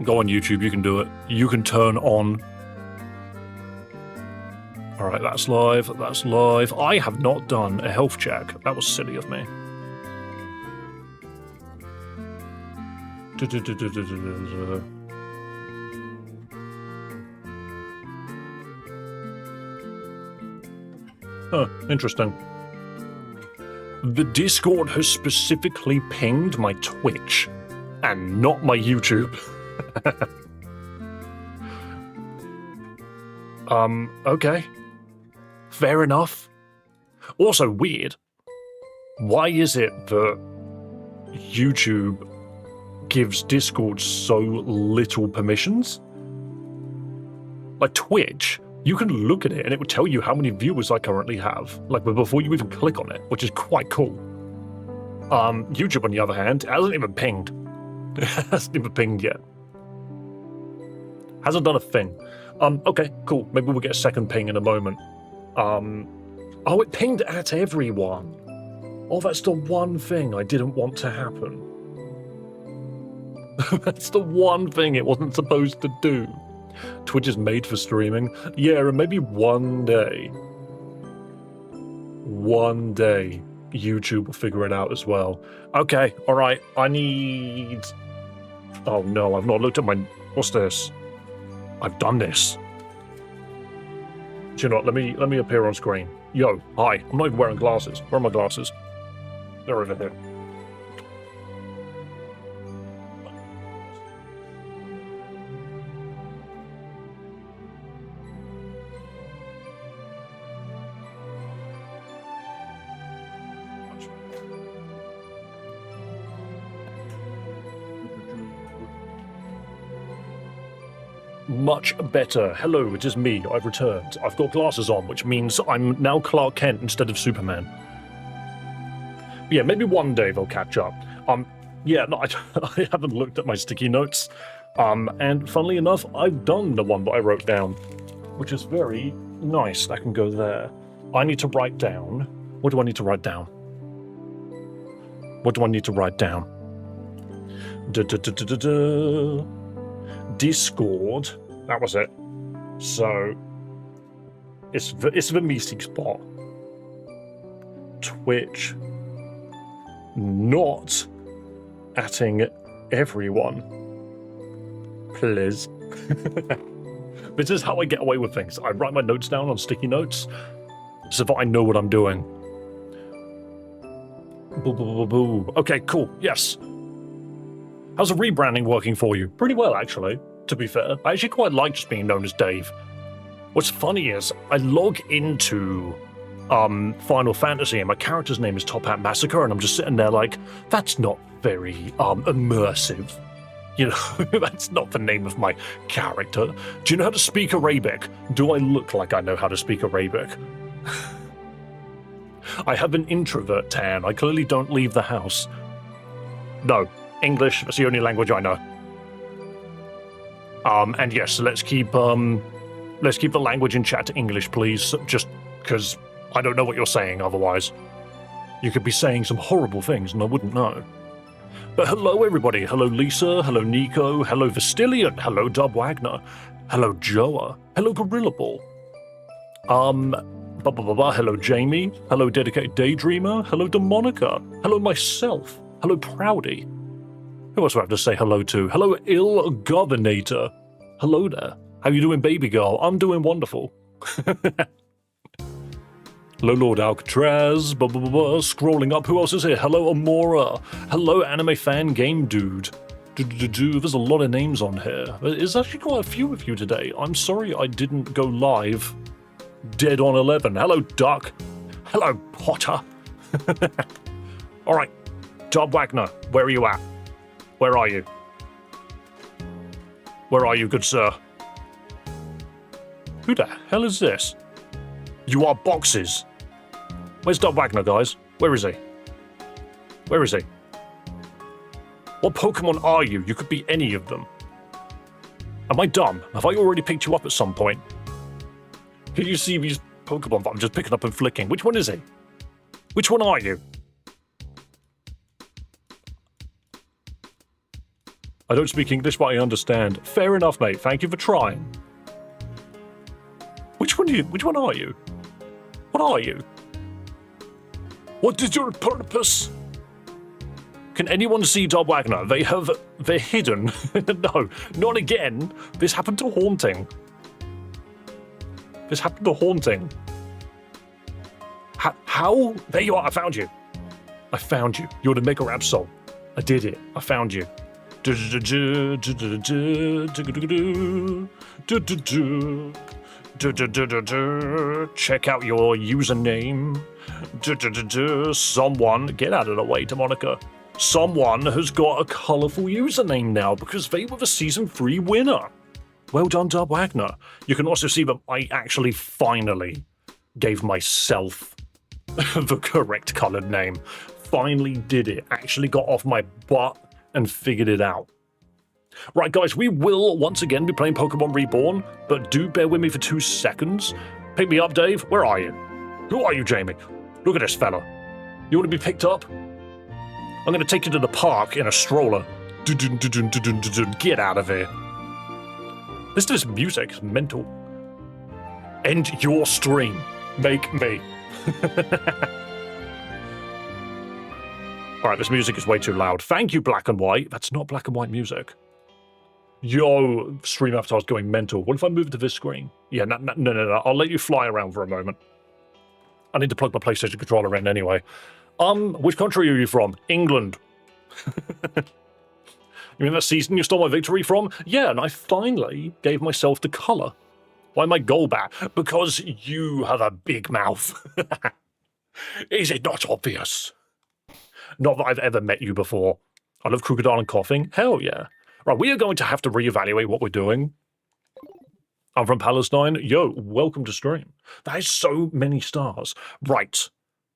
Go on YouTube, you can do it. You can turn on. Alright, that's live, that's live. I have not done a health check. That was silly of me. Huh, interesting. The Discord has specifically pinged my Twitch and not my YouTube. Okay. Fair enough. Also weird. Why is it that YouTube gives Discord so little permissions? Like Twitch, you can look at it and it would tell you how many viewers I currently have, like before you even click on it, which is quite cool. YouTube, on the other hand, hasn't even pinged. It hasn't even pinged yet. Hasn't done a thing. Okay, cool. Maybe we'll get a second ping in a moment. Oh, it pinged at everyone. Oh, that's the one thing I didn't want to happen. That's the one thing it wasn't supposed to do. Twitch is made for streaming. Yeah, and maybe one day, YouTube will figure it out as well. Okay, alright, I need... Oh no, I've not looked at my... What's this? I've done this. Do you know what, let me appear on screen. Yo, hi, I'm not even wearing glasses. Where are my glasses? They're over here. Much better. Hello, it is me. I've returned. I've got glasses on, which means I'm now Clark Kent instead of Superman. Yeah, maybe one day they'll catch up. Yeah, no, I haven't looked at my sticky notes. And funnily enough, I've done the one that I wrote down, which is very nice. That can go there. I need to write down. What do I need to write down? What do I need to write down? Discord. That was it. So it's the meeting spot. Twitch. Not atting everyone. Please. This is how I get away with things. I write my notes down on sticky notes so that I know what I'm doing. Boo, boo, boo, boo. Okay, cool. Yes. How's the rebranding working for you? Pretty well, actually, to be fair. I actually quite like just being known as Dave. What's funny is I log into Final Fantasy and my character's name is Top Hat Massacre, and I'm just sitting there like, that's not very immersive. You know, that's not the name of my character. Do you know how to speak Arabic? Do I look like I know how to speak Arabic? I have an introvert tan. I clearly don't leave the house. No. English, that's the only language I know. And yes, let's keep the language in chat to English, please, just because I don't know what you're saying otherwise. You could be saying some horrible things and I wouldn't know. But hello everybody, hello Lisa, hello Nico, hello Vestillion, hello Dub Wagner, hello Joa, hello Gorilla Ball. Hello Jamie, hello Dedicated Daydreamer, hello Demonica, hello myself, hello Proudy. Who else do I have to say hello to? Hello, Ill Governator. Hello there. How you doing, baby girl? I'm doing wonderful. Hello, Lord Alcatraz. Scrolling up. Who else is here? Hello, Amora. Hello, Anime Fan Game Dude. There's a lot of names on here. There's actually quite a few of you today. I'm sorry I didn't go live. Dead on 11. Hello, Duck. Hello, Potter. All right. Dub Wagner, where are you at? Where are you? Where are you, good sir? Who the hell is this? You are boxes. Where's Dub Wagner, guys? Where is he? Where is he? What Pokemon are you? You could be any of them. Am I dumb? Have I already picked you up at some point? Can you see these Pokemon that I'm just picking up and flicking? Which one is he? Which one are you? I don't speak English, but I understand. Fair enough, mate. Thank you for trying. Which one are you? What are you? What is your purpose? Can anyone see Dob Wagner? They're hidden. No, not again. This happened to Haunting. This happened to Haunting. How? There you are. I found you. I found you. You're the Mega Rap Soul. I did it. I found you. Check out your username. Someone, get out of the way, Demonica. Someone has got a colourful username now because they were the Season 3 winner. Well done, Dub Wagner. You can also see that I actually finally gave myself the correct coloured name. Finally did it. Actually got off my butt and figured it out. Right, guys, we will once again be playing Pokemon Reborn, but do bear with me for 2 seconds. Pick me up, Dave. Where are you? Who are you, Jamie? Look at this fella. You want to be picked up? I'm going to take you to the park in a stroller. Get out of here. Listen to this music. It's mental. End your stream. Make me. Alright, this music is way too loud. Thank you, Black and White. That's not black and white music. Yo, stream avatar's going mental. What if I move to this screen? Yeah, no. I'll let you fly around for a moment. I need to plug my PlayStation controller in anyway. Which country are you from? England. You mean that season you stole my victory from? Yeah, and I finally gave myself the colour. Why my Golbat? Because you have a big mouth. Is it not obvious? Not that I've ever met you before. I love crocodile and coughing. Hell yeah. Right, we are going to have to reevaluate what we're doing. I'm from Palestine. Yo, welcome to stream. That is so many stars. Right,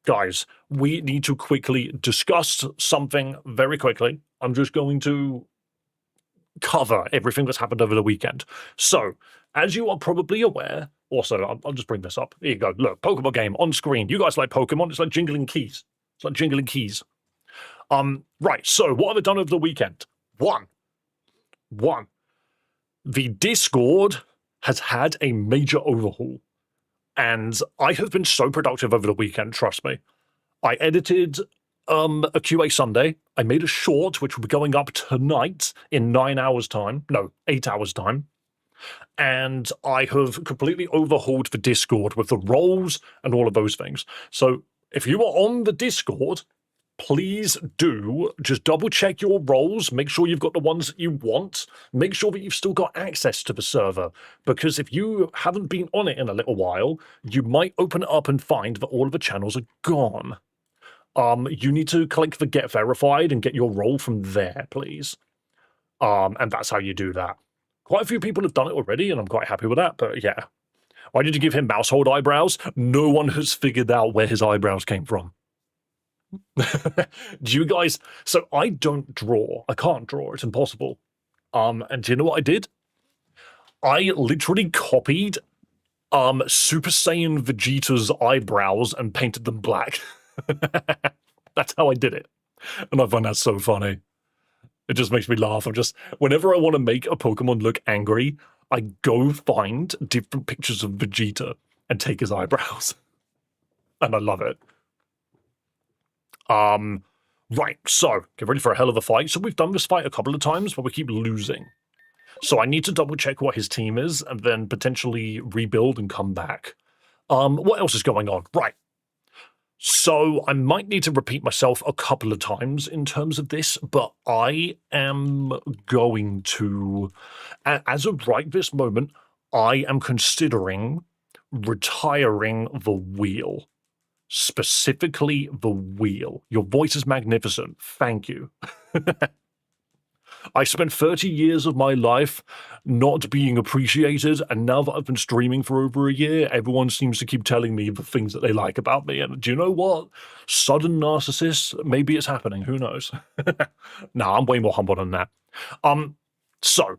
guys, we need to quickly discuss something very quickly. I'm just going to cover everything that's happened over the weekend. So, as you are probably aware, also, I'll just bring this up. Here you go. Look, Pokemon game on screen. You guys like Pokemon? It's like jingling keys. It's like jingling keys. Right, so what have I done over the weekend? One. The Discord has had a major overhaul, and I have been so productive over the weekend, trust me. I edited a QA Sunday. I made a short, which will be going up tonight in 9 hours' time. No, 8 hours' time. And I have completely overhauled the Discord with the roles and all of those things. So if you are on the Discord, please do just double check your roles, make sure you've got the ones that you want, make sure that you've still got access to the server, because if you haven't been on it in a little while, you might open it up and find that all of the channels are gone. You need to click the get verified and get your role from there, please. And that's how you do that. Quite a few people have done it already, and I'm quite happy with that, but yeah. Why did you give him mousehold eyebrows? No one has figured out where his eyebrows came from. Do you guys... So I don't draw. I can't draw. It's impossible. And do you know what I did? I literally copied Super Saiyan Vegeta's eyebrows and painted them black. That's how I did it. And I find that so funny. It just makes me laugh. Whenever I want to make a Pokemon look angry, I go find different pictures of Vegeta and take his eyebrows. And I love it. Right, so, get ready for a hell of a fight. So we've done this fight a couple of times, but we keep losing. So I need to double check what his team is, and then potentially rebuild and come back. What else is going on? Right. So I might need to repeat myself a couple of times in terms of this, but I am going to, as of right this moment, I am considering retiring the wheel. Specifically the wheel. Your voice is magnificent. Thank you. I spent 30 years of my life not being appreciated, and now that I've been streaming for over a year, everyone seems to keep telling me the things that they like about me. And do you know what? Sudden narcissist, maybe it's happening. Who knows? No, I'm way more humble than that. So,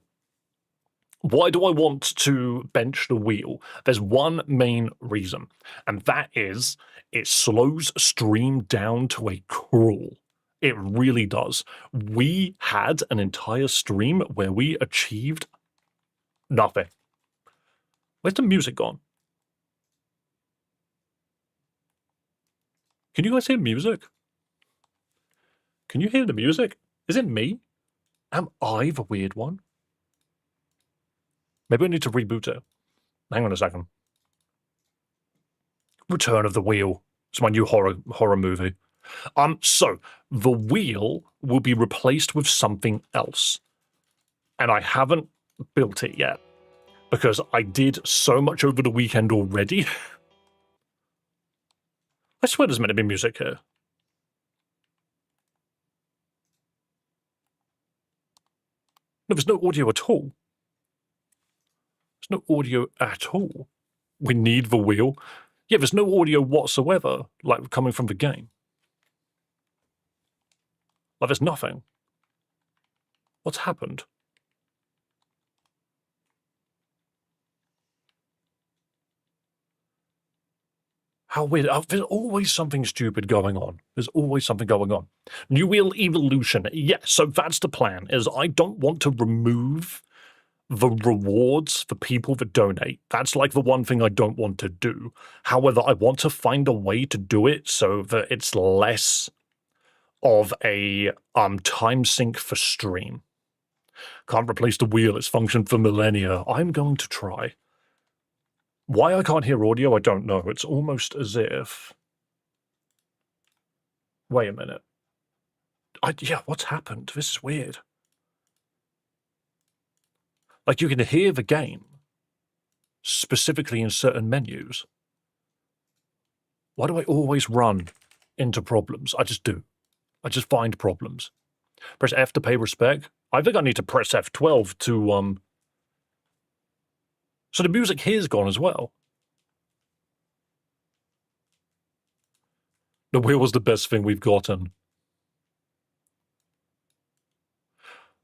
why do I want to bench the wheel? There's one main reason, and that is it slows stream down to a crawl. It really does. We had an entire stream where we achieved nothing. Where's the music gone? Can you guys hear music? Can you hear the music? Is it me? Am I the weird one? Maybe I need to reboot it. Hang on a second. Return of the Wheel. It's my new horror movie. So the wheel will be replaced with something else. And I haven't built it yet because I did so much over the weekend already. I swear there's meant to be music here. No, there's no audio at all. There's no audio at all. We need the wheel. Yeah, there's no audio whatsoever, like, coming from the game. Like, there's nothing. What's happened? How weird. Oh, there's always something stupid going on. There's always something going on. New Wheel Evolution. Yeah, so that's the plan, is I don't want to remove the rewards for people that donate. That's like the one thing I don't want to do. However, I want to find a way to do it so that it's less of a time sink for stream. Can't replace the wheel, it's functioned for millennia. I'm going to try. Why I can't hear audio, I don't know. It's almost as if... Wait a minute. Yeah, what's happened? This is weird. Like, you can hear the game, specifically in certain menus. Why do I always run into problems? I just do. I just find problems. Press F to pay respect. I think I need to press F12 to, So the music here's gone as well. The wheel was the best thing we've gotten.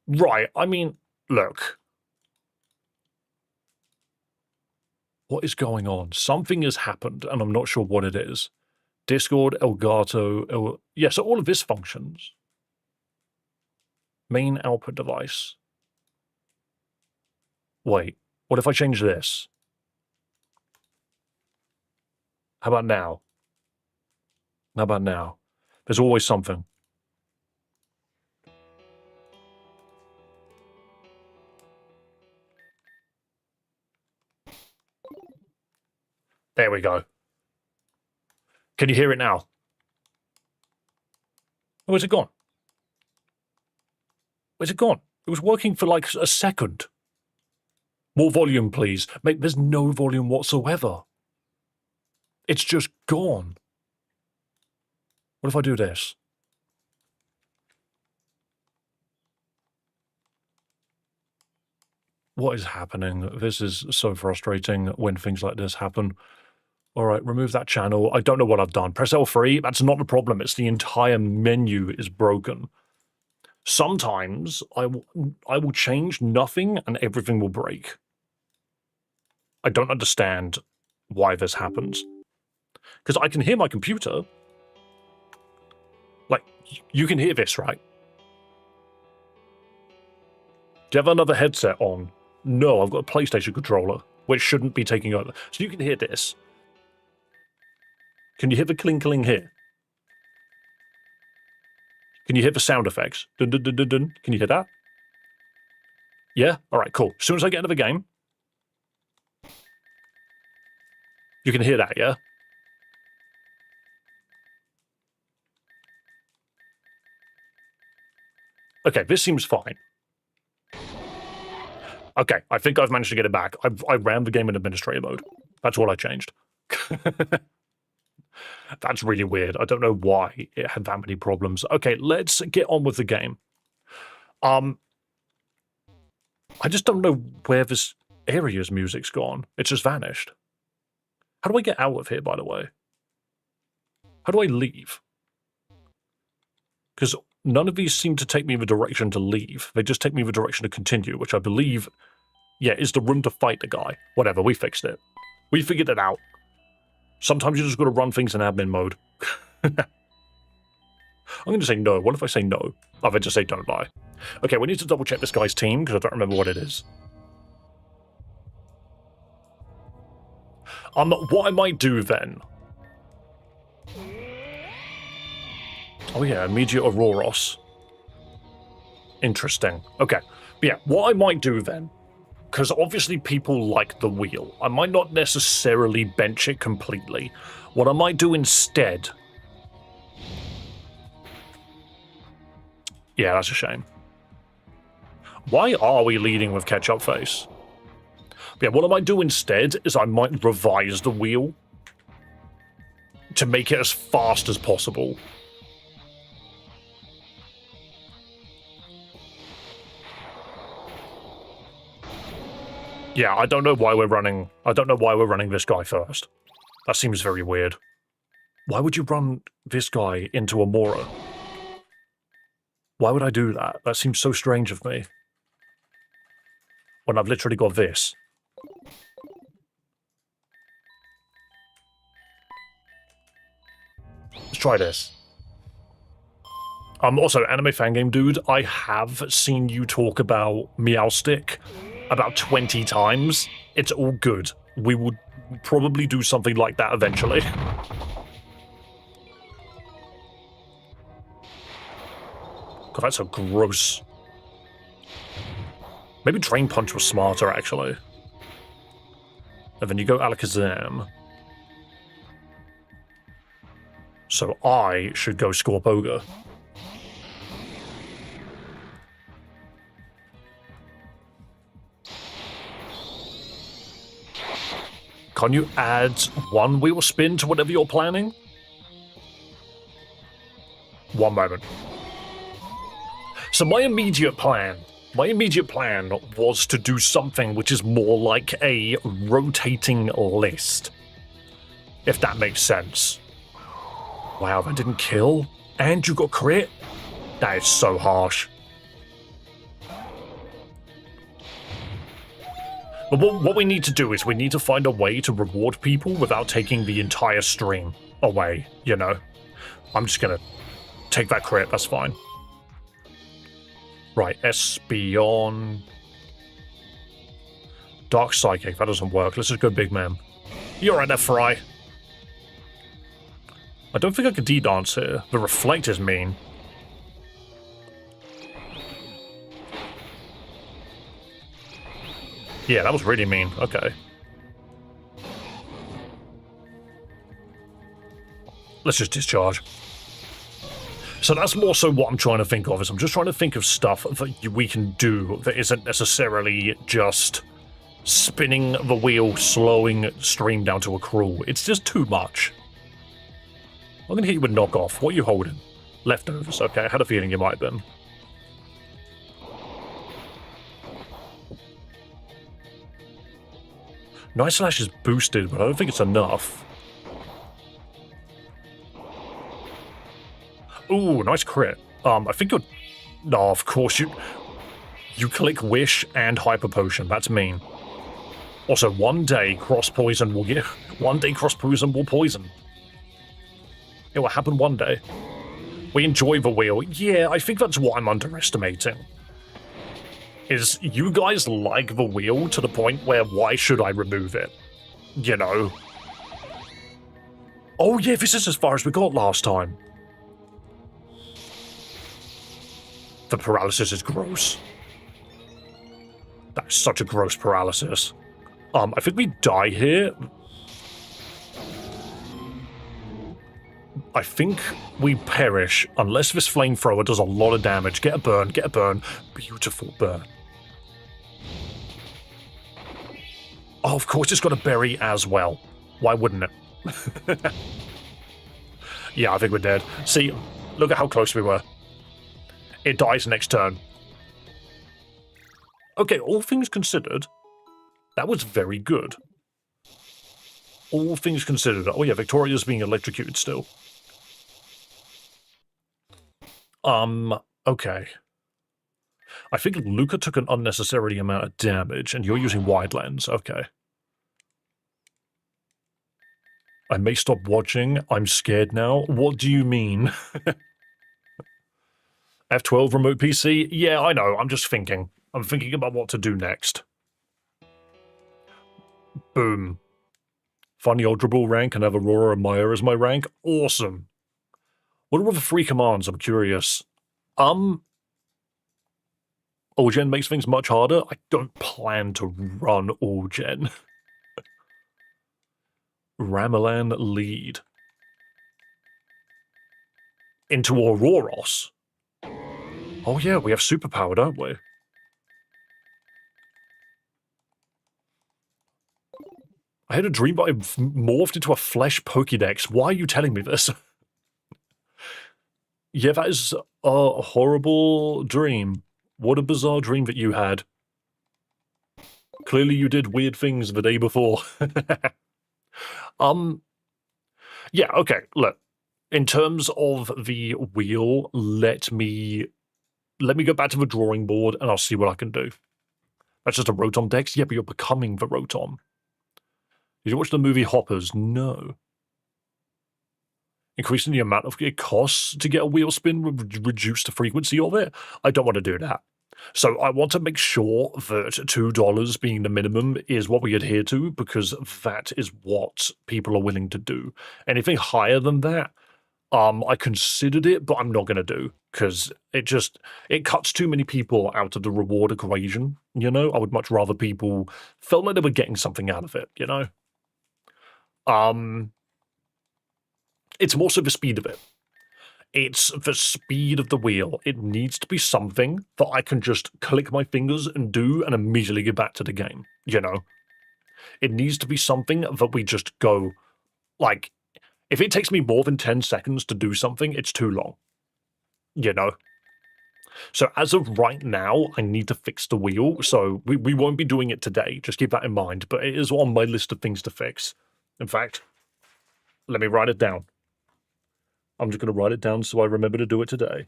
Right, I mean, look. What is going on? Something has happened, and I'm not sure what it is. Discord, Elgato, yeah, so all of this functions. Main output device. Wait, what if I change this? How about now? How about now? There's always something. There we go. Can you hear it now? Oh, where's it gone? Where's it gone? It was working for like a second. More volume, please. Mate, there's no volume whatsoever. It's just gone. What if I do this? What is happening? This is so frustrating when things like this happen. All right, remove that channel. I don't know what I've done. Press L3. That's not the problem. It's the entire menu is broken. Sometimes I will change nothing and everything will break. I don't understand why this happens. Because I can hear my computer. Like, you can hear this, right? Do you have another headset on? No, I've got a PlayStation controller, which shouldn't be taking over. So you can hear this. Can you hear the clinkling here? Can you hear the sound effects? Dun, dun, dun, dun, dun. Can you hear that? Yeah? Alright, cool. As soon as I get into the game, you can hear that, yeah? Okay, this seems fine. Okay, I think I've managed to get it back. I ran the game in administrator mode. That's what I changed. That's really weird. I don't know why it had that many problems. Okay, let's get on with the game. I just don't know where this area's music's gone. It's just vanished. How do I get out of here, by the way? How do I leave? Because none of these seem to take me in the direction to leave. They just take me in the direction to continue, which I believe, yeah, is the room to fight the guy. Whatever, we fixed it. We figured it out. Sometimes you just got to run things in admin mode. I'm going to say no. What if I say no? I meant to say don't lie. Okay, we need to double check this guy's team because I don't remember what it is. What I might do then... Oh yeah, immediate Auroros. Interesting. Okay. But yeah, what I might do then, because obviously people like the wheel, I might not necessarily bench it completely. What I might do instead... Yeah, that's a shame. Why are we leading with Ketchup Face? But yeah, what I might do instead is I might revise the wheel to make it as fast as possible. Yeah, I don't know why we're running... I don't know why we're running this guy first. That seems very weird. Why would you run this guy into a Mora? Why would I do that? That seems so strange of me. When I've literally got this. Let's try this. Also, Anime Fangame Dude, I have seen you talk about Meowstick about 20 times. It's all good. We would probably do something like that eventually. God, that's so gross. Maybe Drain Punch was smarter, actually. And then you go Alakazam. So I should go Scorpoga. Can you add one wheel spin to whatever you're planning? One moment. So my immediate plan was to do something which is more like a rotating list. If that makes sense. Wow, that didn't kill? And you got crit? That is so harsh. But what we need to do is we need to find a way to reward people without taking the entire stream away, you know? I'm just gonna take that crit, that's fine. Right, Espeon. Dark Psychic, that doesn't work. Let's just go Big Man. You're right there, Fry. I don't think I could D-dance here. The Reflect is mean. Yeah, that was really mean. Okay. Let's just discharge. So that's more so what I'm trying to think of, is I'm just trying to think of stuff that we can do that isn't necessarily just spinning the wheel, slowing stream down to a crawl. It's just too much. I'm going to hit you with knockoff. What are you holding? Leftovers. Okay, I had a feeling you might have been. Night Slash is boosted, but I don't think it's enough. Ooh, nice crit. I think you're... No, of course you... You click Wish and Hyper Potion. That's mean. Also, one day Cross Poison will get... One day Cross Poison will poison. It will happen one day. We enjoy the wheel. Yeah, I think that's what I'm underestimating. Is you guys like the wheel to the point where why should I remove it? You know? Oh yeah, this is as far as we got last time. The paralysis is gross. That's such a gross paralysis. I think we die here. I think we perish unless this flamethrower does a lot of damage. Get a burn, get a burn. Beautiful burn. Oh, of course it's got a berry as well. Why wouldn't it? Yeah, I think we're dead. See, look at how close we were. It dies next turn. Okay, all things considered, that was very good. All things considered. Oh yeah, Victoria's being electrocuted still. Okay. I think Luca took an unnecessary amount of damage, and you're using Wide Lens. Okay. I may stop watching. I'm scared now. What do you mean? F12 remote PC? Yeah, I know, I'm just thinking. I'm thinking about what to do next. Boom. Find the Ultra Ball rank and have Aurora and Maya as my rank? Awesome. What are the 3 commands? I'm curious. All-Gen makes things much harder? I don't plan to run All-Gen. Ramalan lead. Into Auroros? Oh yeah, we have superpower, don't we? I had a dream but I morphed into a flesh Pokédex. Why are you telling me this? Yeah, that is a horrible dream. What a bizarre dream that you had. Clearly you did weird things the day before. Yeah, okay, look. In terms of the wheel, let me go back to the drawing board and I'll see what I can do. That's just a Rotom Dex? Yeah, but you're becoming the Rotom. Did you watch the movie Hoppers? No. Increasing the amount of it costs to get a wheel spin would reduce the frequency of it? I don't want to do that. So I want to make sure that $2 being the minimum is what we adhere to, because that is what people are willing to do. Anything higher than that, I considered it, but I'm not going to do, because it cuts too many people out of the reward equation, you know? I would much rather people felt like they were getting something out of it, you know? It's more so the speed of it. It's the speed of the wheel. It needs to be something that I can just click my fingers and do and immediately get back to the game, you know? It needs to be something that we just go, like, if it takes me more than 10 seconds to do something, it's too long, you know? So as of right now, I need to fix the wheel, so we won't be doing it today, just keep that in mind, but it is on my list of things to fix. In fact, let me write it down. I'm just going to write it down so I remember to do it today.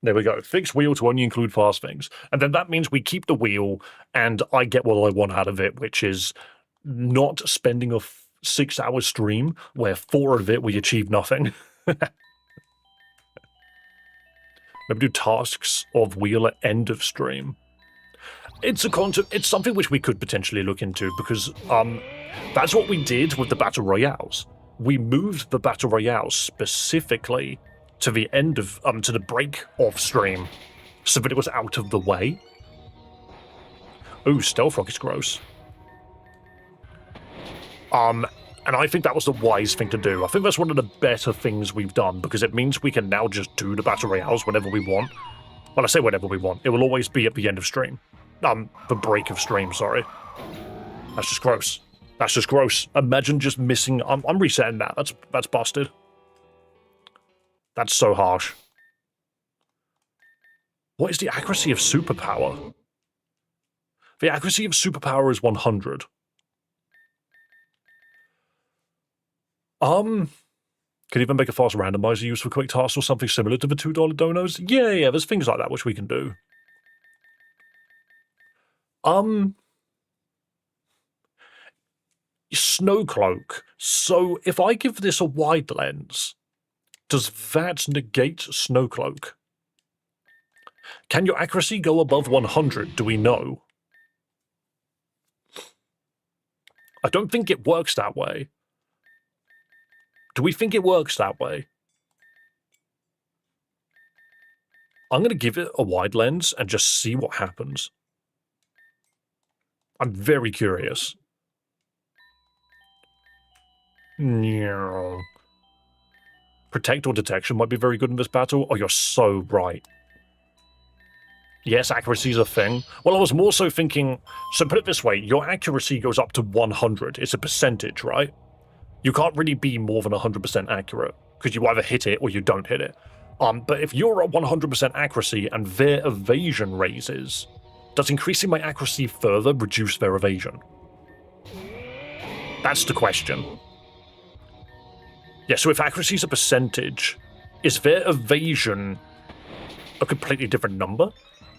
There we go. Fix wheel to only include fast things. And then that means we keep the wheel and I get what I want out of it, which is not spending a 6-hour stream where 4 of it we achieve nothing. Maybe do tasks of wheel at end of stream. It's a concept. It's something which we could potentially look into, because that's what we did with the battle royales. We moved the battle royales specifically to the end of to the break of stream, so that it was out of the way. Ooh, Stealth Rock is gross. And I think that was the wise thing to do. I think that's one of the better things we've done, because it means we can now just do the battle royales whenever we want. Well, I say whenever we want. It will always be at the end of stream. The break of stream, sorry. That's just gross. That's just gross. Imagine just missing... I'm resetting that. That's busted. That's so harsh. What is the accuracy of superpower? The accuracy of superpower is 100. Could even make a fast randomizer used for quick tasks or something similar to the $2 donos? Yeah, there's things like that which we can do. Snowcloak. So if I give this a wide lens, does that negate Snowcloak? Can your accuracy go above 100? Do we know? I don't think it works that way. Do we think it works that way? I'm going to give it a wide lens and just see what happens. I'm very curious. Protect or detection might be very good in this battle. Oh, you're so right. Yes, accuracy is a thing. Well, I was more so thinking... So put it this way, your accuracy goes up to 100. It's a percentage, right? You can't really be more than 100% accurate, because you either hit it or you don't hit it. But if you're at 100% accuracy and their evasion raises, does increasing my accuracy further reduce their evasion? That's the question. Yeah, so if accuracy is a percentage, is their evasion a completely different number?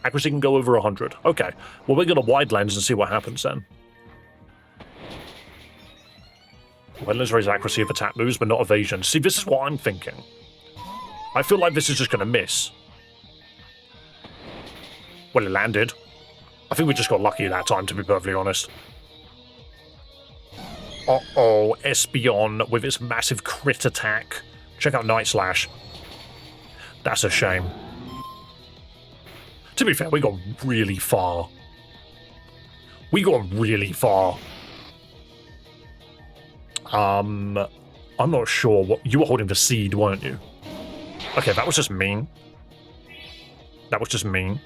Accuracy can go over 100. Okay. Well, we're going to wide lens and see what happens then. Wide lens raises accuracy of attack moves, but not evasion. See, this is what I'm thinking. I feel like this is just going to miss. Well, it landed. I think we just got lucky that time, to be perfectly honest. Uh-oh, Espeon with its massive crit attack. Check out Night Slash. That's a shame. To be fair, we got really far. We got really far. I'm not sure what... You were holding the seed, weren't you? Okay, that was just mean. That was just mean.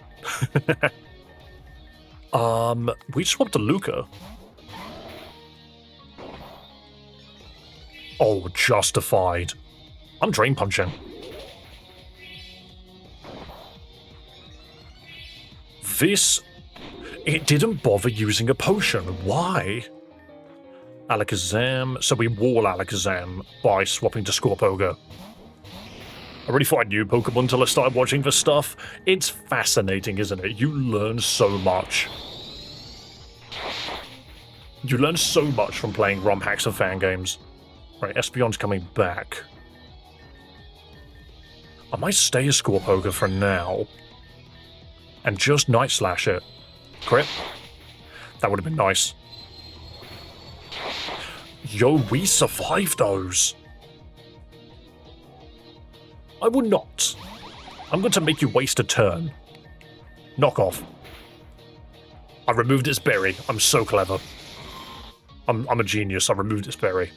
We swapped to Luca. Oh, justified. I'm Drain Punching. This... It didn't bother using a potion. Why? Alakazam. So we wall Alakazam by swapping to Scorpoga. I really thought I knew Pokemon until I started watching this stuff. It's fascinating, isn't it? You learn so much. You learn so much from playing romhacks and fangames. Right, Espeon's coming back. I might stay a Scorpoga for now. And just Night Slash it. Crit? That would have been nice. Yo, we survived those. I will not. I'm going to make you waste a turn. Knock off. I removed its berry. I'm so clever. I'm a genius. I removed its berry.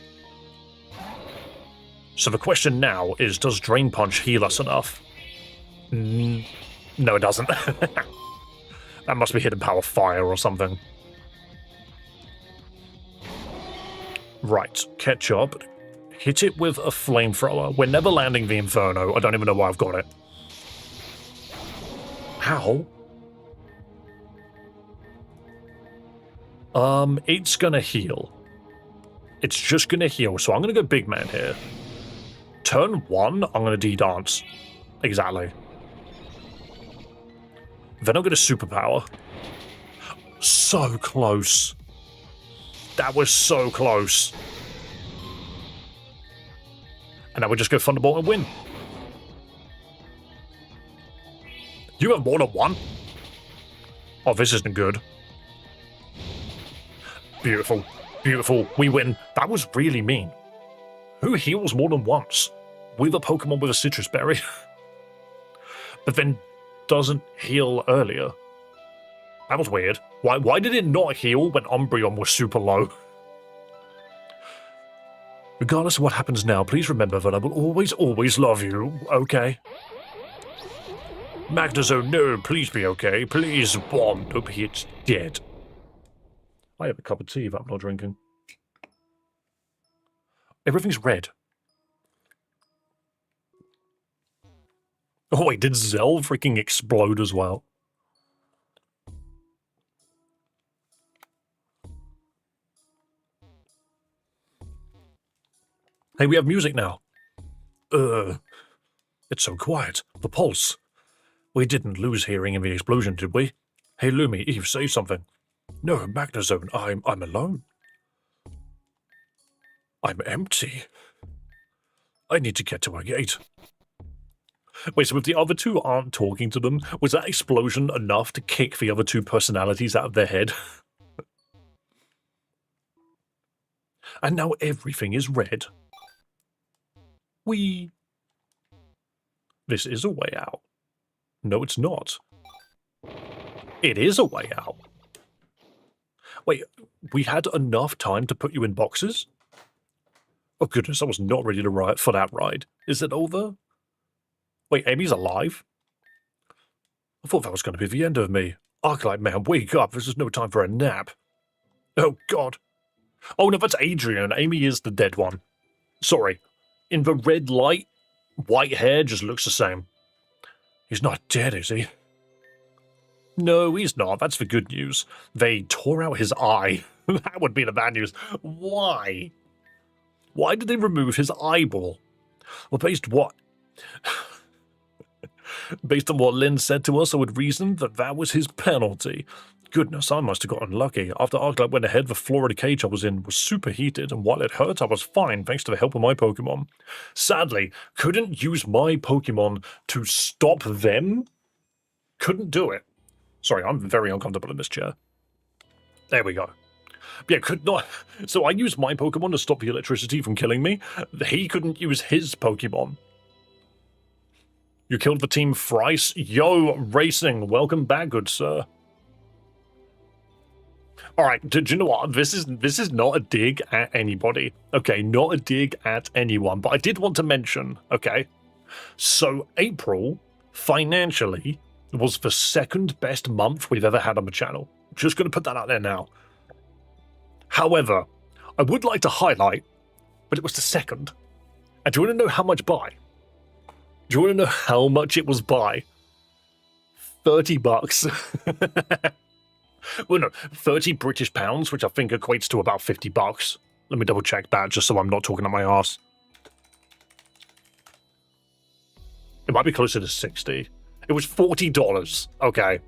So the question now is, does Drain Punch heal us enough? No, it doesn't. That must be Hidden Power Fire or something. Right, Ketchup. Hit it with a Flamethrower. We're never landing the Inferno. I don't even know why I've got it. How? It's gonna heal. It's just gonna heal, so I'm gonna go Big Man here. Turn 1, I'm gonna D-Dance. Exactly. Then I'm gonna Superpower. So close. That was so close. And now we just go Thunderbolt and win. You have more than one? Oh, this isn't good. Beautiful. Beautiful. We win. That was really mean. Who heals more than once? With a Pokemon with a Citrus Berry? But then doesn't heal earlier. That was weird. Why did it not heal when Umbreon was super low? Regardless of what happens now, please remember that I will always, always love you, okay? Magnezone, no, please be okay. Please, Bomb. Nope, it's dead. I have a cup of tea that I'm not drinking. Everything's red. Oh wait, did Zell freaking explode as well? Hey, we have music now. It's so quiet. The pulse. We didn't lose hearing in the explosion, did we? Hey, Lumi, Eve, say something. No, Magnezone, I'm alone. I'm empty. I need to get to our gate. Wait, so if the other two aren't talking to them, was that explosion enough to kick the other two personalities out of their head? And now everything is red. This is a way out. No, it's not. It is a way out. Wait, we had enough time to put you in boxes? Oh goodness, I was not ready to ride for that ride. Is it over? Wait, Amy's alive? I thought that was going to be the end of me. Arclight man, wake up. This is no time for a nap. Oh god. Oh no, that's Adrian. Amy is the dead one. Sorry. In the red light, white hair just looks the same. He's not dead, is he? No, he's not. That's the good news. They tore out his eye. That would be the bad news. Why? Why did they remove his eyeball? Replaced what? Based on what Lynn said to us, I would reason that that was his penalty. Goodness, I must have got unlucky. After Arclight went ahead, the Florida cage I was in was superheated, and while it hurt, I was fine thanks to the help of my Pokemon. Sadly, couldn't use my Pokemon to stop them. Couldn't do it. Sorry, I'm very uncomfortable in this chair. There we go. Yeah, could not. So I used my Pokemon to stop the electricity from killing me. He couldn't use his Pokemon. You killed the team thrice. Yo, Racing, welcome back, good sir. All right, do you know what? This is not a dig at anybody. Okay, not a dig at anyone. But I did want to mention, okay, so April, financially, was the second best month we've ever had on the channel. Just going to put that out there now. However, I would like to highlight, but it was the second. And do you want to know how much by? Do you want to know how much it was by? $30. Well, no, 30 British pounds, which I think equates to about $50. Let me double check that just so I'm not talking on my arse. It might be closer to 60. It was $40, okay.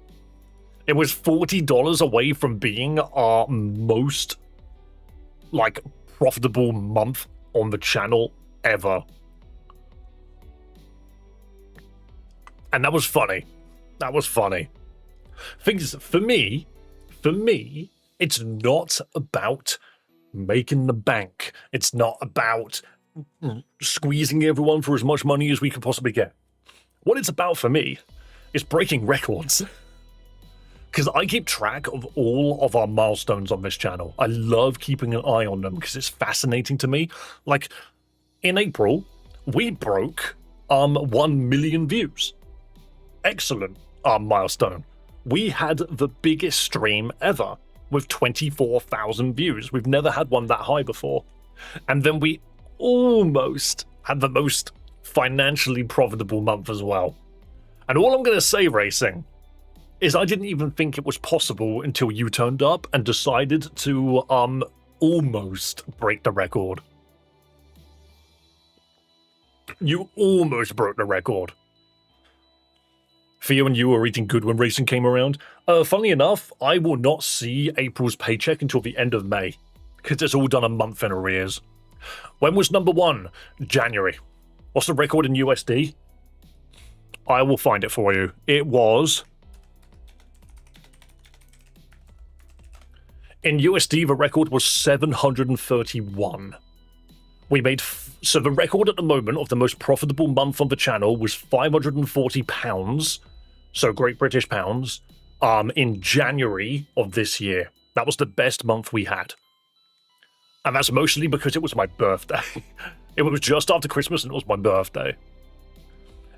It was $40 away from being our most, like, profitable month on the channel ever. And that was funny. That was funny. Things, for me, it's not about making the bank. It's not about squeezing everyone for as much money as we could possibly get. What it's about for me is breaking records. Because I keep track of all of our milestones on this channel. I love keeping an eye on them because it's fascinating to me. Like, in April, we broke 1 million views. Excellent milestone. We had the biggest stream ever with 24,000 views. We've never had one that high before. And then we almost had the most financially profitable month as well. And all I'm going to say, Racing, is I didn't even think it was possible until you turned up and decided to almost break the record. You almost broke the record. Theo and you were eating good when Racing came around. Funnily enough, I will not see April's paycheck until the end of May, because it's all done a month in arrears. When was number one? January. What's the record in USD? I will find it for you. It was... In USD, the record was 731. We made... So the record at the moment of the most profitable month on the channel was £540, so Great British pounds, in January of this year. That was the best month we had. And that's mostly because it was my birthday. It was just after Christmas and it was my birthday.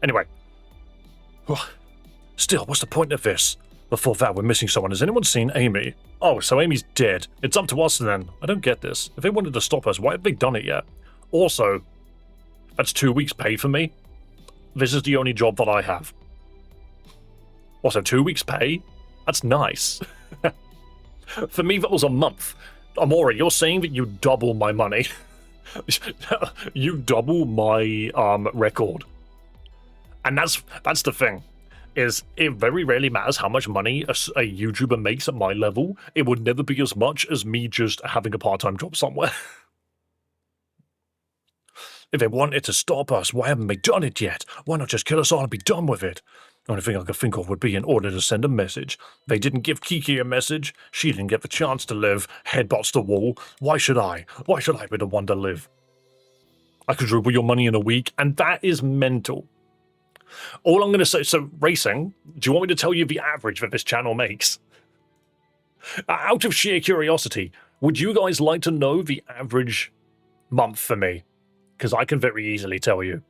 Anyway. Still, what's the point of this? Before that, we're missing someone. Has anyone seen Amy? Oh, so Amy's dead. It's up to us then. I don't get this. If they wanted to stop us, why have they done it yet? Also, that's 2 weeks' pay for me. This is the only job that I have. Also, 2 weeks' pay? That's nice. For me, that was a month. Amora, you're saying that you double my money. You double my record. And that's the thing. Is it very rarely matters how much money a YouTuber makes at my level. It would never be as much as me just having a part-time job somewhere. If they wanted to stop us, why haven't they done it yet? Why not just kill us all and be done with it? The only thing I could think of would be in order to send a message. They didn't give Kiki a message. She didn't get the chance to live. Headbutts the wall. Why should I? Why should I be the one to live? I could dribble your money in a week, and that is mental. All I'm going to say... So, Racing, do you want me to tell you the average that this channel makes? Out of sheer curiosity, would you guys like to know the average month for me? Because I can very easily tell you.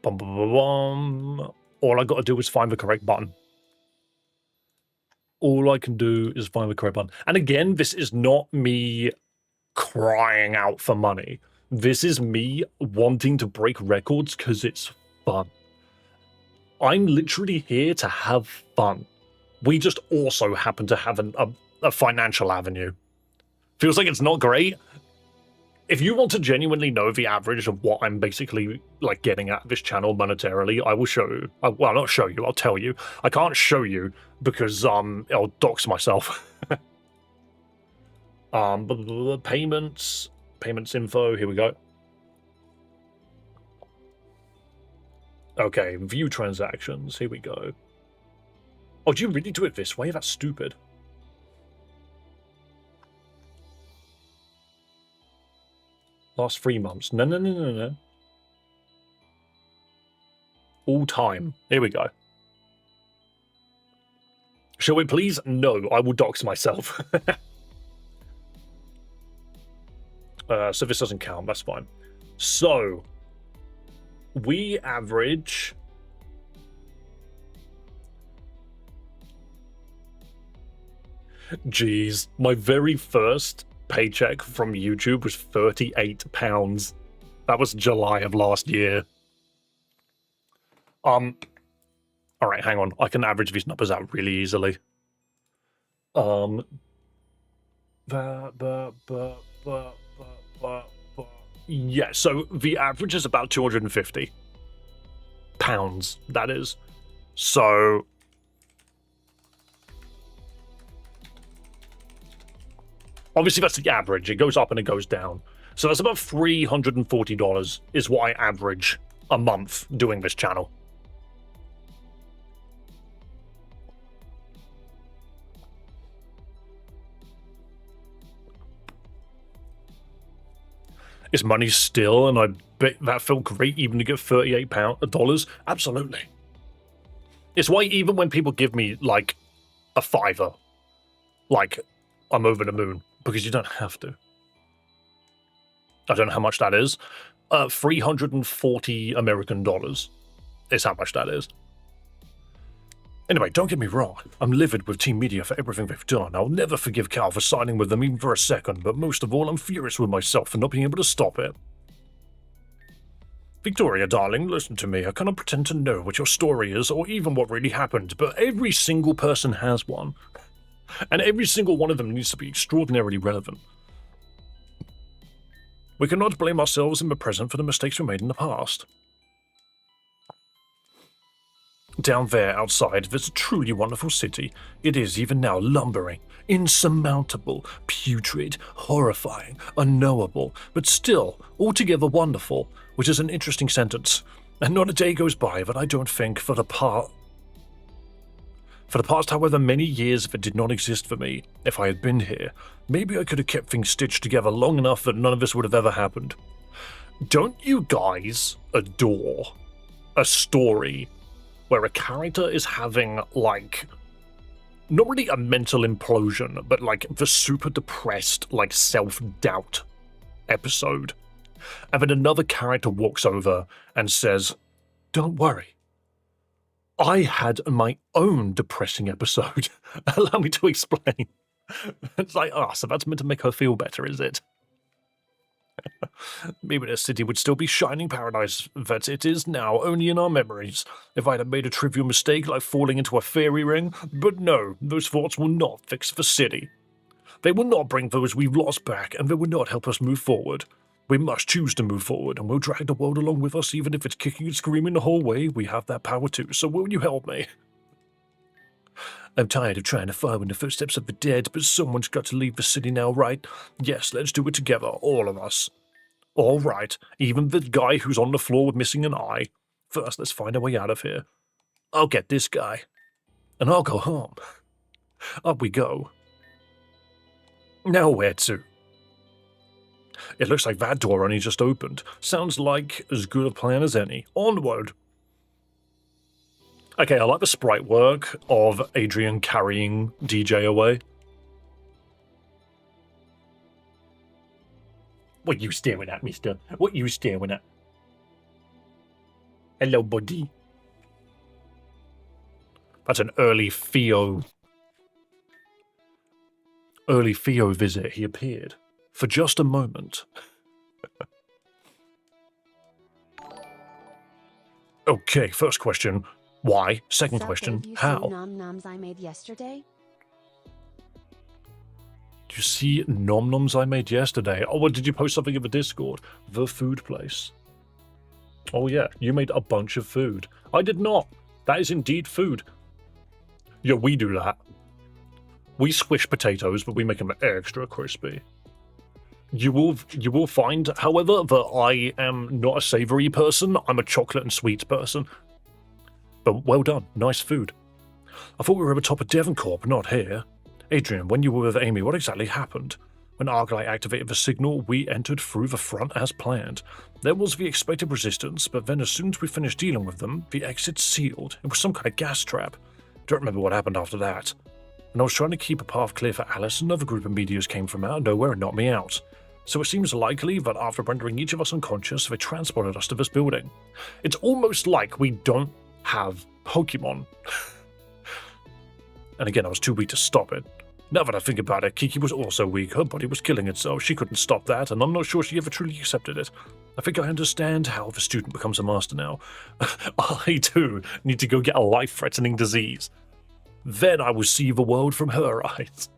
Bum, bum, bum, bum. All I got to do is find the correct button. All I can do is find the correct button. And again, this is not me crying out for money. This is me wanting to break records because it's fun. I'm literally here to have fun. We just also happen to have a financial avenue. Feels like it's not great. If you want to genuinely know the average of what I'm basically like getting at this channel monetarily, I will show you. Well, not show you. I'll tell you. I can't show you because I'll dox myself. Payments info. Here we go. Okay, view transactions. Here we go. Oh, do you really do it this way? That's stupid. Last 3 months. No. All time. Here we go. Shall we please? No, I will dox myself. So this doesn't count. That's fine. So, we average... Jeez, my very first paycheck from YouTube was £38. That was July of last year. All right, hang on. I can average these numbers out really easily. Yeah, so the average is about £250. That is. So obviously that's the average. It goes up and it goes down. So that's about $340 is what I average a month doing this channel. Is money still, and I bet that felt great even to get $38. Absolutely. It's why even when people give me like a $5, like I'm over the moon, because you don't have to. I don't know how much that is. 340 American dollars is how much that is. Anyway, don't get me wrong. I'm livid with Team Media for everything they've done. I'll never forgive Cal for siding with them even for a second, but most of all, I'm furious with myself for not being able to stop it. Victoria, darling, listen to me. I cannot pretend to know what your story is or even what really happened, but every single person has one. And every single one of them needs to be extraordinarily relevant. We cannot blame ourselves in the present for the mistakes we made in the past. Down there, outside, there's a truly wonderful city. It is, even now, lumbering, insurmountable, putrid, horrifying, unknowable, but still, altogether wonderful, which is an interesting sentence. And not a day goes by that I don't think, for the past however many years if it did not exist for me, if I had been here, maybe I could have kept things stitched together long enough that none of this would have ever happened. Don't you guys adore a story where a character is having, like, not really a mental implosion, but, like, the super depressed, like, self-doubt episode, and then another character walks over and says, "Don't worry. I had my own depressing episode. Allow me to explain." It's like, so that's meant to make her feel better, is it? Maybe the city would still be shining paradise that it is now, only in our memories, if I'd have made a trivial mistake like falling into a fairy ring. But no, those thoughts will not fix the city. They will not bring those we've lost back, and they will not help us move forward. We must choose to move forward, and we'll drag the world along with us, even if it's kicking and screaming the whole way. We have that power too, so will you help me? I'm tired of trying to follow in the footsteps of the dead, but someone's got to leave the city now, right? Yes, let's do it together, all of us. All right, even the guy who's on the floor with missing an eye. First, let's find our way out of here. I'll get this guy, and I'll go home. Up we go. Now where to? It looks like that door only just opened. Sounds like as good a plan as any. Onward! Okay, I like the sprite work of Adrian carrying DJ away. What you staring at, mister? What you staring at? Hello, buddy. That's an early Theo visit. He appeared for just a moment. Okay, first question. Why? Second question, how? Nom noms I made yesterday? You see nom noms I made yesterday? Oh, well, did you post something in the Discord? The food place. Oh yeah, you made a bunch of food. I did not. That is indeed food. Yeah, we do that. We squish potatoes, but we make them extra crispy. You will find, however, that I am not a savoury person. I'm a chocolate and sweets person. But well done. Nice food. I thought we were at the top of Devoncorp, but not here. Adrian, when you were with Amy, what exactly happened? When Arclight activated the signal, we entered through the front as planned. There was the expected resistance, but then as soon as we finished dealing with them, the exit sealed. It was some kind of gas trap. Don't remember what happened after that. And I was trying to keep a path clear for Alice, another group of meteors came from out of nowhere and knocked me out. So it seems likely that after rendering each of us unconscious, they transported us to this building. It's almost like we don't have Pokémon. And again, I was too weak to stop it. Now that I think about it, Kiki was also weak. Her body was killing itself. She couldn't stop that, and I'm not sure she ever truly accepted it. I think I understand how the student becomes a master now. I, too, need to go get a life-threatening disease. Then I will see the world from her eyes.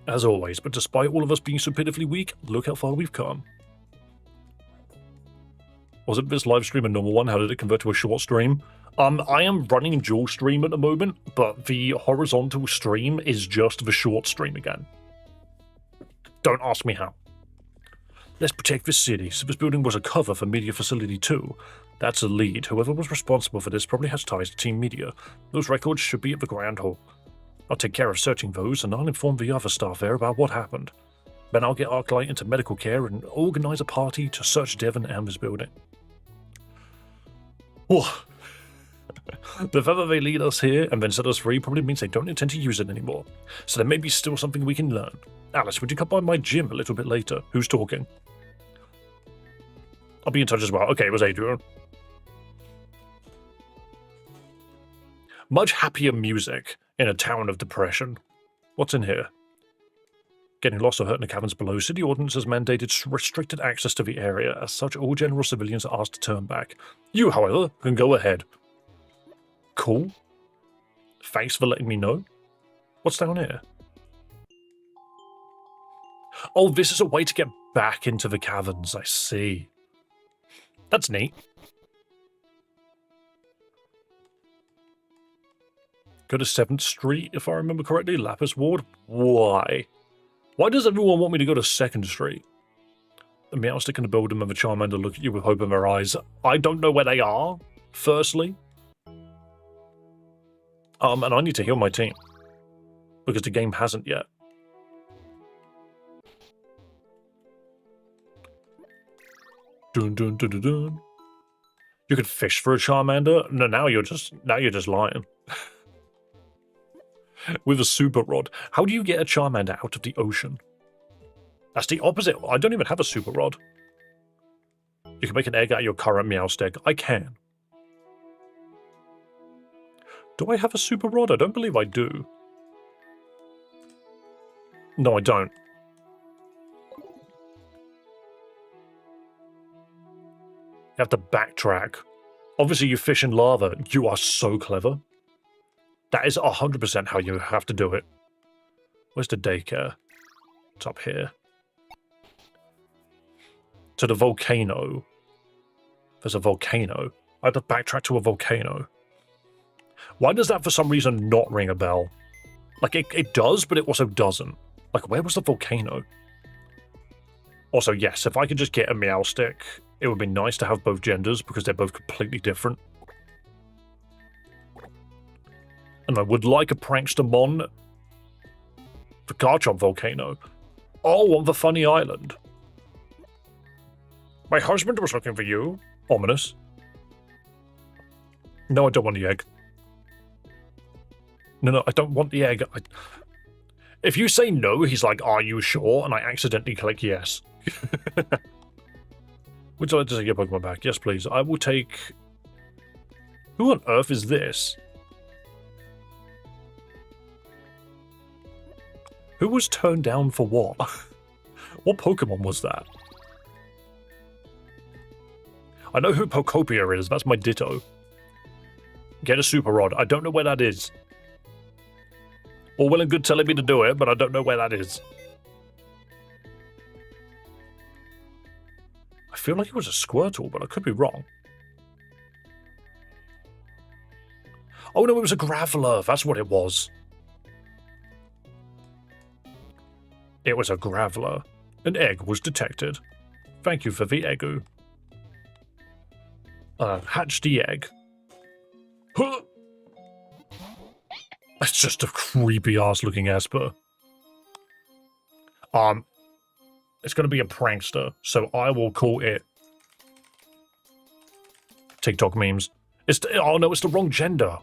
As always, but despite all of us being so pitifully weak, look how far we've come. Wasn't this live stream a normal one? How did it convert to a short stream? I am running dual stream at the moment, but the horizontal stream is just the short stream again. Don't ask me how. Let's protect this city. So this building was a cover for Media Facility 2. That's a lead. Whoever was responsible for this probably has ties to Team Media. Those records should be at the Grand Hall. I'll take care of searching those, and I'll inform the other staff there about what happened. Then I'll get Arclight into medical care and organize a party to search Devon and this building. Oh. The fact that they lead us here and then set us free probably means they don't intend to use it anymore. So there may be still something we can learn. Alice, would you come by my gym a little bit later? Who's talking? I'll be in touch as well. Okay, it was Adrian. Much happier music in a town of depression. What's in here? Getting lost or hurt in the caverns below, city ordinances mandated restricted access to the area. As such, all general civilians are asked to turn back. You, however, can go ahead. Cool. Thanks for letting me know. What's down here? Oh, this is a way to get back into the caverns, I see. That's neat. Go to 7th Street, if I remember correctly. Lapis Ward. Why? Why does everyone want me to go to 2nd Street? The Meowstick and the Builderman and the Charmander look at you with hope in their eyes. I don't know where they are, firstly. And I need to heal my team. Because the game hasn't yet. Dun dun dun dun dun. You could fish for a Charmander? No, now you're just lying. With a super rod. How do you get a Charmander out of the ocean? That's the opposite. I don't even have a super rod. You can make an egg out of your current Meowstick. I can. Do I have a super rod? I don't believe I do. No, I don't. You have to backtrack. Obviously, you fish in lava. You are so clever. That is 100% how you have to do it. Where's the daycare? It's up here. To the volcano. There's a volcano. I have to backtrack to a volcano. Why does that for some reason not ring a bell? Like, it does, but it also doesn't. Like, where was the volcano? Also, yes, if I could just get a Meowstick, it would be nice to have both genders, because they're both completely different. And I would like a Prankster Mon for Garchomp Volcano. Oh, on the Funny Island. My husband was looking for you. Ominous. No, I don't want the egg. No, I don't want the egg. If you say no, he's like, are you sure? And I accidentally click yes. Would you like to take your Pokemon back? Yes, please. I will take... Who on earth is this? Who was turned down for what? What Pokemon was that? I know who Pokopia is. That's my Ditto. Get a Super Rod. I don't know where that is. All well and good telling me to do it, but I don't know where that is. I feel like it was a Squirtle, but I could be wrong. Oh no, it was a Graveler. That's what it was. It was a Graveler. An egg was detected. Thank you for the eggu. Hatch the egg. Huh! That's just a creepy ass looking Esper. It's going to be a prankster, so I will call it TikTok memes. Oh no, it's the wrong gender.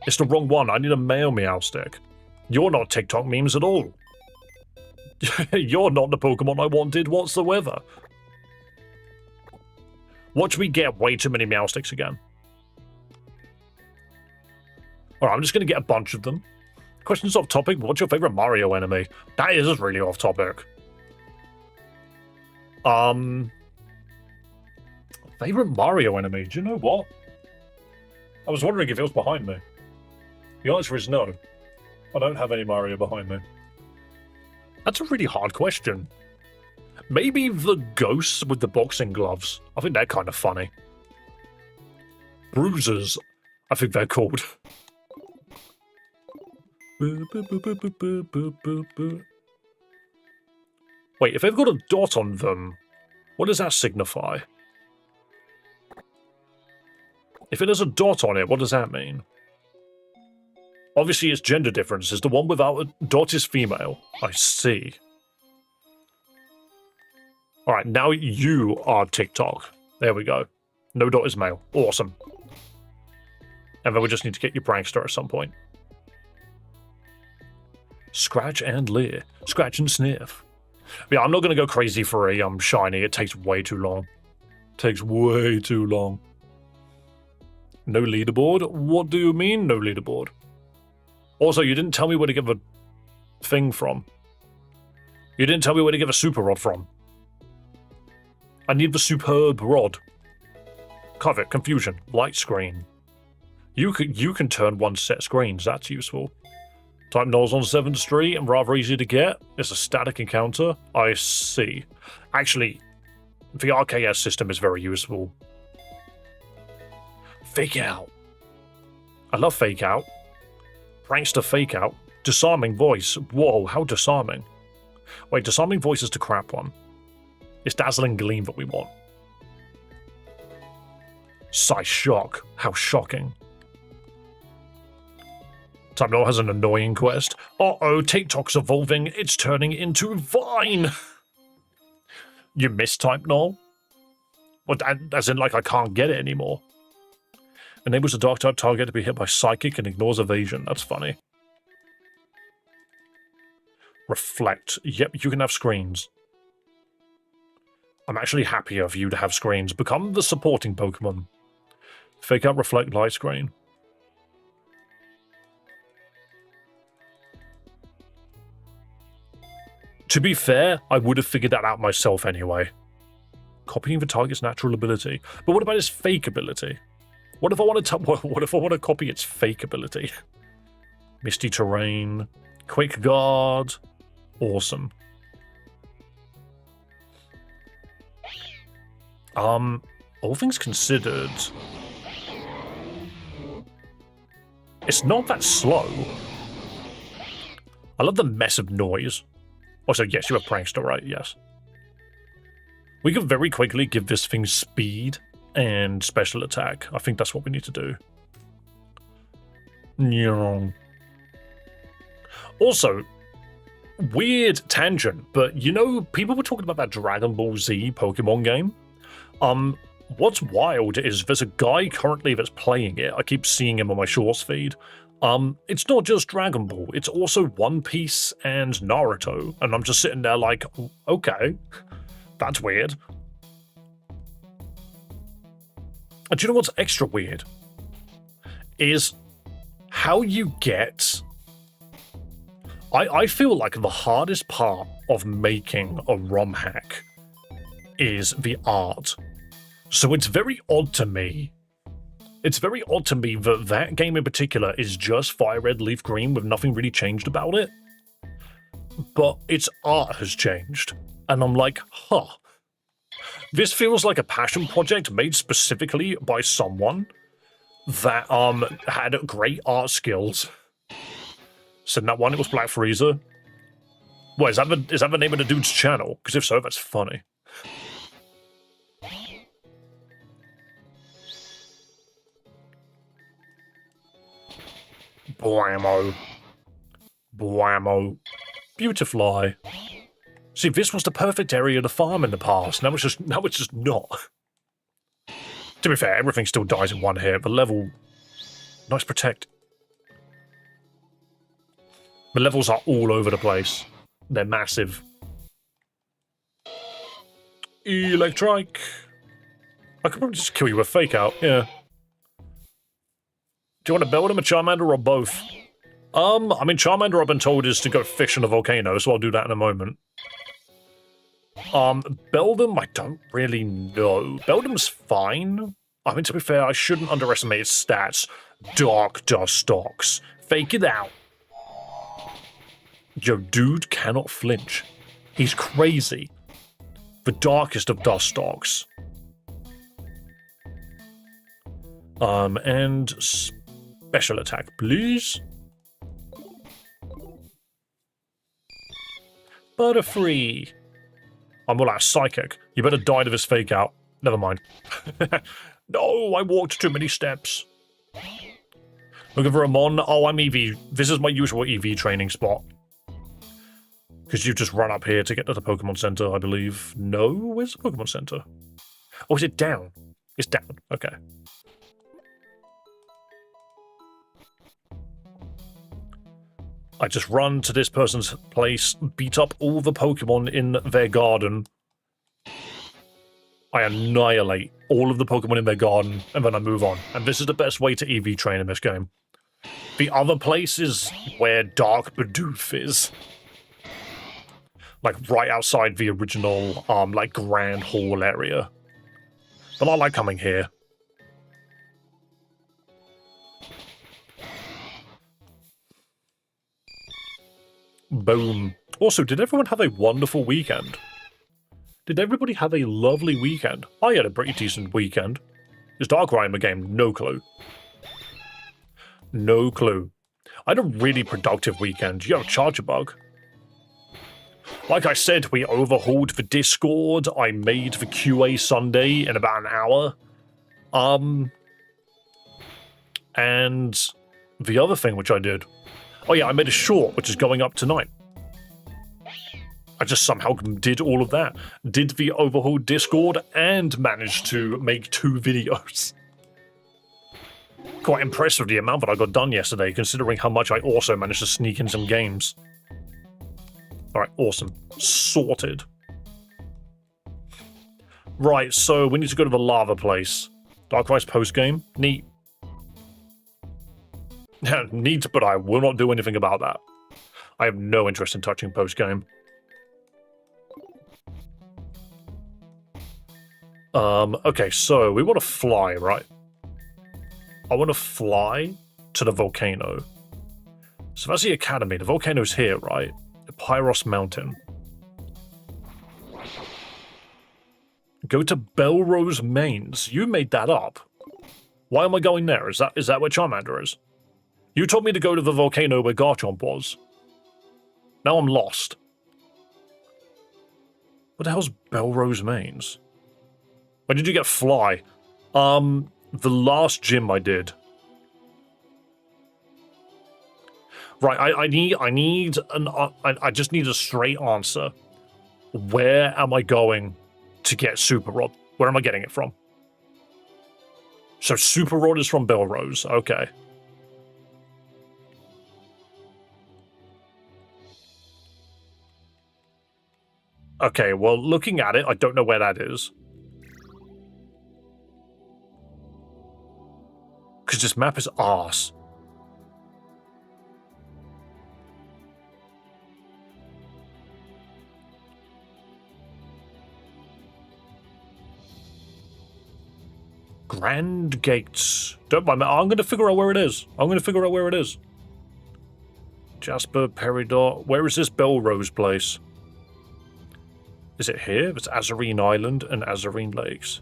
It's the wrong one. I need a male Meowstick. You're not TikTok memes at all. You're not the Pokemon I wanted whatsoever. Watch me get way too many Meowsticks again. Alright, I'm just going to get a bunch of them. Questions off topic, but what's your favourite Mario enemy? That is really off topic. Favourite Mario enemy? Do you know what? I was wondering if it was behind me. The answer is no. I don't have any Mario behind me. That's a really hard question. Maybe the ghosts with the boxing gloves. I think they're kind of funny. Bruisers, I think they're called. Wait, if they've got a dot on them, what does that signify? If it has a dot on it, what does that mean? Obviously, it's gender differences. The one without a dot is female. I see. Alright, now you are TikTok. There we go. No dot is male. Awesome. And then we just need to get your prankster at some point. Scratch and leer. Scratch and sniff. Yeah, I'm not going to go crazy for a shiny. It takes way too long. Takes way too long. No leaderboard? What do you mean, no leaderboard? Also, you didn't tell me where to get the thing from. You didn't tell me where to get the super rod from. I need the superb rod. Covet, confusion, light screen. You can turn one set screens, that's useful. Type nulls on 7th Street and rather easy to get. It's a static encounter. I see. Actually, the RKS system is very useful. Fake out. I love fake out. Prankster fake out. Disarming voice. Whoa, how disarming. Wait, disarming voice is the crap one. It's dazzling gleam that we want. Size shock. How shocking. Type Null has an annoying quest. Uh-oh, TikTok's evolving. It's turning into Vine. You miss Type Null? Well, as in, like, I can't get it anymore. Enables a dark type target to be hit by psychic and ignores evasion. That's funny. Reflect. Yep, you can have screens. I'm actually happier for you to have screens. Become the supporting Pokemon. Fake out, reflect, light screen. To be fair, I would have figured that out myself anyway. Copying the target's natural ability. But what about its fake ability? What if I want to copy its fake ability? Misty terrain, quick guard, awesome. All things considered, it's not that slow. I love the mess of noise. Also, yes, you're a prankster, right? Yes. We can very quickly give this thing speed and special attack. I think that's what we need to do. Nyong. Also, weird tangent, but you know, people were talking about that Dragon Ball Z Pokemon game. What's wild is there's a guy currently that's playing it. I keep seeing him on my shorts feed. It's not just Dragon Ball, it's also One Piece and Naruto. And I'm just sitting there like, okay, that's weird. And do you know what's extra weird? Is how you get... I feel like the hardest part of making a ROM hack is the art. So it's very odd to me. It's very odd to me that that game in particular is just Fire Red Leaf Green with nothing really changed about it. But its art has changed. And I'm like, huh. This feels like a passion project made specifically by someone that had great art skills. So in that one, it was Black Freezer. What, is that the name of the dude's channel? Because if so, that's funny. Blammo. Blammo. Beautifly. See, this was the perfect area to farm in the past. Now it's just not. To be fair, everything still dies in one hit, but level... Nice protect. The levels are all over the place. They're massive. Electrike. I could probably just kill you with Fake Out, yeah. Do you want to build him a Charmander or both? I mean, Charmander I've been told is to go fish in a volcano, so I'll do that in a moment. Beldum, I don't really know. Beldum's fine. I mean, to be fair, I shouldn't underestimate its stats. Dark Dustox. Fake it out. Yo, dude cannot flinch. He's crazy. The darkest of Dustox. And special attack, please. Butterfree. I'm all out of Psychic. You better die to this Fake Out. Never mind. No, I walked too many steps. Looking for a Mon. Oh, I'm EV. This is my usual EV training spot. Because you just run up here to get to the Pokemon Center, I believe. No? Where's the Pokemon Center? Oh, is it down? It's down. Okay. I just run to this person's place, beat up all the Pokemon in their garden. I annihilate all of the Pokemon in their garden, and then I move on. And this is the best way to EV train in this game. The other place is where Dark Bidoof is. Like, right outside the original, like, Grand Hall area. But I like coming here. Boom. Also, did everyone have a wonderful weekend? Did everybody have a lovely weekend? I had a pretty decent weekend. Is Darkrai in the game? No clue. No clue. I had a really productive weekend. Yo, Charger Bug. Like I said, we overhauled the Discord. I made the QA Sunday in about an hour. And the other thing which I did... Oh yeah, I made a short, which is going up tonight. I just somehow did all of that. Did the overhauled Discord and managed to make 2 videos. Quite impressed with the amount that I got done yesterday, considering how much I also managed to sneak in some games. Alright, awesome. Sorted. Right, so we need to go to the lava place. Darkrai's post-game? Neat. Neat, but I will not do anything about that. I have no interest in touching post-game. Okay, so we want to fly, right? I want to fly to the volcano. So that's the academy. The volcano's here, right? The Pyros Mountain. Go to Belrose Mains. You made that up. Why am I going there? Is that where Charmander is? You told me to go to the volcano where Garchomp was. Now I'm lost. What the hell's Belrose Mains? When did you get Fly? The last gym I did. Right, I just need a straight answer. Where am I going to get Super Rod? Where am I getting it from? So Super Rod is from Belrose, okay. Okay, well, looking at it, I don't know where that is. Because this map is arse. Grand Gates. Don't mind me. I'm going to figure out where it is. Jasper, Peridot. Where is this Belrose place? Is it here? It's Azarine Island and Azarine Lakes.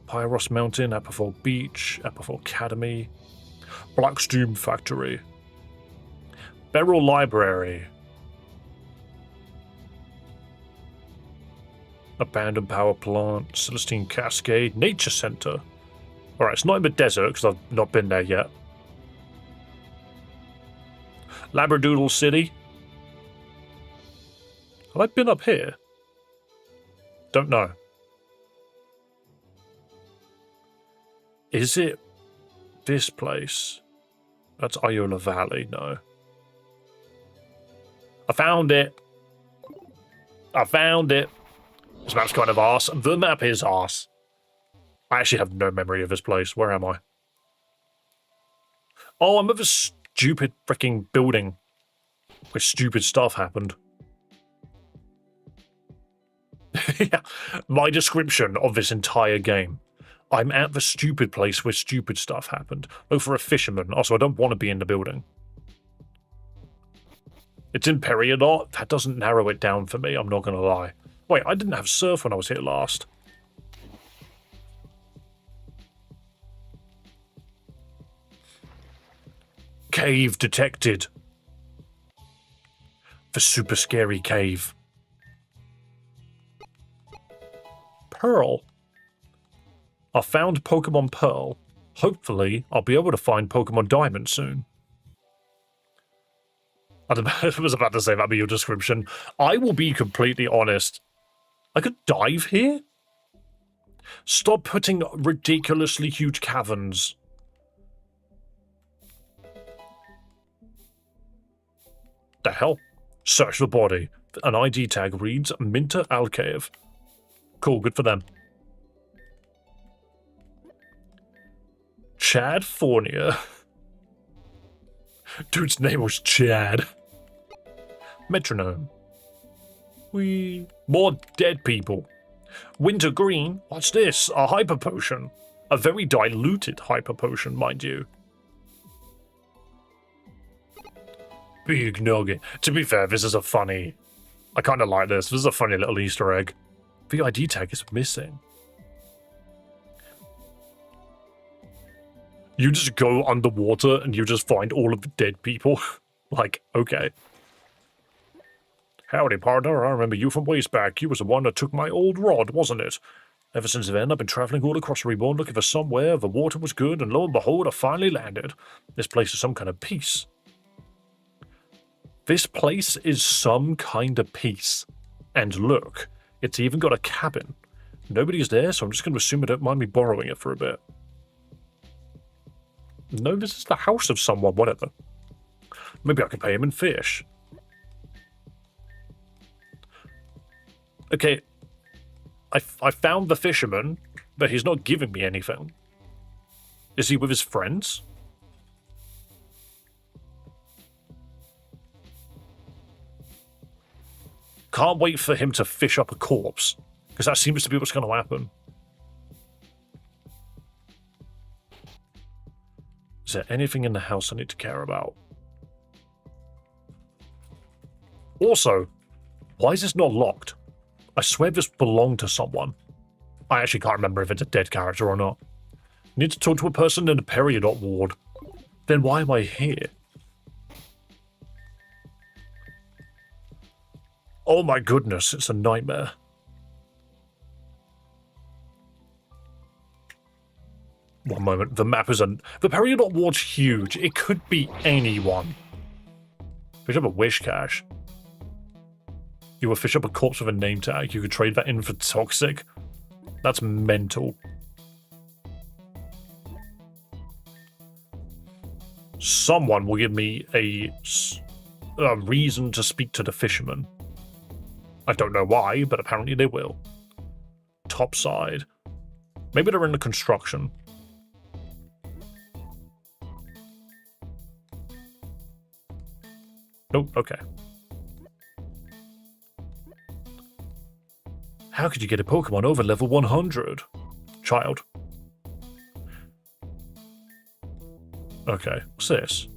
Pyros Mountain, Aperfall Beach, Aperfall Academy. Blackstone Factory. Beryl Library. Abandoned Power Plant, Celestine Cascade, Nature Center. Alright, it's not in the desert because I've not been there yet. Labradoodle City. Have I been up here? Don't know. Is it this place? That's Iola Valley, no. I found it. This map's kind of arse. The map is arse. I actually have no memory of this place. Where am I? Oh, I'm at a stupid freaking building where stupid stuff happened. Yeah, my description of this entire game. I'm at the stupid place where stupid stuff happened. Look for a fisherman. Also, I don't want to be in the building. It's in Peridot. That doesn't narrow it down for me, I'm not going to lie. Wait, I didn't have surf when I was here last. Cave detected. The super scary cave. Pearl. I found Pokemon Pearl. Hopefully, I'll be able to find Pokemon Diamond soon. I was about to say that'd be your description. I will be completely honest. I could dive here? Stop putting ridiculously huge caverns. The hell? Search the body. An ID tag reads Minter Alcave. Cool, good for them. Chad Fournier. Dude's name was Chad. Metronome. More dead people. Winter Green. What's this? A hyper potion. A very diluted hyper potion, mind you. Big nugget. To be fair, this is a funny... I kind of like this. This is a funny little Easter egg. The ID tag is missing. You just go underwater and you just find all of the dead people. Like, okay. Howdy, partner. I remember you from ways back. You was the one that took my old rod, wasn't it? Ever since then, I've been traveling all across Reborn looking for somewhere. The water was good, and lo and behold, I finally landed. This place is some kind of peace. This place is some kind of peace. And look, it's even got a cabin. Nobody's there, so I'm just going to assume I don't mind me borrowing it for a bit. No, this is the house of someone, whatever. Maybe I can pay him in fish. Okay, I found the fisherman, but he's not giving me anything. Is he with his friends? Can't wait for him to fish up a corpse, because that seems to be what's going to happen. Is there anything in the house I need to care about? Also, why is this not locked? I swear this belonged to someone. I actually can't remember if it's a dead character or not. Need to talk to a person in the Peridot ward. Then why am I here? Oh my goodness, it's a nightmare. One moment, the map is the Peridot ward's huge. It could be anyone. Fish up a wish cache. You will fish up a corpse with a name tag. You could trade that in for toxic. That's mental. Someone will give me a reason to speak to the fisherman. I don't know why, but apparently they will. Topside. Maybe they're in the construction. Nope, okay. How could you get a Pokemon over level 100? child. Okay, what's this?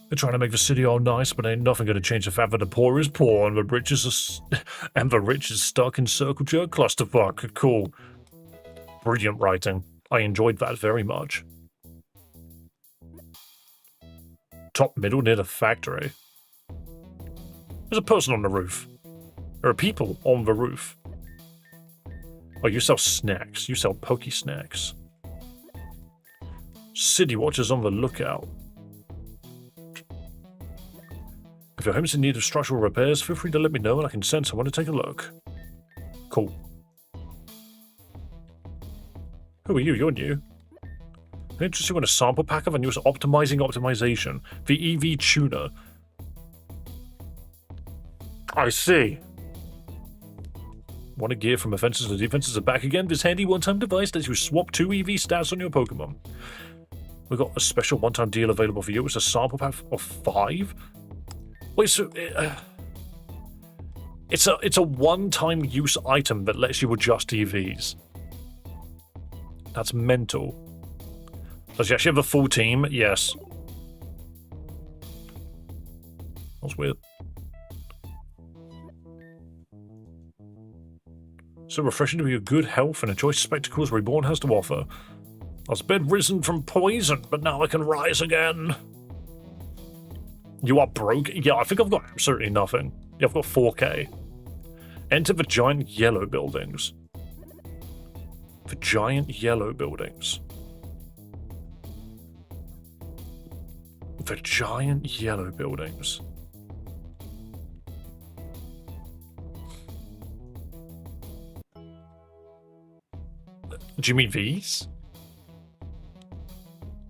They're trying to make the city all nice, but ain't nothing gonna change the fact that the poor is poor and the rich is and the rich is stuck in circle jerk clusterfuck. Cool. Brilliant writing. I enjoyed that very much. Top middle near the factory. There's a person on the roof. There are people on the roof. Oh, you sell snacks. You sell pokey snacks. City watchers on the lookout. If your home's in need of structural repairs, feel free to let me know and I can send someone to take a look. Cool. Who are you? You're new. I'm interested in a sample pack of a newest optimization. The EV tuner. I see. Want a gear from offenses to defenses are back again? This handy one-time device lets you swap 2 EV stats on your Pokemon. We've got a special one-time deal available for you. It's a sample pack of 5. Wait, so it's a one-time use item that lets you adjust EVs. That's mental. Does he actually have a full team? Yes. That's weird. So refreshing to be of good health and enjoy spectacles Reborn has to offer. I was bedridden from poison, but now I can rise again. You are broke? Yeah, I think I've got absolutely nothing. Yeah, I've got 4k. Enter the giant yellow buildings. The giant yellow buildings. The giant yellow buildings. Do you mean these?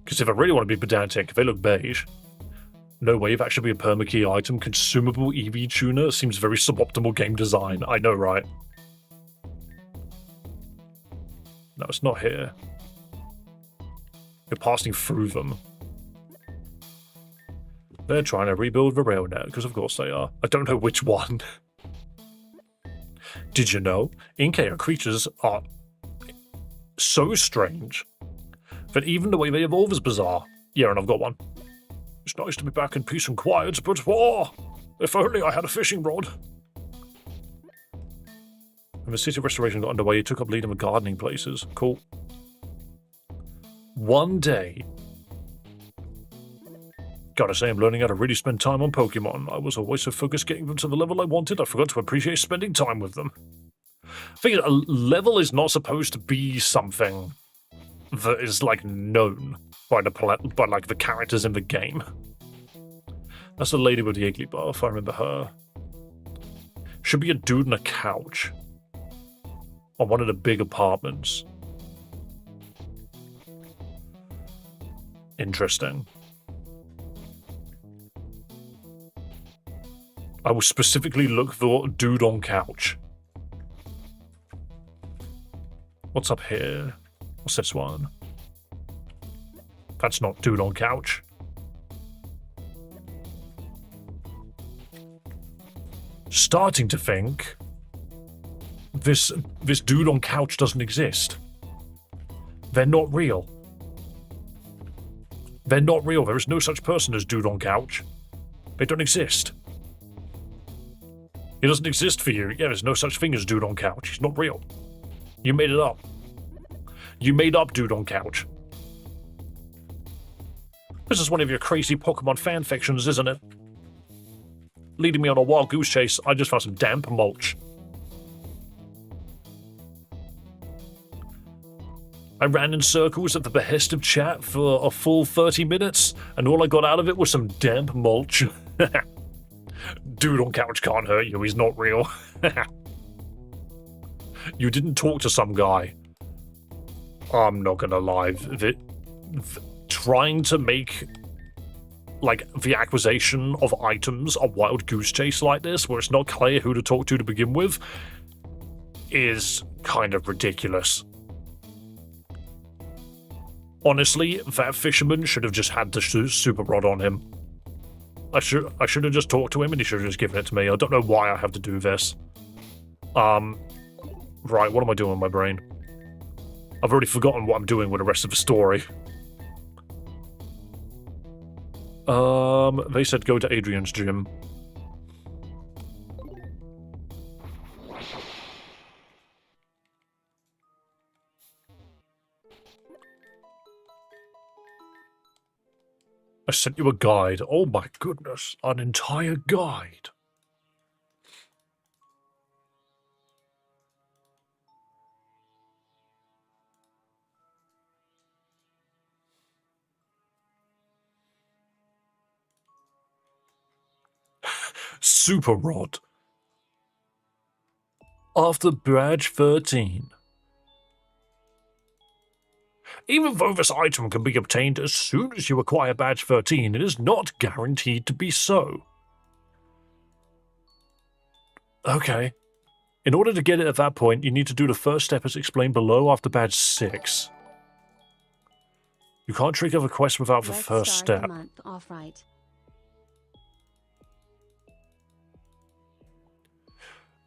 Because if I really want to be pedantic, they look beige. No way that should be a permakey item. Consumable EV tuner seems very suboptimal game design. I know, right? No, it's not here. You're passing through them. They're trying to rebuild the rail net, because of course they are. I don't know which one. Did you know? Inkea creatures are so strange that even the way they evolve is bizarre. Yeah, and I've got one. It's nice to be back in peace and quiet, but if only I had a fishing rod. When the city restoration got underway, he took up lead in the gardening places. Cool. One day. Gotta say, I'm learning how to really spend time on Pokemon. I was always so focused getting them to the level I wanted, I forgot to appreciate spending time with them. I think a level is not supposed to be something that is, like, known by the characters in the game. That's the lady with the Iggly buff, I remember her. Should be a dude on a couch. On one of the big apartments. Interesting. I will specifically look for dude on couch. What's up here? What's this one? That's not dude on couch. Starting to think this dude on couch doesn't exist. They're not real. They're not real. There is no such person as dude on couch. They don't exist. He doesn't exist for you. Yeah, there's no such thing as dude on couch. He's not real. You made it up. You made up dude on couch. This is one of your crazy Pokemon fan fictions, isn't it? Leading me on a wild goose chase, I just found some damp mulch. I ran in circles at the behest of chat for a full 30 minutes, and all I got out of it was some damp mulch. Dude on couch can't hurt you, he's not real. You didn't talk to some guy. I'm not gonna lie, trying to make, like, the acquisition of items a wild goose chase like this, where it's not clear who to talk to begin with, is kind of ridiculous. Honestly, that fisherman should have just had the super rod on him. I should have just talked to him and he should have just given it to me. I don't know why I have to do this. Right, what am I doing with my brain? I've already forgotten what I'm doing with the rest of the story. They said go to Adrian's gym. I sent you a guide. Oh my goodness, an entire guide. Super Rod. After badge 13. Even though this item can be obtained as soon as you acquire badge 13, it is not guaranteed to be so. Okay. In order to get it at that point, you need to do the first step as explained below after badge 6. You can't trigger the quest without the first step. The month off right.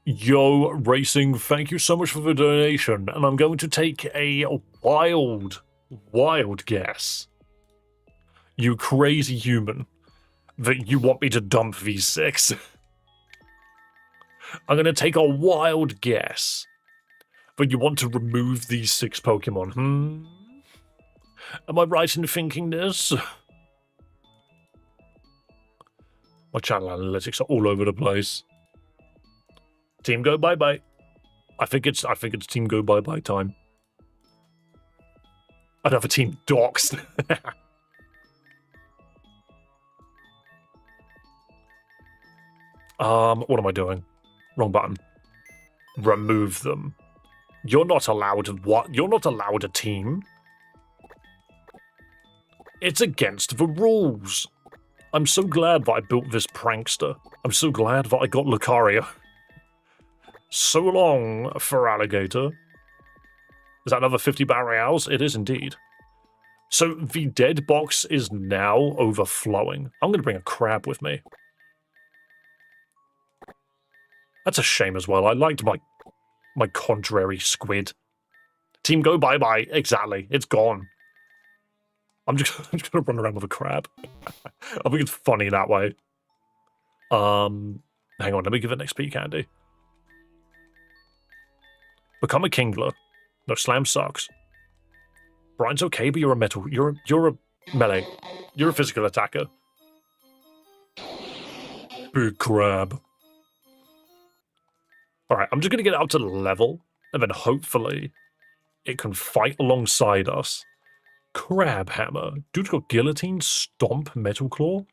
Yo, Racing, thank you so much for the donation, and I'm going to take a wild guess. You crazy human, that you want me to dump these 6. I'm going to take a wild guess that you want to remove these 6 Pokemon. Am I right in thinking this? My channel analytics are all over the place. Team go bye-bye. I think it's team go bye-bye time. Another team doxed. What am I doing? Wrong button. Remove them. You're not allowed what? You're not allowed a team. It's against the rules. I'm so glad that I built this prankster. I'm so glad that I got Lucario. So long, for alligator. Is that another 50 battle royales? It is indeed. So the dead box is now overflowing. I'm going to bring a crab with me. That's a shame as well. I liked my contrary squid. Team go bye-bye. Exactly. It's gone. I'm just going to run around with a crab. I think it's funny that way. Hang on. Let me give it an XP candy. Become a Kingler. No, Slam sucks. Brian's okay, but you're a metal. You're a melee. You're a physical attacker. Big crab. Alright, I'm just going to get it up to level, and then hopefully it can fight alongside us. Crab Hammer. Dude's got Guillotine, Stomp, Metal Claw.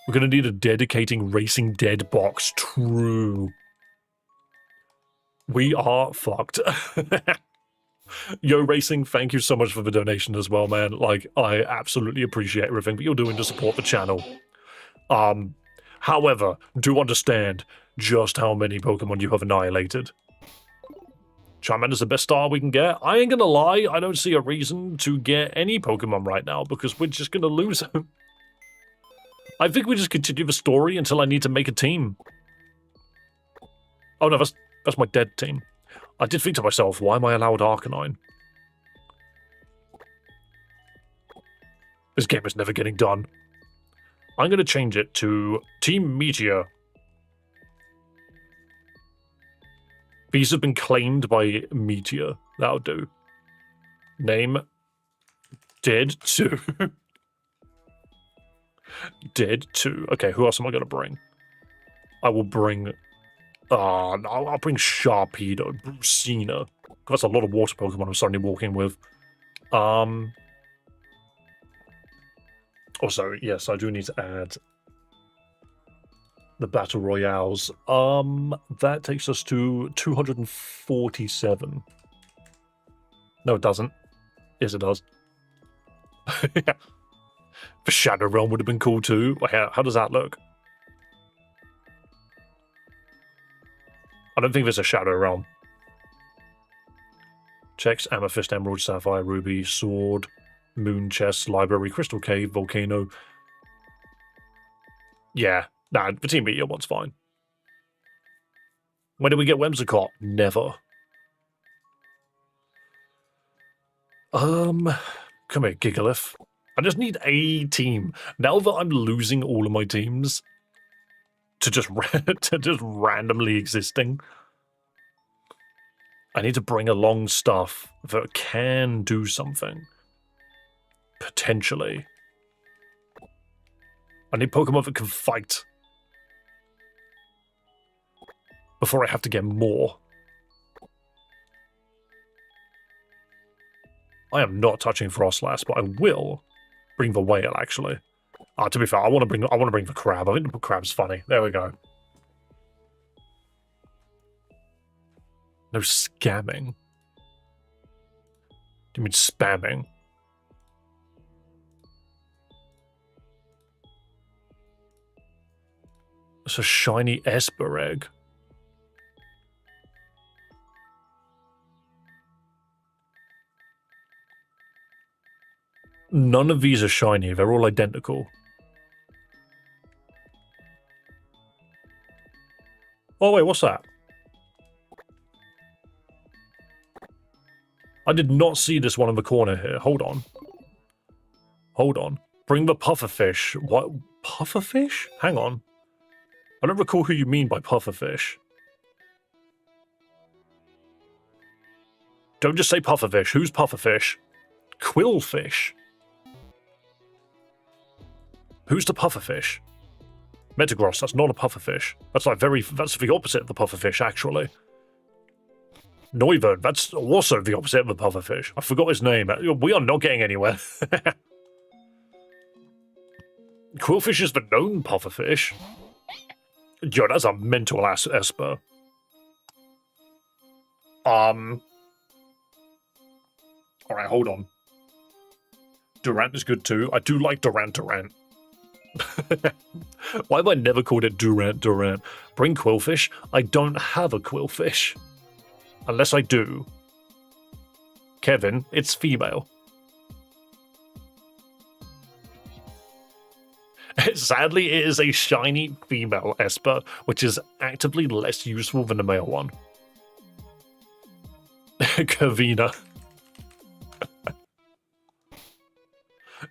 We're going to need a dedicating Racing Dead box. True. We are fucked. Yo, Racing, thank you so much for the donation as well, man. Like, I absolutely appreciate everything that you're doing to support the channel. However, do understand just how many Pokemon you have annihilated. Charmander's the best star we can get. I ain't gonna lie, I don't see a reason to get any Pokemon right now, because we're just gonna lose them. I think we just continue the story until I need to make a team. Oh no, that's my dead team. I did think to myself, why am I allowed Arcanine? This game is never getting done. I'm going to change it to Team Meteor. These have been claimed by Meteor. That'll do. Name. Dead 2. Dead 2. Okay, who else am I going to bring? I will bring... I'll bring Sharpedo, Brucina. That's a lot of water Pokemon I'm suddenly walking with. Also, yes, I do need to add the Battle Royales. That takes us to 247. No, it doesn't. Yes, it does. The Shadow Realm would have been cool too. How does that look? I don't think there's a Shadow Realm. Checks, Amethyst, Emerald, Sapphire, Ruby, Sword, Moon Chest, Library, Crystal Cave, Volcano. Yeah, nah, the Team Meteor one's fine. When did we get Whimsicott? Never. Come here, Gigalith. I just need a team. Now that I'm losing all of my teams to just randomly existing, I need to bring along stuff that can do something. Potentially. I need Pokemon that can fight. Before I have to get more. I am not touching Frostlass, but I will bring the whale, actually. To be fair, I want to bring the crab. I think the crab's funny. There we go. No scamming. Do you mean spamming? It's a shiny Esper egg. None of these are shiny. They're all identical. Oh, wait, what's that? I did not see this one in the corner here. Hold on. Hold on. Bring the pufferfish. What? Pufferfish? Hang on. I don't recall who you mean by pufferfish. Don't just say pufferfish. Who's pufferfish? Quillfish. Who's the pufferfish? Metagross, that's not a pufferfish. That's that's the opposite of the pufferfish, actually. Noivern, that's also the opposite of the pufferfish. I forgot his name. We are not getting anywhere. Quillfish is the known pufferfish. Yo, that's a mental ass Esper. Alright, hold on. Durant is good too. I do like Durant. Why have I never called it Durant? Bring Quillfish? I don't have a Quillfish. Unless I do. Kevin, it's female. Sadly, it is a shiny female Esper, which is actively less useful than the male one. Kavina.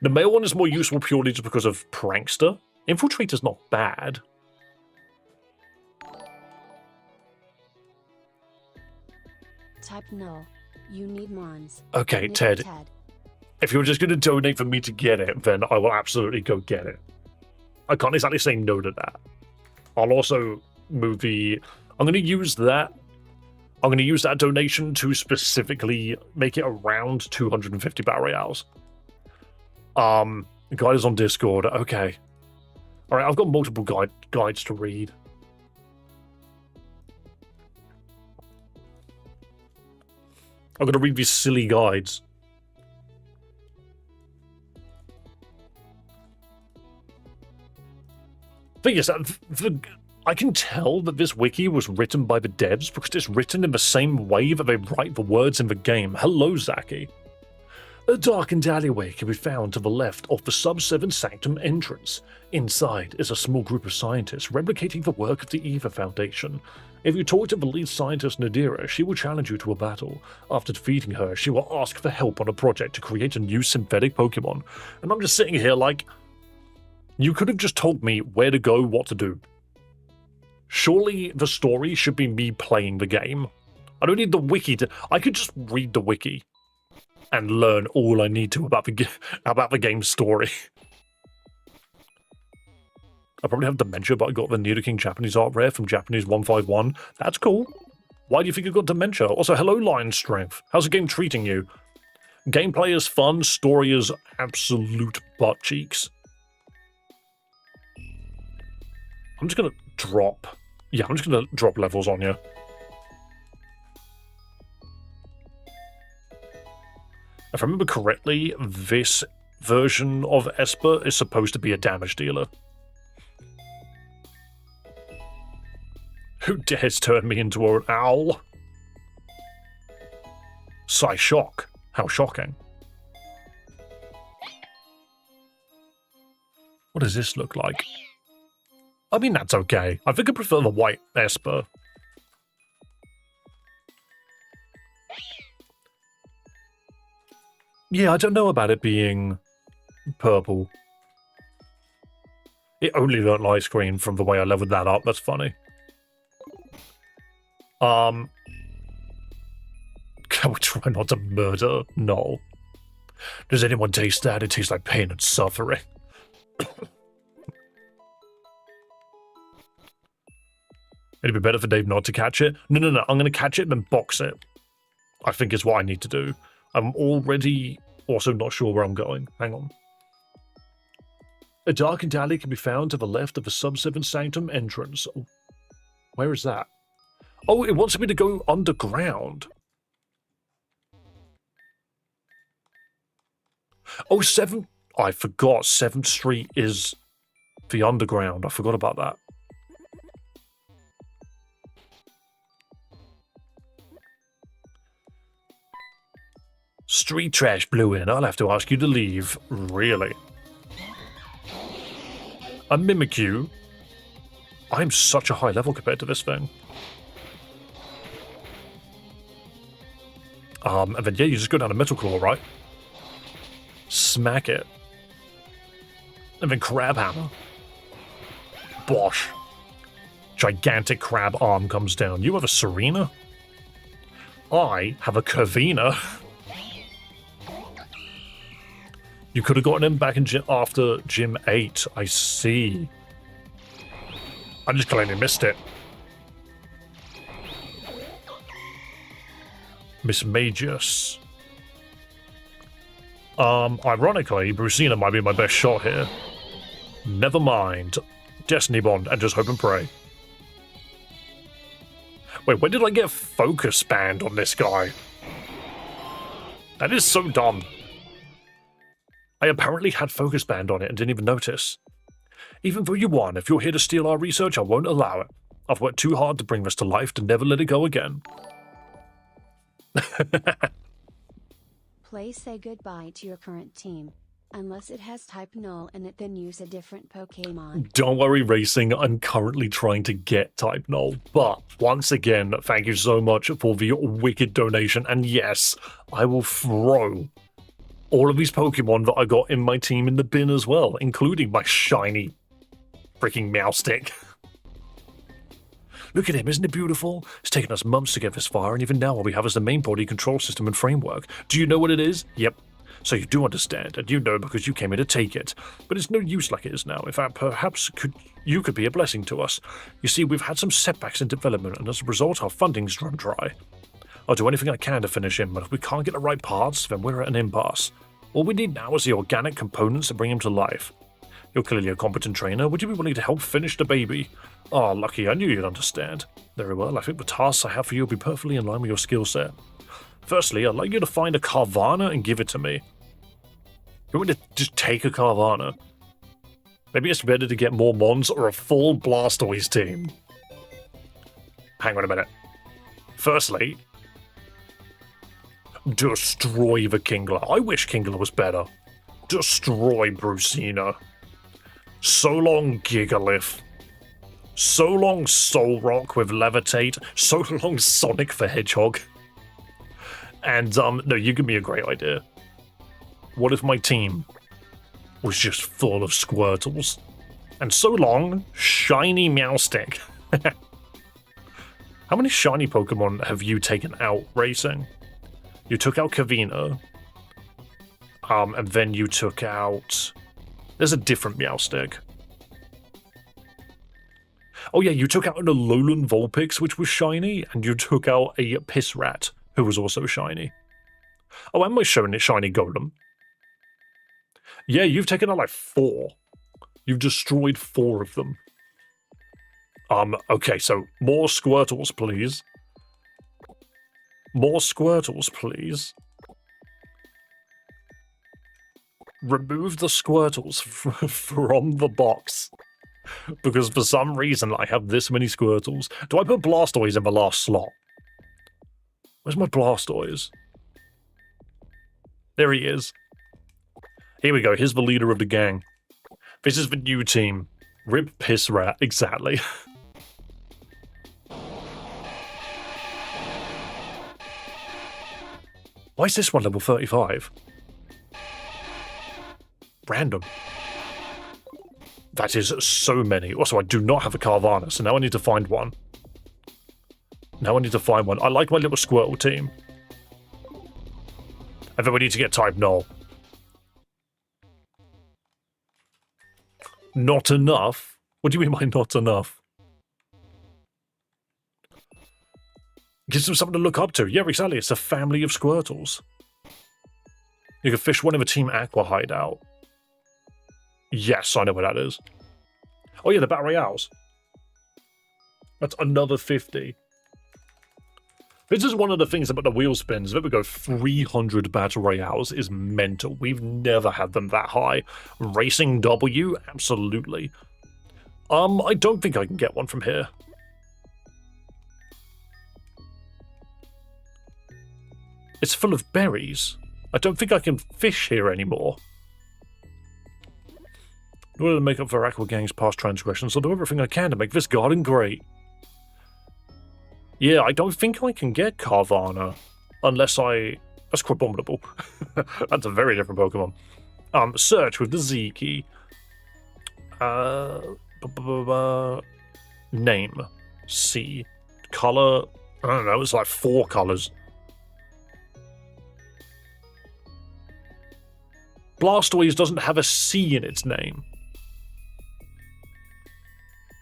The male one is more useful purely just because of Prankster. Infiltrator's not bad. Type no. You need Mons. Okay, Ted. If you're just going to donate for me to get it, then I will absolutely go get it. I can't exactly say no to that. I'll also move the... I'm going to use that. I'm going to use that donation to specifically make it around 250 Battle Royales. The guide is on Discord. Okay. Alright, I've got multiple guides to read. I'm going to read these silly guides. Thing is, I can tell that this wiki was written by the devs because it's written in the same way that they write the words in the game. Hello, Zaki. A darkened alleyway can be found to the left of the Sub-7 Sanctum entrance. Inside is a small group of scientists replicating the work of the Eva Foundation. If you talk to the lead scientist Nadira, she will challenge you to a battle. After defeating her, she will ask for help on a project to create a new synthetic Pokemon. And I'm just sitting here like, you could have just told me where to go, what to do. Surely the story should be me playing the game. I don't need the wiki to... I could just read the wiki and learn all I need to about the game's story. I probably have dementia, but I got the Nidoking Japanese art rare from Japanese 151. That's cool. Why do you think you got dementia? Also, hello, Lion Strength. How's the game treating you? Gameplay is fun, story is absolute butt cheeks. I'm just gonna drop... Yeah, I'm just gonna drop levels on you. If I remember correctly, this version of Esper is supposed to be a damage dealer. Who dares turn me into an owl? Psyshock. How shocking. What does this look like? I mean, that's okay. I think I prefer the white Esper. Yeah, I don't know about it being purple. It only learned ice cream from the way I leveled that up. That's funny. Can we try not to murder? No. Does anyone taste that? It tastes like pain and suffering. It'd be better for Dave not to catch it. No, I'm going to catch it and then box it. I think is what I need to do. I'm already also not sure where I'm going. Hang on. A darkened alley can be found to the left of the Sub-7 Sanctum entrance. Where is that? Oh, it wants me to go underground. Oh, 7th... I forgot 7th Street is the underground. I forgot about that. Street trash blew in. I'll have to ask you to leave. Really? A Mimikyu? I'm such a high level compared to this thing. And then, yeah, you just go down to Metal Claw, right? Smack it. And then Crab Hammer. Bosh. Gigantic crab arm comes down. You have a Serena? I have a Curvina. You could have gotten him back in after Gym 8. I see. I just clearly missed it. Miss Magus. Ironically, Brucina might be my best shot here. Never mind. Destiny Bond and just hope and pray. Wait, when did I get focus banned on this guy? That is so dumb. I apparently had focus banned on it and didn't even notice. Even though you won, if you're here to steal our research, I won't allow it. I've worked too hard to bring this to life to never let it go again. Play say goodbye to your current team. Unless it has type null in it, then use a different Pokémon. Don't worry, Racing. I'm currently trying to get type null. But once again, thank you so much for the wicked donation. And yes, I will throw all of these Pokemon that I got in my team in the bin as well, including my shiny freaking Meowstick. Look at him, isn't it beautiful? It's taken us months to get this far, and even now all we have is the main body control system and framework. Do you know what it is? Yep. So you do understand, and you know because you came here to take it. But it's no use like it is now. In fact, perhaps you could be a blessing to us. You see, we've had some setbacks in development, and as a result, our funding's run dry. I'll do anything I can to finish him, but if we can't get the right parts, then we're at an impasse. All we need now is the organic components to bring him to life. You're clearly a competent trainer. Would you be willing to help finish the baby? Oh, lucky, I knew you'd understand. Very well, I think the tasks I have for you will be perfectly in line with your skill set. Firstly, I'd like you to find a Carvana and give it to me. You want me to just take a Carvana? Maybe it's better to get more Mons or a full Blastoise team. Hang on a minute. Firstly, destroy the Kingler. I wish Kingler was better. Destroy Brucina. So long, Gigalith. So long, Solrock with Levitate. So long, Sonic the Hedgehog. And, no, you give me a great idea. What if my team was just full of Squirtles? And so long, shiny Meowstick. How many shiny Pokemon have you taken out, Racing? You took out Kavina. And then you took out... There's a different Meowstick. Oh yeah, you took out an Alolan Vulpix, which was shiny, and you took out a Pissrat, who was also shiny. Oh, am I showing it shiny Golem? Yeah, you've taken out like 4. You've destroyed 4 of them. Okay, so more Squirtles, please. More Squirtles, please. Remove the Squirtles from the box. Because for some reason I have this many Squirtles. Do I put Blastoise in the last slot? Where's my Blastoise? There he is. Here we go, here's the leader of the gang. This is the new team. Rip Pissrat, exactly. Why is this one level 35? random. That is so many. Also, I do not have a Carvana, so now I need to find one. I like my little Squirtle team. And then we need to get type null. Not enough? What do you mean by not enough? Gives them something to look up to. Yeah, exactly. It's a family of Squirtles. You can fish one of a Team Aqua hideout. Yes, I know what that is. Oh yeah, the Battle Royales. That's another 50. This is one of the things about the wheel spins. There we go, 300 Battle Royales is mental. We've never had them that high. Racing W? Absolutely. I don't think I can get one from here. It's full of berries. I don't think I can fish here anymore. In order to make up for Aqua Gang's past transgressions, I'll do everything I can to make this garden great. Yeah, I don't think I can get Carvana. Unless I... That's Crabominable. That's a very different Pokemon. Search with the Z key. Name. C. Color. I don't know, it's like 4 colors. Blastoise doesn't have a C in its name.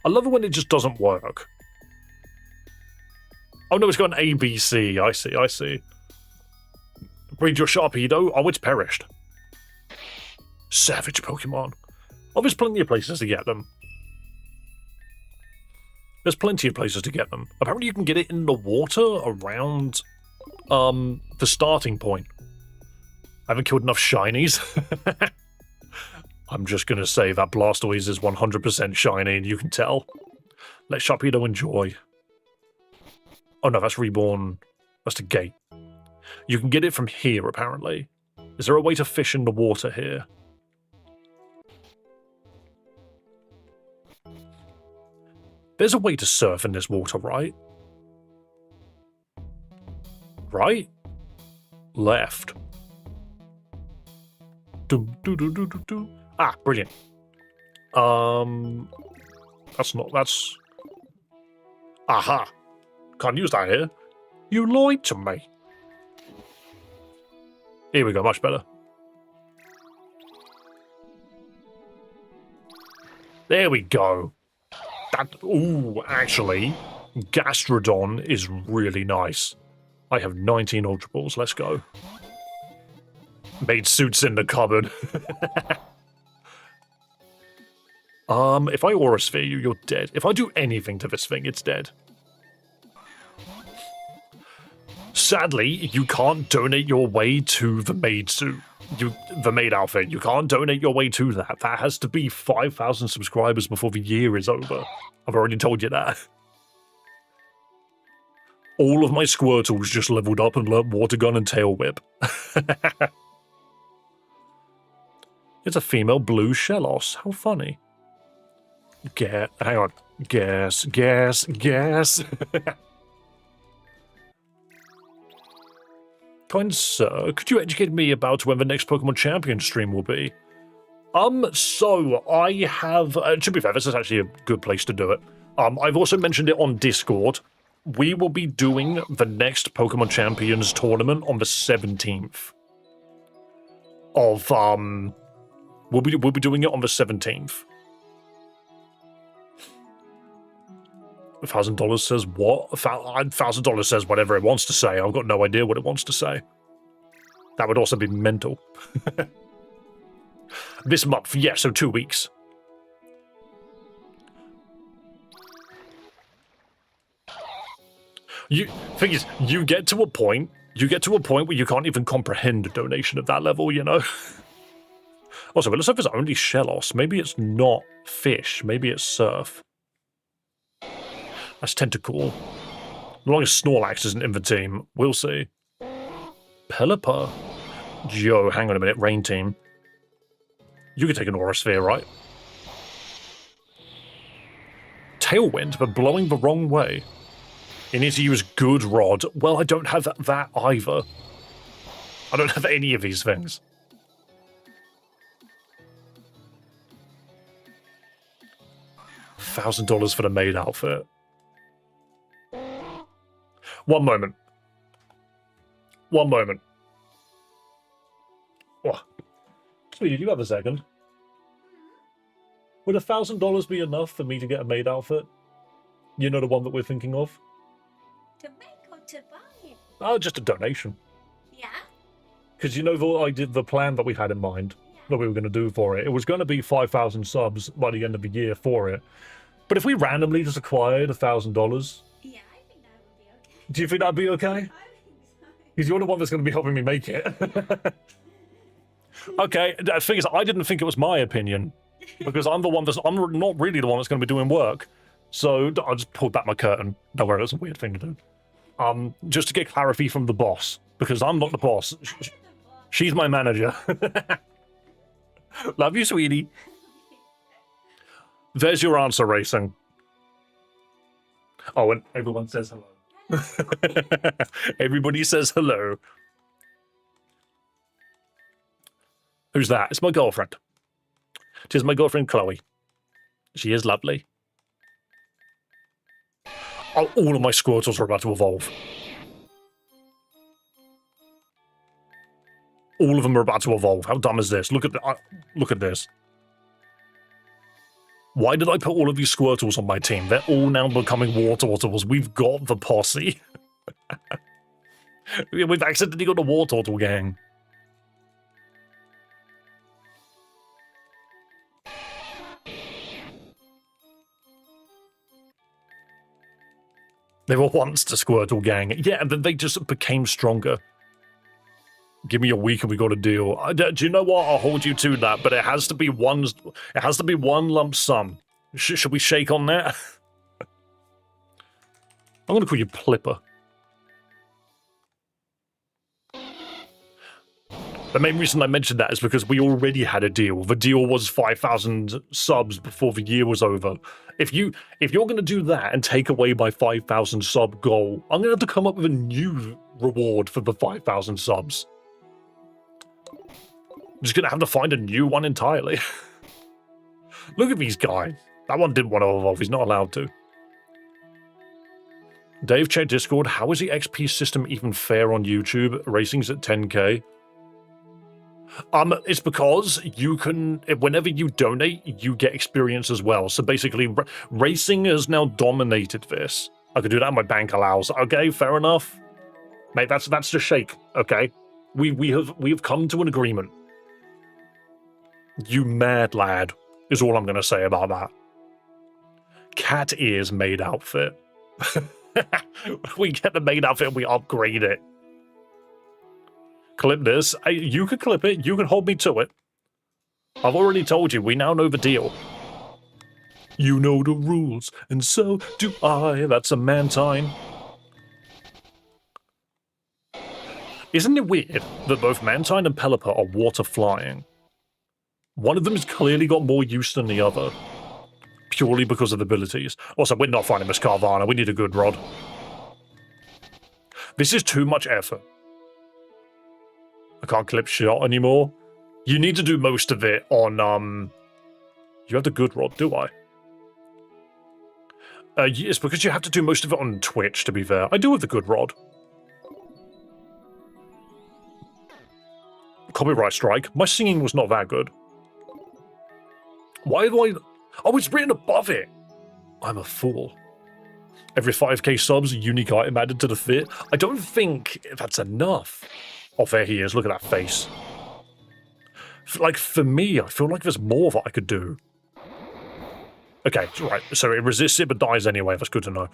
I love it when it just doesn't work. Oh no, it's got an ABC. I see. Breed your Sharpedo. Oh, it's perished. Savage Pokemon. Oh, there's plenty of places to get them. Apparently you can get it in the water around the starting point. I haven't killed enough shinies. I'm just going to say that Blastoise is 100% shiny, and you can tell. Let Sharpedo enjoy. Oh no, that's Reborn. That's the gate. You can get it from here, apparently. Is there a way to fish in the water here? There's a way to surf in this water, right? Right? Left. Ah, brilliant. That's... Aha! Can't use that here. You lied to me. Here we go, much better. There we go. Ooh, actually, Gastrodon is really nice. I have 19 Ultra Balls, let's go. Made suits in the cupboard. If I Aura Sphere you, you're dead. If I do anything to this thing, it's dead. Sadly, you can't donate your way to the maid suit. The maid outfit. You can't donate your way to that. That has to be 5,000 subscribers before the year is over. I've already told you that. All of my Squirtles just leveled up and learnt Water Gun and Tail Whip. It's a female blue Shellos. How funny. Hang on. Gas. Kind sir, could you educate me about when the next Pokemon Champion stream will be? So I have, to be fair, this is actually a good place to do it. I've also mentioned it on Discord. We will be doing the next Pokemon Champions tournament on the 17th of, we'll be doing it on the 17th. $1,000 says what? $1,000 says whatever it wants to say. I've got no idea what it wants to say. That would also be mental. This month, yeah, so 2 weeks. Thing is, you get to a point where you can't even comprehend a donation of that level, you know? Also, but let's hope it's only Shellos. Maybe it's not fish. Maybe it's surf. That's Tentacool. As long as Snorlax isn't in the team, we'll see. Pelipper. Yo, hang on a minute, Rain Team. You can take an Aura Sphere, right? Tailwind, but blowing the wrong way. You need to use Good Rod. Well, I don't have that either. I don't have any of these things. $1,000 for the maid outfit. One moment. One moment. Oh. Sweetie, do you have a second? Would $1,000 be enough for me to get a maid outfit? You know the one that we're thinking of? To make or to buy it? Oh, just a donation. Yeah? Because you know that I did the plan that we had in mind, that we were going to do for it. It was going to be 5,000 subs by the end of the year for it. But if we randomly just acquired $1,000... Yeah, I think that would be okay. Do you think that'd be okay? I think so. Because you're the one that's going to be helping me make it. Okay, the thing is, I didn't think it was my opinion. Because I'm not really the one that's going to be doing work. So I just pulled back my curtain. Don't worry, that's a weird thing to do. Just to get clarity from the boss. Because I'm not the boss. She's my manager. Love you, sweetie. There's your answer, Racing. Oh, and everyone says hello. Everybody says hello. Who's that? It's my girlfriend. Tis my girlfriend, Chloe. She is lovely. Oh, all of my Squirtles are about to evolve. All of them are about to evolve. How dumb is this? Look at this. Why did I put all of these Squirtles on my team? They're all now becoming Wartortles. We've got the posse. We've accidentally got a Wartortle gang. They were once the Squirtle gang. Yeah, and then they just became stronger. Give me a week and we got a deal. Do you know what? I'll hold you to that, but it has to be one. It has to be one lump sum. Should we shake on that? I'm gonna call you Plipper. The main reason I mentioned that is because we already had a deal. The deal was 5,000 subs before the year was over. If you're gonna do that and take away my 5,000 sub goal, I'm gonna have to come up with a new reward for the 5,000 subs. I'm just gonna have to find a new one entirely. Look at these guys. That one didn't want to evolve. He's not allowed to. Dave, check Discord. How is the XP system even fair on YouTube? Racing's at 10k. It's because you can, whenever you donate, you get experience as well. So basically, racing has now dominated this. I could do that. My bank allows. Okay, fair enough, mate. That's just shake. Okay, we have come to an agreement. You mad lad is all I'm gonna say about that. Cat ears maid outfit. We get the maid outfit and we upgrade it. Clip this. You can clip it. You can hold me to it. I've already told you. We now know the deal. You know the rules, and so do I. That's a Mantine. Isn't it weird that both Mantine and Pelipper are water flying? One of them has clearly got more use than the other. Purely because of abilities. Also, we're not finding Miss Carvana. We need a good rod. This is too much effort. I can't clip shot anymore. You need to do most of it on, You have the good rod, do I? It's because you have to do most of it on Twitch, to be fair. I do have the good rod. Copyright strike. My singing was not that good. Why do I... Oh, it's written above it! I'm a fool. Every 5k subs, a unique item added to the fit. I don't think that's enough. Oh, there he is. Look at that face. Like, for me, I feel like there's more that I could do. Okay, right. So it resists it but dies anyway. That's good to know.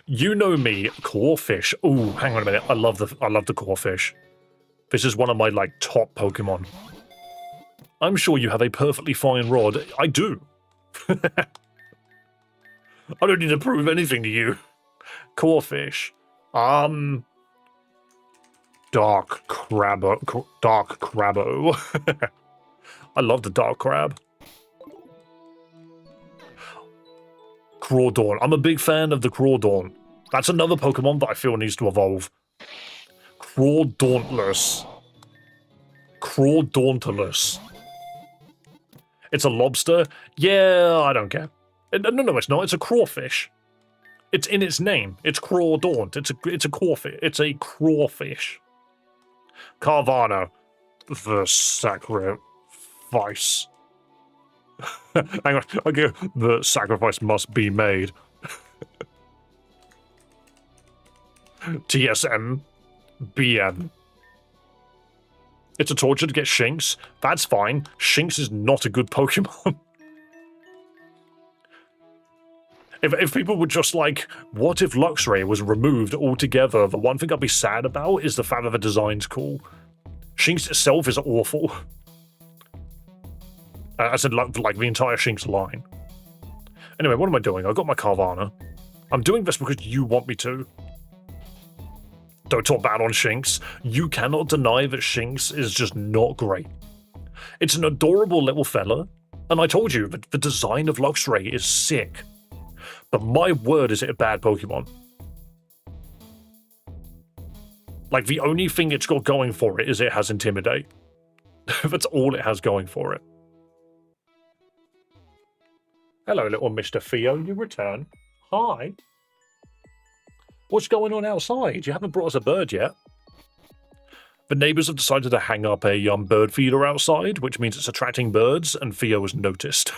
You know me, Clawfish. Ooh, hang on a minute. I love the Clawfish. This is one of my, like, top Pokemon. I'm sure you have a perfectly fine rod. I do. I don't need to prove anything to you. Clawfish. Dark Crabbo. Dark Crabbo. I love the Dark Crab. Crawdaunt. I'm a big fan of the Crawdaunt. That's another Pokemon that I feel needs to evolve. Crawdauntless. Crawdauntless. It's a lobster? Yeah, I don't care. No, it's not. It's a crawfish. It's in its name. It's crawdaunt. It's a crawfish. It's a crawfish. Carvana. The sacrifice. Hang on. Okay. The sacrifice must be made. TSM. BM. It's a torture to get Shinx. That's fine. Shinx is not a good Pokemon. If people were just like, what if Luxray was removed altogether? The one thing I'd be sad about is the fact that the design's cool. Shinx itself is awful. I said like the entire Shinx line. Anyway, what am I doing? I got my Carvana. I'm doing this because you want me to. Don't talk bad on Shinx. You cannot deny that Shinx is just not great. It's an adorable little fella, and I told you that the design of Luxray is sick. But my word, is it a bad Pokemon. Like, the only thing it's got going for it is it has Intimidate. That's all it has going for it. Hello, little Mr. Theo, you return. Hi. What's going on outside? You haven't brought us a bird yet. The neighbours have decided to hang up a bird feeder outside, which means it's attracting birds, and Theo has noticed.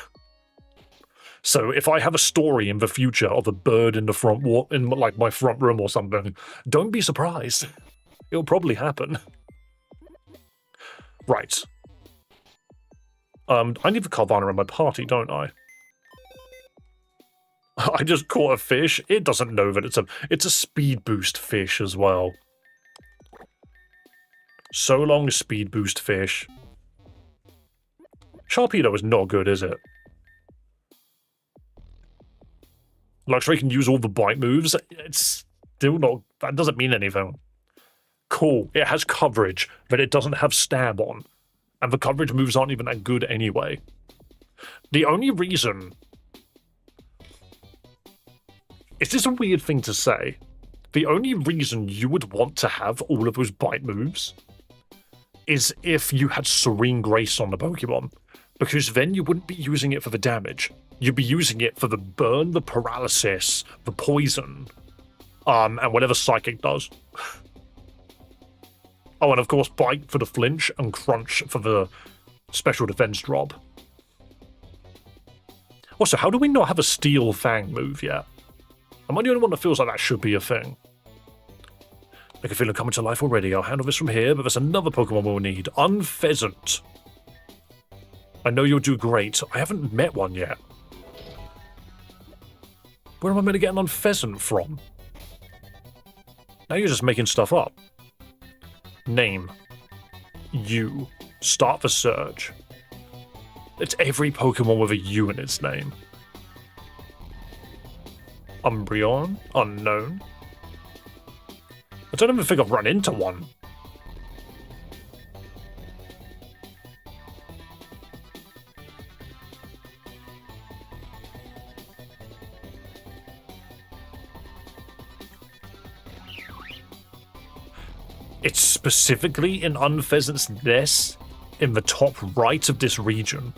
So if I have a story in the future of a bird in the front in like my front room or something, don't be surprised. It'll probably happen. Right. I need the Carvana in my party, don't I? I just caught a fish. It doesn't know that it's a speed boost fish as well. So long, speed boost fish. Sharpedo is not good, is it? Luxray can use all the bite moves. It's still not... That doesn't mean anything. Cool. It has coverage, but it doesn't have stab on. And the coverage moves aren't even that good anyway. The only reason... Is this a weird thing to say? The only reason you would want to have all of those bite moves is if you had Serene Grace on the Pokemon, because then you wouldn't be using it for the damage. You'd be using it for the burn, the paralysis, the poison, and whatever Psychic does. Oh, and of course Bite for the flinch and Crunch for the special defense drop. Also, how do we not have a Steel Fang move yet? Am I the only one that feels like that should be a thing? I can feel it coming to life already. I'll handle this from here, but there's another Pokemon we'll need. Unpheasant. I know you'll do great. I haven't met one yet. Where am I meant to get an Unpheasant from? Now you're just making stuff up. Name. U. Start the search. It's every Pokemon with a U in its name. Umbreon? Unknown. I don't even think I've run into one. It's specifically in Unpheasant's nest in the top right of this region.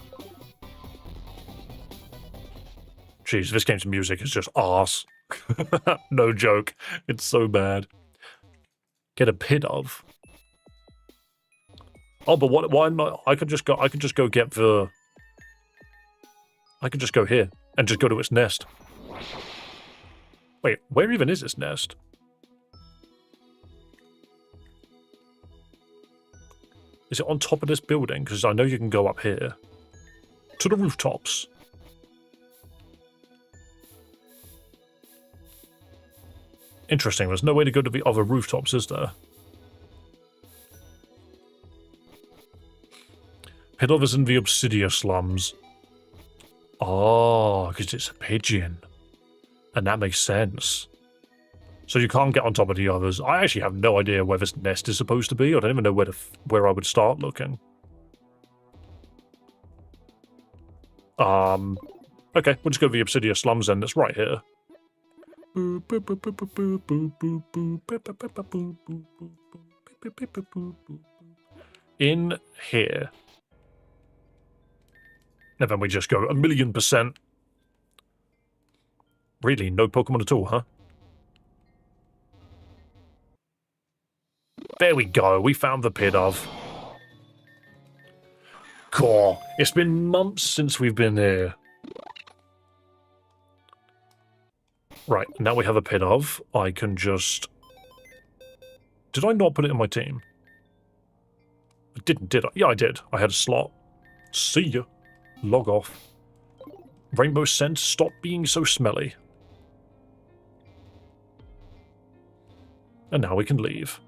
Jeez, this game's music is just arse. No joke. It's so bad. Get a pit of. Oh, but why not? I could just go get the... I could just go here and just go to its nest. Wait, where even is its nest? Is it on top of this building? Because I know you can go up here. To the rooftops. Interesting, there's no way to go to the other rooftops, is there? Pidove is in the Obsidia slums. Oh, because it's a pigeon. And that makes sense. So you can't get on top of the others. I actually have no idea where this nest is supposed to be. I don't even know where I would start looking. Okay, we'll just go to the Obsidia slums then. That's right here. In here. And then we just go 1,000,000%. Really, no Pokemon at all, huh? There we go, we found the Pidove. God, it's been months since we've been here. Right, now we have a Pidove. I can just... Did I not put it in my team? I didn't, did I? Yeah, I did. I had a slot. See ya. Log off. Rainbow Scent, stop being so smelly. And now we can leave.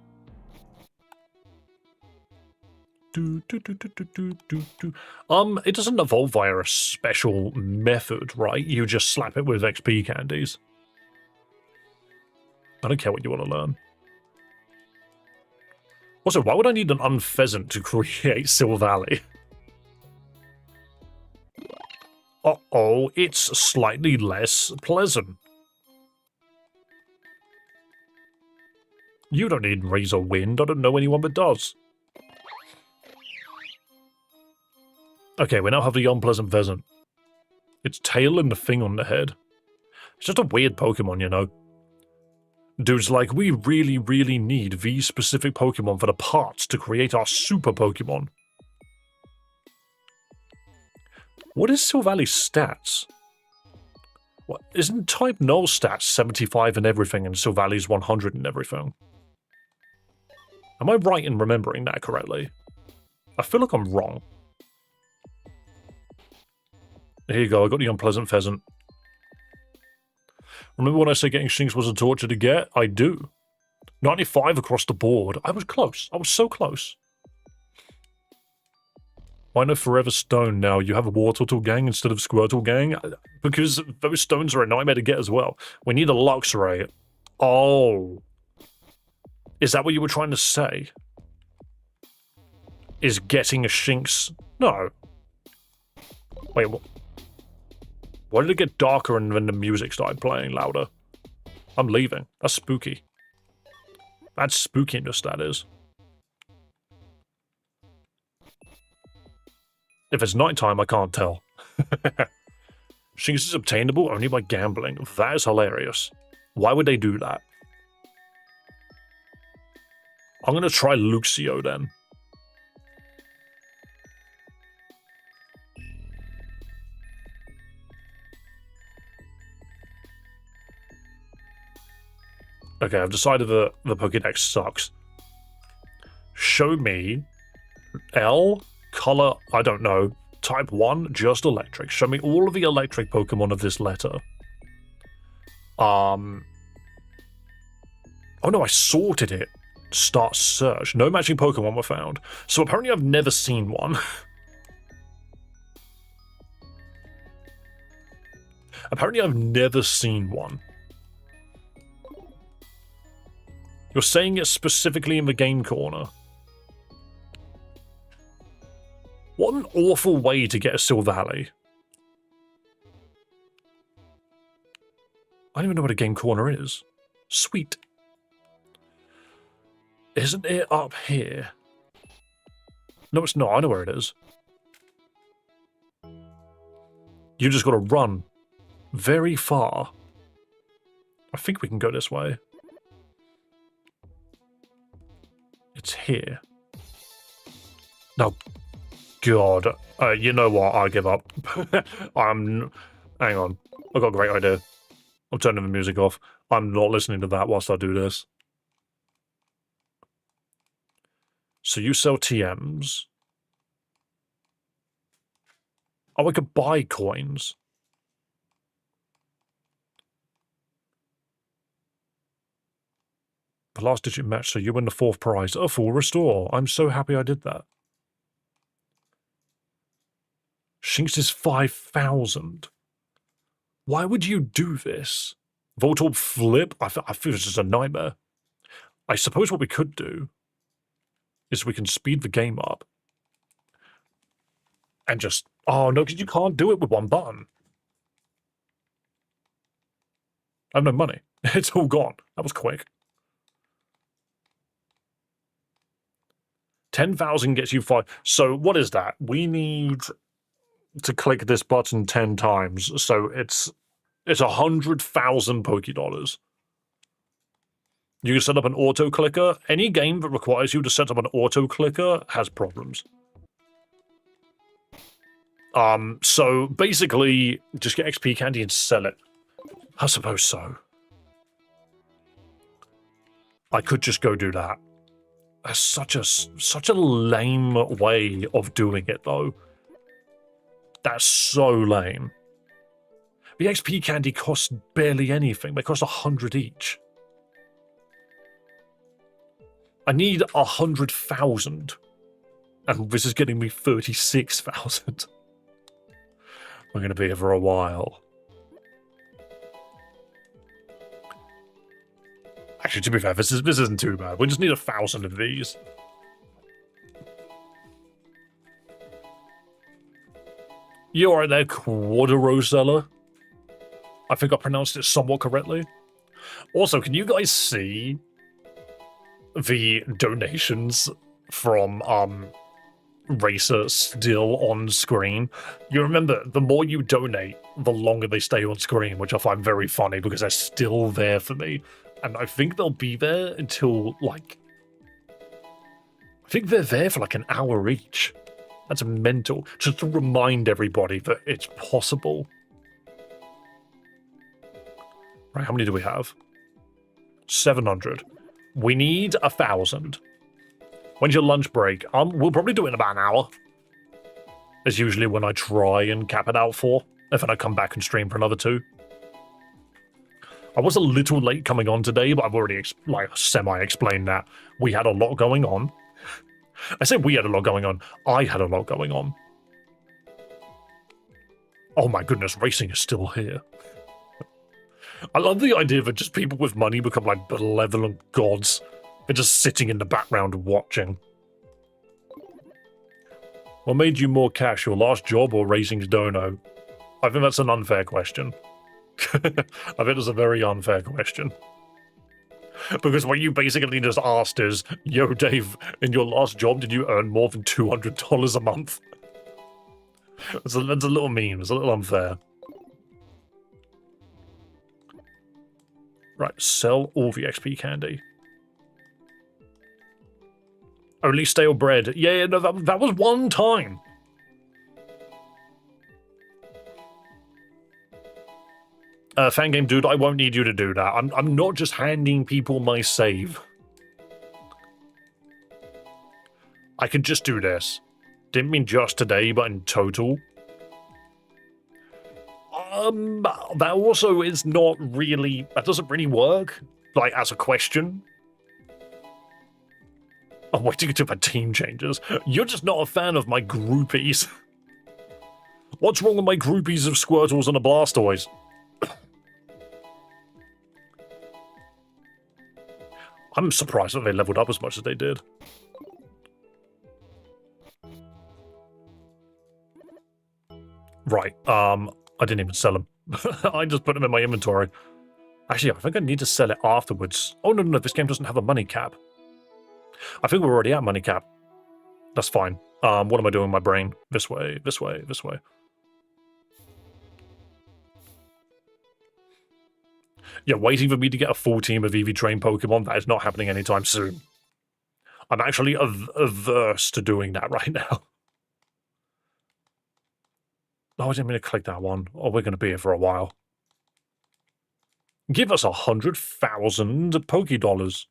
It doesn't evolve via a special method, right? You just slap it with XP candies. I don't care what you want to learn. Also, why would I need an unpheasant to create Silvally? Uh-oh, it's slightly less pleasant. You don't need Razor Wind, I don't know anyone that does. Okay, we now have the unpleasant pheasant. Its tail and the thing on the head. It's just a weird Pokemon, you know. Dude's like, we really, really need these specific Pokemon for the parts to create our super Pokemon. What is Silvally's stats? What, isn't Type Null stats 75 and everything and Silvally's 100 and everything? Am I right in remembering that correctly? I feel like I'm wrong. Here you go, I got the unpleasant pheasant. Remember when I said getting Shinx was a torture to get? I do. 95 across the board. I was close. I was so close. Why no Forever Stone now? You have a Wartortle gang instead of Squirtle gang? Because those stones are a nightmare to get as well. We need a Luxray. Oh. Is that what you were trying to say? Is getting a Shinx... No. Wait, what? Why did it get darker and then the music started playing louder? I'm leaving. That's spooky. That's spookiness, that is. If it's nighttime, I can't tell. Shinx is obtainable only by gambling. That is hilarious. Why would they do that? I'm going to try Luxio then. Okay, I've decided that the Pokédex sucks. Show me L, color, I don't know, type 1, just electric. Show me all of the electric Pokemon of this letter. Oh no, I sorted it. Start search. No matching Pokemon were found. So apparently I've never seen one. Apparently I've never seen one. You're saying it specifically in the game corner. What an awful way to get a Silvally. I don't even know what a game corner is. Sweet. Isn't it up here? No, it's not. I know where it is. You just gotta run very far. I think we can go this way. It's here. No. God. You know what? I give up. Hang on. I've got a great idea. I'm turning the music off. I'm not listening to that whilst I do this. So you sell TMs. Oh, I could buy coins. The last digit match, so you win the 4th prize. A full restore. I'm so happy I did that. Shinx is 5,000. Why would you do this? Voltorb flip? I feel it's just a nightmare. I suppose what we could do is we can speed the game up. And just... Oh, no, because you can't do it with one button. I have no money. It's all gone. That was quick. 10,000 gets you 5. So what is that? We need to click this button 10 times, so it's 100,000 Pokédollars. You can set up an auto clicker. Any game that requires you to set up an auto clicker has problems. So basically, just get XP candy and sell it. I suppose so. I could just go do that. That's such a lame way of doing it, though. That's so lame. The XP candy costs barely anything. They cost 100 each. I need 100,000. And this is getting me 36,000. We're going to be here for a while. Actually, to be fair, this isn't too bad. We just need 1,000 of these. You are there, Quadro seller. I think I pronounced it somewhat correctly. Also, can you guys see the donations from Racer still on screen? You remember, the more you donate, the longer they stay on screen, which I find very funny because they're still there for me. And I think they'll be there until, like... I think they're there for like an hour each. That's mental. Just to remind everybody that it's possible. Right, how many do we have? 700. We need 1,000. When's your lunch break? We'll probably do it in about an hour. That's usually when I try and cap it out for. If I come back and stream for another 2. I was a little late coming on today, but I've already semi-explained that. We had a lot going on. I say we had a lot going on. I had a lot going on. Oh my goodness, racing is still here. I love the idea that just people with money become like benevolent gods. They're just sitting in the background watching. What made you more cash, your last job or racing's dono? I think that's an unfair question. I think it's a very unfair question. Because what you basically just asked is, yo, Dave, in your last job, did you earn more than $200 a month? That's a little mean. It's a little unfair. Right, sell all the XP candy. Only stale bread. Yeah, no, that was one time. Fangame dude, I won't need you to do that. I'm not just handing people my save. I could just do this. Didn't mean just today, but in total. That also is not really... That doesn't really work, like, as a question. I'm waiting until my team changes. You're just not a fan of my groupies. What's wrong with my groupies of Squirtles and a Blastoise? I'm surprised that they leveled up as much as they did. Right, I didn't even sell them. I just put them in my inventory. Actually, I think I need to sell it afterwards. Oh, no, this game doesn't have a money cap. I think we're already at money cap. That's fine. What am I doing with my brain? This way, this way, this way. Yeah, waiting for me to get a full team of EV trained Pokemon, that is not happening anytime soon. I'm actually averse to doing that right now. Oh, I didn't mean to click that one. Oh, we're going to be here for a while. Give us 100,000 Pokédollars.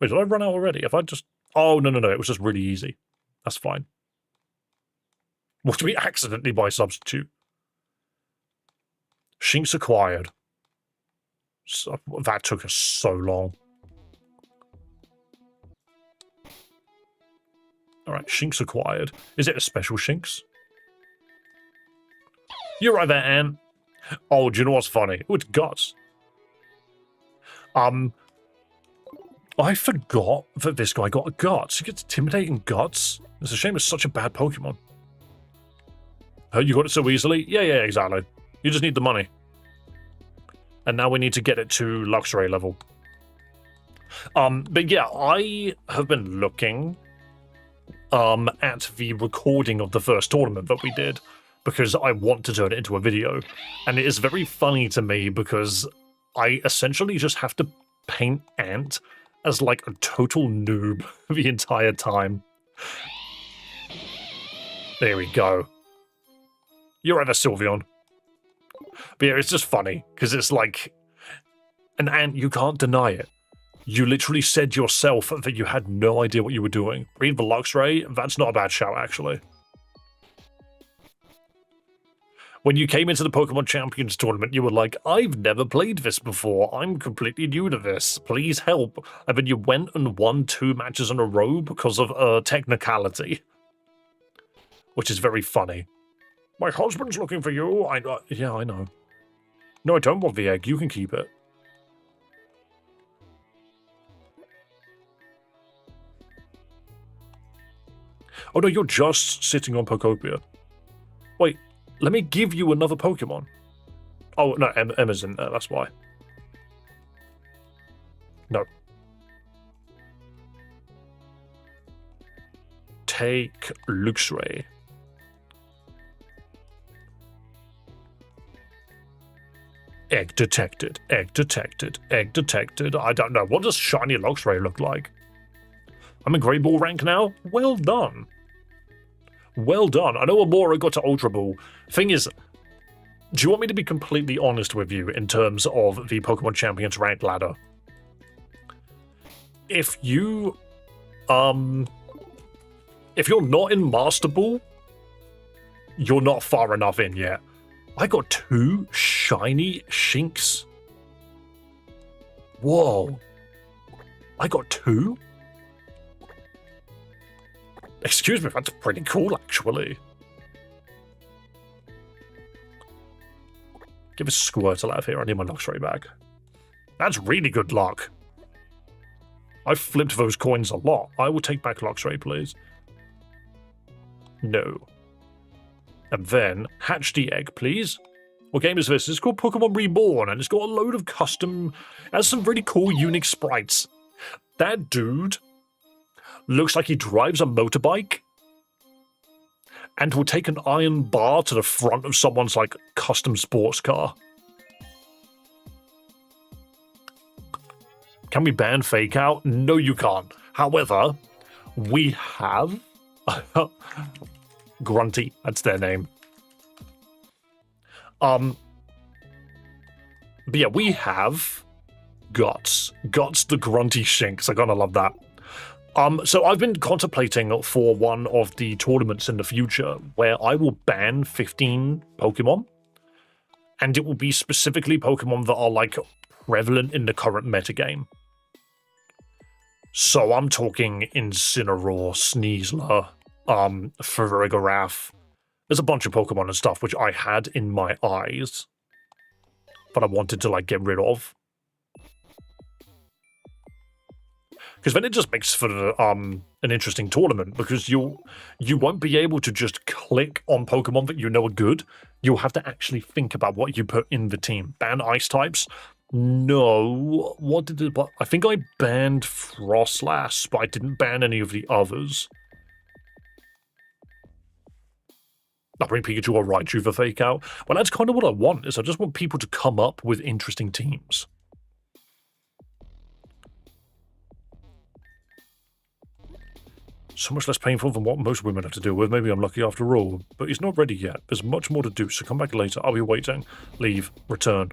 Wait, did I run out already? If I just... Oh, no, it was just really easy. That's fine. What do we accidentally buy substitute? Shinx acquired. So, that took us so long. Alright, Shinx acquired. Is it a special Shinx? You're right there, Anne. Oh, do you know what's funny? Oh, it's Guts. I forgot that this guy got a Guts. He gets intimidating Guts. It's a shame it's such a bad Pokemon. Oh, you got it so easily? Yeah, exactly. You just need the money. And now we need to get it to Luxray level. But yeah, I have been looking at the recording of the first tournament that we did, because I want to turn it into a video. And it is very funny to me because I essentially just have to paint Ant as like a total noob the entire time. There we go. You're ever Sylveon. But yeah, it's just funny, because it's like an Ant, you can't deny it. You literally said yourself that you had no idea what you were doing. Read the Luxray, that's not a bad shout, actually. When you came into the Pokemon Champions tournament, you were like, I've never played this before. I'm completely new to this. Please help. And then you went and won 2 matches in a row because of a technicality. Which is very funny. My husband's looking for you. Yeah, I know. No, I don't want the egg. You can keep it. Oh no, you're just sitting on Pokopia. Wait, let me give you another Pokemon. Oh, no, Emma's in there, that's why. No. Take Luxray. Egg detected, egg detected, egg detected. I don't know. What does shiny Luxray look like? I'm in Great Ball rank now? Well done. Well done. I know Amora got to Ultra Ball. Thing is, do you want me to be completely honest with you in terms of the Pokemon Champions rank ladder? If you're not in Master Ball, you're not far enough in yet. I got 2 shiny Shinx. Whoa. I got 2? Excuse me, that's pretty cool, actually. Give a Squirtle out of here. I need my Luxray back. That's really good luck. I've flipped those coins a lot. I will take back Luxray, please. No. And then, hatch the egg, please. What game is this? It's called Pokémon Reborn, and it's got a load of custom... It has some really cool, unique sprites. That dude looks like he drives a motorbike and will take an iron bar to the front of someone's, like, custom sports car. Can we ban Fake Out? No, you can't. However, we have... Grunty, that's their name. But yeah, we have Guts. Guts the Grunty Shinx. I gotta love that. So I've been contemplating for one of the tournaments in the future where I will ban 15 Pokemon, and it will be specifically Pokemon that are like prevalent in the current metagame. So I'm talking Incineroar, Sneasler, Farigiraf. There's a bunch of Pokemon and stuff which I had in my eyes, but I wanted to like get rid of. Because then it just makes for an interesting tournament, because you won't be able to just click on Pokemon that you know are good. You'll have to actually think about what you put in the team. Ban ice types? No. What did it... I think I banned Frostlass, but I didn't ban any of the others. I'll bring Pikachu or Raichu for Fake Out. Well, that's kind of what I want, is I just want people to come up with interesting teams. So much less painful than what most women have to deal with. Maybe I'm lucky after all. But he's not ready yet. There's much more to do, so come back later. I'll be waiting. Leave. Return.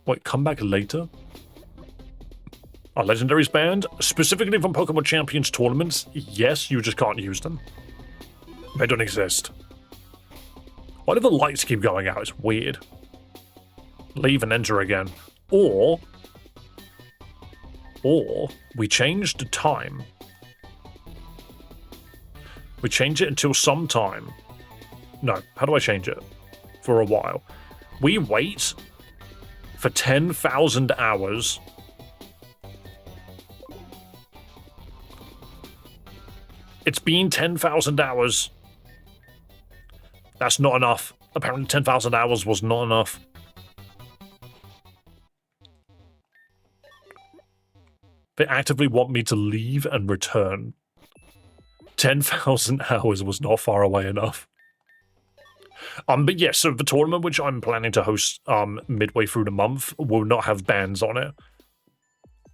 Wait, come back later? Are legendaries banned? Specifically from Pokemon Champions tournaments? Yes, you just can't use them. They don't exist. Why do the lights keep going out? It's weird. Leave and enter again. Or we change the time. We change it until some time. No, how do I change it? For a while. We wait for 10,000 hours. It's been 10,000 hours. That's not enough. Apparently 10,000 hours was not enough. They actively want me to leave and return. 10,000 hours was not far away enough. But yes, so the tournament which I'm planning to host midway through the month will not have bans on it.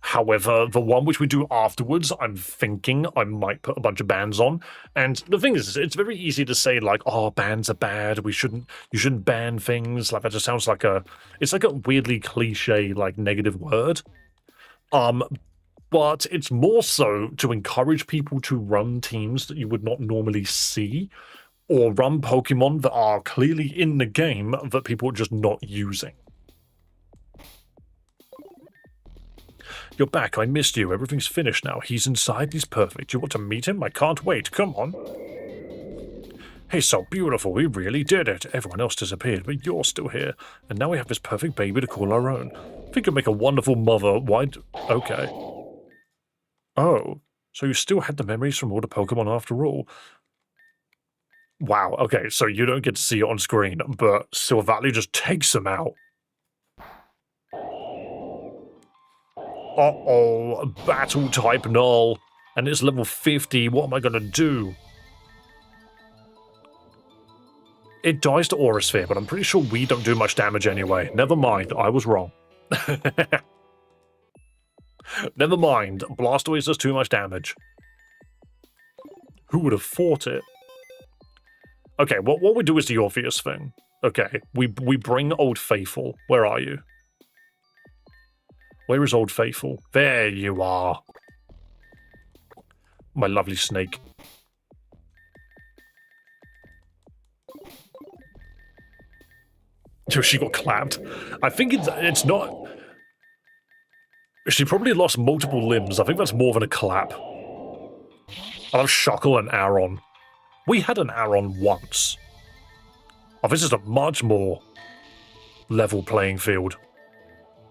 However, the one which we do afterwards, I'm thinking I might put a bunch of bans on. And the thing is, it's very easy to say like, oh, bans are bad. You shouldn't ban things. Like that just sounds like it's like a weirdly cliche, like negative word. But it's more so to encourage people to run teams that you would not normally see, or run Pokemon that are clearly in the game that people are just not using. You're back. I missed you. Everything's finished now. He's inside. He's perfect. You want to meet him? I can't wait. Come on. He's so beautiful. We really did it. Everyone else disappeared, but you're still here. And now we have this perfect baby to call our own. I think you'd make a wonderful mother. Okay. Oh, so you still had the memories from all the Pokemon after all. Wow. Okay, so you don't get to see it on screen, but Silvally just takes them out. Uh-oh, battle type null, and it's level 50, what am I gonna do? It dies to Aura Sphere, but I'm pretty sure we don't do much damage anyway. Never mind, I was wrong. Never mind, Blastoise does too much damage. Who would have thought it? Okay, what we do is the obvious thing. Okay, we bring Old Faithful. Where are you? Where is Old Faithful? There you are. My lovely snake. She got clapped. I think it's not... She probably lost multiple limbs. I think that's more than a clap. I love Shuckle and Aron. We had an Aron once. Oh, this is a much more level playing field.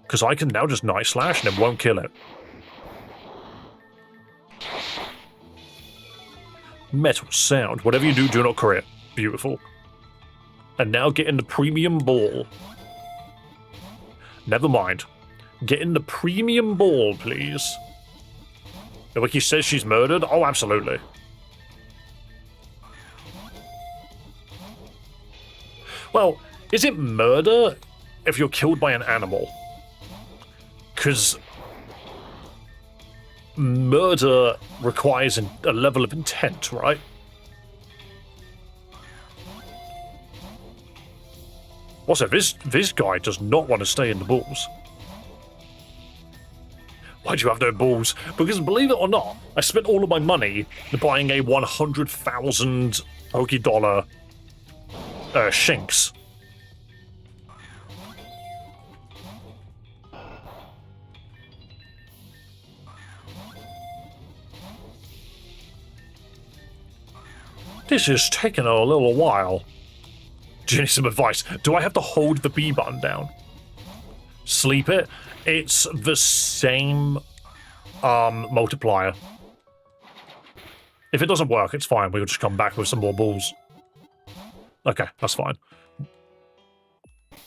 Because I can now just Night Slash and it won't kill it. Metal Sound. Whatever you do, do not crit. Beautiful. And now get in the premium ball. Never mind. Get in the premium ball, please. The wiki says she's murdered? Oh, absolutely. Well, is it murder if you're killed by an animal? Because murder requires a level of intent, right? Also, this guy does not want to stay in the balls. Why do you have no balls? Because believe it or not, I spent all of my money buying a 100,000 Poké-Dollar Shinx. This is taking a little while. Do you need some advice? Do I have to hold the B button down? Sleep it? It's the same multiplier. If it doesn't work, it's fine. We'll just come back with some more balls. Okay, that's fine.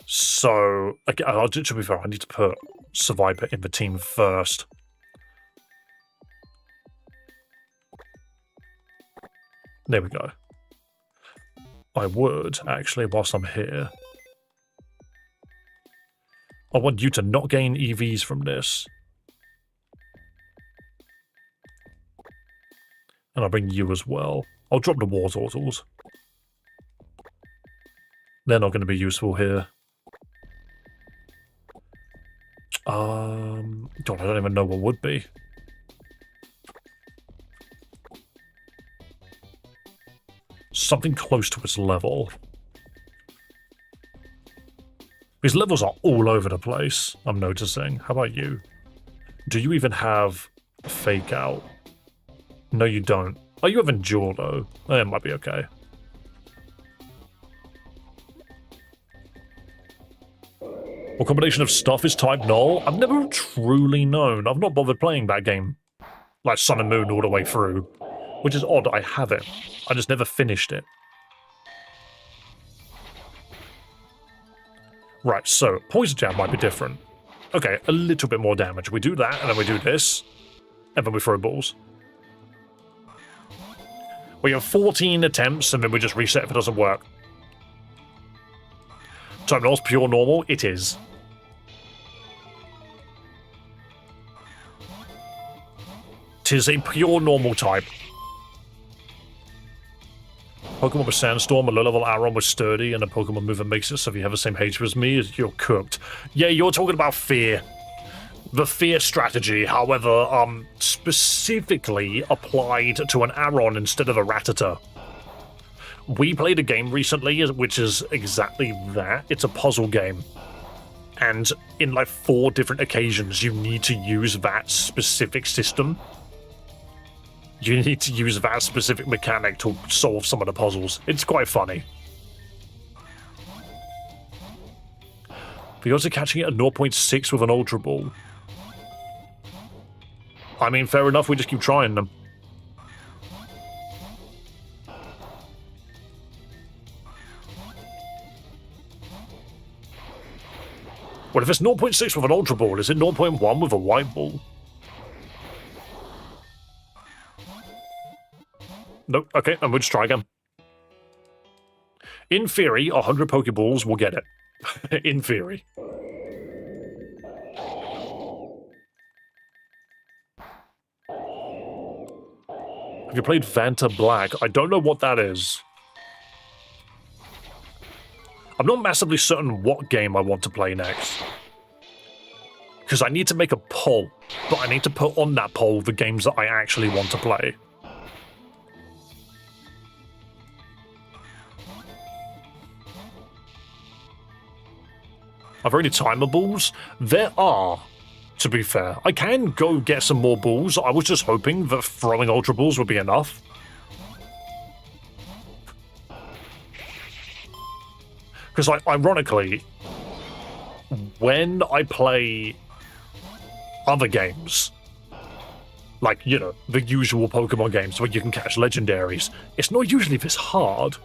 So, okay, to be fair, I need to put Survivor in the team first. There we go. I would, actually, whilst I'm here. I want you to not gain EVs from this. And I'll bring you as well. I'll drop the War Turtles. They're not going to be useful here. God, I don't even know what would be. Something close to its level. These levels are all over the place, I'm noticing. How about you? Do you even have Fake Out? No, you don't. Oh, you have Endure, though. It might be okay. What combination of stuff is type null? I've never truly known. I've not bothered playing that game. Like Sun and Moon all the way through. Which is odd, I have it. I just never finished it. Right, so Poison Jab might be different. Okay, a little bit more damage. We do that, and then we do this. And then we throw balls. We have 14 attempts, and then we just reset if it doesn't work. Type Null's pure normal? It is. Tis a pure normal type. Pokemon with Sandstorm, a low-level Aron with Sturdy, and a Pokemon mover makes it so if you have the same HP as me, you're cooked. Yeah, you're talking about Fear. The Fear strategy, however, specifically applied to an Aron instead of a Rattata. We played a game recently, which is exactly that. It's a puzzle game. And in like 4 different occasions, you need to use that specific system. You need to use that specific mechanic to solve some of the puzzles. It's quite funny. The odds of catching it at 0.6 with an Ultra Ball. I mean, fair enough, we just keep trying them. Well, if it's 0.6 with an Ultra Ball, is it 0.1 with a White Ball? Nope, okay, and we'll just try again. In theory, 100 Pokeballs will get it. In theory. Have you played Vanta Black? I don't know what that is. I'm not massively certain what game I want to play next. Because I need to make a poll, but I need to put on that poll the games that I actually want to play. Are there any timer balls? There are, to be fair. I can go get some more balls. I was just hoping that throwing Ultra Balls would be enough. Because, like, ironically, when I play other games, like, you know, the usual Pokemon games where you can catch legendaries, it's not usually this hard.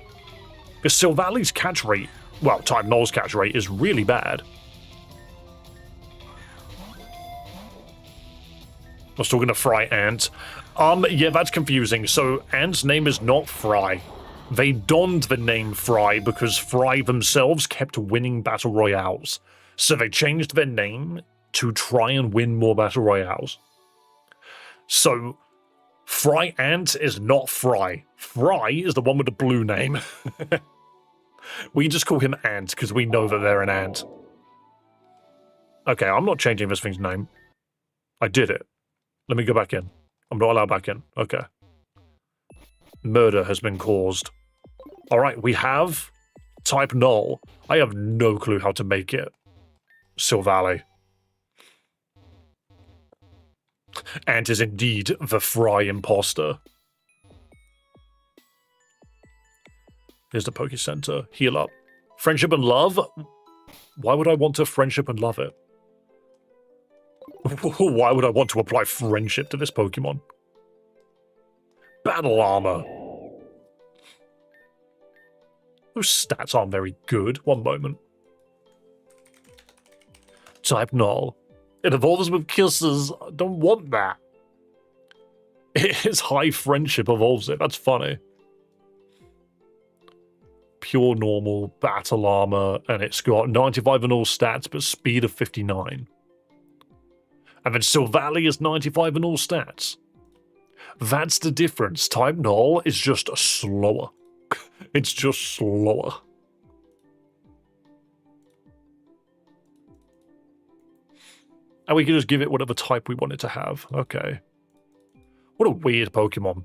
Because Silvali's catch rate, well, Type Null's catch rate is really bad. I was talking to Fry Ant. Yeah, that's confusing. So, Ant's name is not Fry. They donned the name Fry because Fry themselves kept winning Battle Royales. So they changed their name to try and win more Battle Royales. So, Fry Ant is not Fry. Fry is the one with the blue name. We just call him Ant because we know that they're an ant. Okay, I'm not changing this thing's name. I did it. Let me go back in. I'm not allowed back in. Okay. Murder has been caused. Alright, we have Type Null. I have no clue how to make it Silvally. Ant is indeed the Fry imposter. Here's the Poke Center. Heal up. Friendship and love? Why would I want to friendship and love it? Why would I want to apply friendship to this Pokemon? Battle armor. Those stats aren't very good. One moment. Type Null. It evolves with kisses. I don't want that. It's high friendship evolves it. That's funny. Pure normal, battle armor, and it's got 95 in all stats, but speed of 59. And then Silvally is 95 in all stats. That's the difference. Type Null is just slower. It's just slower. And we can just give it whatever type we want it to have. Okay. What a weird Pokemon.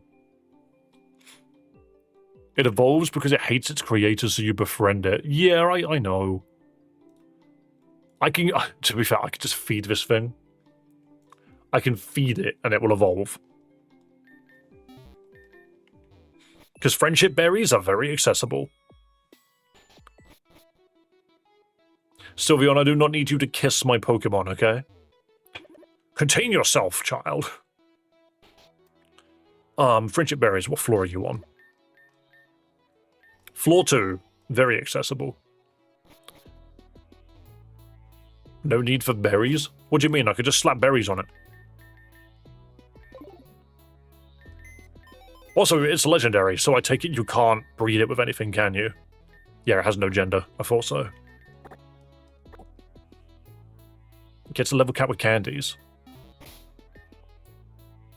It evolves because it hates its creator, so you befriend it. Yeah, I know. I can, to be fair, I can just feed this thing. I can feed it and it will evolve. Because friendship berries are very accessible. Sylveon, I do not need you to kiss my Pokemon, okay? Contain yourself, child. Friendship berries, what floor are you on? Floor 2, very accessible. No need for berries? What do you mean? I could just slap berries on it. Also, it's legendary, so I take it you can't breed it with anything, can you? Yeah, it has no gender. I thought so. Gets a level cap with candies.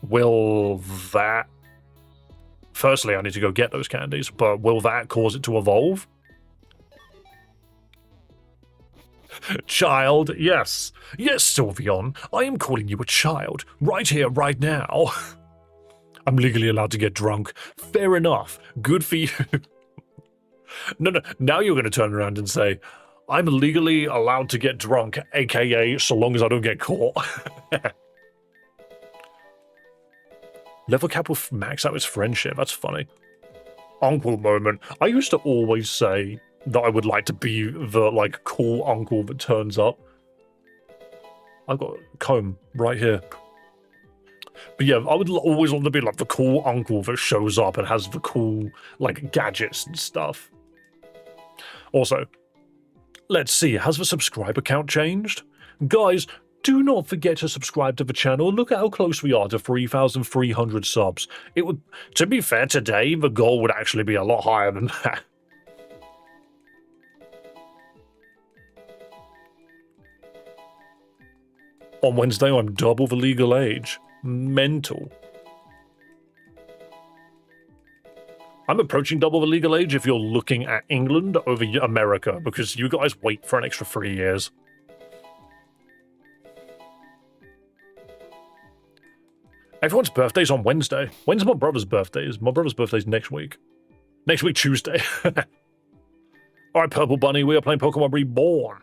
Will that... Firstly, I need to go get those candies, but will that cause it to evolve? Child, yes. Yes, Sylveon, I am calling you a child. Right here, right now. I'm legally allowed to get drunk. Fair enough. Good for you. No, now you're going to turn around and say, I'm legally allowed to get drunk, aka so long as I don't get caught. Level cap will max out his friendship. That's funny. Uncle moment. I used to always say that I would like to be the, like, cool uncle that turns up. I've got a comb right here. But yeah, I would always want to be, like, the cool uncle that shows up and has the cool, like, gadgets and stuff. Also, let's see, has the subscriber count changed? Guys, do not forget to subscribe to the channel. Look at how close we are to 3,300 subs. It would, to be fair, today the goal would actually be a lot higher than that. On Wednesday, I'm double the legal age. Mental. I'm approaching double the legal age if you're looking at England over America, because you guys wait for an extra 3 years. Everyone's birthday's on Wednesday. When's my brother's birthday? My brother's birthday's next week. Next week, Tuesday. Alright, Purple Bunny, we are playing Pokemon Reborn.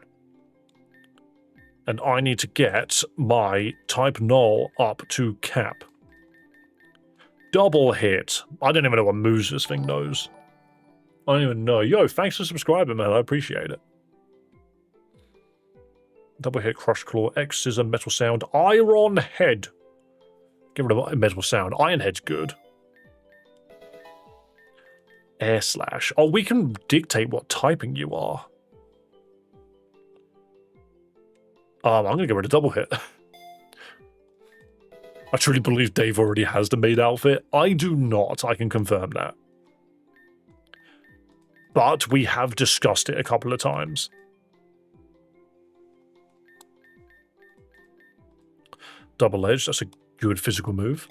And I need to get my Type Null up to cap. Double hit. I don't even know what moves this thing knows. I don't even know. Yo, thanks for subscribing, man. I appreciate it. Double hit, Crush Claw, X Scissor, Metal Sound, Iron Head. Get rid of Metal Sound. Iron Head's good. Air Slash. Oh, we can dictate what typing you are. I'm going to get rid of Double Hit. I truly believe Dave already has the maid outfit. I do not. I can confirm that. But we have discussed it a couple of times. Double Edge. That's a good physical move.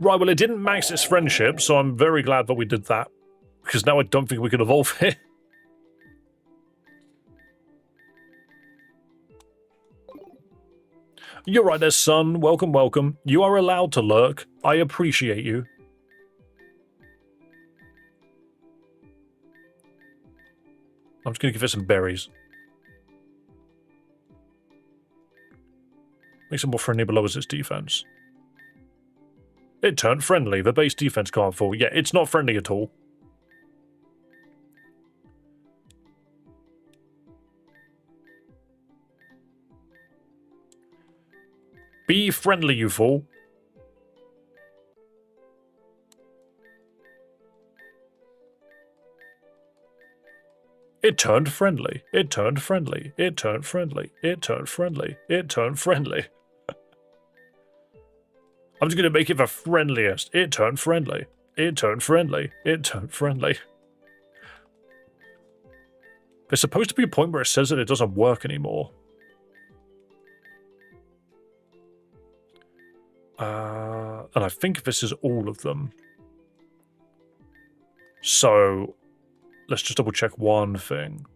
Right, well, it didn't max its friendship, so I'm very glad that we did that. Because now I don't think we can evolve it. You're right there, son. Welcome, welcome. You are allowed to lurk. I appreciate you. I'm just going to give it some berries. Makes it more friendly but lowers its defense. It turned friendly. The base defense can't fall. Yeah, it's not friendly at all. Be friendly, you fool. It turned friendly. It turned friendly. It turned friendly. It turned friendly. It turned friendly. I'm just going to make it the friendliest. It turned friendly. It turned friendly. It turned friendly. There's supposed to be a point where it says that it doesn't work anymore. And I think this is all of them. So, let's just double check one thing.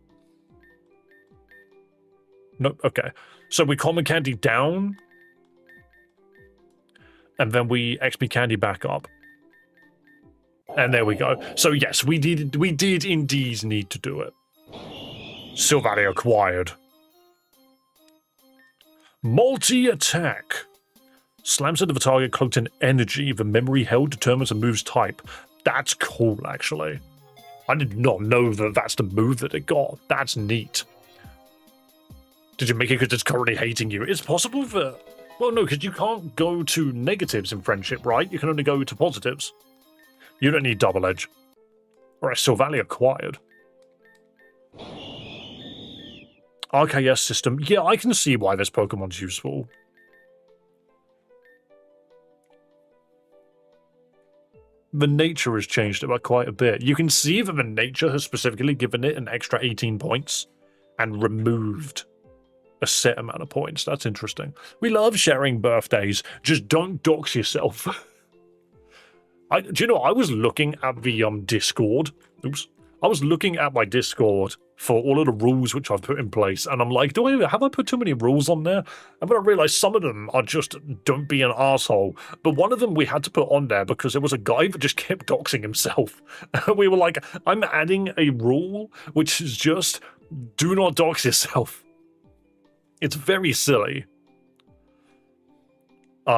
Nope, okay. So we common candy down, and then we XP candy back up. And there we go. So yes, we did indeed need to do it. Sylveon acquired. Multi-attack. Slams into the target cloaked in energy. The memory held determines the move's type. That's cool, actually. I did not know that that's the move that it got. That's neat. Did you make it because it's currently hating you? It's possible that... Well, no, because you can't go to negatives in friendship, right? You can only go to positives. You don't need Double Edge. Alright, Sylveon acquired. RKS system. Yeah, I can see why this Pokemon's useful. the nature has changed it by quite a bit. You can see that the nature has specifically given it an extra 18 points and removed a set amount of points. That's interesting. We love sharing birthdays. Just don't dox yourself. Do you know, I was looking at the Discord. Oops. I was looking at my Discord for all of the rules which I've put in place, and I'm like, have I put too many rules on there? And then I realised some of them are just don't be an asshole. But one of them we had to put on there because there was a guy that just kept doxing himself. And we were like, I'm adding a rule which is just do not dox yourself. It's very silly.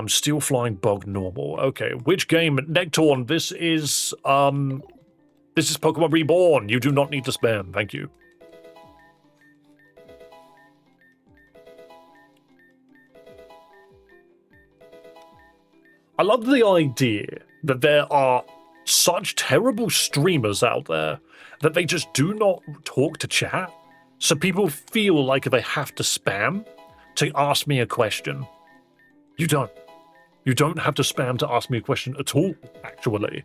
Steel flying bug normal. Okay, which game? Nectorn, this is Pokemon Reborn. You do not need to spam. Thank you. I love the idea that there are such terrible streamers out there that they just do not talk to chat, so people feel like they have to spam to ask me a question. You don't. You don't have to spam to ask me a question at all, actually.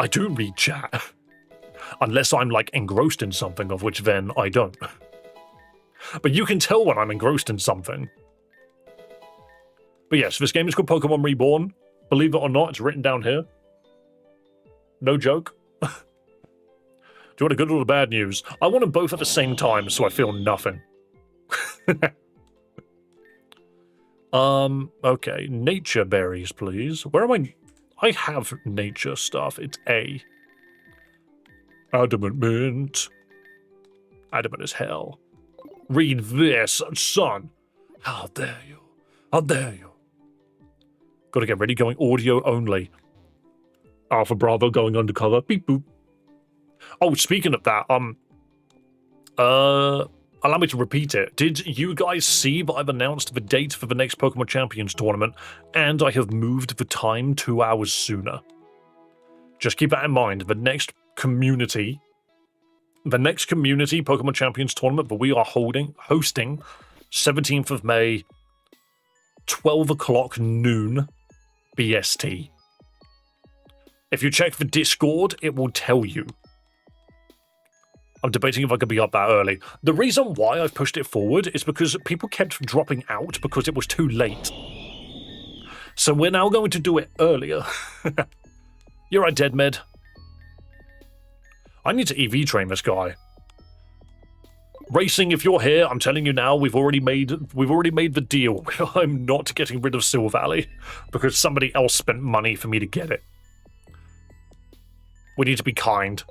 I do read chat. Unless I'm, like, engrossed in something, of which then I don't. But you can tell when I'm engrossed in something. But yes, this game is called Pokemon Reborn. Believe it or not, it's written down here. No joke. Do you want the good or the bad news? I want them both at the same time, so I feel nothing. Okay. Nature berries, please. Where am I? I have nature stuff. It's A. Adamant mint. Adamant as hell. Read this, son. How dare you? How dare you? Gotta get ready, going audio only. Alpha Bravo going undercover. Beep boop. Oh, speaking of that, allow me to repeat it. Did you guys see that I've announced the date for the next Pokemon Champions tournament, and I have moved the time 2 hours sooner? Just keep that in mind. The next community Pokemon Champions tournament that we are hosting 17th of May, 12 o'clock noon BST. If you check the Discord, it will tell you. I'm debating if I could be up that early. The reason why I've pushed it forward is because people kept dropping out because it was too late. So we're now going to do it earlier. You're right, Dead Med. I need to EV train this guy. Racing, if you're here, I'm telling you now, we've already made the deal. I'm not getting rid of Silver Valley because somebody else spent money for me to get it. We need to be kind.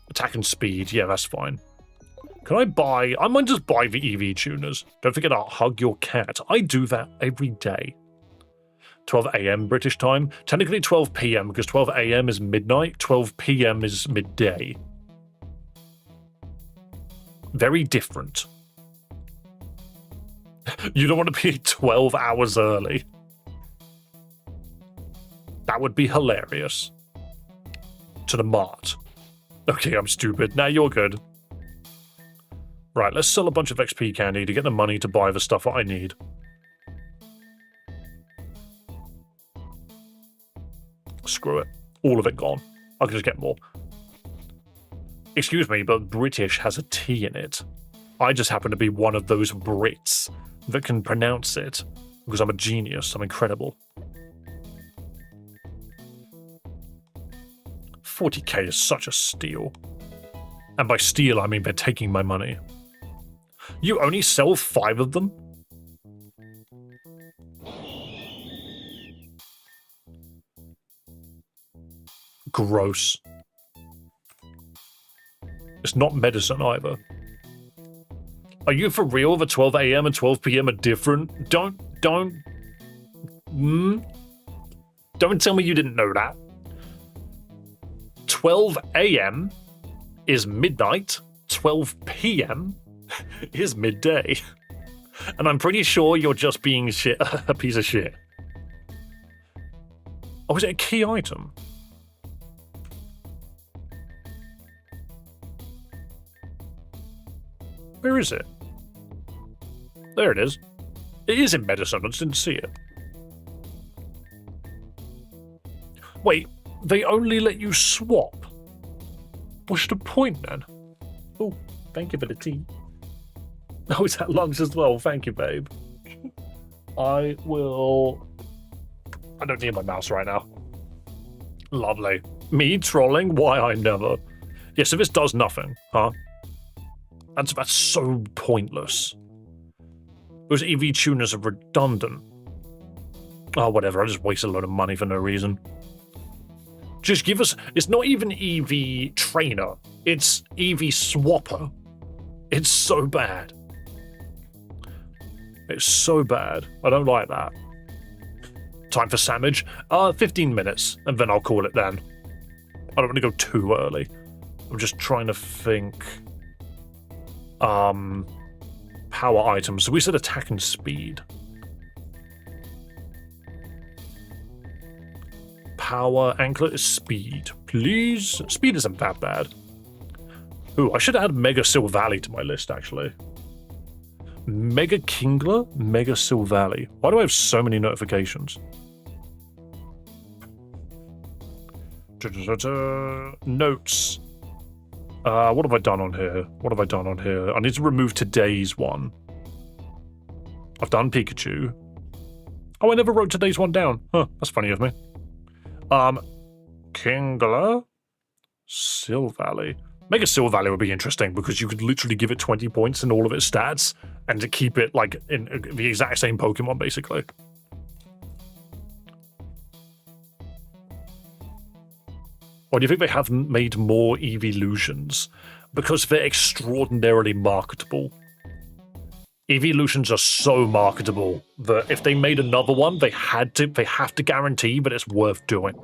Attack and speed, yeah, that's fine. Can I buy... I might just buy the EV tuners. Don't forget to hug your cat. I do that every day. 12 a.m. British time. Technically 12 p.m. because 12 a.m. is midnight. 12 p.m. is midday. Very different. You don't want to be 12 hours early. That would be hilarious. To the mart. Okay, I'm stupid. Now you're good. Right, let's sell a bunch of XP candy to get the money to buy the stuff that I need. Screw it. All of it gone. I can just get more. Excuse me, but British has a T in it. I just happen to be one of those Brits that can pronounce it because I'm a genius. I'm incredible. 40k is such a steal. And by steal, I mean they're taking my money. You only sell 5 of them? Gross. It's not medicine either. Are you for real? The 12 a.m. and 12 p.m. are different? Don't tell me you didn't know that. 12 a.m. is midnight, 12 p.m. is midday. And I'm pretty sure you're just being a piece of shit. Oh, is it a key item? Where is it? There it is. It is in medicine, I just didn't see it. Wait, they only let you swap. What's the point then? Oh, thank you for the tea. Oh, it's at lunch as well. Thank you, babe. I don't need my mouse right now. Lovely. Me trolling? Why I never. Yeah, so this does nothing, huh? That's so pointless. Those EV tuners are redundant. Oh, whatever. I just wasted a load of money for no reason. Just give us... It's not even EV trainer. It's EV swapper. It's so bad. It's so bad. I don't like that. Time for sandwich? 15 minutes, and then I'll call it then. I don't want to go too early. I'm just trying to think... Power items. So we said attack and speed. Power anklet is speed. Please? Speed isn't that bad. Ooh, I should add Mega Sil Valley to my list, actually. Mega Kingler? Mega Sil Valley. Why do I have so many notifications? Notes. What have I done on here? What have I done on here? I need to remove today's one. I've done Pikachu. Oh, I never wrote today's one down. Huh, that's funny of me. Kingler? Sil Valley. Mega Sil Valley would be interesting because you could literally give it 20 points in all of its stats and to keep it like in the exact same Pokemon, basically. Why do you think they haven't made more Evolutions? Because they're extraordinarily marketable. Evolutions are so marketable that if they made another one, they have to guarantee that it's worth doing.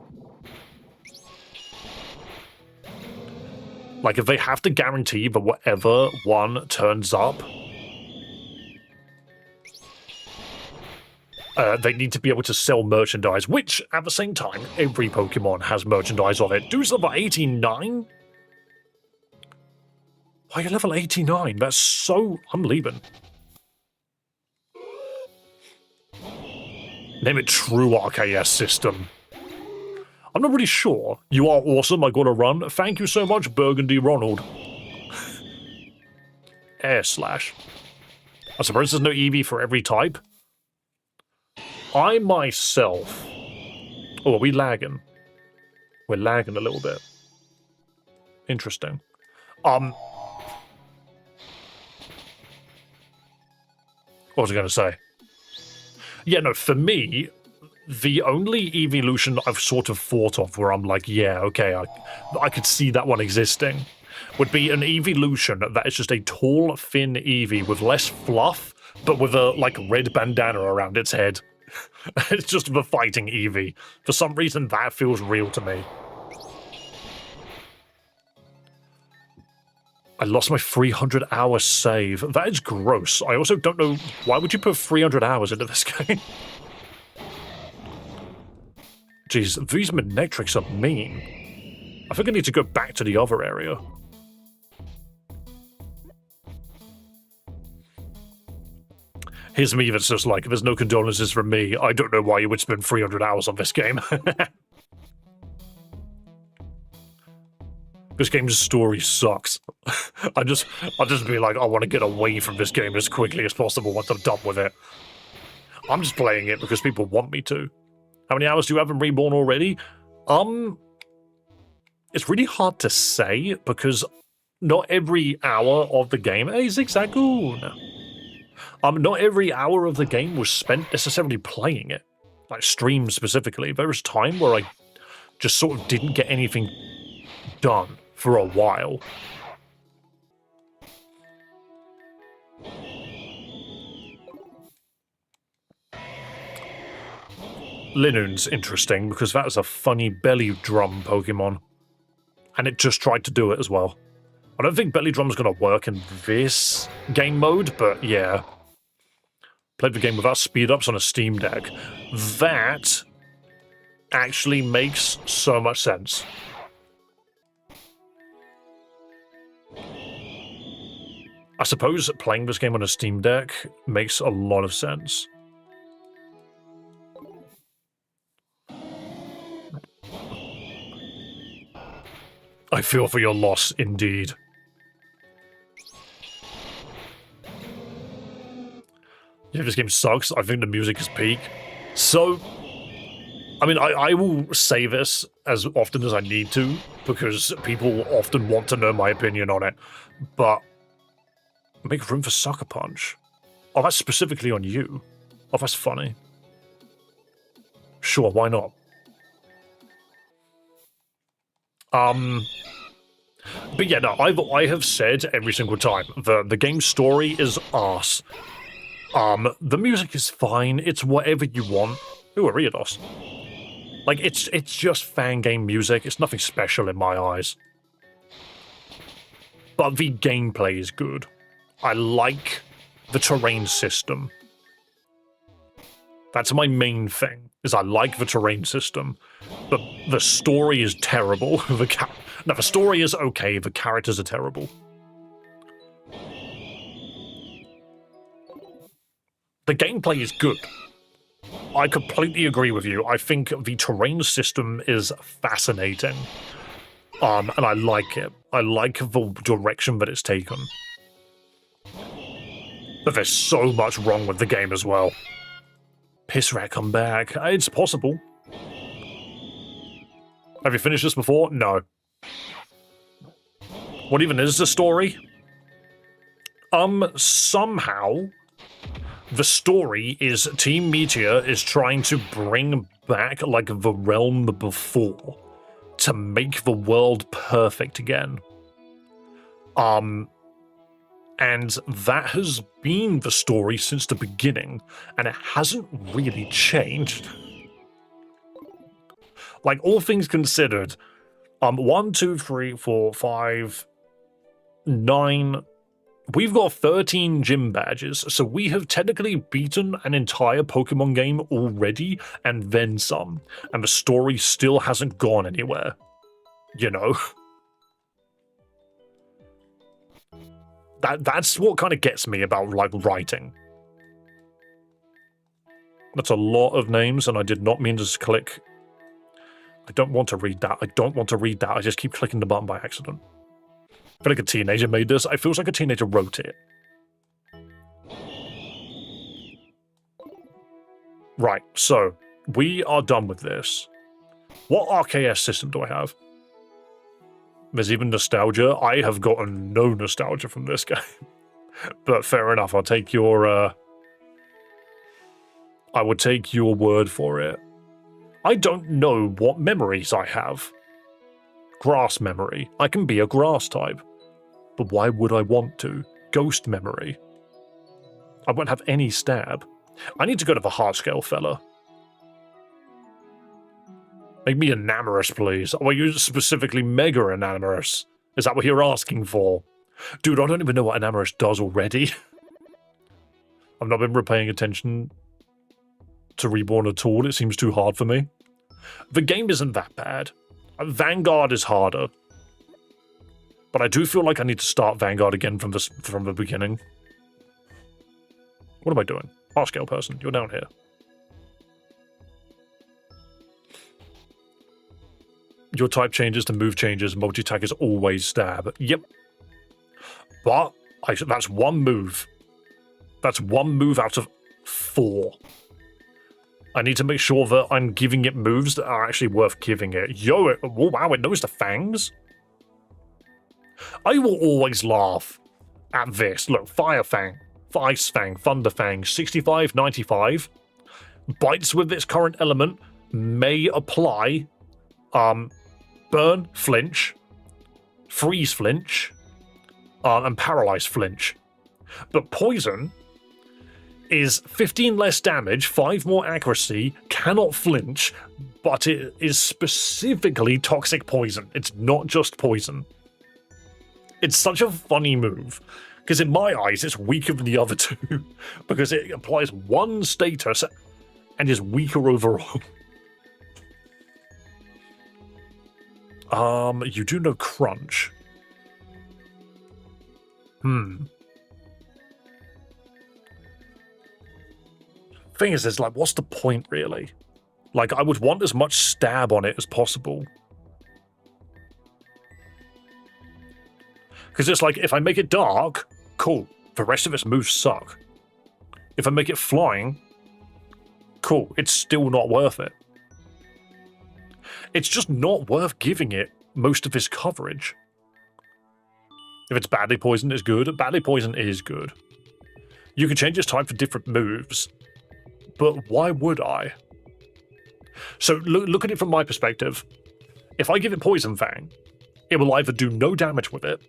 Like, if they have to guarantee that whatever one turns up, they need to be able to sell merchandise, which, at the same time, every Pokemon has merchandise of it. Dude's level 89? Why are you level 89? That's so... I'm leaving. Name it True RKS System. I'm not really sure. You are awesome, I gotta run. Thank you so much, Burgundy Ronald. Air Slash. I suppose there's no EV for every type. I myself... Oh, are we lagging? We're lagging a little bit. Interesting. What was I going to say? Yeah, no, for me, the only evolution I've sort of thought of where I'm like, yeah, okay, I could see that one existing, would be an evolution that is just a tall, thin Eevee with less fluff, but with a, like, red bandana around its head. It's just the fighting Eevee. For some reason, that feels real to me. I lost my 300-hour save. That is gross. I also don't know... Why would you put 300 hours into this game? Jeez, these Manectrics are mean. I think I need to go back to the other area. Here's me that's just like, there's no condolences from me. I don't know why you would spend 300 hours on this game. This game's story sucks. I'll just be like, I want to get away from this game as quickly as possible once I'm done with it. I'm just playing it because people want me to. How many hours do you have in Reborn already? It's really hard to say because not every hour of the game... Hey, Zigzagoon! Not every hour of the game was spent necessarily playing it. Like, stream specifically. There was time where I just sort of didn't get anything done for a while. Linoon's interesting because that is a funny belly drum Pokemon. And it just tried to do it as well. I don't think belly drum's going to work in this game mode, but yeah. Played the game without speed-ups on a Steam Deck. That actually makes so much sense. I suppose playing this game on a Steam Deck makes a lot of sense. I feel for your loss, indeed. Yeah, this game sucks. I think the music is peak. So, I mean, I will say this as often as I need to, because people often want to know my opinion on it, but make room for Sucker Punch. Oh, that's specifically on you. Oh, that's funny. Sure, why not? But yeah, no, I have said every single time that the game's story is arse. The music is fine. It's whatever you want. Ooh, a Riodos. Like, it's just fan game music. It's nothing special in my eyes. But the gameplay is good. I like the terrain system. That's my main thing, is I like the terrain system. But the story is terrible. The story is okay, the characters are terrible. The gameplay is good. I completely agree with you. I think the terrain system is fascinating. And I like it. I like the direction that it's taken. But there's so much wrong with the game as well. Piss Rat, come back. It's possible. Have you finished this before? No. What even is the story? Somehow, the story is Team Meteor is trying to bring back, like, the realm before to make the world perfect again. And that has been the story since the beginning, and it hasn't really changed. Like, all things considered, 1, 2, 3, 4, 5, 9... We've got 13 gym badges, so we have technically beaten an entire Pokemon game already, and then some. And the story still hasn't gone anywhere. You know? That's what kind of gets me about, like, writing. That's a lot of names, and I did not mean to just click. I don't want to read that. I don't want to read that. I just keep clicking the button by accident. I feel like a teenager made this. It feels like a teenager wrote it. Right, so we are done with this. What RKS system do I have? There's even nostalgia. I have gotten no nostalgia from this game. But fair enough, I'll take your, I would take your word for it. I don't know what memories I have. Grass memory. I can be a grass type. But why would I want to? Ghost memory. I won't have any stab. I need to go to the heart scale, fella. Make me enamorous, please. Or are you specifically mega enamorous? Is that what you're asking for? Dude, I don't even know what enamorous does already. I've not been paying attention to Reborn at all. It seems too hard for me. The game isn't that bad. Vanguard is harder. But I do feel like I need to start Vanguard again from the beginning. What am I doing? Heart scale person, you're down here. Your type changes to move changes, multi-attack is always stab. Yep. But that's one move. That's one move out of 4. I need to make sure that I'm giving it moves that are actually worth giving it. Yo, oh, wow, it knows the fangs? I will always laugh at this. Look, Fire Fang, Ice Fang, Thunder Fang, 65, 95. Bites with its current element may apply burn, flinch, freeze flinch, and paralyze flinch. But poison is 15 less damage, 5 more accuracy, cannot flinch, but it is specifically toxic poison. It's not just poison. It's such a funny move, because in my eyes it's weaker than the other two, because it applies 1 status and is weaker overall. You do know Crunch. Thing is, like, what's the point, really? Like, I would want as much stab on it as possible. Because it's like, if I make it dark, cool. The rest of its moves suck. If I make it flying, cool. It's still not worth it. It's just not worth giving it most of its coverage. If it's badly poisoned, it's good. Badly poisoned is good. You can change its type for different moves, but why would I? So look at it from my perspective. If I give it Poison Fang, it will either do no damage with it,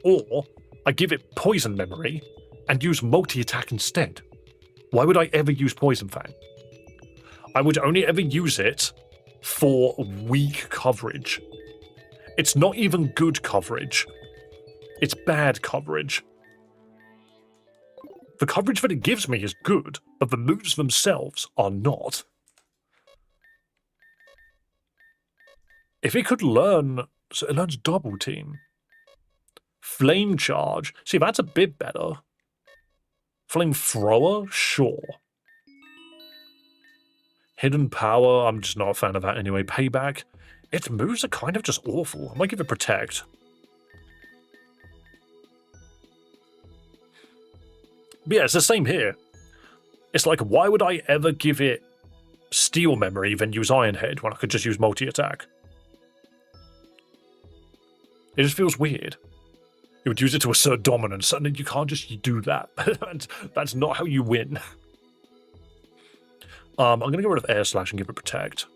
or I give it Poison Memory and use multi-attack instead. Why would I ever use Poison Fang? I would only ever use it for weak coverage. It's not even good coverage. It's bad coverage. The coverage that it gives me is good, but the moves themselves are not. If it could learn... So it learns Double Team. Flame Charge. See, that's a bit better. Flame Thrower? Sure. Hidden Power? I'm just not a fan of that anyway. Payback? Its moves are kind of just awful. I might give it Protect. But yeah, it's the same here. It's like, why would I ever give it Steel Memory then use Iron Head when I could just use multi-attack? It just feels weird. You would use it to assert dominance, and you can't just do that. That's not how you win. I'm going to get rid of Air Slash and give it Protect.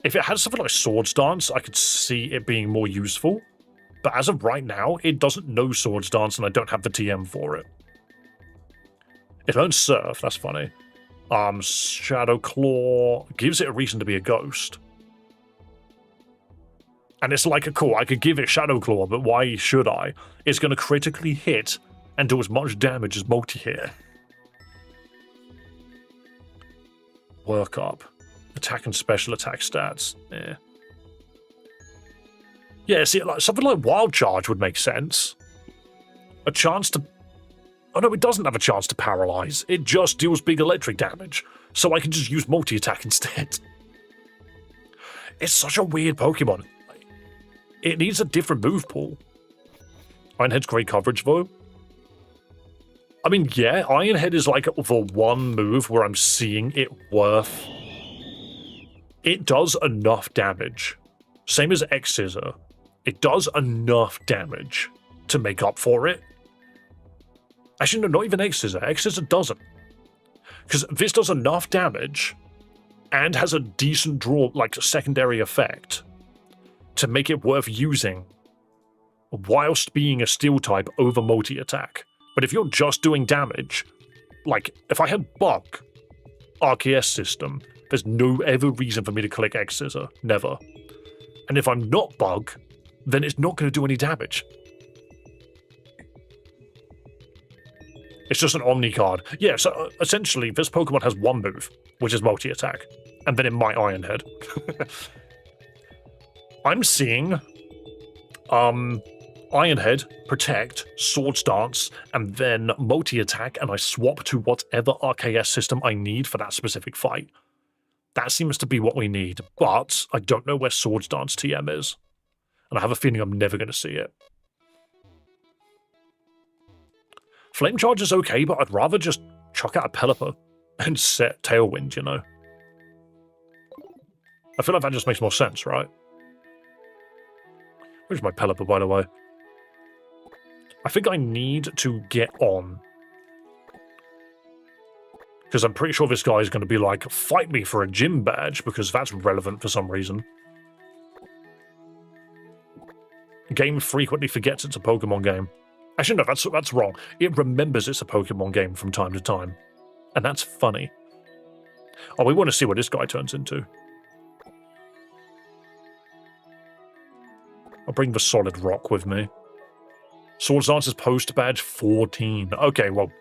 If it had something like Swords Dance, I could see it being more useful. But as of right now, it doesn't know Swords Dance, and I don't have the TM for it. It learns Surf, that's funny. Shadow Claw gives it a reason to be a ghost. And it's like, cool, I could give it Shadow Claw, but why should I? It's going to critically hit and do as much damage as multi-hit. Work up. Attack and special attack stats. Yeah. Yeah, see, like, something like Wild Charge would make sense. A chance to... Oh no, it doesn't have a chance to paralyze. It just deals big electric damage. So I can just use multi-attack instead. It's such a weird Pokemon. It needs a different move pool. Ironhead's great coverage, though. I mean, yeah, Ironhead is like the one move where I'm seeing it worth... It does enough damage. Same as X-Scissor. It does enough damage to make up for it. Actually, no, not even X-Scissor. X-Scissor doesn't. Because this does enough damage and has a decent draw, like, secondary effect to make it worth using whilst being a steel type over multi-attack. But if you're just doing damage, like, if I had Bug, RKS system, there's no ever reason for me to click X-Scissor. Never. And if I'm not Bug, then it's not going to do any damage. It's just an Omni card. Yeah, so essentially, this Pokemon has one move, which is multi-attack, and then it might Ironhead. I'm seeing Ironhead, Protect, Swords Dance, and then multi-attack, and I swap to whatever RKS system I need for that specific fight. That seems to be what we need, but I don't know where Swords Dance TM is. And I have a feeling I'm never going to see it. Flame Charge is okay, but I'd rather just chuck out a Pelipper and set Tailwind, you know? I feel like that just makes more sense, right? Where's my Pelipper, by the way? I think I need to get on. Because I'm pretty sure this guy is going to be like, fight me for a gym badge, because that's relevant for some reason. Game frequently forgets it's a Pokemon game. Actually, no, that's wrong. It remembers it's a Pokemon game from time to time. And that's funny. Oh, we want to see what this guy turns into. I'll bring the Solid Rock with me. Swords Dance is post badge 14. Okay, well,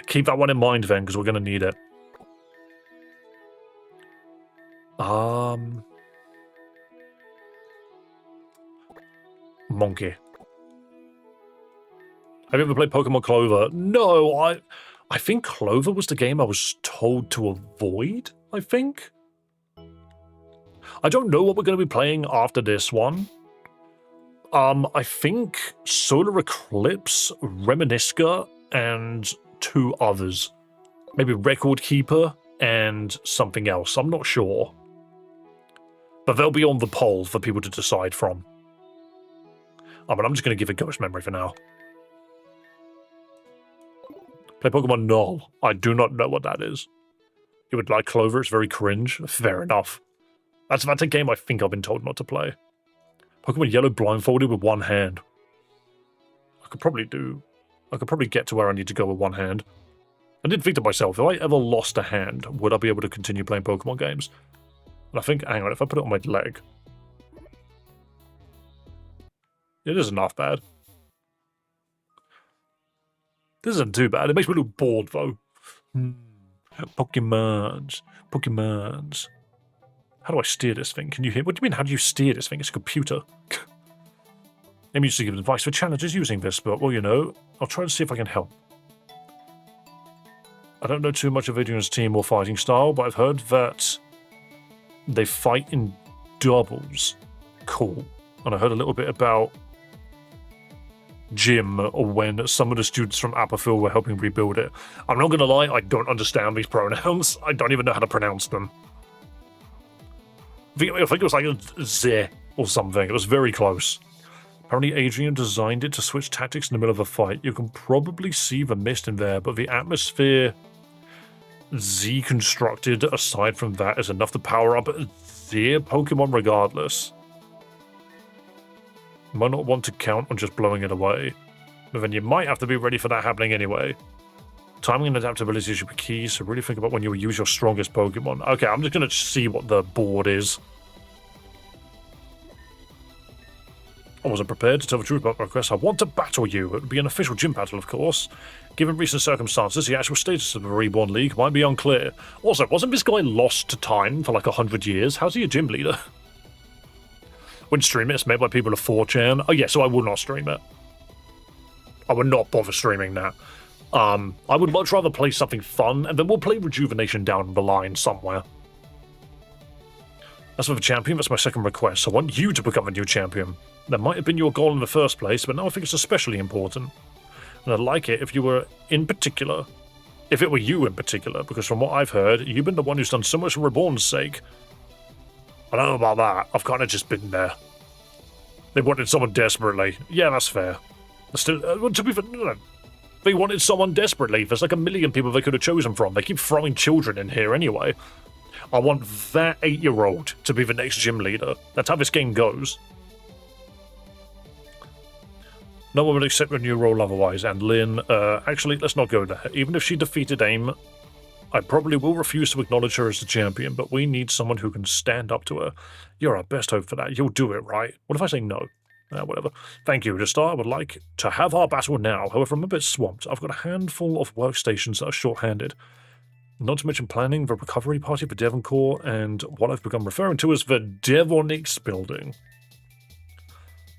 keep that one in mind then, because we're going to need it. Monkey. Have you ever played Pokemon Clover? No, I think Clover was the game I was told to avoid, I think. I don't know what we're going to be playing after this one. I think Solar Eclipse, Reminisca, and 2 others. Maybe Record Keeper and something else. I'm not sure. But they'll be on the poll for people to decide from. Oh, but I'm just going to give it Ghost Memory for now. Play Pokemon Null. I do not know what that is. You would like Clover, it's very cringe. Fair enough. That's a game I think I've been told not to play. Pokemon Yellow blindfolded with one hand. I could probably get to where I need to go with one hand. I did think to myself, if I ever lost a hand, would I be able to continue playing Pokemon games? And I think, hang on, if I put it on my leg... It isn't half bad. This isn't too bad. It makes me look bored, though. Pokemons. How do I steer this thing? Can you hear? What do you mean, how do you steer this thing? It's a computer. I'm used to giving advice for challenges using this, but, well, you know, I'll try to see if I can help. I don't know too much of Adrian's team or fighting style, but I've heard that they fight in doubles. Cool. And I heard a little bit about gym when some of the students from Apperfield were helping rebuild it. I'm not going to lie, I don't understand these pronouns. I don't even know how to pronounce them. I think it was like a Z or something. It was very close. Apparently Adrian designed it to switch tactics in the middle of a fight. You can probably see the mist in there, but the atmosphere Z constructed aside from that is enough to power up their Pokemon regardless. You might not want to count on just blowing it away, but then you might have to be ready for that happening anyway. Timing and adaptability should be key, so really think about when you will use your strongest Pokemon. Okay, I'm just going to see what the board is. I wasn't prepared to tell the truth about my request. I want to battle you. It would be an official gym battle, of course. Given recent circumstances, the actual status of the Reborn League might be unclear. Also, wasn't this guy lost to time for like 100 years? How's he a gym leader? Wouldn't stream it. It's made by people of 4chan. Oh yeah, so I will not stream it. I would not bother streaming that. I would much rather play something fun, and then we'll play Rejuvenation down the line somewhere. As for the champion, that's my second request. I want you to become a new champion. That might have been your goal in the first place, but now I think it's especially important. And I'd like it if you were in particular. If it were you in particular, because from what I've heard, you've been the one who's done so much for Reborn's sake. I don't know about that. I've kind of just been there. They wanted someone desperately. Yeah, that's fair. Still, to be fair, no. They wanted someone desperately. There's like a million people they could have chosen from. They keep throwing children in here anyway. I want that 8-year-old to be the next gym leader. That's how this game goes. No one would accept your new role otherwise, and Lynn, actually, let's not go there. Even if she defeated AIM, I probably will refuse to acknowledge her as the champion, but we need someone who can stand up to her. You're our best hope for that. You'll do it, right? What if I say no? Whatever. Thank you. To start, I would like to have our battle now. However, I'm a bit swamped. I've got a handful of workstations that are short-handed. Not to mention planning the recovery party for Devoncore and what I've begun referring to as the Devonix building.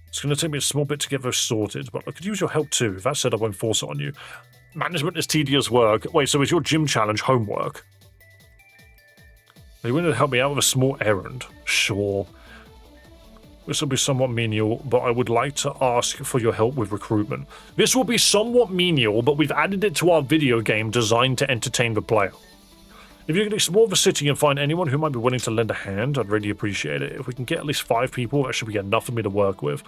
It's going to take me a small bit to get those sorted, but I could use your help too. That said, I won't force it on you. Management is tedious work. Wait, so is your gym challenge homework? Are you willing to help me out with a small errand? Sure. This will be somewhat menial, but I would like to ask for your help with recruitment. This will be somewhat menial, but we've added it to our video game designed to entertain the player. If you can explore the city and find anyone who might be willing to lend a hand, I'd really appreciate it. If we can get at least 5 people, that should be enough for me to work with.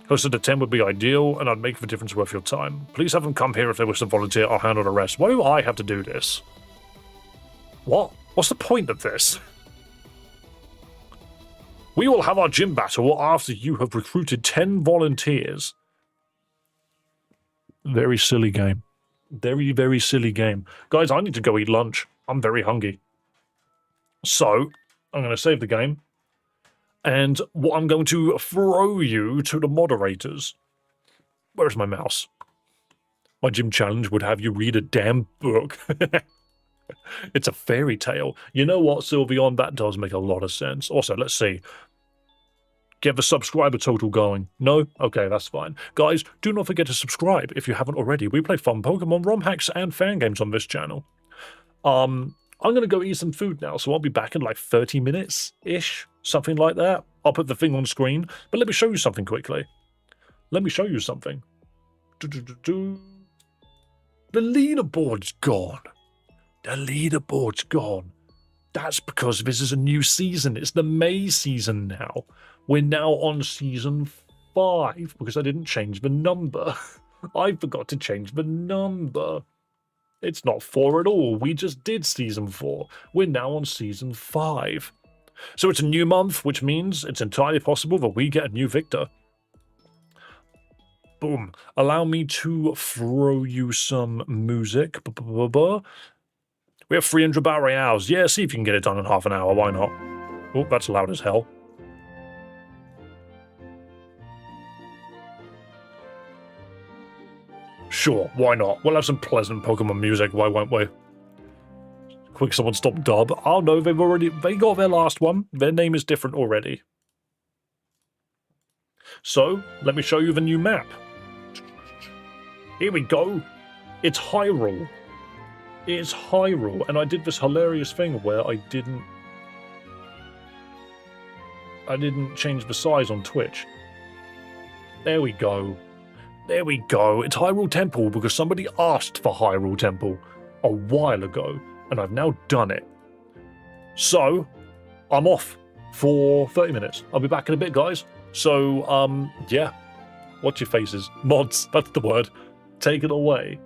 Closer to 10 would be ideal, and I'd make the difference worth your time. Please have them come here if they wish to volunteer. I'll handle the rest. Why do I have to do this? What? What's the point of this? We will have our gym battle after you have recruited 10 volunteers. Very silly game. Very, very silly game. Guys, I need to go eat lunch. I'm very hungry. So, I'm going to save the game. And what I'm going to throw you to the moderators. Where's my mouse? My gym challenge would have you read a damn book. It's a fairy tale. You know what, Sylveon? That does make a lot of sense. Also, let's see. Get the subscriber total going. No? Okay, that's fine. Guys, do not forget to subscribe if you haven't already. We play fun Pokemon, romhacks, and fan games on this channel. I'm going to go eat some food now, so I'll be back in like 30 minutes-ish, something like that. I'll put the thing on screen, but let me show you something quickly. let me show you something. The leaderboard's gone. The leaderboard's gone. That's because this is a new season. It's the May season now. We're now on season 5 because I didn't change the number. I forgot to change the number. It's not 4 at all. We just did season 4. We're now on season 5. So it's a new month, which means it's entirely possible that we get a new victor. Boom. Allow me to throw you some music. We have 300 battle royales. Yeah, see if you can get it done in half an hour. Why not? Oh, that's loud as hell. Sure, why not? We'll have some pleasant Pokemon music, why won't we? Quick, someone stop dub. Oh no, they got their last one. Their name is different already. So, let me show you the new map. Here we go. It's Hyrule. It's Hyrule, and I did this hilarious thing where I didn't change the size on Twitch. There we go. There we go. It's Hyrule Temple because somebody asked for Hyrule Temple a while ago, and I've now done it. So, I'm off for 30 minutes. I'll be back in a bit, guys. So, yeah. Watch your faces. Mods, that's the word. Take it away.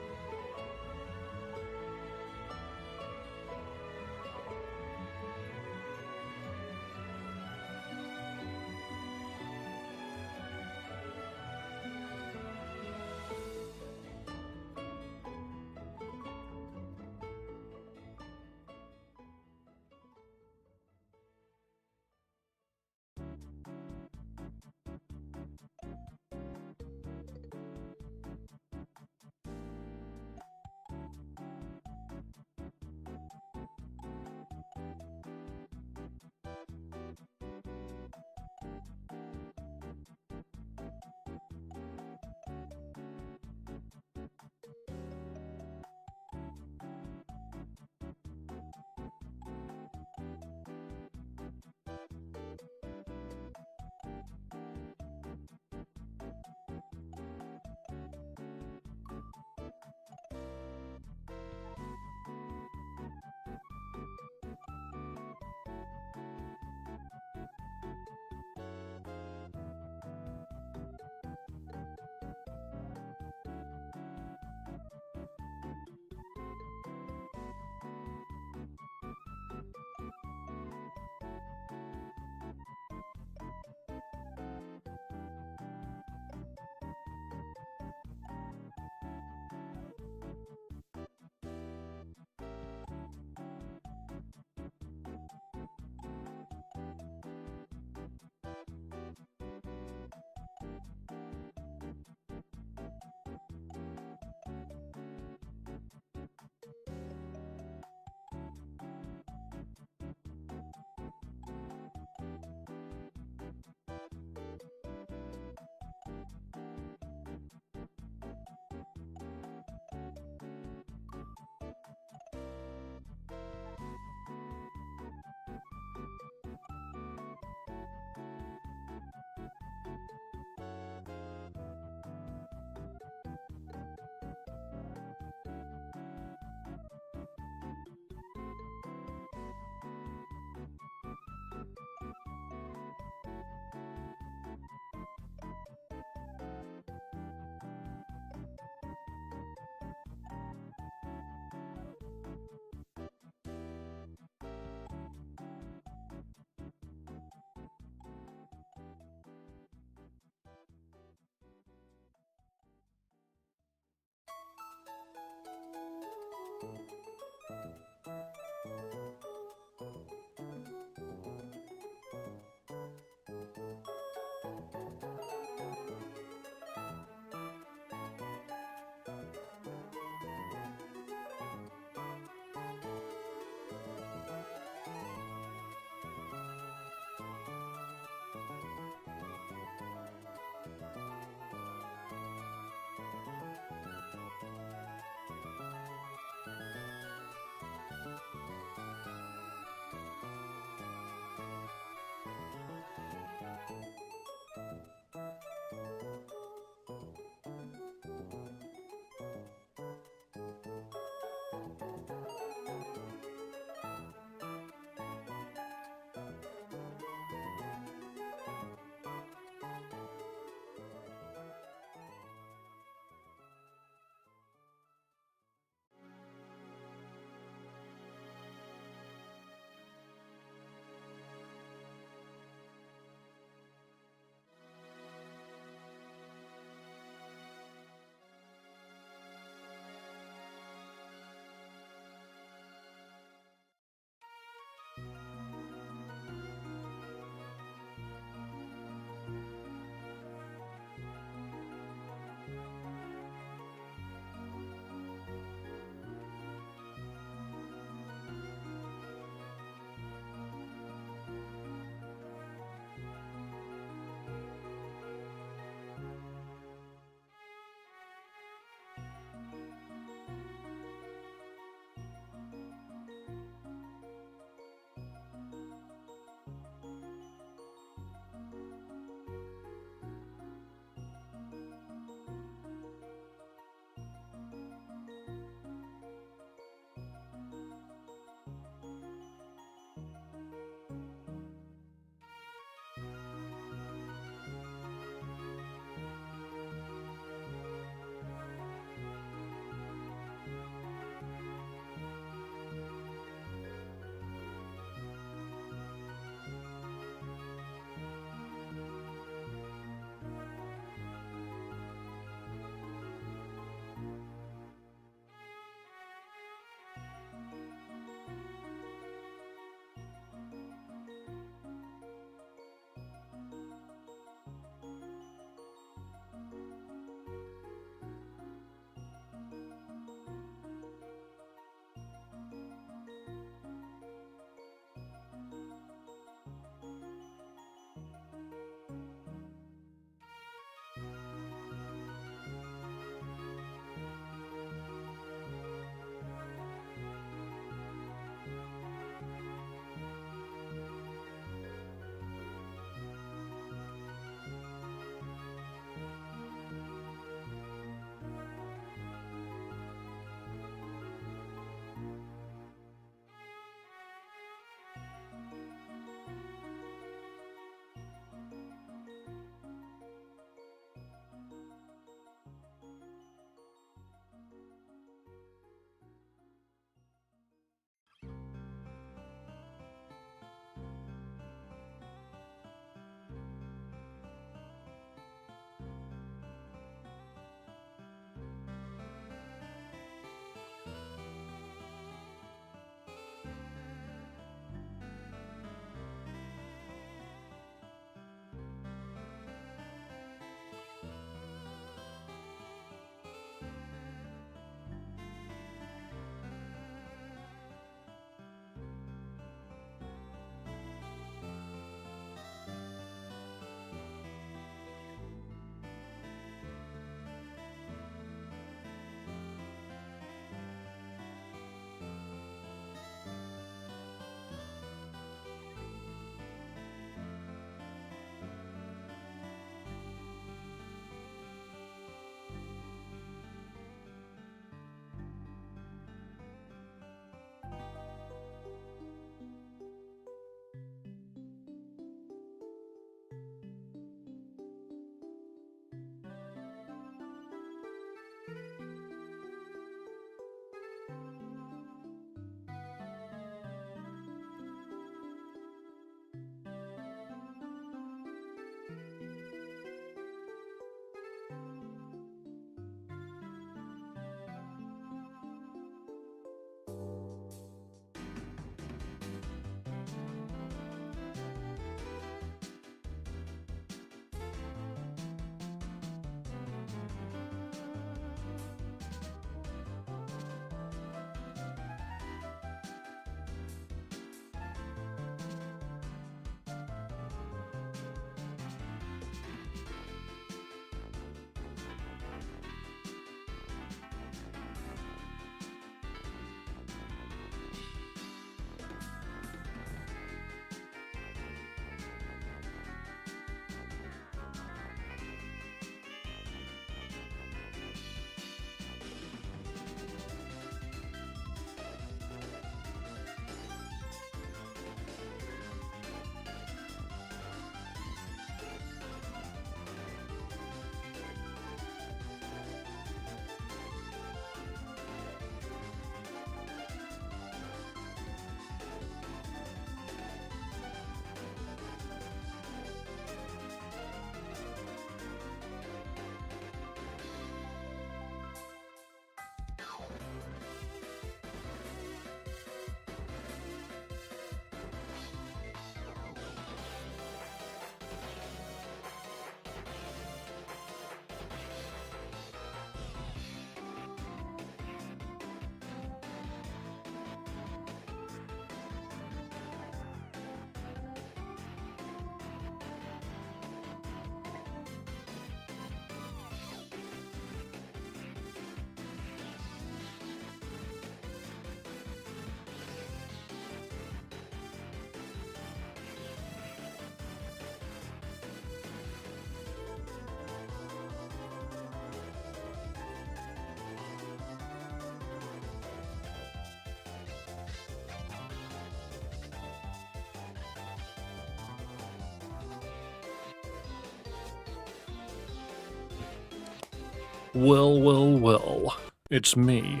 Well, well, well. It's me.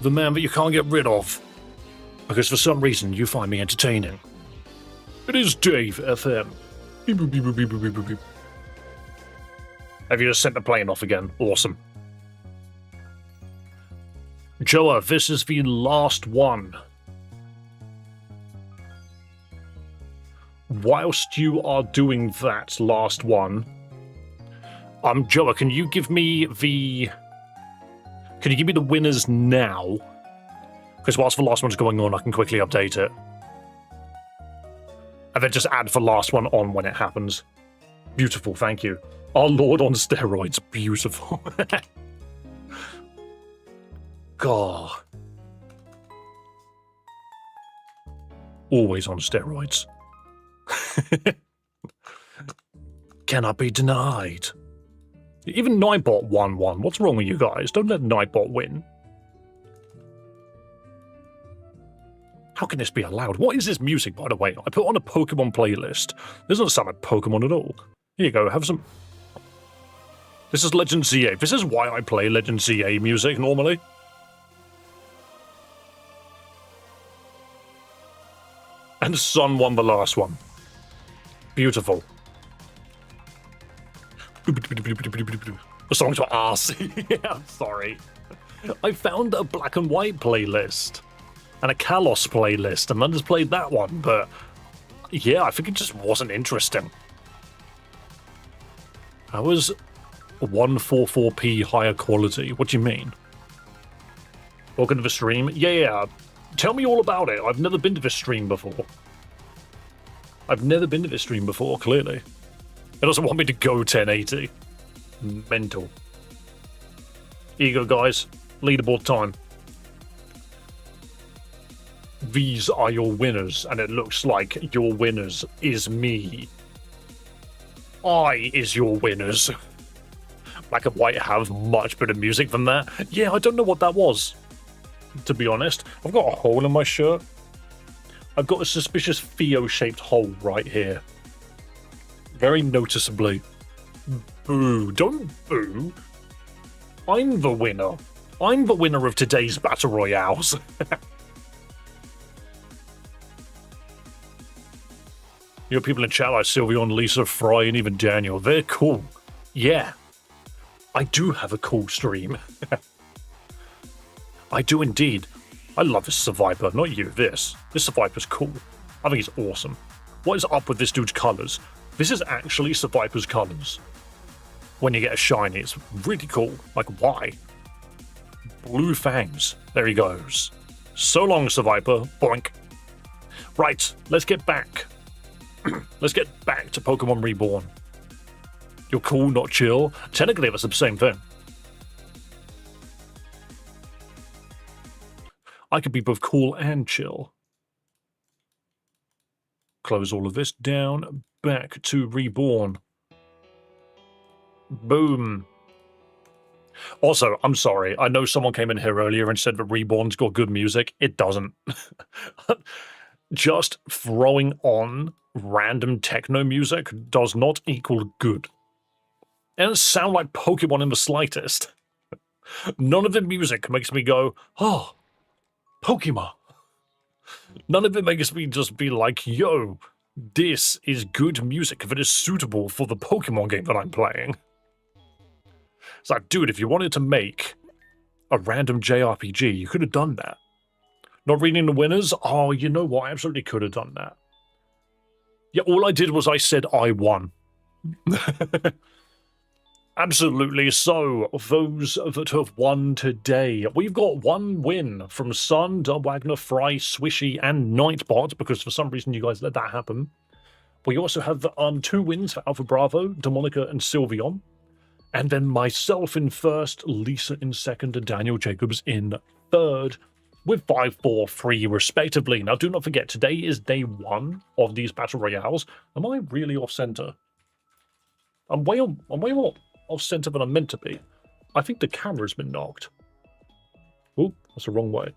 The man that you can't get rid of. Because for some reason you find me entertaining. It is Dave FM. Beep, boop, beep, boop, beep, boop, beep, boop, beep. Have you just sent the plane off again? Awesome. Joa, this is the last one. Whilst you are doing that last one, Joa, can you give me the winners now? Because whilst the last one's going on, I can quickly update it. And then just add the last one on when it happens. Beautiful, thank you. Our Lord on steroids, beautiful. God. Always on steroids. Cannot be denied. Even Nightbot won one. What's wrong with you guys? Don't let Nightbot win. How can this be allowed? What is this music, by the way? I put on a Pokemon playlist. This doesn't sound like Pokemon at all. Here you go, have some... This is Legend ZA. This is why I play Legend ZA music normally. And Sun won the last one. Beautiful. The songs were arsey. Yeah, I'm sorry. I found a black and white playlist. And a Kalos playlist, and I just played that one, but yeah, I think it just wasn't interesting. How was 144p higher quality? What do you mean? Welcome to the stream? Yeah, tell me all about it. I've never been to this stream before. Clearly. It doesn't want me to go 1080. Mental. Here you go, guys. Leaderboard time. These are your winners, and it looks like your winners is me. I is your winners. Black and White have much better music than that. Yeah, I don't know what that was, to be honest. I've got a hole in my shirt. I've got a suspicious Theo-shaped hole right here. Very noticeably. Boo. Don't boo. I'm the winner. I'm the winner of today's Battle Royales. Your people in chat like Sylveon, Lisa, Fry, and even Daniel. They're cool. Yeah. I do have a cool stream. I do indeed. I love this Survivor. Not you, this. This Survivor's cool. I think he's awesome. What is up with this dude's colours? This is actually Survivor's colours. When you get a shiny, it's really cool. Like, why? Blue fangs. There he goes. So long, Survivor. Boink. Right, let's get back. Let's get back to Pokemon Reborn. You're cool, not chill. Technically, that's the same thing. I could be both cool and chill. Close all of this down. Back to Reborn. Boom. Also, I'm sorry. I know someone came in here earlier and said that Reborn's got good music. It doesn't. Just throwing on random techno music does not equal good. It doesn't sound like Pokemon in the slightest. None of the music makes me go, oh, Pokemon. None of it makes me just be like, yo, this is good music that is suitable for the Pokemon game that I'm playing. It's like, dude, if you wanted to make a random JRPG, you could have done that. Not reading the winners? Oh, you know what? I absolutely could have done that. Yeah, all I did was I said I won. Absolutely. So, those that have won today, we've got one win from Sun, Wagner, Fry, Swishy, and Nightbot, because for some reason you guys let that happen. We also have 2 wins for Alpha Bravo, Demonica, and Sylveon. And then myself in first, Lisa in second, and Daniel Jacobs in third, with 5, 4, 3 respectively. Now, do not forget, today is day 1 of these Battle Royales. Am I really off-center? I'm way more off-center than I'm meant to be. I think the camera's been knocked. Oh, that's the wrong way.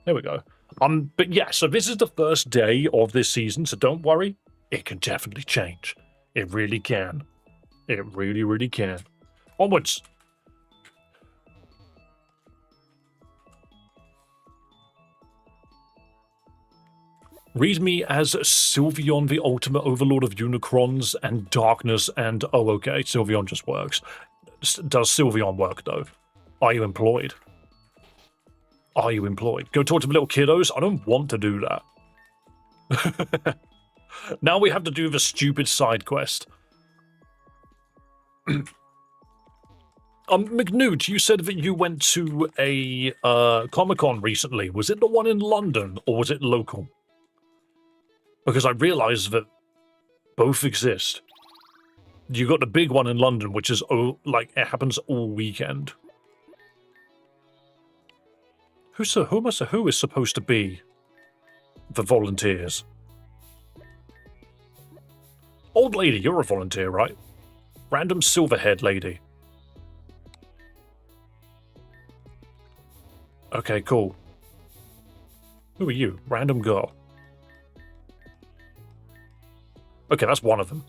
There we go. But yeah, so this is the first day of this season, so don't worry. It can definitely change. It really can. It really, really can. Onwards. Read me as Sylveon, the ultimate overlord of Unicrons and darkness and... Oh, okay, Sylveon just works. Does Sylveon work, though? Are you employed? Are you employed? Go talk to the little kiddos? I don't want to do that. Now we have to do the stupid side quest. McNewt, you said that you went to a Comic-Con recently. Was it the one in London, or was it local? Because I realised that both exist. You got the big one in London, which is, like, it happens all weekend. Who is supposed to be the volunteers? Old lady, you're a volunteer, right? Random silver-haired lady. Okay, cool. Who are you? Random girl. Okay, that's one of them.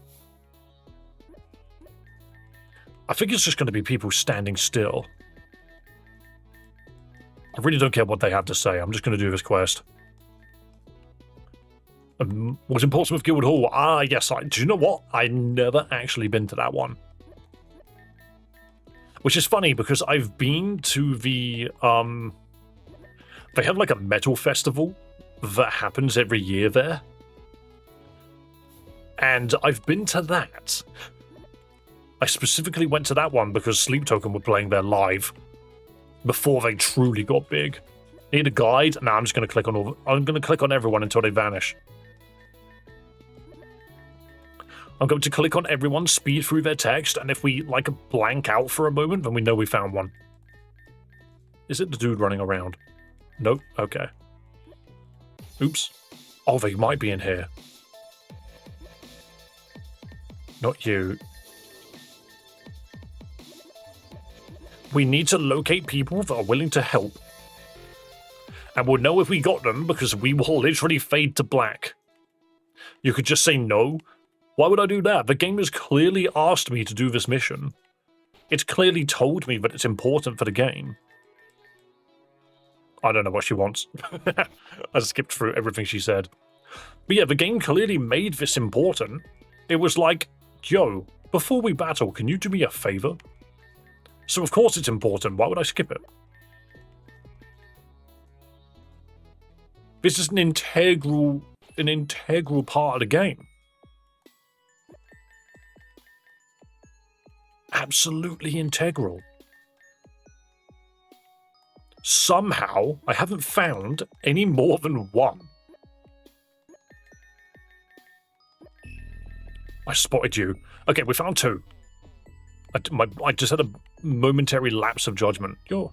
I think it's just going to be people standing still. I really don't care what they have to say. I'm just going to do this quest. Was in Portsmouth Guildhall? Ah, yes. Do you know what? I never actually been to that one. Which is funny because I've been to the... They have like a metal festival that happens every year there. And I've been to that. I specifically went to that one because Sleep Token were playing there live before they truly got big. Need a guide? Nah, I'm just going to click on I'm going to click on everyone until they vanish. I'm going to click on everyone, speed through their text, and if we like blank out for a moment, then we know we found one. Is it the dude running around? Nope. Okay. Oops. Oh, they might be in here. Not you. We need to locate people that are willing to help. And we'll know if we got them because we will literally fade to black. You could just say no. Why would I do that? The game has clearly asked me to do this mission. It's clearly told me that it's important for the game. I don't know what she wants. I skipped through everything she said. But yeah, the game clearly made this important. It was like, yo, before we battle, can you do me a favor? So of course it's important. Why would I skip it? This is an integral part of the game. Absolutely integral. Somehow, I haven't found any more than one. I spotted you. Okay, we found two. I just had a momentary lapse of judgment. Yo.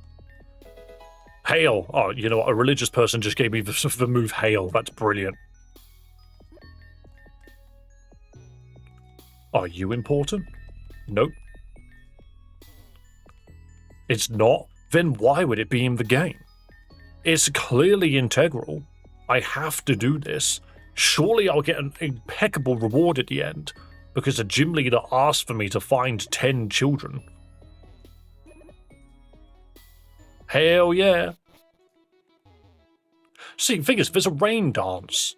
Hail. Oh, you know what? A religious person just gave me the move hail. That's brilliant. Are you important? Nope. It's not? Then why would it be in the game? It's clearly integral. I have to do this. Surely I'll get an impeccable reward at the end, because the gym leader asked for me to find 10 children. Hell yeah. See, the thing is, there's a rain dance.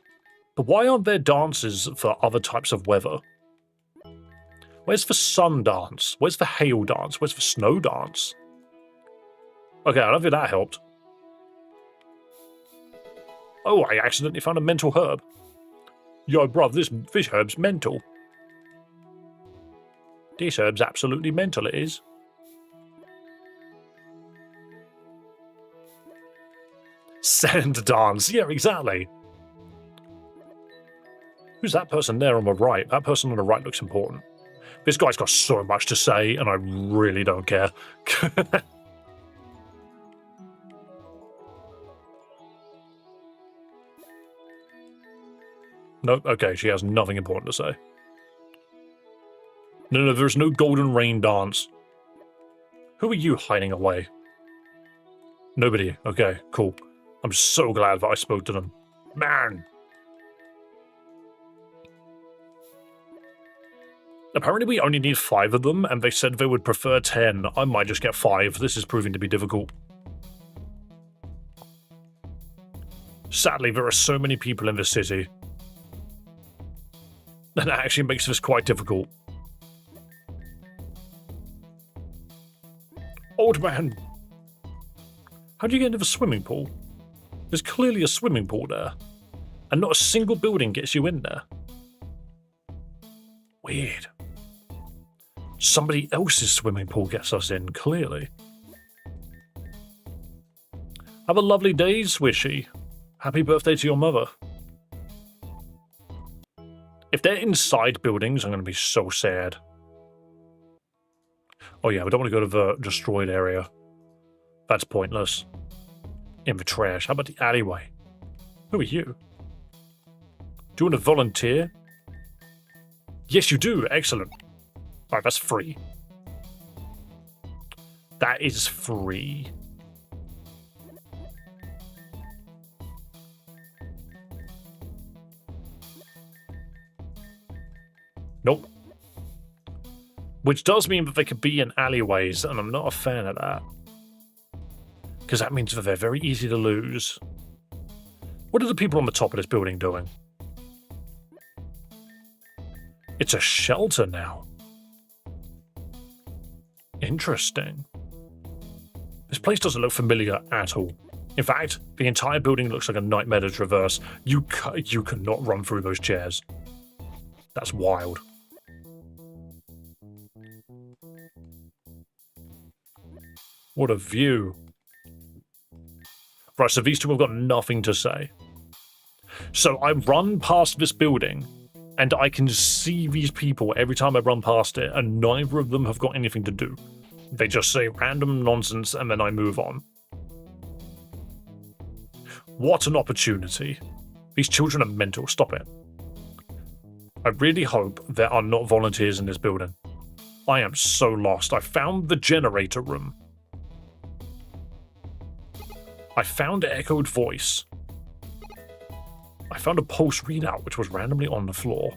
But why aren't there dances for other types of weather? Where's the sun dance? Where's the hail dance? Where's the snow dance? Okay, I don't think that helped. Oh, I accidentally found a mental herb. Yo, bruv, this herb's mental. This herb's absolutely mental, it is. Sand dance, yeah, exactly. Who's that person there on the right? That person on the right looks important. This guy's got so much to say, and I really don't care. Nope, okay, she has nothing important to say. No, there's no golden rain dance. Who are you hiding away? Nobody. Okay, cool. I'm so glad that I spoke to them. Man! Apparently we only need 5 of them, and they said they would prefer 10. I might just get 5. This is proving to be difficult. Sadly, there are so many people in this city. And that actually makes this quite difficult. Old man, how do you get into the swimming pool? There's clearly a swimming pool there. And not a single building gets you in there. Weird. Somebody else's swimming pool gets us in, clearly. Have a lovely day, Swishy. Happy birthday to your mother. If they're inside buildings, I'm going to be so sad. Oh yeah, we don't want to go to the destroyed area. That's pointless. In the trash. How about the alleyway? Who are you? Do you want to volunteer? Yes, you do. Excellent. Alright, that's free. That is free. Nope. Which does mean that they could be in alleyways, and I'm not a fan of that. Because that means that they're very easy to lose. What are the people on the top of this building doing? It's a shelter now. Interesting. This place doesn't look familiar at all. In fact, the entire building looks like a nightmare to traverse. You cannot run through those chairs. That's wild. What a view. Right, so these two have got nothing to say. So I run past this building, and I can see these people every time I run past it, and neither of them have got anything to do. They just say random nonsense, and then I move on. What an opportunity. These children are mental. Stop it. I really hope there are not volunteers in this building. I am so lost. I found the generator room. I found an echoed voice. I found a pulse readout which was randomly on the floor.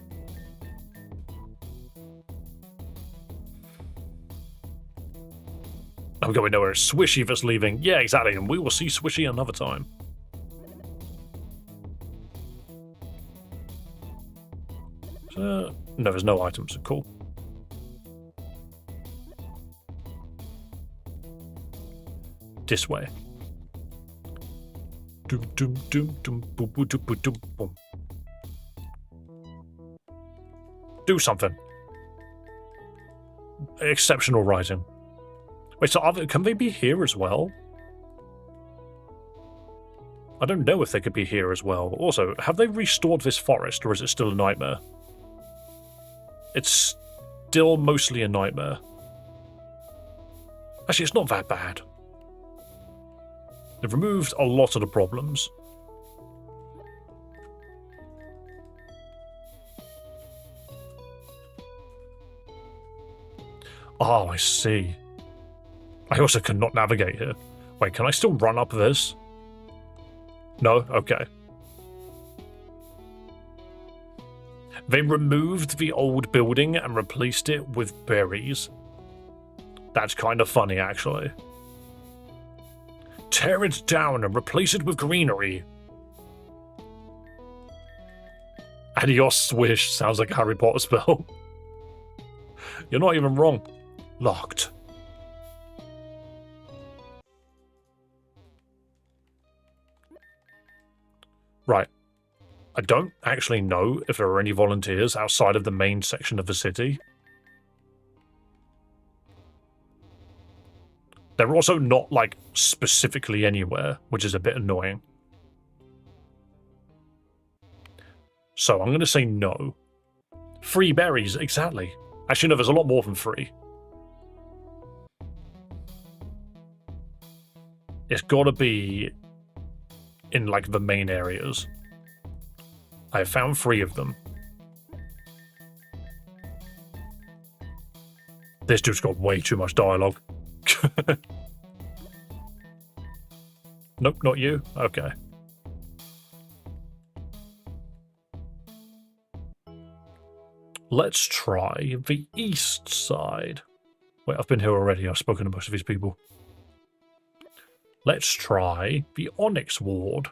I'm going nowhere. Swishy that's leaving. Yeah, exactly. And we will see Swishy another time. No, there's no items. Cool. This way. Doom, doom, doom, doom, boom, boom, doom, boom, doom, boom. Do something. Exceptional writing. Wait, so can they be here as well? I don't know if they could be here as well. Also, have they restored this forest, or is it still a nightmare? It's still mostly a nightmare. Actually, it's not that bad. They've removed a lot of the problems. Oh, I see. I also cannot navigate here. Wait, can I still run up this? No? Okay. They removed the old building and replaced it with berries. That's kind of funny, actually. Tear it down and replace it with greenery. Adios, swish. Sounds like a Harry Potter spell. You're not even wrong. Locked. Right. I don't actually know if there are any volunteers outside of the main section of the city. They're also not, like, specifically anywhere, which is a bit annoying. So I'm going to say no. Free berries, exactly. Actually, no, there's a lot more than free. It's got to be in, like, the main areas. I have found 3 of them. This dude's got way too much dialogue. Nope, not you? Okay. Let's try the east side. Wait, I've been here already. I've spoken to most of these people. Let's try the Onyx Ward.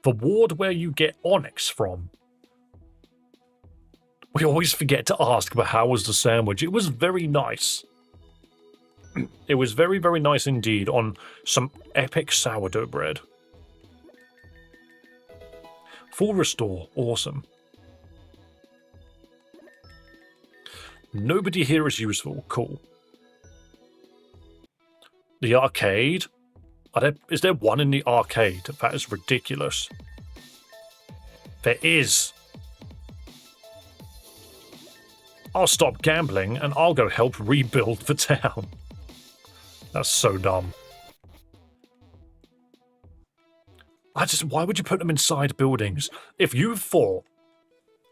The ward where you get Onyx from. We always forget to ask, but how was the sandwich? It was very nice. It was very, very nice indeed on some epic sourdough bread. Full restore. Awesome. Nobody here is useful. Cool. The arcade? Is there one in the arcade? That is ridiculous. There is. I'll stop gambling and I'll go help rebuild the town. That's so dumb. Why would you put them inside buildings? If you thought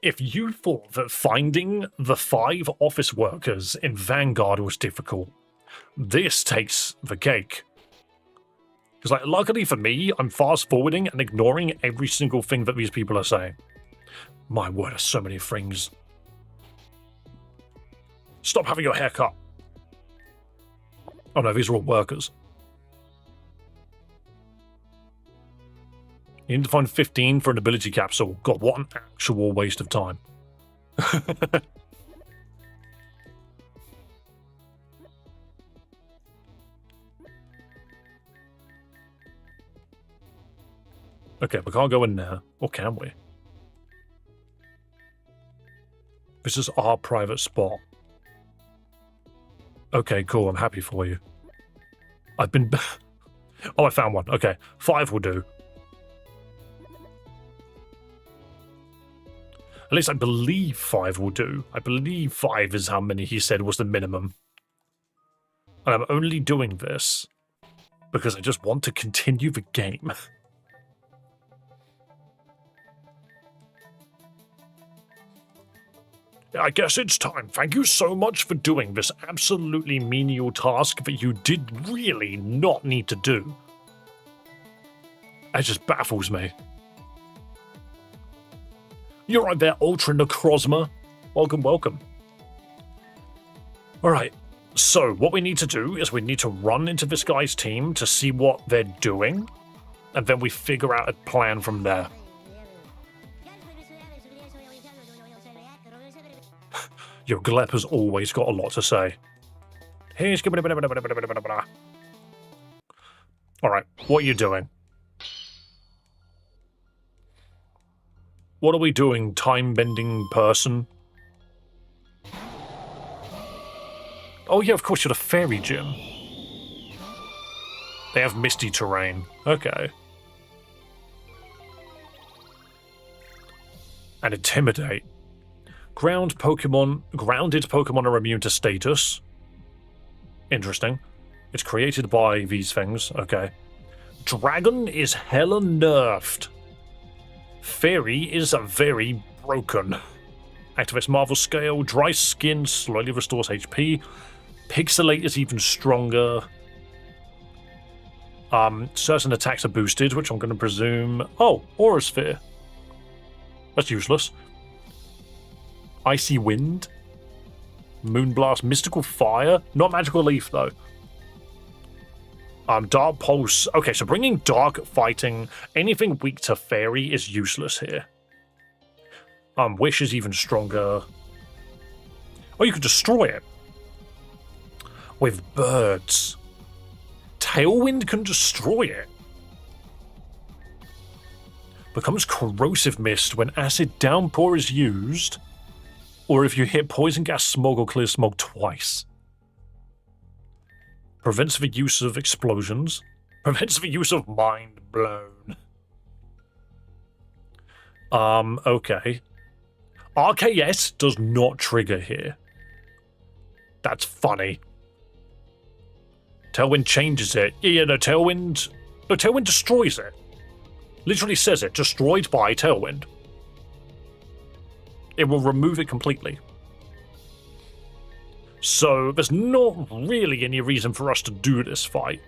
that finding the 5 office workers in Vanguard was difficult, this takes the cake. Because, like, luckily for me, I'm fast forwarding and ignoring every single thing that these people are saying. My word, there's so many things. Stop having your hair cut. Oh no, these are all workers. You need to find 15 for an ability capsule. God, what an actual waste of time. Okay, we can't go in there. Or can we? This is our private spot. Okay, cool. I'm happy for you. I've been... Oh, I found one. Okay, 5 will do. At least I believe 5 will do. I believe 5 is how many he said was the minimum. And I'm only doing this because I just want to continue the game. I guess it's time. Thank you so much for doing this absolutely menial task that you did really not need to do. It just baffles me. You're right there, Ultra Necrozma. Welcome, welcome. Alright, so what we need to do is we need to run into this guy's team to see what they're doing, and then we figure out a plan from there. Yo, Glep has always got a lot to say. Alright, what are you doing? What are we doing, time-bending person? Oh yeah, of course, you're the fairy gym. They have misty terrain. Okay. And intimidate. Grounded Pokemon are immune to status. Interesting. It's created by these things. Okay. Dragon is hella nerfed. Fairy is very broken. Activates Marvel Scale. Dry Skin slowly restores HP. Pixelate is even stronger. Certain attacks are boosted, which I'm going to presume... Oh, Aura Sphere. That's useless. Icy Wind. Moonblast. Mystical Fire. Not Magical Leaf, though. Dark Pulse. Okay, so bringing Dark Fighting, anything weak to Fairy is useless here. Wish is even stronger. Oh, you can destroy it. With birds. Tailwind can destroy it. Becomes Corrosive Mist when Acid Downpour is used, or if you hit Poison Gas Smog or Clear Smog twice. Prevents the use of explosions. Prevents the use of Mind Blown. Okay. RKS does not trigger here. That's funny. Tailwind changes it. Yeah, no, Tailwind destroys it. Literally says it, destroyed by Tailwind. It will remove it completely. So there's not really any reason for us to do this fight.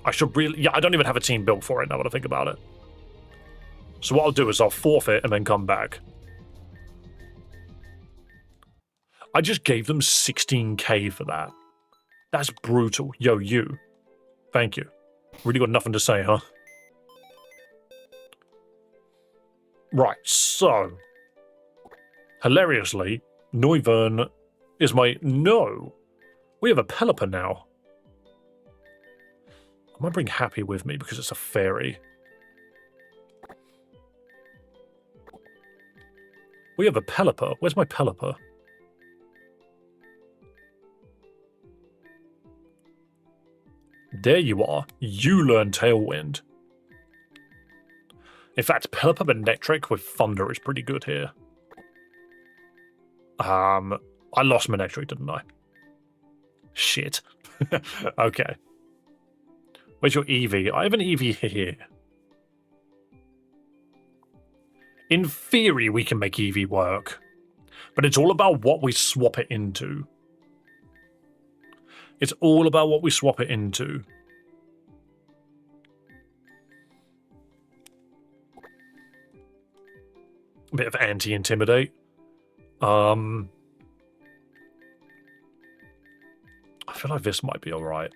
I don't even have a team built for it now that I think about it. So what I'll do is I'll forfeit and then come back. I just gave them 16k for that. That's brutal. Yo, you. Thank you. Really got nothing to say, huh? Right, so hilariously, Noivern is my no. We have a Pelipper now. I might bring Happy with me because it's a fairy. We have a Pelipper. Where's my Pelipper? There you are. You learn Tailwind. In fact, Pelipper Manectric with Thunder is pretty good here. I lost Manectric, didn't I? Shit. Okay. Where's your Eevee? I have an Eevee here. In theory, we can make Eevee work. But it's all about what we swap it into. It's all about what we swap it into. A bit of anti-intimidate. I feel like this might be alright.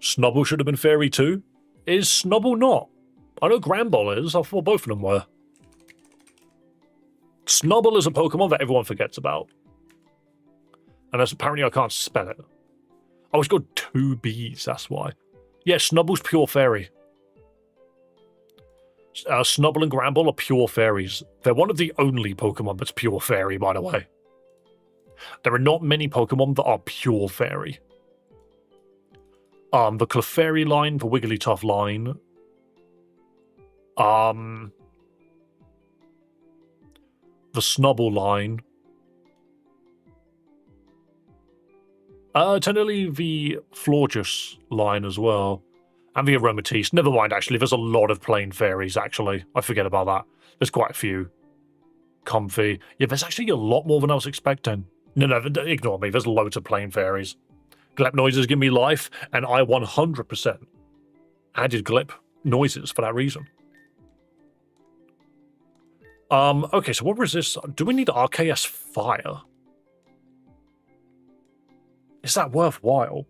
Snubble should have been fairy too. Is Snubble not? I know Granbull is. I thought both of them were. Snubble is a Pokemon that everyone forgets about. And that's apparently I can't spell it. Oh, it's got 2 B's, that's why. Yeah, Snubble's pure fairy. Snubble and Granbull are pure fairies. They're one of the only Pokemon that's pure fairy, by the way. There are not many Pokemon that are pure fairy. The Clefairy line, the Wigglytuff line. The Snubble line. Technically the Florges line as well. And the Aromatisse. Never mind, actually. There's a lot of plain fairies, actually. I forget about that. There's quite a few. Comfy. Yeah, there's actually a lot more than I was expecting. No, ignore me. There's loads of plain fairies. Glep noises give me life, and I 100% added Glep noises for that reason. Okay, so what resists? Do we need RKS Fire? Is that worthwhile?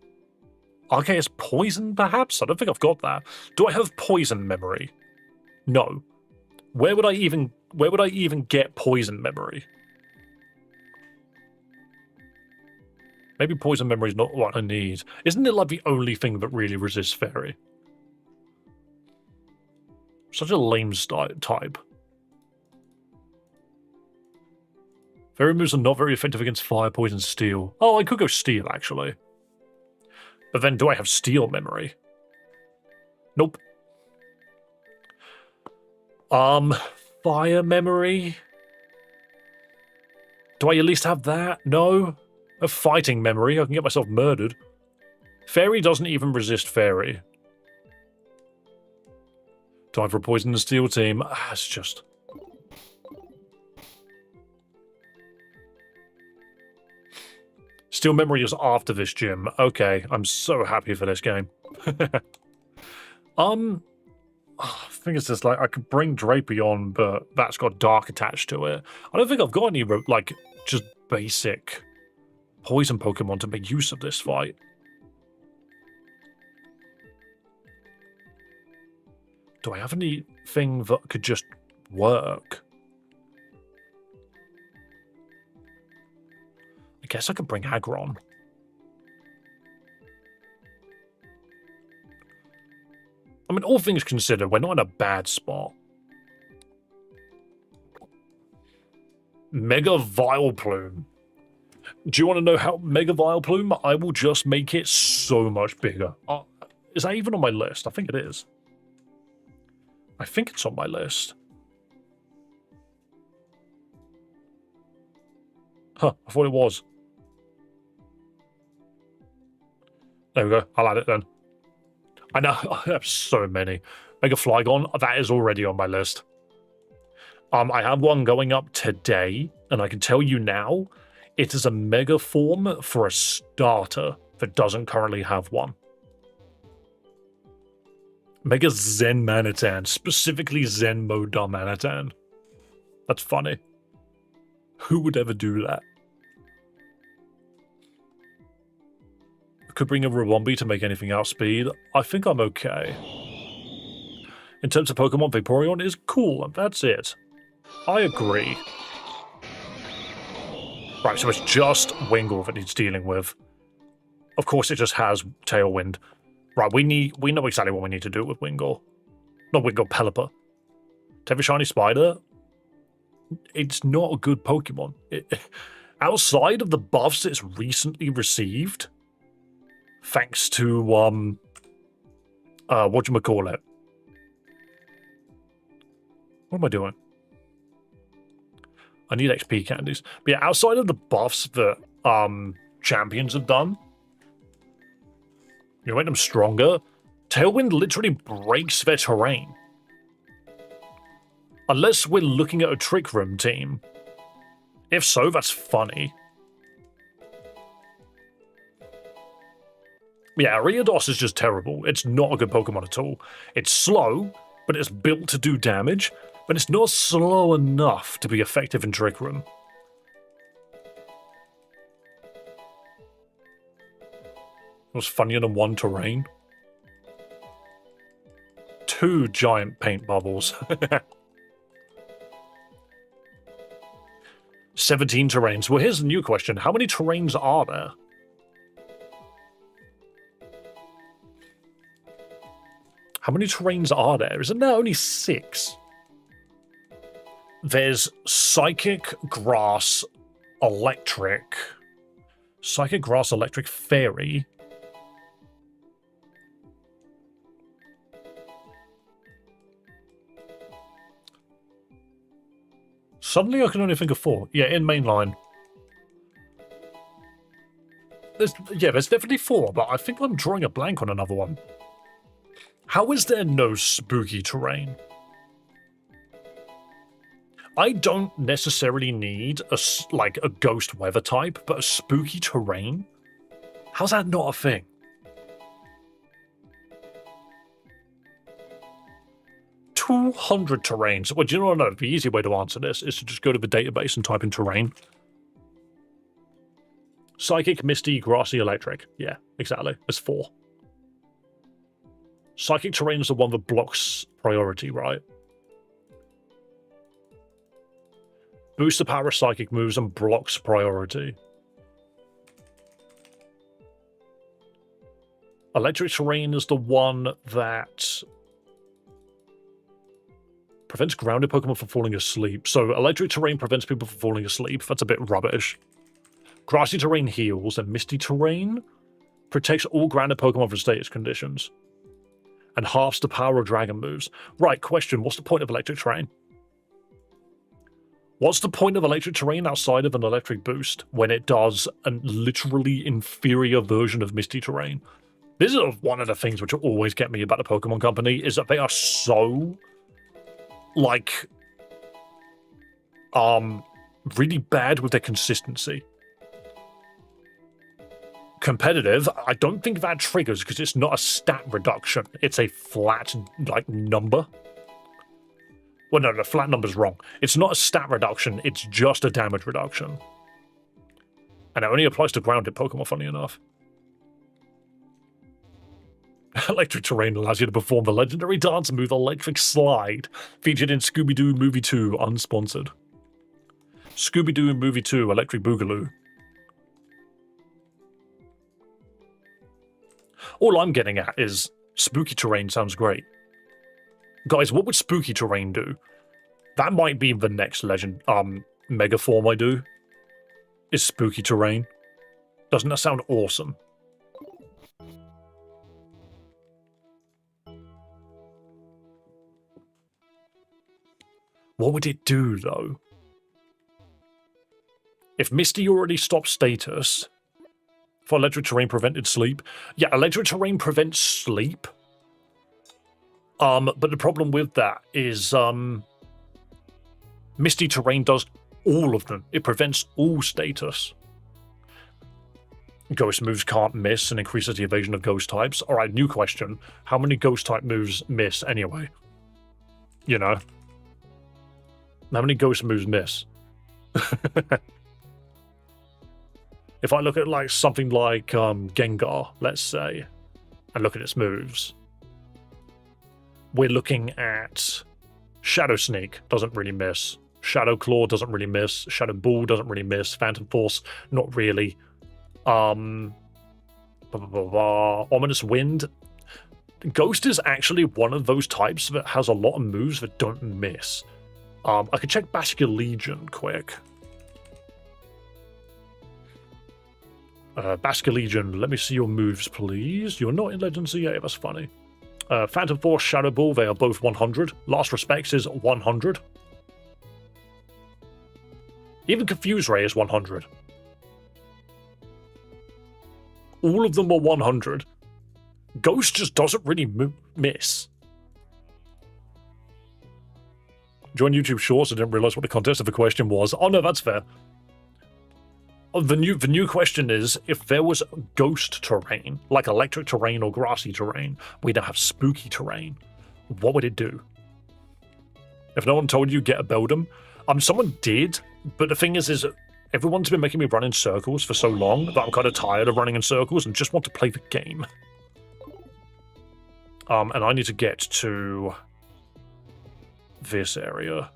RKS Poison, perhaps? I don't think I've got that. Do I have Poison Memory? No. Where would I even get Poison Memory? Maybe Poison Memory is not what I need. Isn't it like the only thing that really resists Fairy? Such a lame type. Fairy moves are not very effective against Fire, Poison, Steel. Oh, I could go Steel, actually. But then, do I have Steel Memory? Nope. Fire Memory? Do I at least have that? No. A Fighting Memory, I can get myself murdered. Fairy doesn't even resist Fairy. Time for a Poison and Steel team. It's just... Steel Memory is after this gym. Okay, I'm so happy for this game. I think it's just like, I could bring Drapion, but that's got Dark attached to it. I don't think I've got any, like, just basic Poison Pokemon to make use of this fight. Do I have anything that could just work? I guess I could bring Aggron. I mean, all things considered, we're not in a bad spot. Mega Vileplume. Do you want to know how Mega Vileplume? I will just make it so much bigger. Is that even on my list? I think it is. I think it's on my list. Huh, I thought it was. There we go. I'll add it then. I know, I have so many. Mega Flygon, that is already on my list. I have one going up today, and I can tell you now, it is a Mega form for a starter that doesn't currently have one. Mega Zen Manitan, specifically Zen Mode Manitan. That's funny. Who would ever do that? Could bring a Ribombee to make anything outspeed. I think I'm okay. In terms of Pokemon, Vaporeon is cool, and that's it. I agree. Right, so it's just Wingull that it's dealing with. Of course, it just has Tailwind. Right, we know exactly what we need to do with Wingull. Not Wingull, Pelipper. To have a shiny spider, it's not a good Pokemon. Outside of the buffs it's recently received, thanks to, whatchamacallit? What am I doing? I need XP candies. But yeah, outside of the buffs that, champions have done, you make them stronger, Tailwind literally breaks their terrain. Unless we're looking at a Trick Room team. If so, that's funny. Yeah, Ariados is just terrible. It's not a good Pokemon at all. It's slow, but it's built to do damage, but it's not slow enough to be effective in Trick Room. What's funnier than one terrain? 2 giant paint bubbles. 17 terrains. Well, here's a new question. How many terrains are there? How many terrains are there? Isn't there only 6? There's Psychic, Grass, Electric. Psychic, Grass, Electric, Fairy. Suddenly I can only think of 4. Yeah, in mainline. There's definitely 4, but I think I'm drawing a blank on another one. How is there no spooky terrain? I don't necessarily need a ghost weather type, but a spooky terrain? How's that not a thing? $200 terrains. Well, do you know what? No, the easy way to answer this is to just go to the database and type in terrain. Psychic, Misty, Grassy, Electric. Yeah, exactly. There's 4. Psychic terrain is the one that blocks priority, right? Boosts the power of psychic moves and blocks priority. Electric terrain is the one that prevents grounded Pokemon from falling asleep. So electric terrain prevents people from falling asleep. That's a bit rubbish. Grassy terrain heals, and Misty terrain protects all grounded Pokemon from status conditions. And halves the power of dragon moves. Right, question, what's the point of electric terrain? What's the point of electric terrain outside of an electric boost when it does a literally inferior version of Misty terrain? This is one of the things which always get me about the Pokemon Company, is that they are so really bad with their consistency. Competitive, I don't think that triggers because it's not a stat reduction. It's a flat, number. Well, no, the flat number's wrong. It's not a stat reduction, it's just a damage reduction. And it only applies to grounded Pokemon, funny enough. Electric terrain allows you to perform the legendary dance move Electric Slide, featured in Scooby-Doo Movie 2, unsponsored. Scooby-Doo Movie 2, Electric Boogaloo. All I'm getting at is spooky terrain sounds great. Guys, what would spooky terrain do? That might be the next legend, mega form I do. Is spooky terrain. Doesn't that sound awesome? What would it do, though? If Misty already stopped status for electric terrain prevented sleep. Yeah, electric terrain prevents sleep. But the problem with that is Misty terrain does all of them. It prevents all status. Ghost moves can't miss and increases the evasion of ghost types. Alright, new question. How many ghost type moves miss anyway? You know? How many ghost moves miss? If I look at something like Gengar, let's say, and look at its moves. we're looking at Shadow Sneak, doesn't really miss. Shadow Claw doesn't really miss. Shadow Ball doesn't really miss. Phantom Force, not really. Ominous Wind. Ghost is actually one of those types that has a lot of moves that don't miss. I could check Basket Legion quick. Basket Legion, let me see your moves, please. You're not in Legends EA, that's funny. Phantom Force, Shadow Ball, they are both 100. Last Respects is 100. Even Confuse Ray is 100. All of them are 100. Ghost just doesn't really miss. Join YouTube Shorts, I didn't realize what the context of the question was. Oh no, that's fair. The new question is, if there was ghost terrain, like electric terrain or grassy terrain, we don't have spooky terrain, what would it do? If no one told you, get a Beldum. Someone did, but the thing is everyone's been making me run in circles for so long that I'm kind of tired of running in circles and just want to play the game. And I need to get to this area.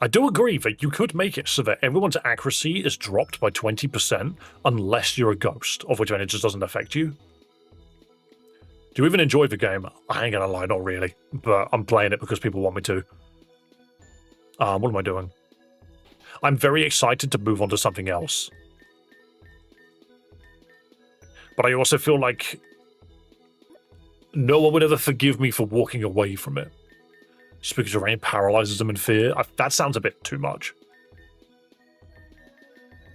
I do agree that you could make it so that everyone's accuracy is dropped by 20% unless you're a ghost, of which then it just doesn't affect you. Do you even enjoy the game? I ain't gonna lie, not really, but I'm playing it because people want me to. What am I doing? I'm very excited to move on to something else. But I also feel like no one would ever forgive me for walking away from it. Spooky terrain paralyzes them in fear. That sounds a bit too much.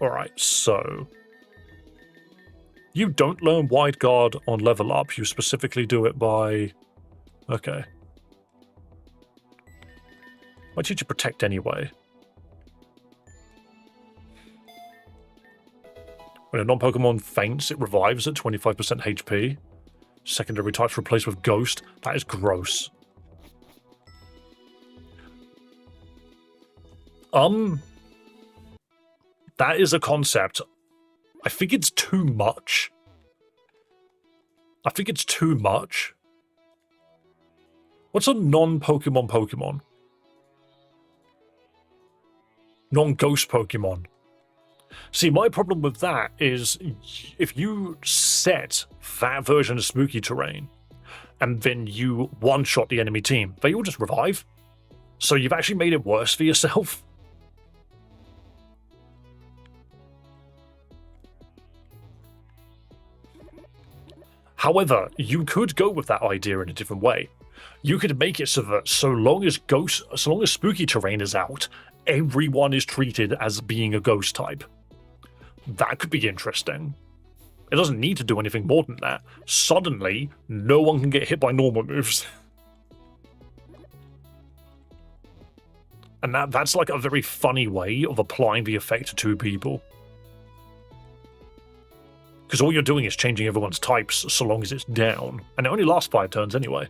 Alright, so... You don't learn Wide Guard on level up. You specifically do it by... Okay. Why did you protect anyway? When a non-Pokemon faints, it revives at 25% HP. Secondary types replaced with Ghost. That is gross. That is a concept. I think it's too much. What's a non-Pokemon Pokemon? Non-Ghost Pokemon. See, my problem with that is if you set that version of Spooky Terrain and then you one-shot the enemy team, they all just revive. So you've actually made it worse for yourself. However, you could go with that idea in a different way. You could make it so that so long as Spooky Terrain is out, everyone is treated as being a ghost type. That could be interesting. It doesn't need to do anything more than that. Suddenly, no one can get hit by normal moves. And that's like a very funny way of applying the effect to two people. Because all you're doing is changing everyone's types so long as it's down. And it only lasts 5 turns anyway.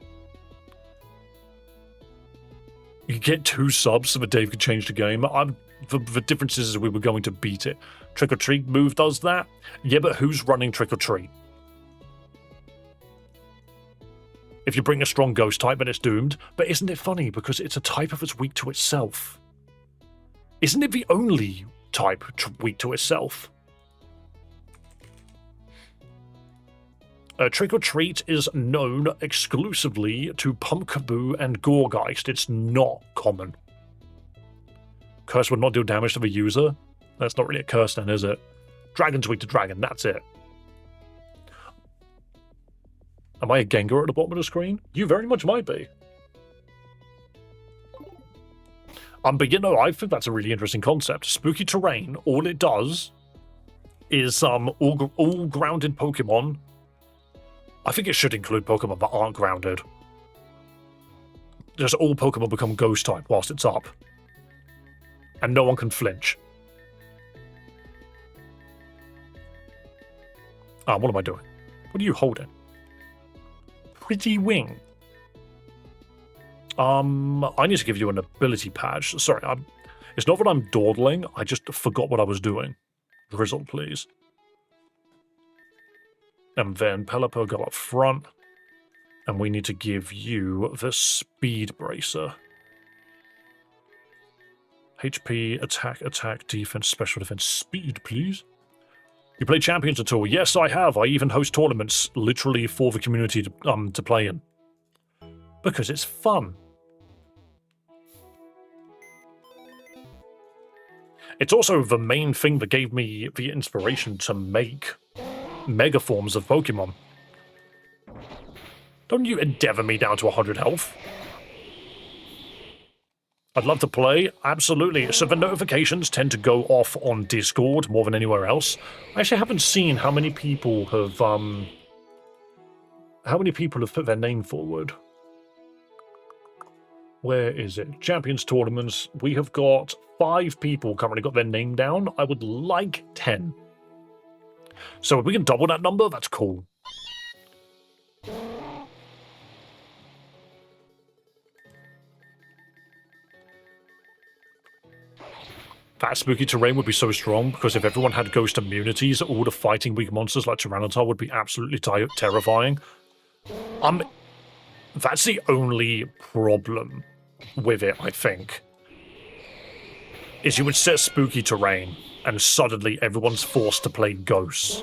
You could get 2 subs so that Dave could change the game. The difference is we were going to beat it. Trick or Treat move does that. Yeah, but who's running Trick or Treat? If you bring a strong ghost type, then it's doomed. But isn't it funny? Because it's a type that's weak to itself. Isn't it the only type weak to itself? Trick or Treat is known exclusively to Pumpkaboo and Gourgeist. It's not common. Curse would not deal damage to the user. That's not really a curse then, is it? Dragon's weak to dragon, that's it. Am I a Gengar at the bottom of the screen? You very much might be. But you know, I think that's a really interesting concept. Spooky Terrain, all it does is all grounded Pokemon. I think it should include Pokemon that aren't grounded. Just all Pokemon become ghost type whilst it's up. And no one can flinch. What am I doing? What are you holding? Pretty Wing. I need to give you an ability patch. Sorry, it's not that I'm dawdling, I just forgot what I was doing. Drizzle, please. And then Pelipper go up front. And we need to give you the Speed Bracer. HP, attack, defense, special defense, speed, please. You play Champions at all? Yes, I have. I even host tournaments literally for the community to play in. Because it's fun. It's also the main thing that gave me the inspiration to make mega forms of Pokemon. Don't you endeavor me down to 100 health. I'd love to play, absolutely. So the notifications tend to go off on Discord more than anywhere else. I actually haven't seen how many people have put their name forward. Where is it? Champions tournaments. We have got 5 people currently got their name down. I would like 10. So if we can double that number, that's cool. That spooky terrain would be so strong, because if everyone had ghost immunities, all the fighting weak monsters like Tyranitar would be absolutely terrifying. That's the only problem with it, I think. Is you would set spooky terrain, and suddenly everyone's forced to play ghosts.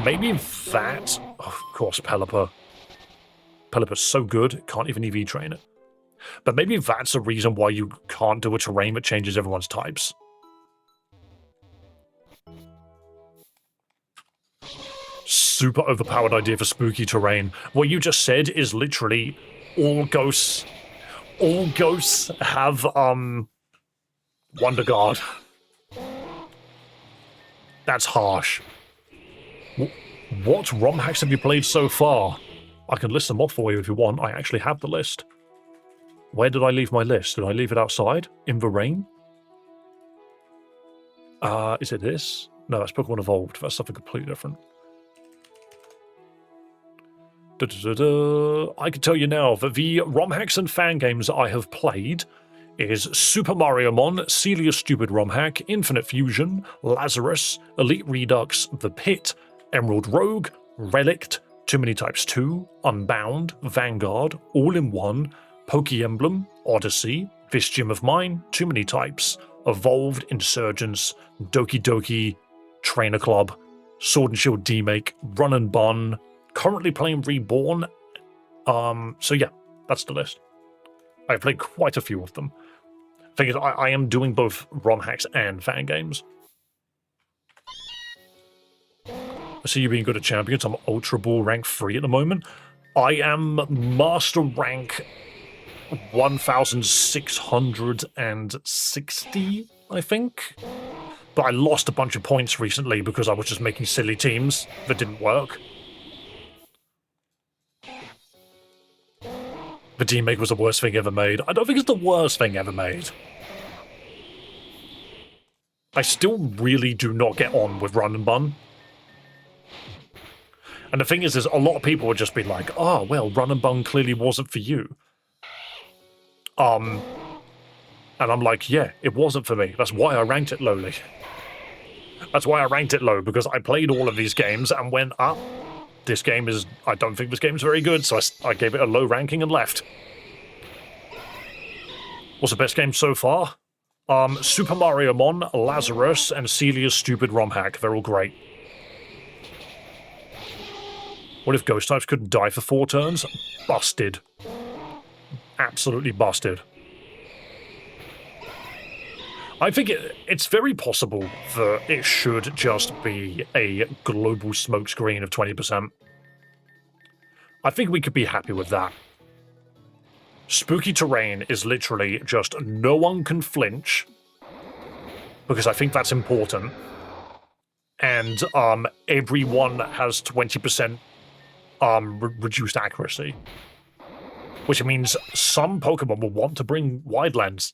Maybe that... Oh, of course, Pelipper. Pelipper's so good, can't even EV train it. But maybe that's a reason why you can't do a terrain that changes everyone's types. Super overpowered idea for spooky terrain. What you just said is literally all ghosts have, Wonder Guard. That's harsh. What ROM hacks have you played so far? I can list them off for you if you want. I actually have the list. Where did I leave my list? Did I leave it outside? In the rain? Is it this? No, that's Pokemon Evolved. That's something completely different. I can tell you now that the ROM hacks and fan games I have played is Super Mario Mon, Celia Stupid ROM hack, Infinite Fusion, Lazarus, Elite Redux, The Pit, Emerald Rogue, Relict, Too Many Types 2, Unbound, Vanguard, All in One, Poke Emblem, Odyssey, This Gym of Mine, Too Many Types, Evolved, Insurgents, Doki Doki, Trainer Club, Sword and Shield Demake, Run and Bun, currently playing Reborn. So yeah, that's the list. I've played quite a few of them. Thing is, I am doing both ROM hacks and fan games. I see you being good at champions. I'm Ultra Ball rank 3 at the moment. I am Master rank 1660, I think. But I lost a bunch of points recently because I was just making silly teams that didn't work. The Demake was the worst thing ever made. I don't think it's the worst thing ever made. I still really do not get on with Run and Bun. And the thing is a lot of people would just be like, oh, well, Run and Bun clearly wasn't for you. And I'm like, yeah, it wasn't for me. That's why I ranked it lowly. That's why I ranked it low, because I played all of these games and went, this game is... I don't think this game's very good, so I gave it a low ranking and left. What's the best game so far? Super Mario Mon, Lazarus, and Celia's Stupid ROM hack. They're all great. What if ghost types couldn't die for 4 turns? Busted. Absolutely busted. I think it's very possible that it should just be a global smokescreen of 20%. I think we could be happy with that. Spooky terrain is literally just no one can flinch, because I think that's important, and everyone has 20% reduced accuracy, which means some Pokemon will want to bring wide lens.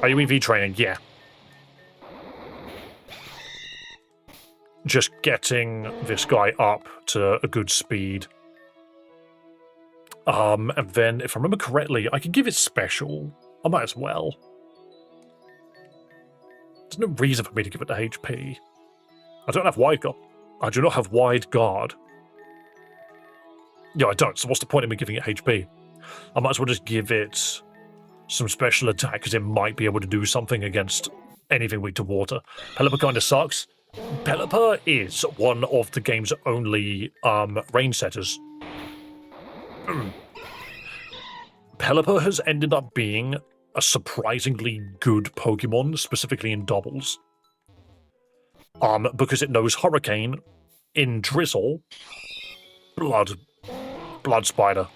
Are you EV training? Yeah. Just getting this guy up to a good speed. And then, if I remember correctly, I can give it special. I might as well. There's no reason for me to give it the HP. I don't have wide guard. I do not have wide guard. Yeah, I don't. So what's the point of me giving it HP? I might as well just give it some special attack because it might be able to do something against anything weak to water. Pelipper kind of sucks. Pelipper is one of the game's only range setters. Pelipper has ended up being a surprisingly good Pokemon, specifically in doubles. Because it knows Hurricane, in Drizzle, Blood Spider.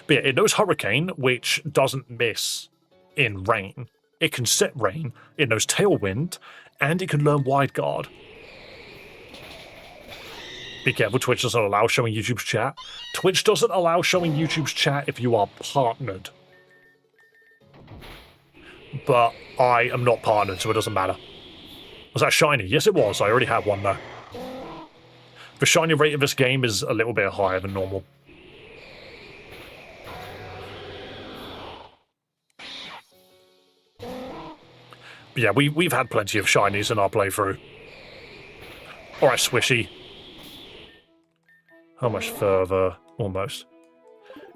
But yeah, it knows Hurricane, which doesn't miss in Rain. It can set Rain, it knows Tailwind, and it can learn Wide Guard. Be careful, Twitch doesn't allow showing YouTube's chat. Twitch doesn't allow showing YouTube's chat if you are partnered. But I am not partnered, so it doesn't matter. Was that shiny? Yes, it was. I already had one, though. The shiny rate of this game is a little bit higher than normal. But yeah, we've had plenty of shinies in our playthrough. Alright, Swishy. How much further? Almost.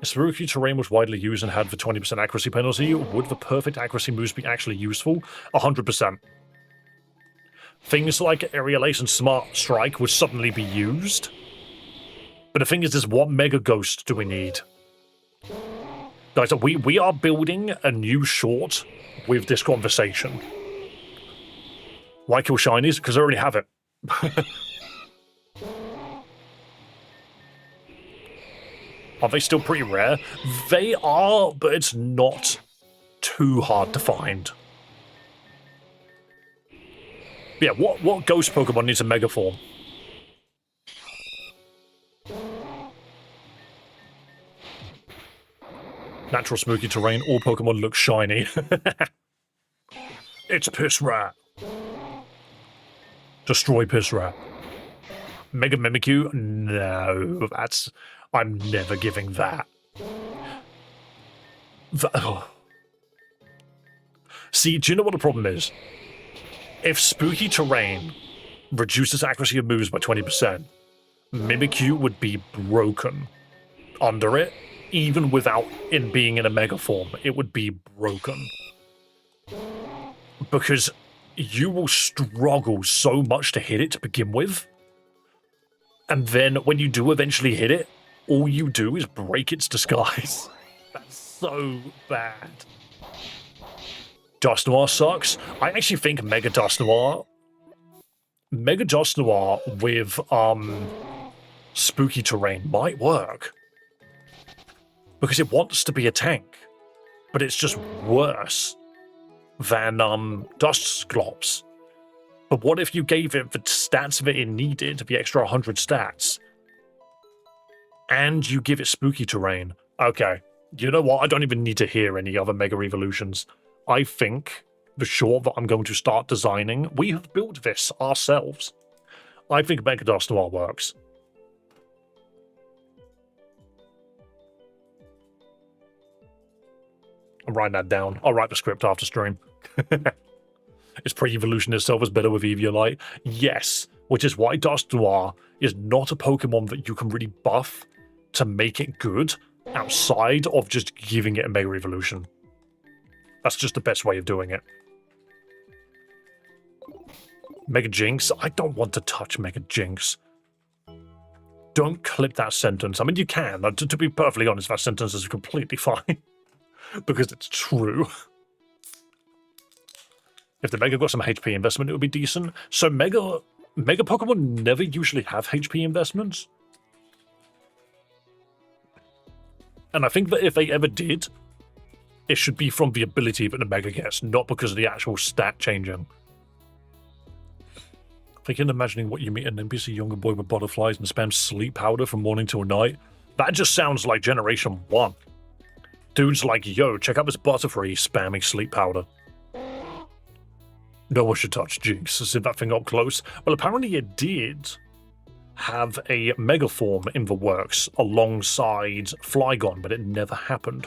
If spooky terrain was widely used and had the 20% accuracy penalty, would the perfect accuracy moves be actually useful? 100%. Things like Aerial Ace and Smart Strike would suddenly be used. But the thing is what Mega Ghost do we need? Guys, we are building a new short with this conversation. Why kill shinies? Because I already have it. Are they still pretty rare? They are, but it's not too hard to find. Yeah, what ghost Pokemon needs a Mega Form? Natural spooky terrain, all Pokemon look shiny. It's Piss Rat. Destroy Piss Rat. Mega Mimikyu? No, that's... I'm never giving that. See, do you know what the problem is? If spooky terrain reduces accuracy of moves by 20%, Mimikyu would be broken under it, even without it being in a Mega Form. It would be broken. Because you will struggle so much to hit it to begin with, and then when you do eventually hit it, all you do is break its disguise. That's so bad. Dusknoir sucks. I actually think Mega Dusknoir with spooky terrain might work. Because it wants to be a tank, but it's just worse than Dusclops. But what if you gave it the stats that it needed, the extra 100 stats, and you give it spooky terrain? Okay, you know what? I don't even need to hear any other Mega Evolutions. I think the short that I'm going to start designing, we have built this ourselves. I think Mega Dusknoir works. I'm writing that down. I'll write the script after stream. Is pre-evolution itself is better with Eviolite? Yes, which is why Dusknoir is not a Pokemon that you can really buff to make it good outside of just giving it a Mega Evolution. That's just the best way of doing it. Mega Jinx? I don't want to touch Mega Jinx. Don't clip that sentence. I mean, you can. To be perfectly honest, that sentence is completely fine. Because it's true. If the Mega got some HP investment, it would be decent. So Mega Pokemon never usually have HP investments. And I think that if they ever did, it should be from the ability that the Mega gets, not because of the actual stat changing. Thinking and imagining what you meet an NPC younger boy with butterflies and spams sleep powder from morning till night. That just sounds like Generation 1. Dude's like, yo, check out this Butterfree spamming sleep powder. No one should touch Jinx. Sit that thing up close. Well, apparently it did have a Mega Form in the works alongside Flygon, but it never happened.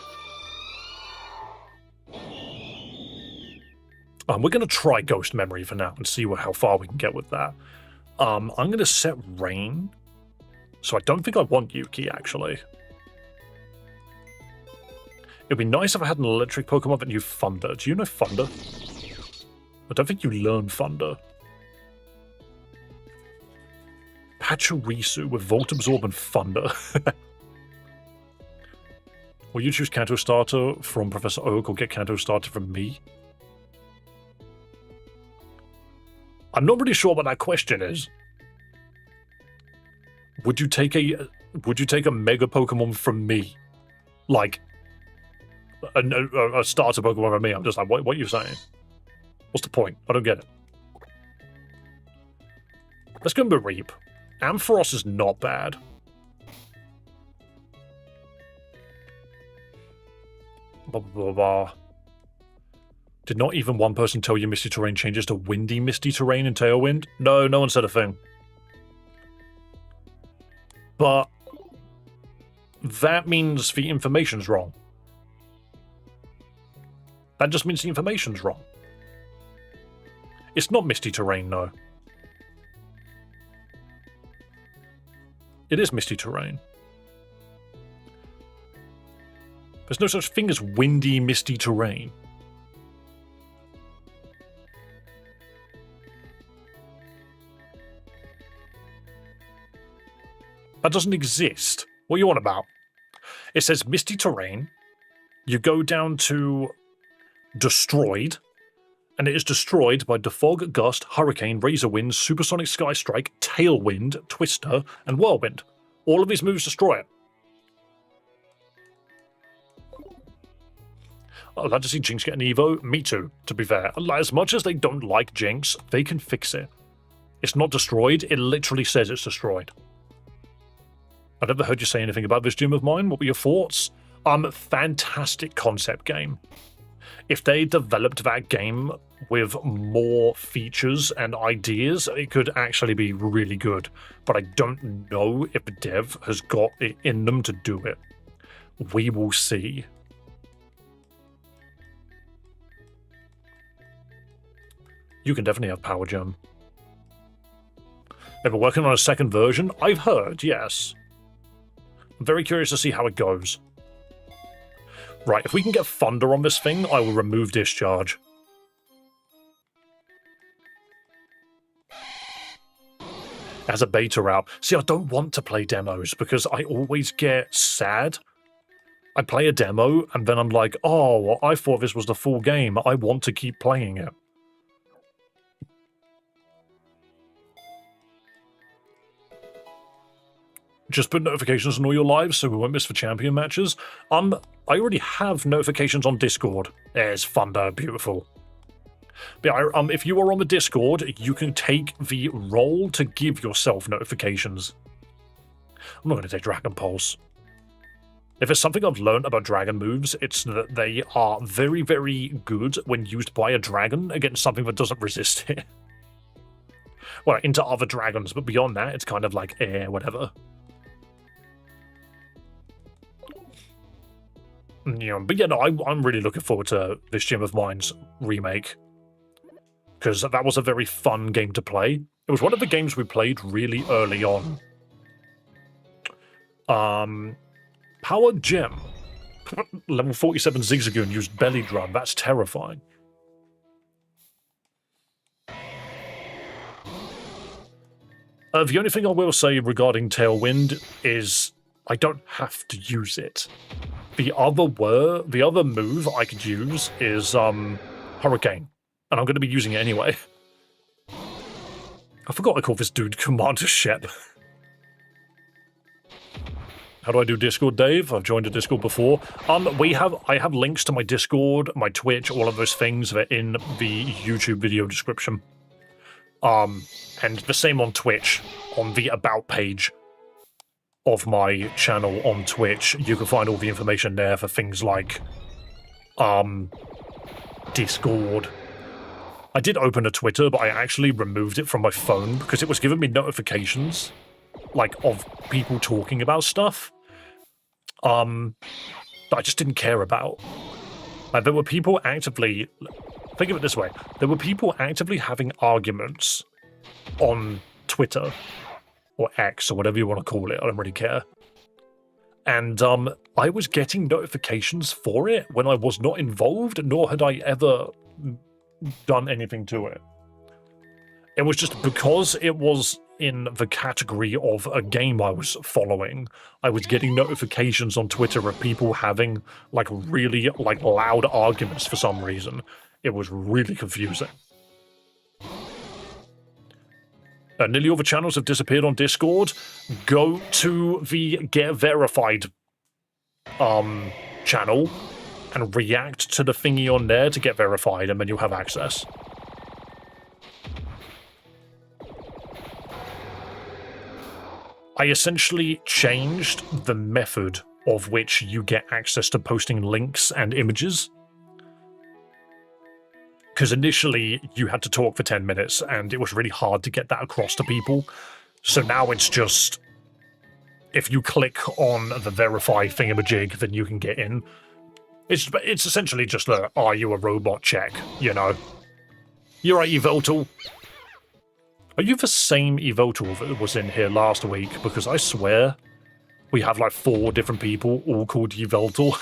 We're going to try Ghost Memory for now and see how far we can get with that. I'm going to set Rain. So I don't think I want Yuki, actually. It'd be nice if I had an electric Pokemon that knew Thunder. Do you know Thunder? I don't think you learn Thunder. Pachirisu with Volt Absorb and Thunder. Will you choose Kanto Starter from Professor Oak or get Kanto Starter from me? I'm not really sure what that question is. Would you take a Mega Pokemon from me? Like a starter Pokemon from me? I'm just like, what are you saying? What's the point? I don't get it. Let's go Mareep. Ampharos is not bad. Blah, blah, blah. Did not even one person tell you Misty Terrain changes to Windy Misty Terrain in Tailwind? No, no one said a thing. But that means the information's wrong. That just means the information's wrong. It's not Misty Terrain, no. It is Misty Terrain. There's no such thing as Windy Misty Terrain. That doesn't exist. What are you on about? It says Misty Terrain. You go down to Destroyed, and it is destroyed by Defog, Gust, Hurricane, Razor Wind, Supersonic Sky Strike, Tailwind, Twister, and Whirlwind. All of these moves destroy it. I'd like to see Jinx get an Evo. Me too, to be fair. As much as they don't like Jinx, they can fix it. It's not destroyed, it literally says it's destroyed. I never heard you say anything about this gym of mine. What were your thoughts? Fantastic concept game. If they developed that game with more features and ideas, it could actually be really good. But I don't know if the dev has got it in them to do it. We will see. You can definitely have Power Gem. They were working on a second version? I've heard, yes. I'm very curious to see how it goes. Right, if we can get Thunder on this thing, I will remove Discharge. As a beta route. See, I don't want to play demos because I always get sad. I play a demo and then I'm like, oh, I thought this was the full game. I want to keep playing it. Just put notifications on all your lives so we won't miss the champion matches. I already have notifications on Discord. There's Thunder, beautiful. But yeah, if you are on the Discord, you can take the role to give yourself notifications. I'm not going to take Dragon Pulse. If there's something I've learned about dragon moves, it's that they are very, very good when used by a dragon against something that doesn't resist it. Well, into other dragons, but beyond that, it's kind of like, whatever. Yeah, but yeah, no, I'm really looking forward to this Gym of Mine's remake. Because that was a very fun game to play. It was one of the games we played really early on. Power Gem. Level 47 Zigzagoon used Belly Drum. That's terrifying. The only thing I will say regarding Tailwind is I don't have to use it. The other move I could use is Hurricane, and I'm going to be using it anyway. I forgot I called this dude Commander Shep. How do I do Discord, Dave? I've joined a Discord before. I have links to my Discord, my Twitch, all of those things that are in the YouTube video description. And the same on Twitch, on the About page of my channel on Twitch. You can find all the information there for things like Discord. I did open a Twitter, but I actually removed it from my phone because it was giving me notifications like of people talking about stuff that I just didn't care about. Like, there were people actively, think of it this way, there were people actively having arguments on Twitter, or X, or whatever you want to call it. I don't really care. And I was getting notifications for it when I was not involved, nor had I ever done anything to it. It was just because it was in the category of a game I was following, I was getting notifications on Twitter of people having like really like loud arguments for some reason. It was really confusing. Nearly all the channels have disappeared on Discord. Go to the Get Verified channel and react to the thingy on there to get verified, and then you'll have access. I essentially changed the method of which you get access to posting links and images. Because initially you had to talk for 10 minutes and it was really hard to get that across to people. So now it's just, if you click on the verify thingamajig, then you can get in. It's essentially just a, are you a robot check, you know? You're right, Evoltal. Are you the same Evoltal that was in here last week? Because I swear we have like 4 different people all called Evoltal.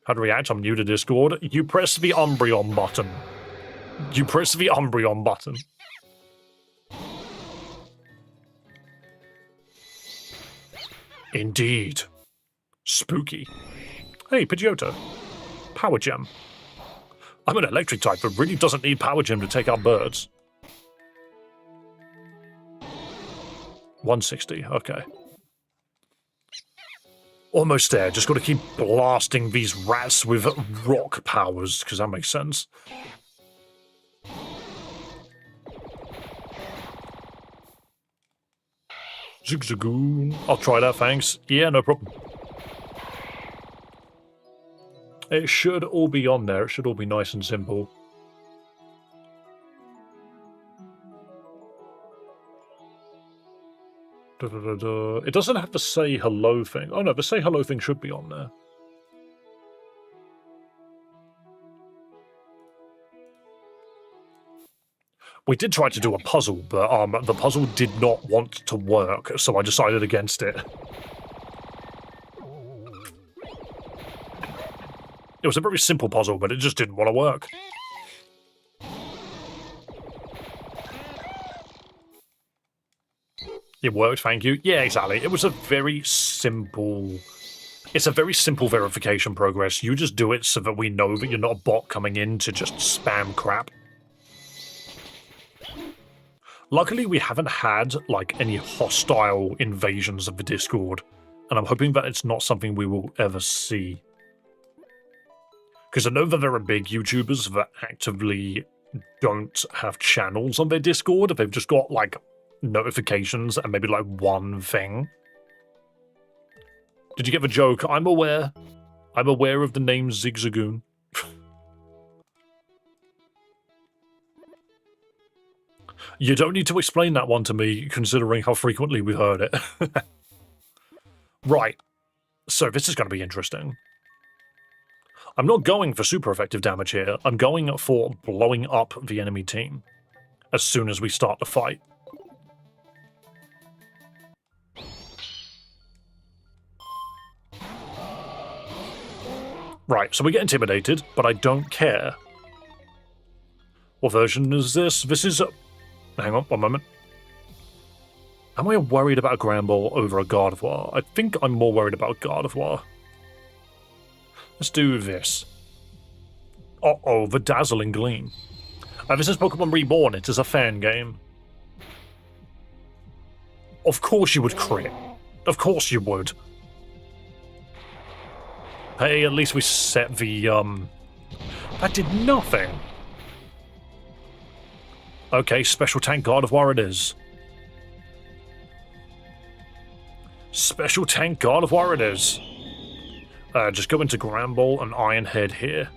How to react? I'm new to Discord. You press the Umbreon button. You press the Umbreon button. Indeed. Spooky. Hey, Pidgeotto. Power Gem. I'm an electric type that really doesn't need Power Gem to take out birds. 160, okay. Almost there, just gotta keep blasting these rats with rock powers, because that makes sense. Zigzagoon. I'll try that, thanks. Yeah, no problem. It should all be on there, it should all be nice and simple. It doesn't have the say hello thing. Oh no, the say hello thing should be on there. We did try to do a puzzle, but the puzzle did not want to work, so I decided against it. It was a very simple puzzle, but it just didn't want to work. It worked, thank you. Yeah, exactly. It was a very simple... It's a very simple verification progress. You just do it so that we know that you're not a bot coming in to just spam crap. Luckily, we haven't had, like, any hostile invasions of the Discord, and I'm hoping that it's not something we will ever see. Because I know that there are big YouTubers that actively don't have channels on their Discord. They've just got, like, notifications and maybe like one thing. Did you get the joke? I'm aware. I'm aware of the name Zigzagoon. You don't need to explain that one to me, considering how frequently we've heard it. Right. So this is going to be interesting. I'm not going for super effective damage here. I'm going for blowing up the enemy team as soon as we start the fight. Right, so we get intimidated, but I don't care. What version is this? This is... hang on, one moment. Am I worried about a Granbull over a Gardevoir? I think I'm more worried about a Gardevoir. Let's do this. Uh-oh, the Dazzling Gleam. This is Pokémon Reborn. It is a fan game. Of course you would crit. Of course you would. Hey, at least we set the, That did nothing. Okay, Special Tank Gardevoir it is. Special Tank Gardevoir it is. Just go into Granbull and Iron Head here.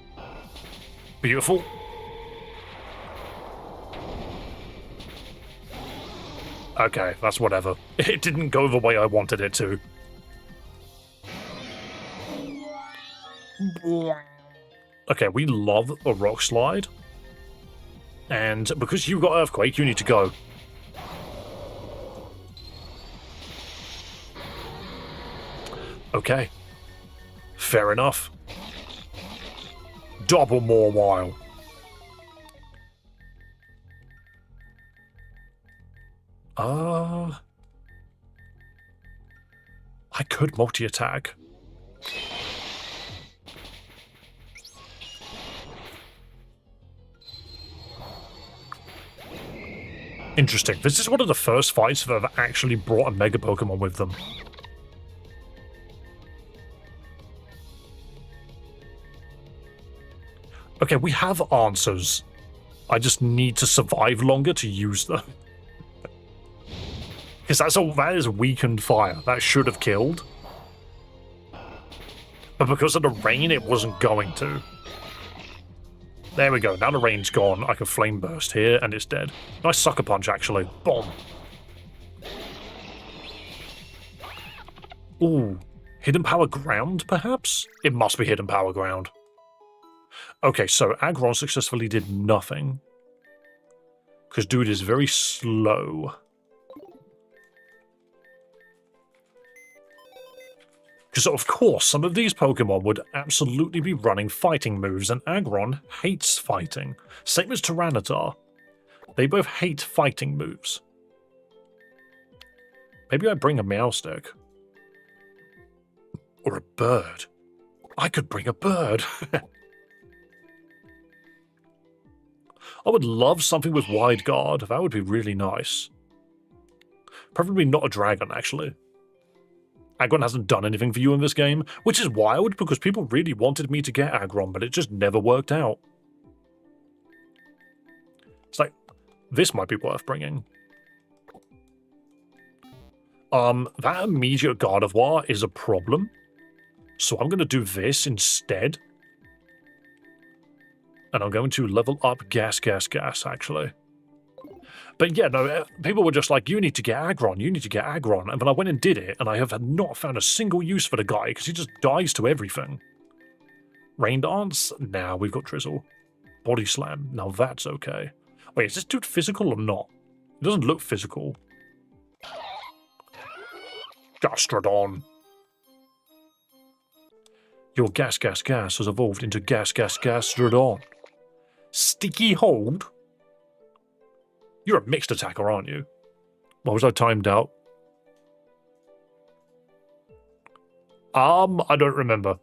Beautiful. Okay, that's whatever. It didn't go the way I wanted it to. Okay, we love a Rock Slide. And because you've got Earthquake, you need to go. Okay. Fair enough. Double more while. I could multi-attack. Interesting. This is one of the first fights that have actually brought a Mega Pokemon with them. Okay, we have answers. I just need to survive longer to use them. Because that is weakened fire. That should have killed. But because of the rain, it wasn't going to. There we go. Now the rain's gone. I can Flame Burst here, and it's dead. Nice Sucker Punch, actually. Boom. Ooh. Hidden Power Ground, perhaps? It must be Hidden Power Ground. Okay, so Aggron successfully did nothing. Because dude is very slow. Because, of course, some of these Pokemon would absolutely be running fighting moves, and Aggron hates fighting. Same as Tyranitar. They both hate fighting moves. Maybe I bring a Meowstic. Or a bird. I could bring a bird. I would love something with Wide Guard. That would be really nice. Preferably not a dragon, actually. Aggron hasn't done anything for you in this game, which is wild because people really wanted me to get Aggron, but it just never worked out. It's like, this might be worth bringing. That immediate Gardevoir is a problem, so I'm going to do this instead. And I'm going to level up Gas, actually. But yeah, no, people were just like, you need to get Aggron, you need to get Aggron. And then I went and did it, and I have not found a single use for the guy, because he just dies to everything. Rain Dance? Nah, we've got Drizzle. Body Slam? Now that's okay. Wait, is this dude physical or not? It doesn't look physical. Gastrodon. Your Gas has evolved into Gastrodon. Sticky Hold? You're a mixed attacker, aren't you? What was I timed out? I don't remember.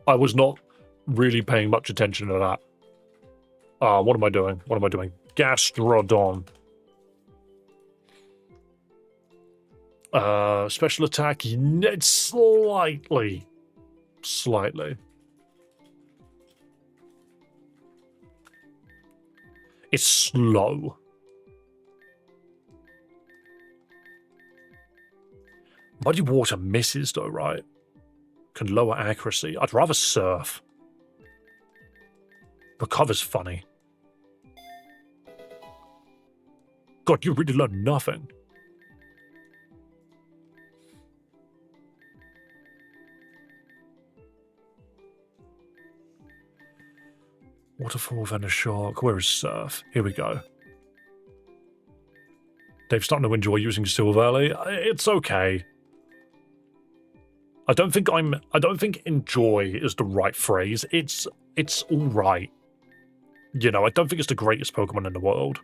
I was not really paying much attention to that. What am I doing? Gastrodon. Special attack, slightly. It's slow. Muddy Water misses though, right? Can lower accuracy. I'd rather Surf. Recover's funny. God, you really learned nothing. Waterfall, Venom Shark. Where is Surf? Here we go. Dave's starting to enjoy using Steel Valley. It's okay. I don't think enjoy is the right phrase. It's all right. You know, I don't think it's the greatest Pokemon in the world.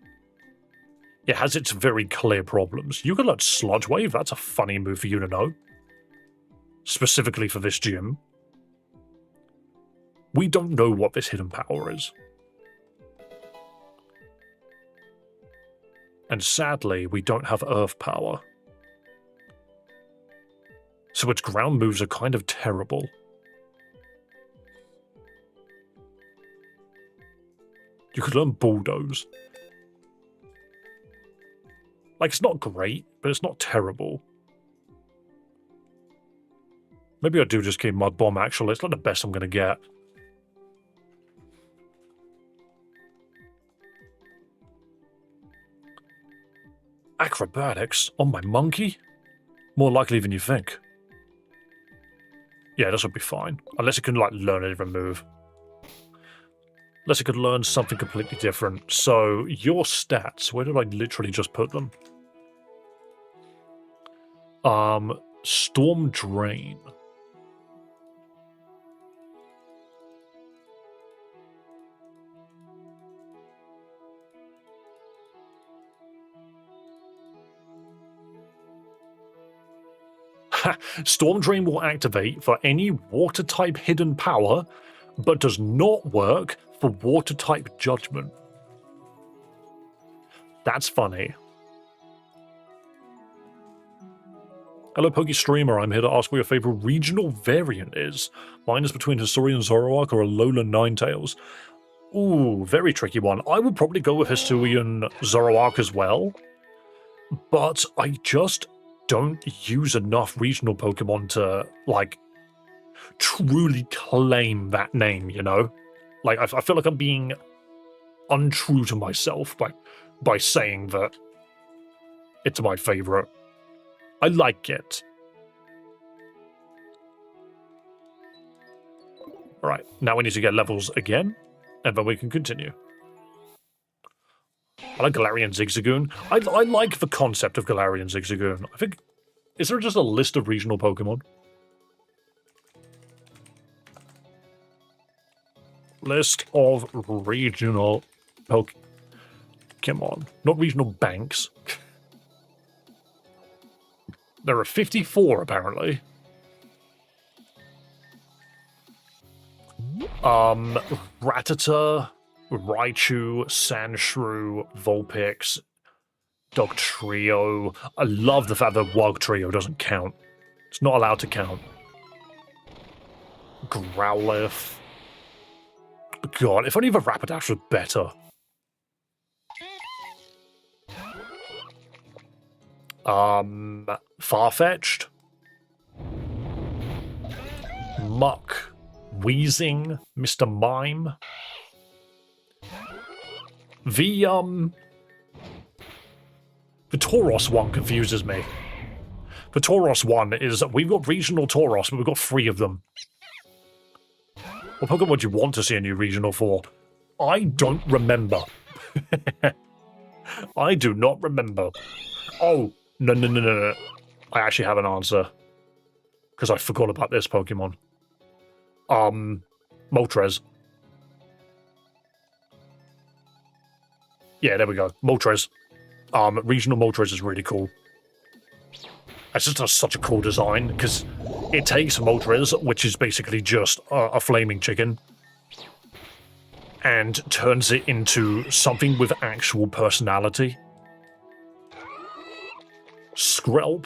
It has its very clear problems. You can learn Sludge Wave. That's a funny move for you to know. Specifically for this gym. We don't know what this hidden power is. And sadly, we don't have Earth power. So its ground moves are kind of terrible. You could learn Bulldoze. Like, it's not great, but it's not terrible. Maybe I do just keep Mud Bomb, actually. It's not the best I'm going to get. Acrobatics on my monkey? More likely than you think. Yeah, this will be fine. Unless it can, like, learn a different move. Unless it could learn something completely different. So, your stats, where did I literally just put them? Storm Drain. Storm Drain will activate for any water-type hidden power, but does not work for water-type judgment. That's funny. Hello, Poke Streamer. I'm here to ask what your favorite regional variant is. Mine is between Hisuian Zoroark or Alola Ninetales. Ooh, very tricky one. I would probably go with Hisuian Zoroark as well, but I just don't use enough regional Pokemon to, like, truly claim that name, you know? Like, I feel like I'm being untrue to myself by saying that it's my favorite. I like it. Alright, now we need to get levels again, and then we can continue. I like Galarian Zigzagoon. I like the concept of Galarian Zigzagoon. I think... Is there just a list of regional Pokemon? List of regional Pokemon. Not regional banks. There are 54, apparently. Rattata, Raichu, Sandshrew, Vulpix, Dugtrio. I love the fact that Wugtrio doesn't count. It's not allowed to count. Growlithe. God, if only the Rapidash was better. Farfetch'd. Muck. Wheezing. Mr. Mime. The Tauros one confuses me. The Tauros one is, we've got regional Tauros, but we've got 3 of them. What Pokemon would you want to see a new regional for? I don't remember. I do not remember. Oh, no. I actually have an answer. Because I forgot about this Pokemon. Moltres. Yeah, there we go. Moltres. Regional Moltres is really cool. It's just such a cool design, because it takes Moltres, which is basically just a flaming chicken, and turns it into something with actual personality. Skrelp.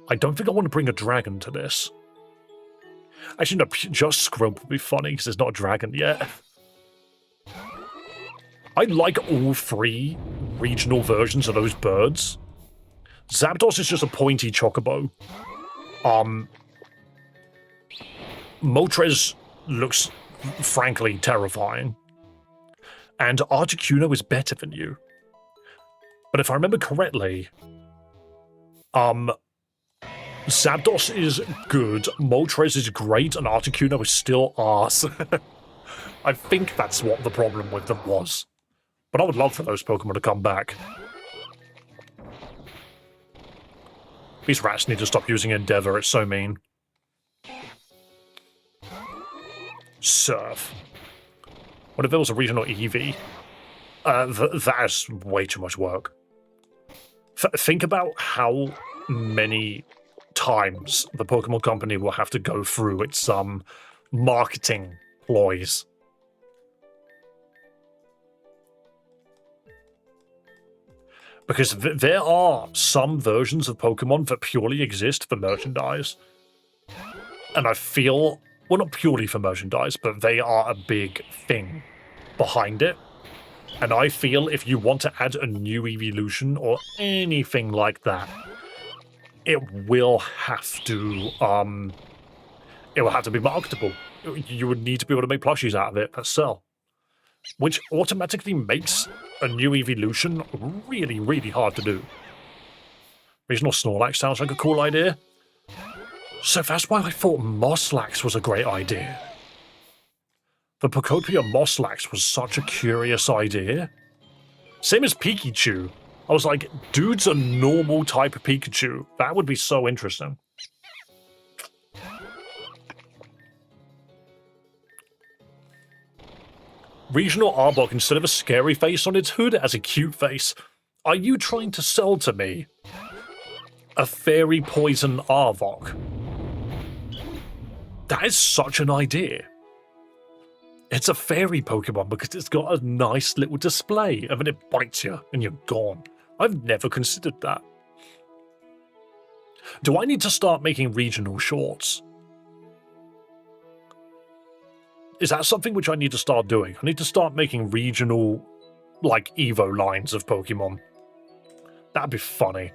I don't think I want to bring a dragon to this. Actually, no, just Skrelp would be funny, because there's not a dragon yet. I like all 3 regional versions of those birds. Zapdos is just a pointy chocobo. Moltres looks, frankly, terrifying. And Articuno is better than you. But if I remember correctly, Zapdos is good, Moltres is great, and Articuno is still arse. I think that's what the problem with them was. But I would love for those Pokemon to come back. These rats need to stop using Endeavor, it's so mean. Surf. What if there was a regional Eevee? That is way too much work. Think about how many times the Pokemon Company will have to go through its marketing ploys. Because there are some versions of Pokemon that purely exist for merchandise. And I feel, well, not purely for merchandise, but they are a big thing behind it. And I feel if you want to add a new evolution or anything like that, it will have to be marketable. You would need to be able to make plushies out of it that sell. Which automatically makes a new evolution really, really hard to do. Regional Snorlax sounds like a cool idea. So that's why I thought Mosslax was a great idea. The Pokopia Mosslax was such a curious idea. Same as Pikachu. I was like, dude's a normal type of Pikachu. That would be so interesting. Regional Arbok, instead of a scary face on its hood, has a cute face. Are you trying to sell to me a fairy poison Arbok? That is such an idea. It's a fairy Pokemon because it's got a nice little display, and then it bites you and you're gone. I've never considered that. Do I need to start making regional shorts? Is that something which I need to start doing? I need to start making regional, like, Evo lines of Pokemon. That'd be funny.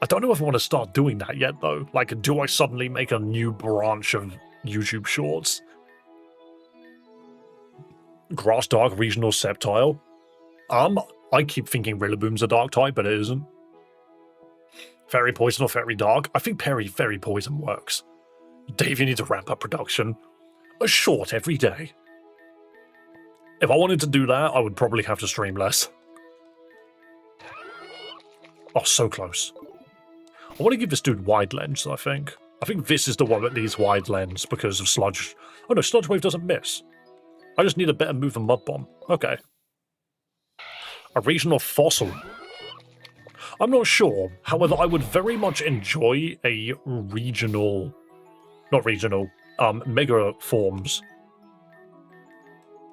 I don't know if I want to start doing that yet, though. Like, do I suddenly make a new branch of YouTube Shorts? Grass Dark Regional Sceptile? I keep thinking Rillaboom's a Dark type, but it isn't. Fairy Poison or Fairy Dark? I think Fairy Poison works. Dave, you need to ramp up production. A short every day. If I wanted to do that, I would probably have to stream less. Oh, so close. I want to give this dude wide lens, I think. I think this is the one that needs wide lens because of Sludge. Oh no, Sludge Wave doesn't miss. I just need a better move than Mud Bomb. Okay. A regional fossil. I'm not sure. However, I would very much enjoy a regional... Not regional. Mega forms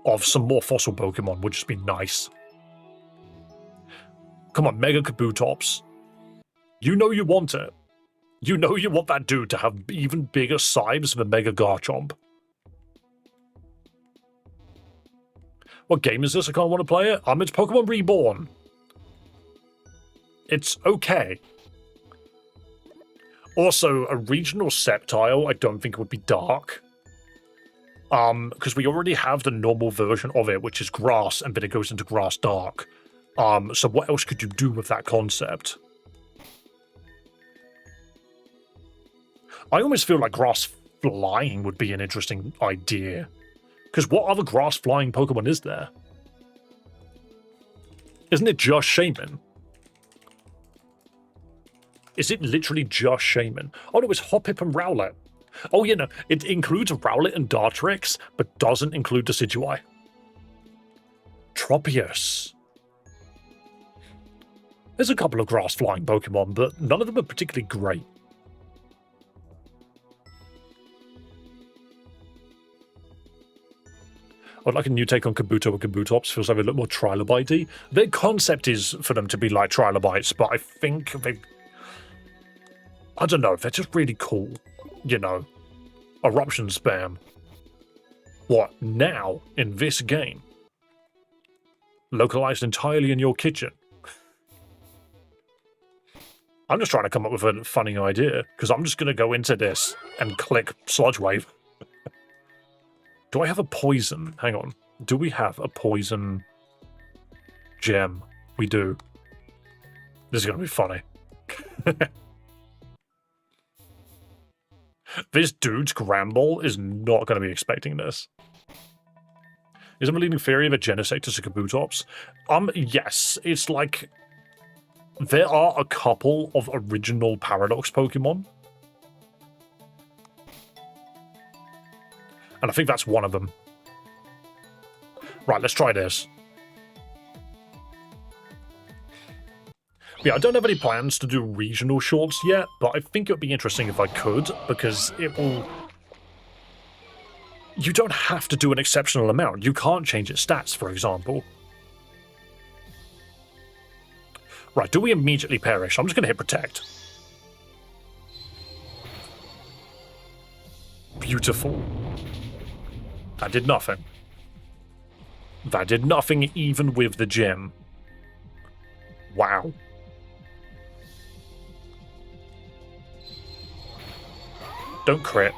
of some more fossil Pokemon would just be nice. Come on, Mega Kabutops. You know you want it. You know you want that dude to have even bigger scythes than Mega Garchomp. What game is this? I can't want to play it. It's Pokemon Reborn. It's okay. Also, a regional Sceptile I don't think would be dark. Because we already have the normal version of it, which is grass, and then it goes into grass dark. So what else could you do with that concept? I almost feel like grass flying would be an interesting idea. Because what other grass flying Pokemon is there? Isn't it just Shaman? Is it literally just Shaman? Oh no, it's Hoppip and Rowlet. Oh yeah, no, it includes Rowlet and Dartrix, but doesn't include Decidueye. Tropius. There's a couple of grass flying Pokemon, but none of them are particularly great. I'd like a new take on Kabuto and Kabutops. Feels like a little more Trilobite-y. Their concept is for them to be like Trilobites, but I think they... I don't know, they're just really cool. You know. Eruption spam. What, now? In this game? Localized entirely in your kitchen? I'm just trying to come up with a funny idea, because I'm just going to go into this and click Sludge Wave. Do I have a poison? Hang on. Do we have a poison gem? We do. This is going to be funny. This dude's Gramble is not going to be expecting this. Is it a leading theory that Genesectors are Kabutops? Yes. It's like... There are a couple of original Paradox Pokemon. And I think that's one of them. Right, let's try this. Yeah, I don't have any plans to do regional shorts yet, but I think it would be interesting if I could, because it will... You don't have to do an exceptional amount. You can't change its stats, for example. Right, do we immediately perish? I'm just going to hit Protect. Beautiful. That did nothing. That did nothing even with the gem. Wow. Don't crit.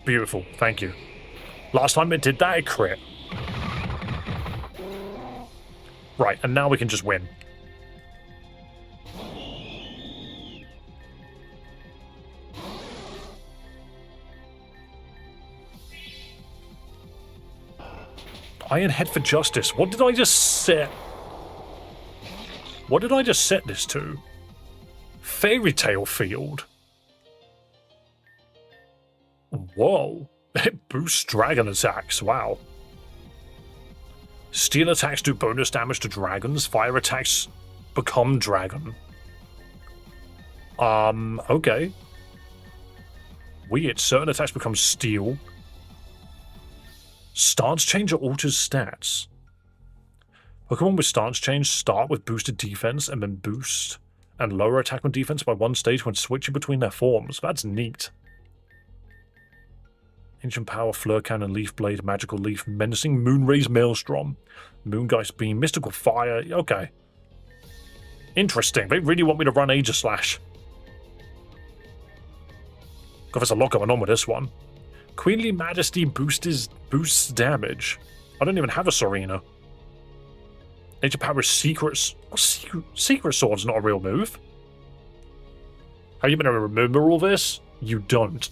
Beautiful, thank you. Last time it did that, it crit. Right, and now we can just win. Iron Head for Justice. What did I just set? What did I just set this to? Fairy Tail Field. Whoa. It boosts dragon attacks, wow. Steel attacks do bonus damage to dragons. Fire attacks become dragon. Okay. Weird. Certain attacks become steel. Stance Changer alters stats. Pokemon with Stance Change start with boosted defense and then boost and lower attack and defense by 1 stage when switching between their forms. That's neat. Ancient Power, Fleur Cannon, Leaf Blade, Magical Leaf, Menacing, Moonraze, Maelstrom, Moongeist Beam, Mystical Fire. Okay. Interesting. They really want me to run Aegislash. God, there's a lot going on with this one. Queenly Majesty boosts damage. I don't even have a Serena. Ancient Power is Secret Sword's not a real move. How are you going to remember all this? You don't.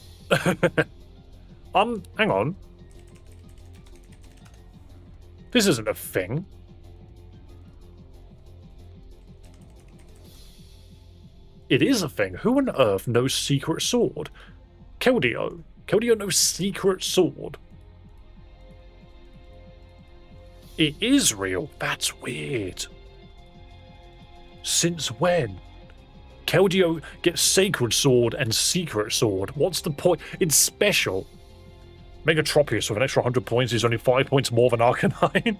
Hang on. This isn't a thing. It is a thing. Who on earth knows Secret Sword? Keldeo. Keldeo knows Secret Sword. It is real. That's weird. Since when? Keldeo gets Sacred Sword and Secret Sword. What's the point? It's special. Megatropius with an extra 100 points is only 5 points more than Arcanine.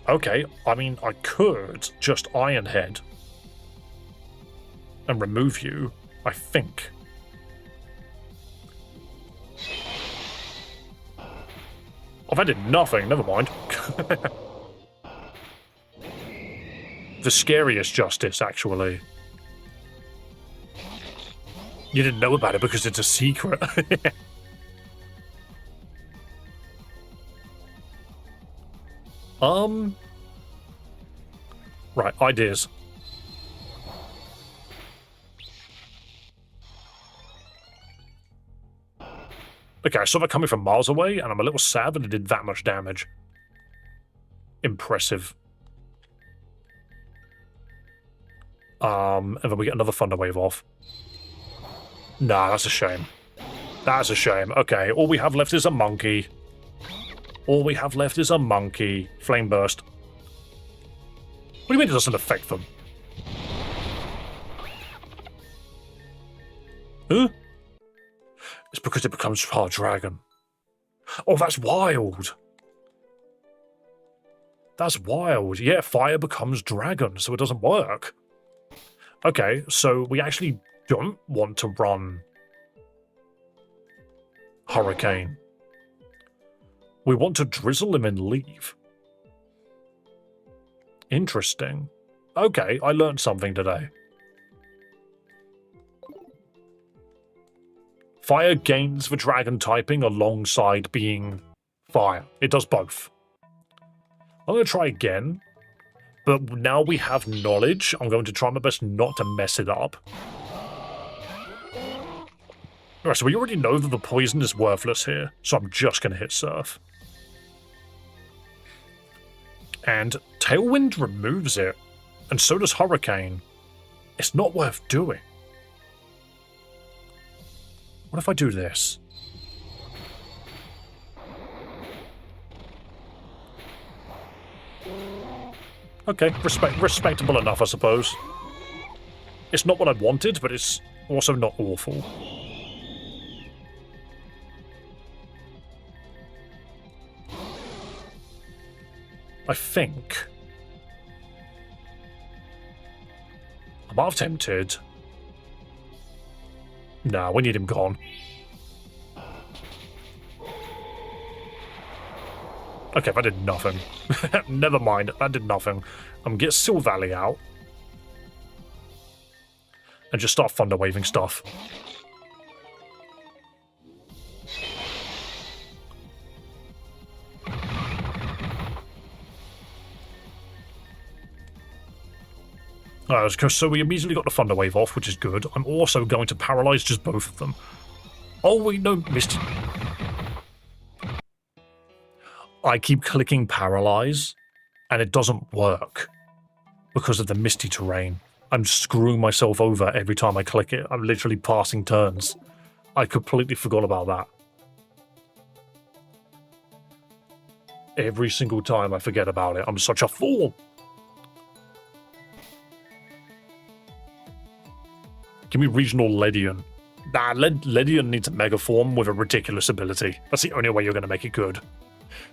Okay. I mean, I could just Ironhead and remove you, I think. Oh, that did nothing. Never mind. The scariest justice, actually. You didn't know about it because it's a secret. Right, ideas. Okay, I saw that coming from miles away, and I'm a little sad that it did that much damage. Impressive. And then we get another Thunder Wave off. Nah, that's a shame. That's a shame. Okay, all we have left is a monkey. All we have left is a monkey. Flame Burst. What do you mean it doesn't affect them? Huh? It's because it becomes hard dragon. Oh, that's wild. That's wild. Yeah, fire becomes dragon, so it doesn't work. Okay, so we actually don't want to run Hurricane. We want to drizzle him and leave. Interesting. Okay, I learned something today. Fire gains the dragon typing alongside being fire. It does both. I'm going to try again, but now we have knowledge. I'm going to try my best not to mess it up. Alright, so we already know that the poison is worthless here, so I'm just going to hit Surf. And Tailwind removes it, and so does Hurricane. It's not worth doing. What if I do this? Okay, respectable enough, I suppose. It's not what I wanted, but it's also not awful. I think I'm half tempted. Nah, we need him gone. Okay, that did nothing. Never mind, that did nothing. I'm gonna get Silvally out. And just start thunder waving stuff. So we immediately got the Thunder Wave off, which is good. I'm also going to paralyze just both of them. Oh, wait, no, Misty. I keep clicking paralyze, and it doesn't work because of the misty terrain. I'm screwing myself over every time I click it. I'm literally passing turns. I completely forgot about that. Every single time I forget about it. I'm such a fool. Give me regional Ledian. Nah, Ledian needs a mega form with a ridiculous ability. That's the only way you're going to make it good.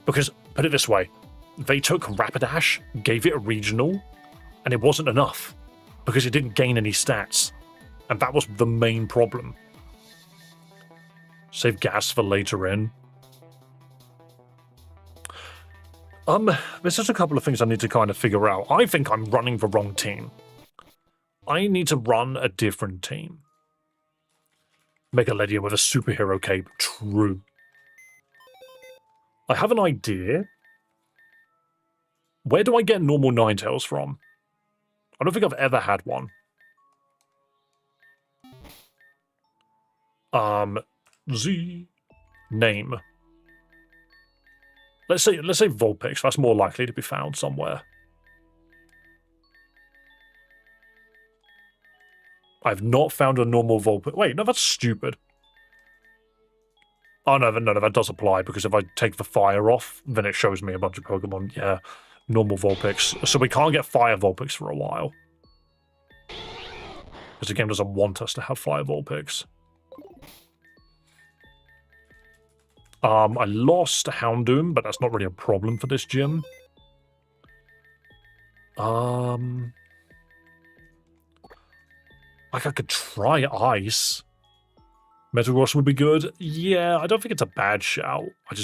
Because, put it this way, they took Rapidash, gave it a regional, and it wasn't enough. Because it didn't gain any stats. And that was the main problem. Save gas for later in. There's just a couple of things I need to kind of figure out. I think I'm running the wrong team. I need to run a different team. Mega Ledian with a superhero cape. True. I have an idea. Where do I get normal Ninetales from? I don't think I've ever had one. Z name. Let's say Vulpix. That's more likely to be found somewhere. I've not found a normal Vulpix. Wait, no, that's stupid. Oh, no, that does apply, because if I take the fire off, then it shows me a bunch of Pokemon. Yeah, normal Vulpix. So we can't get fire Vulpix for a while. Because the game doesn't want us to have fire Vulpix. I lost Houndoom, but that's not really a problem for this gym. Like, I could try Ice. Metagross would be good. Yeah, I don't think it's a bad shout. I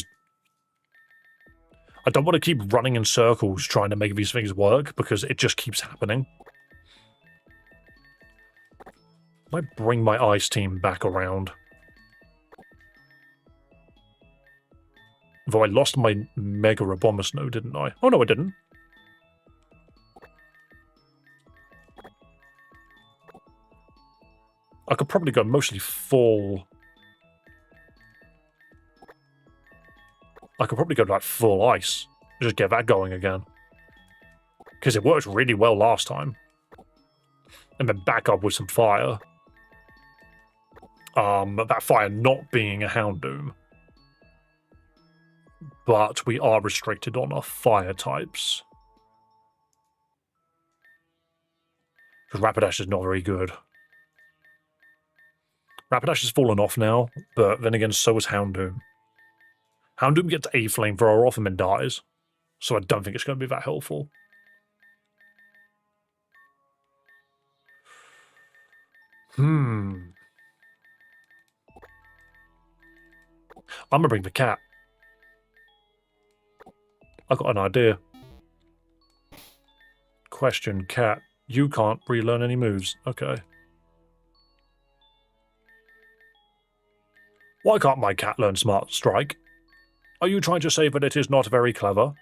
don't want to keep running in circles trying to make these things work, because it just keeps happening. Might bring my Ice team back around. Though I lost my Mega Abomasnow, didn't I? Oh, no, I didn't. I could probably go mostly full. I could probably go like full Ice. Just get that going again. Because it worked really well last time. And then back up with some fire. That fire not being a Houndoom. But we are restricted on our fire types. Because Rapidash is not very good. Rapidash has fallen off now, but then again, so is Houndoom. Houndoom gets a flamethrower off and then dies. So I don't think it's going to be that helpful. I'm going to bring the cat. I got an idea. Question, cat. You can't relearn any moves. Okay. Why can't my cat learn Smart Strike? Are you trying to say that it is not very clever?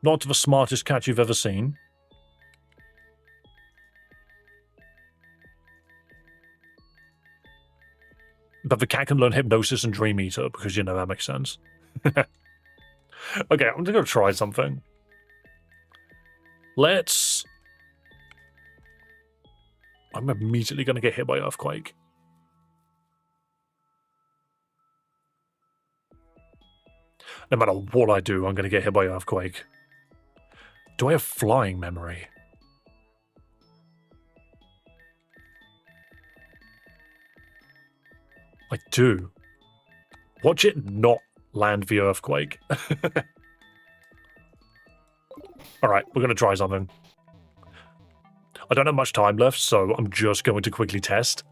Not the smartest cat you've ever seen? But the cat can learn Hypnosis and Dream Eater, because, you know, that makes sense. Okay, I'm going to try something. I'm immediately going to get hit by Earthquake. No matter what I do, I'm going to get hit by Earthquake. Do I have Flying Memory? I do. Watch it not land the Earthquake. Alright, we're going to try something. I don't have much time left, so I'm just going to quickly test.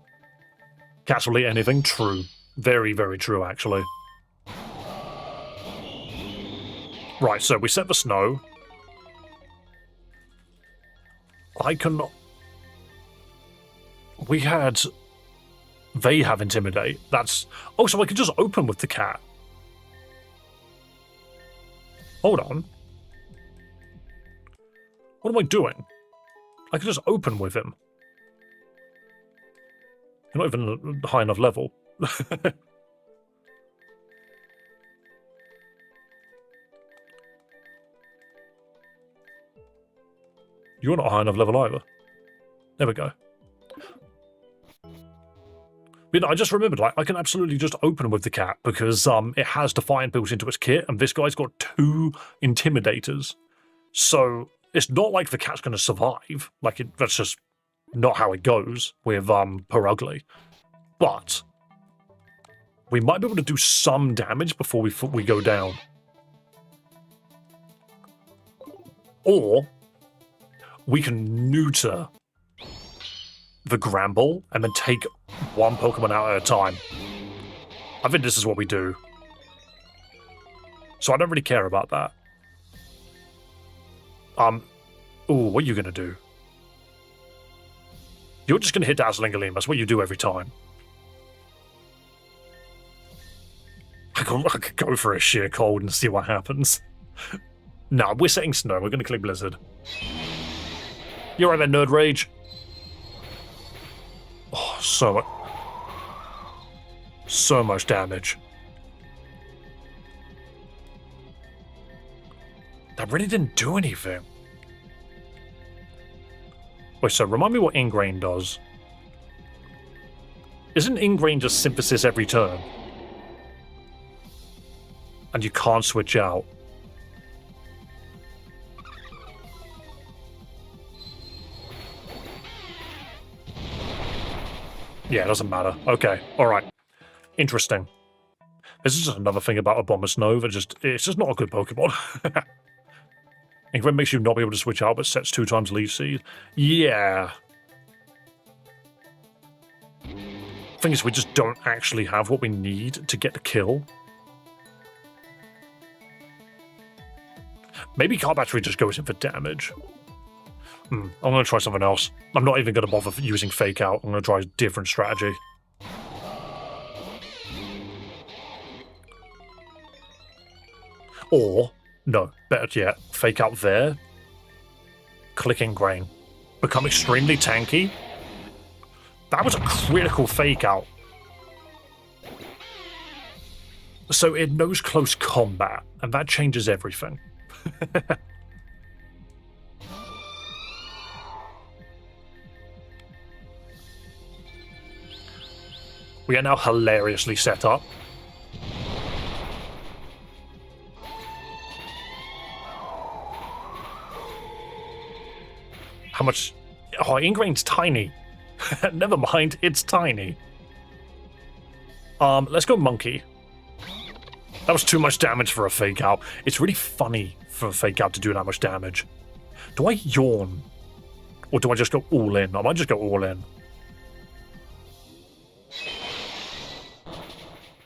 Cats will eat anything? True. Very, very true, actually. Right, so we set the snow. They have Intimidate. Oh, so I can just open with the cat. Hold on. What am I doing? I can just open with him. You're not even a high enough level. You're not high enough level either. There we go. But I just remembered, like, I can absolutely just open with the cat because it has Defiant built into its kit, and this guy's got 2 Intimidators. So it's not like the cat's going to survive. Like, that's just not how it goes with Perugly. But we might be able to do some damage before we go down. Or we can neuter the Gramble and then take one Pokemon out at a time. I think this is what we do. So I don't really care about that. Ooh, what are you going to do? You're just going to hit Dazzling Gleam. That's what you do every time. I could go for a sheer cold and see what happens. No, we're setting snow. We're going to click Blizzard. You're right there, Nerd Rage. Oh, so much damage. That really didn't do anything. Wait, so remind me what Ingrain does. Isn't Ingrain just Synthesis every turn? And you can't switch out. Yeah, it doesn't matter. Okay, alright. Interesting. This is just another thing about a Bomber Snow that it's just not a good Pokemon. Ingrain makes you not be able to switch out, but sets 2 times Leaf Seed. Yeah. Thing is, we just don't actually have what we need to get the kill. Maybe Car Battery just goes in for damage. I'm going to try something else. I'm not even going to bother using Fake Out. I'm going to try a different strategy. Or, no, better yet, Fake Out there. Click Ingrain. Become extremely tanky. That was a critical Fake Out. So it knows close combat, and that changes everything. We are now hilariously set up. How much? Oh, Ingrain's tiny. Never mind, it's tiny. Let's go Monkey. That was too much damage for a Fake Out. It's really funny for a Fake Out to do that much damage. Do I yawn? Or do I just go all in? I might just go all in.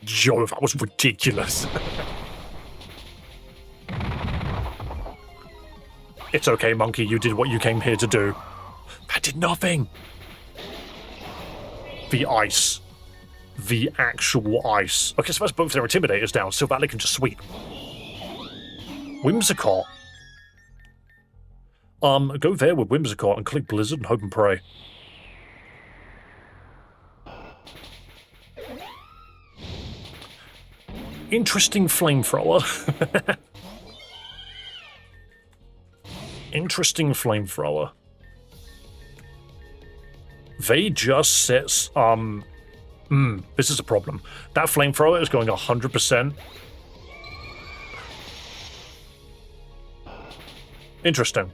Yo, that was ridiculous. It's okay, Monkey. You did what you came here to do. That did nothing. The ice. The actual ice. Okay, so that's both their Intimidators down. So Valley can just sweep. Whimsicott. Go there with Whimsicott and click Blizzard and hope and pray. Interesting Flamethrower. Interesting Flamethrower. They just sets, this is a problem. That Flamethrower is going 100%. Interesting.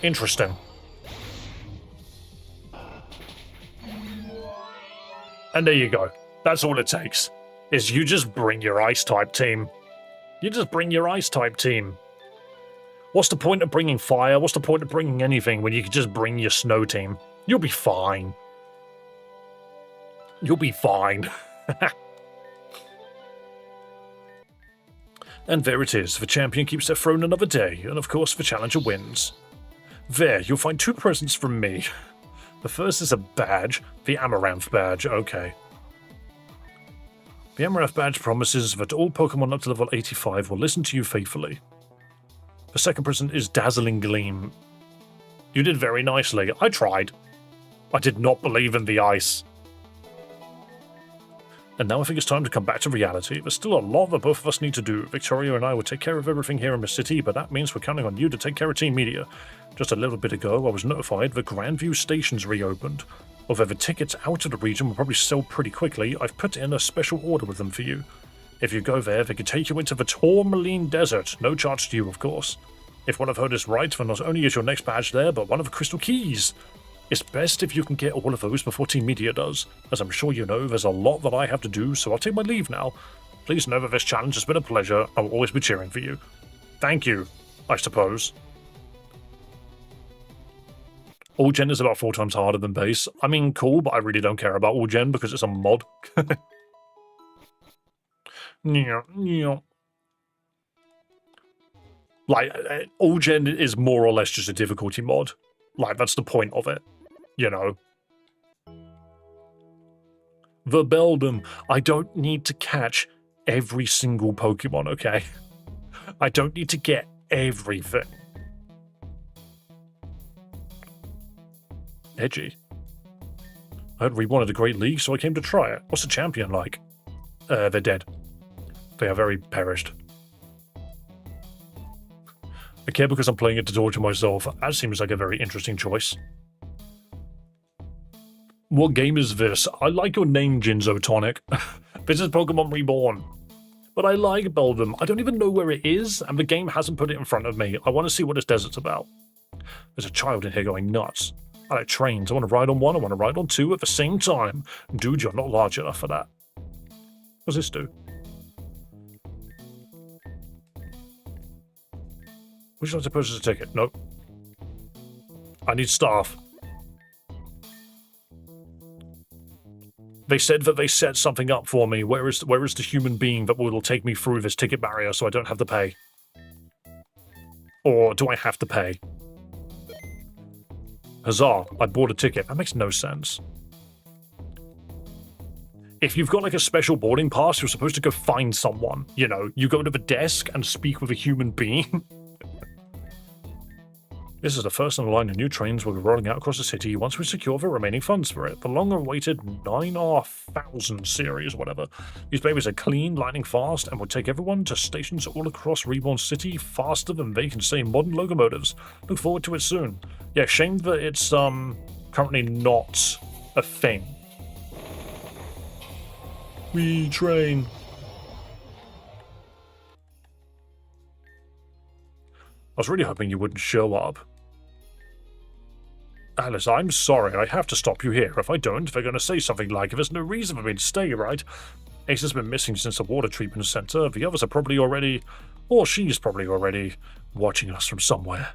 Interesting. And there you go. That's all it takes. Is you just bring your Ice-type team. You just bring your Ice-type team. What's the point of bringing Fire? What's the point of bringing anything when you can just bring your Snow team? You'll be fine. You'll be fine. And there it is. The champion keeps their throne another day, and of course the challenger wins. There, you'll find 2 presents from me. The first is a badge, the Amaranth badge, okay. The Amaranth badge promises that all Pokemon up to level 85 will listen to you faithfully. The second present is Dazzling Gleam. You did very nicely. I tried. I did not believe in the ice. And now I think it's time to come back to reality. There's still a lot that both of us need to do. Victoria and I will take care of everything here in the city, but that means we're counting on you to take care of Team Media. Just a little bit ago, I was notified that Grandview Station's reopened. Although the tickets out of the region will probably sell pretty quickly, I've put in a special order with them for you. If you go there, they can take you into the Tourmaline Desert. No charge to you, of course. If what I've heard is right, then not only is your next badge there, but one of the crystal keys. It's best if you can get all of those before Team Media does. As I'm sure you know, there's a lot that I have to do, so I'll take my leave now. Please know that this challenge has been a pleasure. I will always be cheering for you. Thank you, I suppose. All Gen is about 4 times harder than base. I mean, cool, but I really don't care about All Gen because it's a mod. Like, All Gen is more or less just a difficulty mod. Like, that's the point of it, you know. The Beldum. I don't need to catch every single Pokemon, okay? I don't need to get everything. Edgy. I heard Reborn had a great league, so I came to try it. What's the champion like? They're dead. They are very perished. I care because I'm playing it to torture myself. That seems like a very interesting choice. What game is this? I like your name, Jinzo Tonic. This is Pokemon Reborn. But I like Beldum. I don't even know where it is, and the game hasn't put it in front of me. I want to see what this desert's about. There's a child in here going nuts. I like trains. I want to ride on one. I want to ride on two at the same time. Dude, you're not large enough for that. What's this do? Which one's supposed to ticket? Nope. I need staff. They said that they set something up for me. Where is the human being that will take me through this ticket barrier so I don't have to pay? Or do I have to pay? Huzzah, I bought a ticket. That makes no sense. If you've got like a special boarding pass, you're supposed to go find someone. You know, you go to the desk and speak with a human being. This is the first in a line of new trains we'll be rolling out across the city once we secure the remaining funds for it. The long-awaited 9,000 series, whatever. These babies are clean, lightning fast, and will take everyone to stations all across Reborn City faster than they can say modern locomotives. Look forward to it soon. Yeah, shame that it's currently not a thing. We train. I was really hoping you wouldn't show up. Alice, I'm sorry, I have to stop you here. If I don't, they're going to say something like, there's no reason for me to stay, right? Ace has been missing since the water treatment center. The others are probably already, or she's probably already, watching us from somewhere.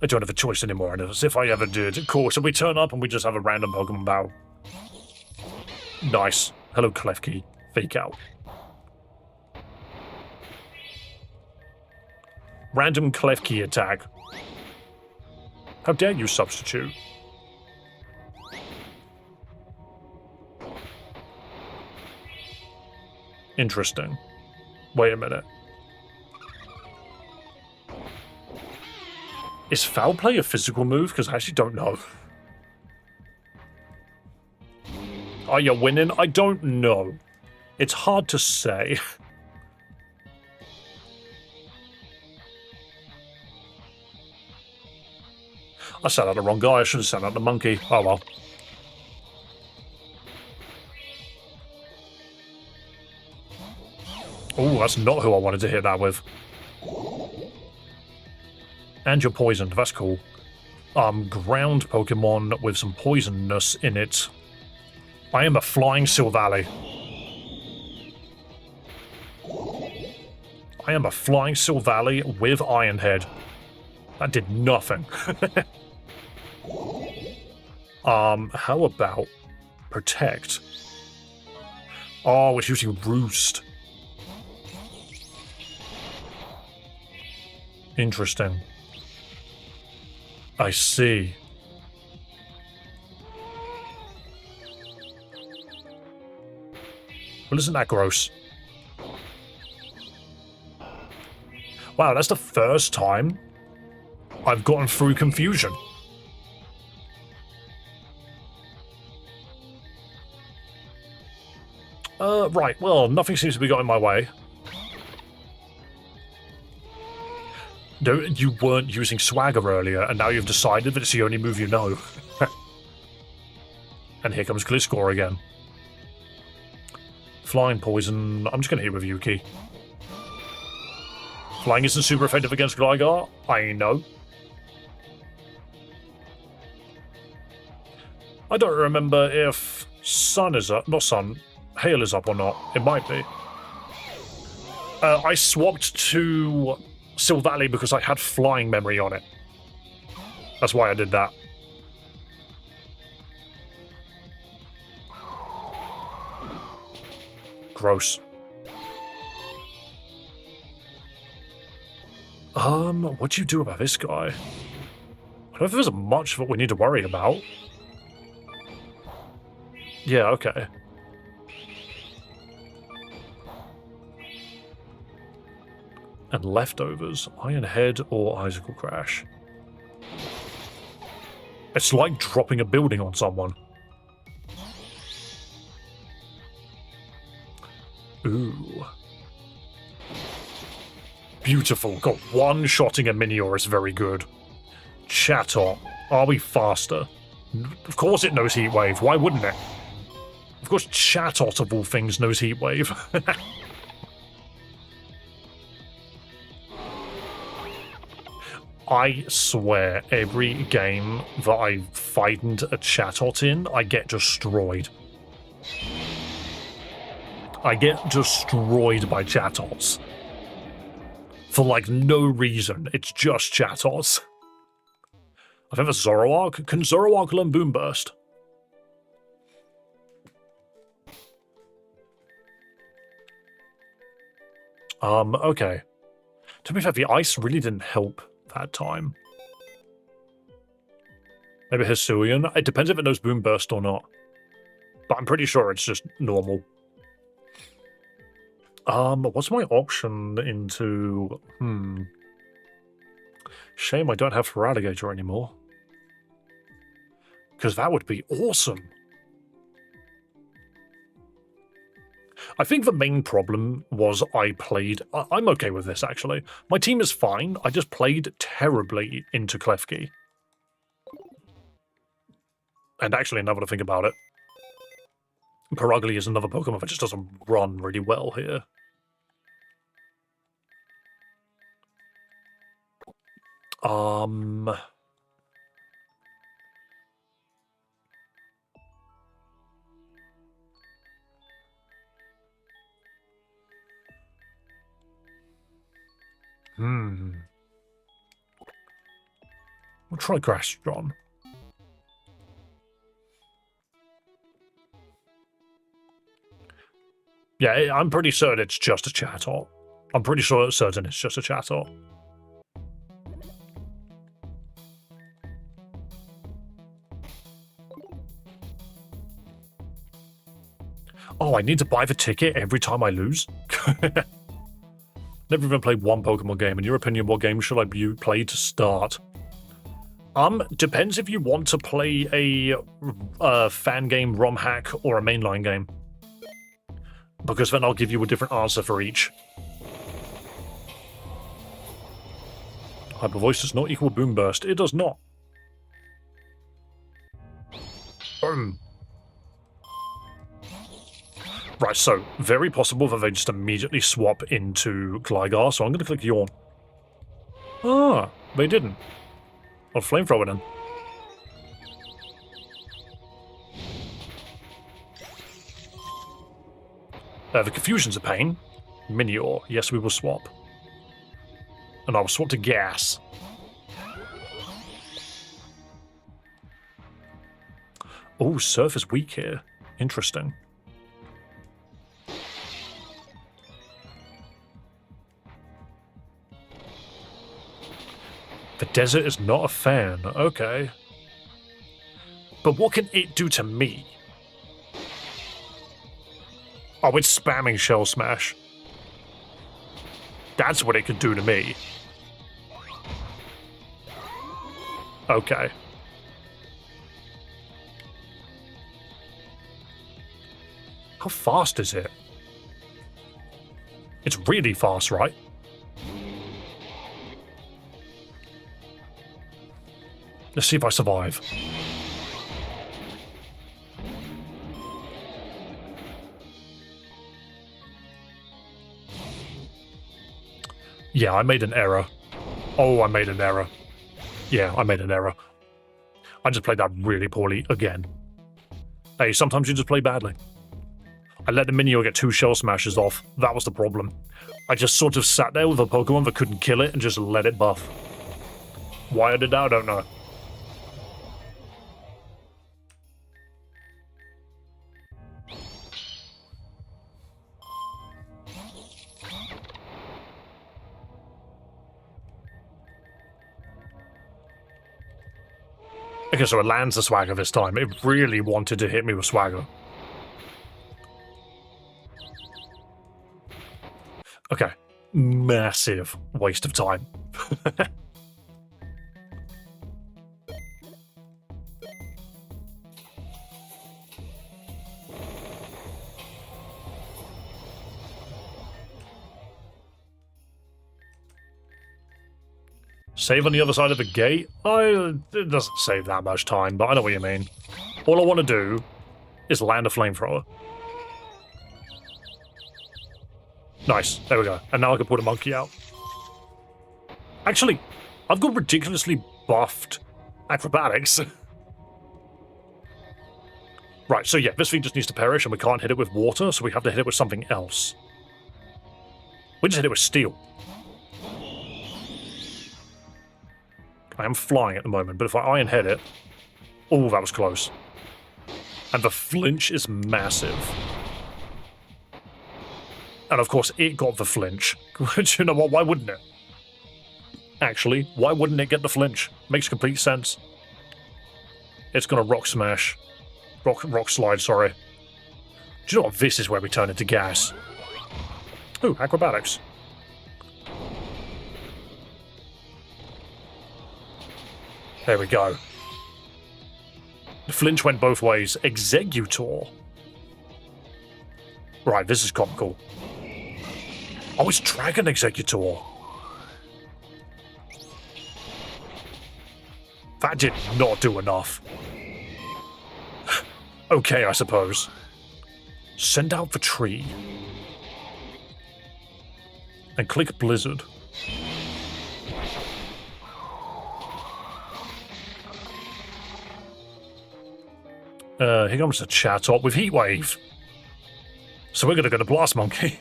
I don't have a choice anymore, and as if I ever did. Of course, if we turn up and we just have a random Pokemon battle. Nice. Hello, Klefki. Fake out. Random Klefki attack. How dare you substitute? Interesting. Wait a minute. Is foul play a physical move? Because I actually don't know. Are you winning? I don't know. It's hard to say. I sat out the wrong guy. I should have sat out the monkey. Oh well. Oh, that's not who I wanted to hit that with. And you're poisoned. That's cool. Ground Pokemon with some poisonness in it. I am a flying Silvally. I am a flying Silvally with Iron Head. That did nothing. How about Protect? Oh, it's using Roost. Interesting. I see. Well, isn't that gross? Wow, that's the first time I've gotten through confusion. Right, well, nothing seems to be going my way. No, you weren't using swagger earlier, and now you've decided that it's the only move you know. And here comes Gliscor again. Flying poison. I'm just going to hit with Yuki. Flying isn't super effective against Gligar. I know. I don't remember if Sun is up. Not Sun. Hail is up or not. It might be. I swapped to Silvally because I had flying memory on it. That's why I did that. Gross. What do you do about this guy? I don't know if there's much that we need to worry about. Yeah, okay. And leftovers, Iron Head or Icicle Crash. It's like dropping a building on someone. Ooh. Beautiful. Got one-shotting a Minior is very good. Chatot. Are we faster? Of course it knows Heat Wave. Why wouldn't it? Of course Chatot, of all things, knows Heat Wave. I swear, every game that I find a Chatot in, I get destroyed. I get destroyed by Chatots. For, like, no reason. It's just Chatots. I think that's Zoroark. Can Zoroark learn Boom Burst? Okay. To be fair, the ice really didn't help that time. Maybe Hisuian? It depends if it knows Boom Burst or not. But I'm pretty sure it's just normal. What's my option into... Shame I don't have Feraligatr anymore. Because that would be awesome. I think the main problem was I played... I'm okay with this, actually. My team is fine. I just played terribly into Klefki. And actually, now that I think about it, Perugly is another Pokemon that just doesn't run really well here. We'll try Grastron. Yeah, I'm pretty certain it's just a Chatot. I'm pretty certain it's just a Chatot. Oh, I need to buy the ticket every time I lose? Never even played one Pokemon game. In your opinion, what game should I play to start? Depends if you want to play a fan game, ROM hack, or a mainline game. Because then I'll give you a different answer for each. Hyper Voice does not equal Boom Burst. It does not. Boom. Right, so, very possible that they just immediately swap into Gligar, so I'm going to click Yawn. Ah, they didn't. I'll Flamethrower then. The confusion's a pain. Minior, yes, we will swap. And I will swap to Gas. Oh, Surf is weak here. Interesting. The desert is not a fan. Okay. But what can it do to me? Oh, it's spamming Shell Smash. That's what it could do to me. Okay. How fast is it? It's really fast, right? Let's see if I survive. Yeah, I made an error. Oh, I made an error. Yeah, I made an error. I just played that really poorly again. Hey, sometimes you just play badly. I let the Minio get 2 shell smashes off. That was the problem. I just sort of sat there with a Pokemon that couldn't kill it and just let it buff. Why I did that, I don't know. Okay, so it lands the Swagger this time. It really wanted to hit me with Swagger. Okay. Massive waste of time. Save on the other side of the gate? It doesn't save that much time, but I know what you mean. All I want to do is land a flamethrower. Nice, there we go. And now I can put a monkey out. Actually, I've got ridiculously buffed acrobatics. Right, so yeah, this thing just needs to perish and we can't hit it with water, so we have to hit it with something else. We just hit it with steel. I am flying at the moment, but if I iron head it... Oh, that was close. And the flinch is massive. And of course, it got the flinch. You know what, why wouldn't it? Actually, why wouldn't it get the flinch? Makes complete sense. It's gonna rock smash. Rock slide, sorry. Do you know what? This is where we turn into gas. Ooh, acrobatics. There we go. The flinch went both ways. Executor. Right, this is comical. Oh, it's Dragon Executor. That did not do enough. Okay, I suppose. Send out the tree. And click Blizzard. Here comes the Chatot with Heatwave. So we're gonna go to Blast Monkey.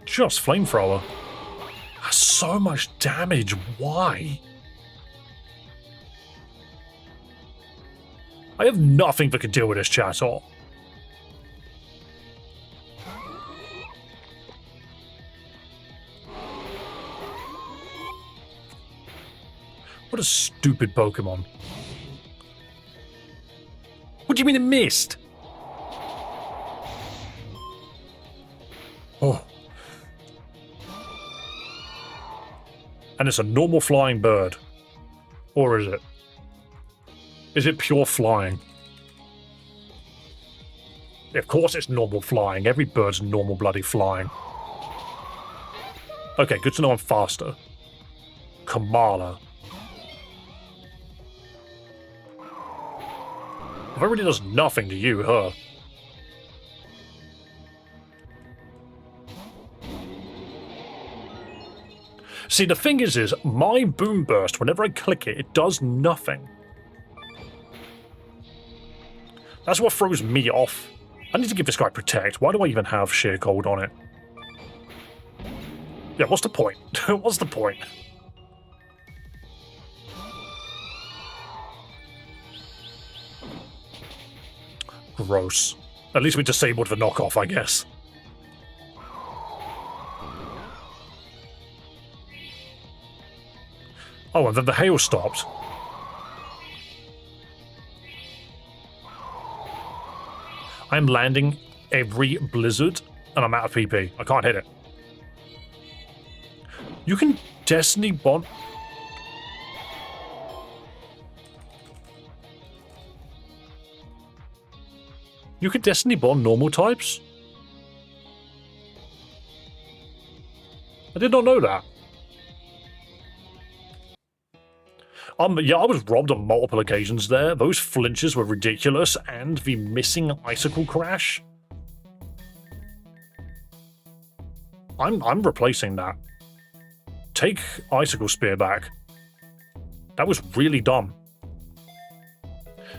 Just Flamethrower. That's so much damage, why? I have nothing that can deal with this Chatot. What a stupid Pokemon. What do you mean it missed? Oh. And it's a normal flying bird. Or is it? Is it pure flying? Of course it's normal flying. Every bird's normal bloody flying. Okay, good to know I'm faster. Kamala. That really does nothing to you, huh? See, the thing is my Boom Burst, whenever I click it, it does nothing. That's what throws me off. I need to give this guy Protect. Why do I even have Sheer Cold on it? Yeah, what's the point? What's the point? Gross. At least we disabled the knockoff, I guess. Oh, and then the hail stopped. I'm landing every blizzard, and I'm out of PP. I can't hit it. You can Destiny Bond... You can Destiny Bond normal types? I did not know that. Yeah, I was robbed on multiple occasions there. Those flinches were ridiculous, and the missing icicle crash. I'm replacing that. Take Icicle Spear back. That was really dumb.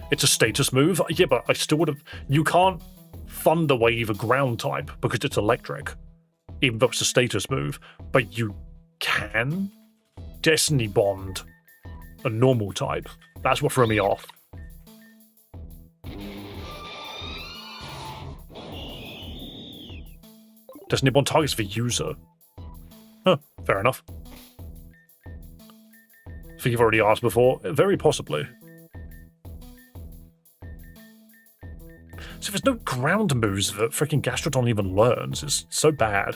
It's a status move. Yeah, but I still would have... You can't Thunder Wave a ground type because it's electric, even though it's a status move. But you can Destiny Bond a normal type. That's what threw me off. Destiny Bond targets the user. Huh, fair enough. I think you've already asked before. Very possibly. So there's no ground moves that freaking Gastrodon even learns. It's so bad.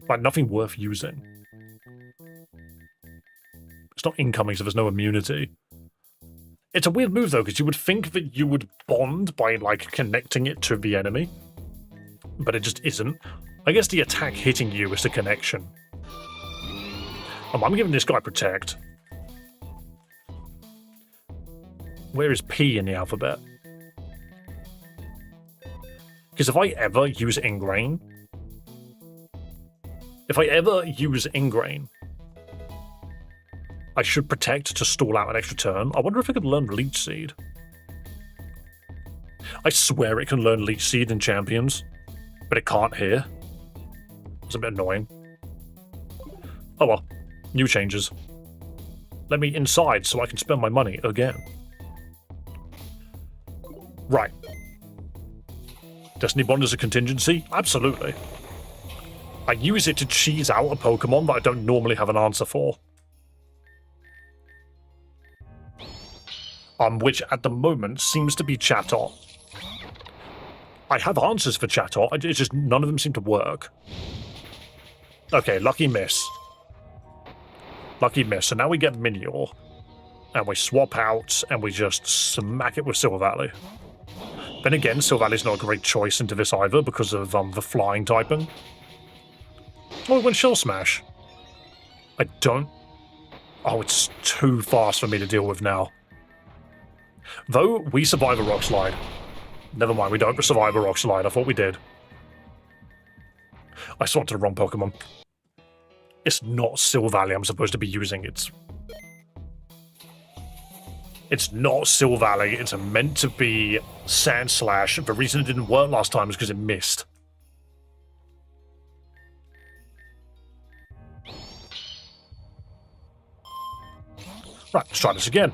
Like, nothing worth using. It's not incoming, so there's no immunity. It's a weird move, though, because you would think that you would bond by, like, connecting it to the enemy. But it just isn't. I guess the attack hitting you is the connection. I'm giving this guy Protect. Where is P in the alphabet? Because if I ever use Ingrain... I should Protect to stall out an extra turn. I wonder if I could learn Leech Seed. I swear it can learn Leech Seed in Champions, but it can't here. It's a bit annoying. Oh well, new changes. Let me inside so I can spend my money again. Right. Destiny Bond is a contingency? Absolutely. I use it to cheese out a Pokemon that I don't normally have an answer for. Which at the moment seems to be Chatot. I have answers for Chatot, it's just none of them seem to work. Okay, lucky miss. Lucky miss. So now we get Minior. And we swap out, and we just smack it with Silver Valley. Then again, Silver Valley's not a great choice into this either because of the flying typing. Oh, it went Shell Smash. I don't... Oh, it's too fast for me to deal with now. Though, we survive a Rock Slide. Never mind, we don't survive a Rock Slide. I thought we did. I swapped to the wrong Pokemon. It's not Silver Valley I'm supposed to be using. It's not Silver Valley. It's meant to be Sand Slash. The reason it didn't work last time is because it missed. Right, let's try this again.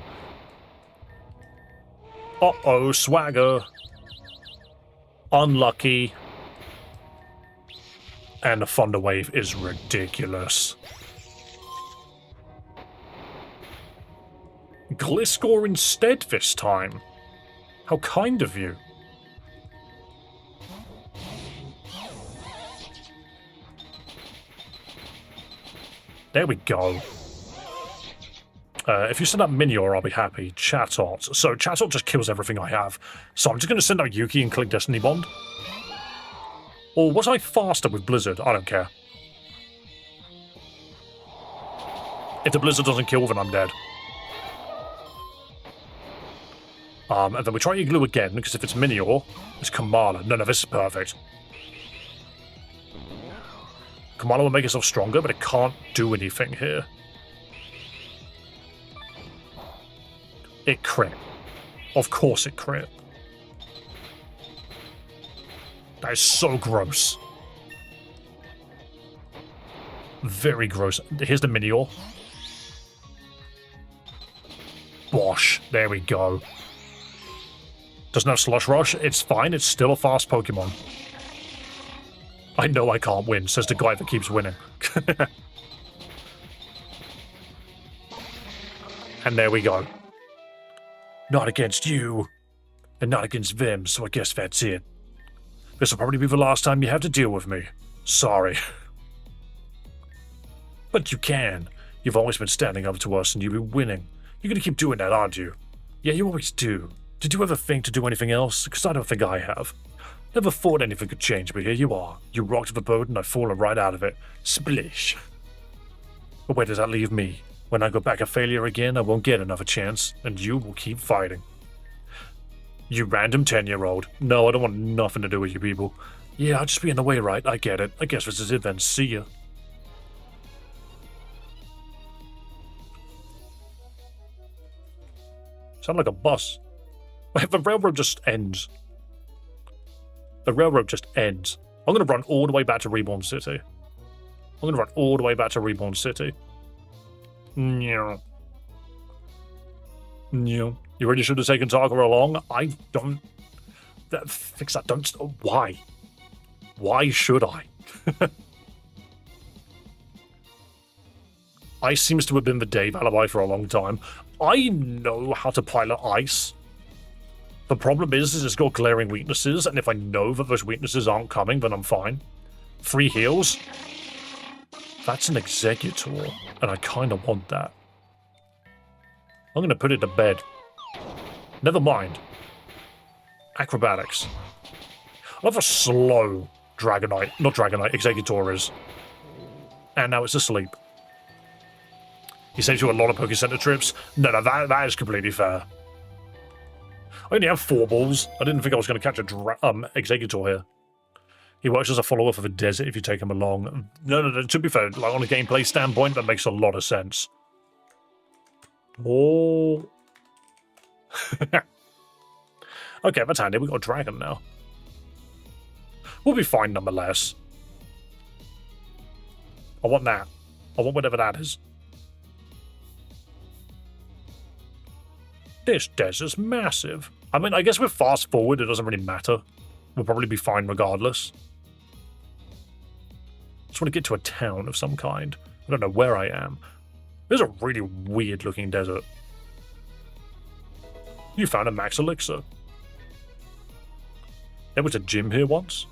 Uh-oh, Swagger. Unlucky. And the Thunder Wave is ridiculous. Gliscor instead this time. How kind of you. There we go. If you send out Minior, I'll be happy. Chatot. So Chatot just kills everything I have. So I'm just going to send out Yuki and click Destiny Bond. Or was I faster with Blizzard? I don't care. If the Blizzard doesn't kill, then I'm dead. And then we try Igloo again, because if it's Minior, it's Kamala. No, this is perfect. Kamala will make itself stronger, but it can't do anything here. It crit. Of course it crit. That is so gross. Very gross. Here's the Minior. Bosh. There we go. Doesn't have Slush Rush. It's fine. It's still a fast Pokemon. I know I can't win, says the guy that keeps winning. And there we go. Not against you. And not against them, so I guess that's it. This will probably be the last time you have to deal with me. Sorry. But you can. You've always been standing up to us and you've been winning. You're gonna keep doing that, aren't you? Yeah, you always do. Did you ever think to do anything else? Because I don't think I have. Never thought anything could change, but here you are. You rocked the boat and I've fallen right out of it. Splish. But where does that leave me? When I go back a failure again, I won't get another chance, and you will keep fighting. You random 10-year-old. No, I don't want nothing to do with you people. Yeah, I'll just be in the way, right? I get it. I guess this is it then. See ya. Sound like a bus. The railroad just ends. The railroad just ends. I'm going to run all the way back to Reborn City. I'm going to run all the way back to Reborn City. No. No. You really should have taken Tarka along. I don't... Fix that. Don't... Why? Why should I? Ice seems to have been the Dave alibi for a long time. I know how to pilot ice. The problem is it's got glaring weaknesses, and if I know that those weaknesses aren't coming, then I'm fine. 3 heals? That's an Executor, and I kind of want that. I'm going to put it to bed. Never mind. Acrobatics. I love a slow Dragonite. Not Dragonite, Executor is. And now it's asleep. He saves you a lot of Poké Center trips. No, that is completely fair. I only have 4 balls. I didn't think I was going to catch a Executor here. He works as a follower for the desert if you take him along. No, to be fair, like on a gameplay standpoint, that makes a lot of sense. Oh. Okay, that's handy. We've got a dragon now. We'll be fine nonetheless. I want that. I want whatever that is. This desert's massive. I mean, I guess with fast forward, it doesn't really matter. We'll probably be fine regardless. Just want to get to a town of some kind. I don't know where I am. This is a really weird looking desert. You found a max elixir. There was a gym here once.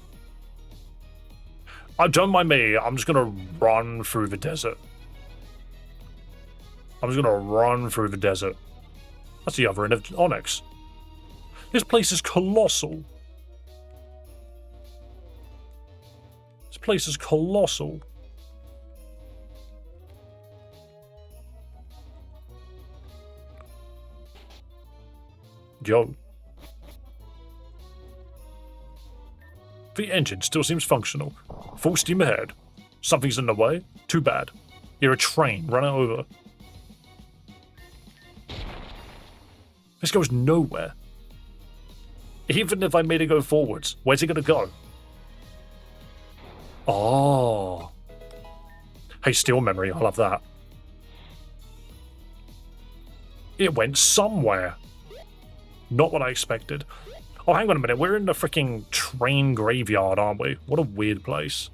Don't mind me, I'm just gonna run through the desert. I'm just gonna run through the desert. That's the other end of Onyx. This place is colossal. This place is colossal. Yo. The engine still seems functional. Full steam ahead. Something's in the way? Too bad. You're a train. Run it over. This goes nowhere. Even if I made it go forwards, where's it gonna go? Oh. Hey, steel memory, I love that. It went somewhere. Not what I expected. Oh, hang on a minute. We're in the freaking train graveyard, aren't we? What a weird place.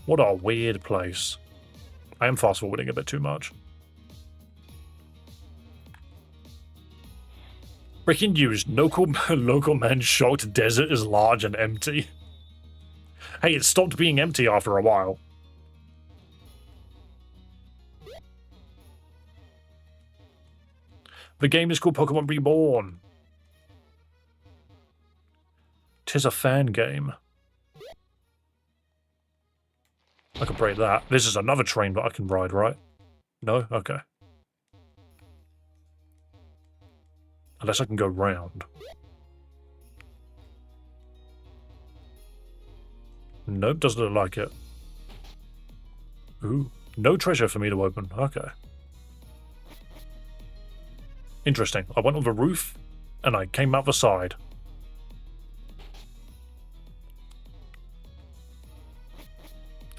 What a weird place. I am fast-forwarding a bit too much. Breaking news. Local man shocked desert is large and empty. Hey, it stopped being empty after a while. The game is called Pokémon Reborn. 'Tis a fan game. I can break that. This is another train that I can ride, right? No? Okay. Unless I can go round. Nope, doesn't look like it. Ooh, no treasure for me to open. Okay. Interesting. I went on the roof, and I came out the side.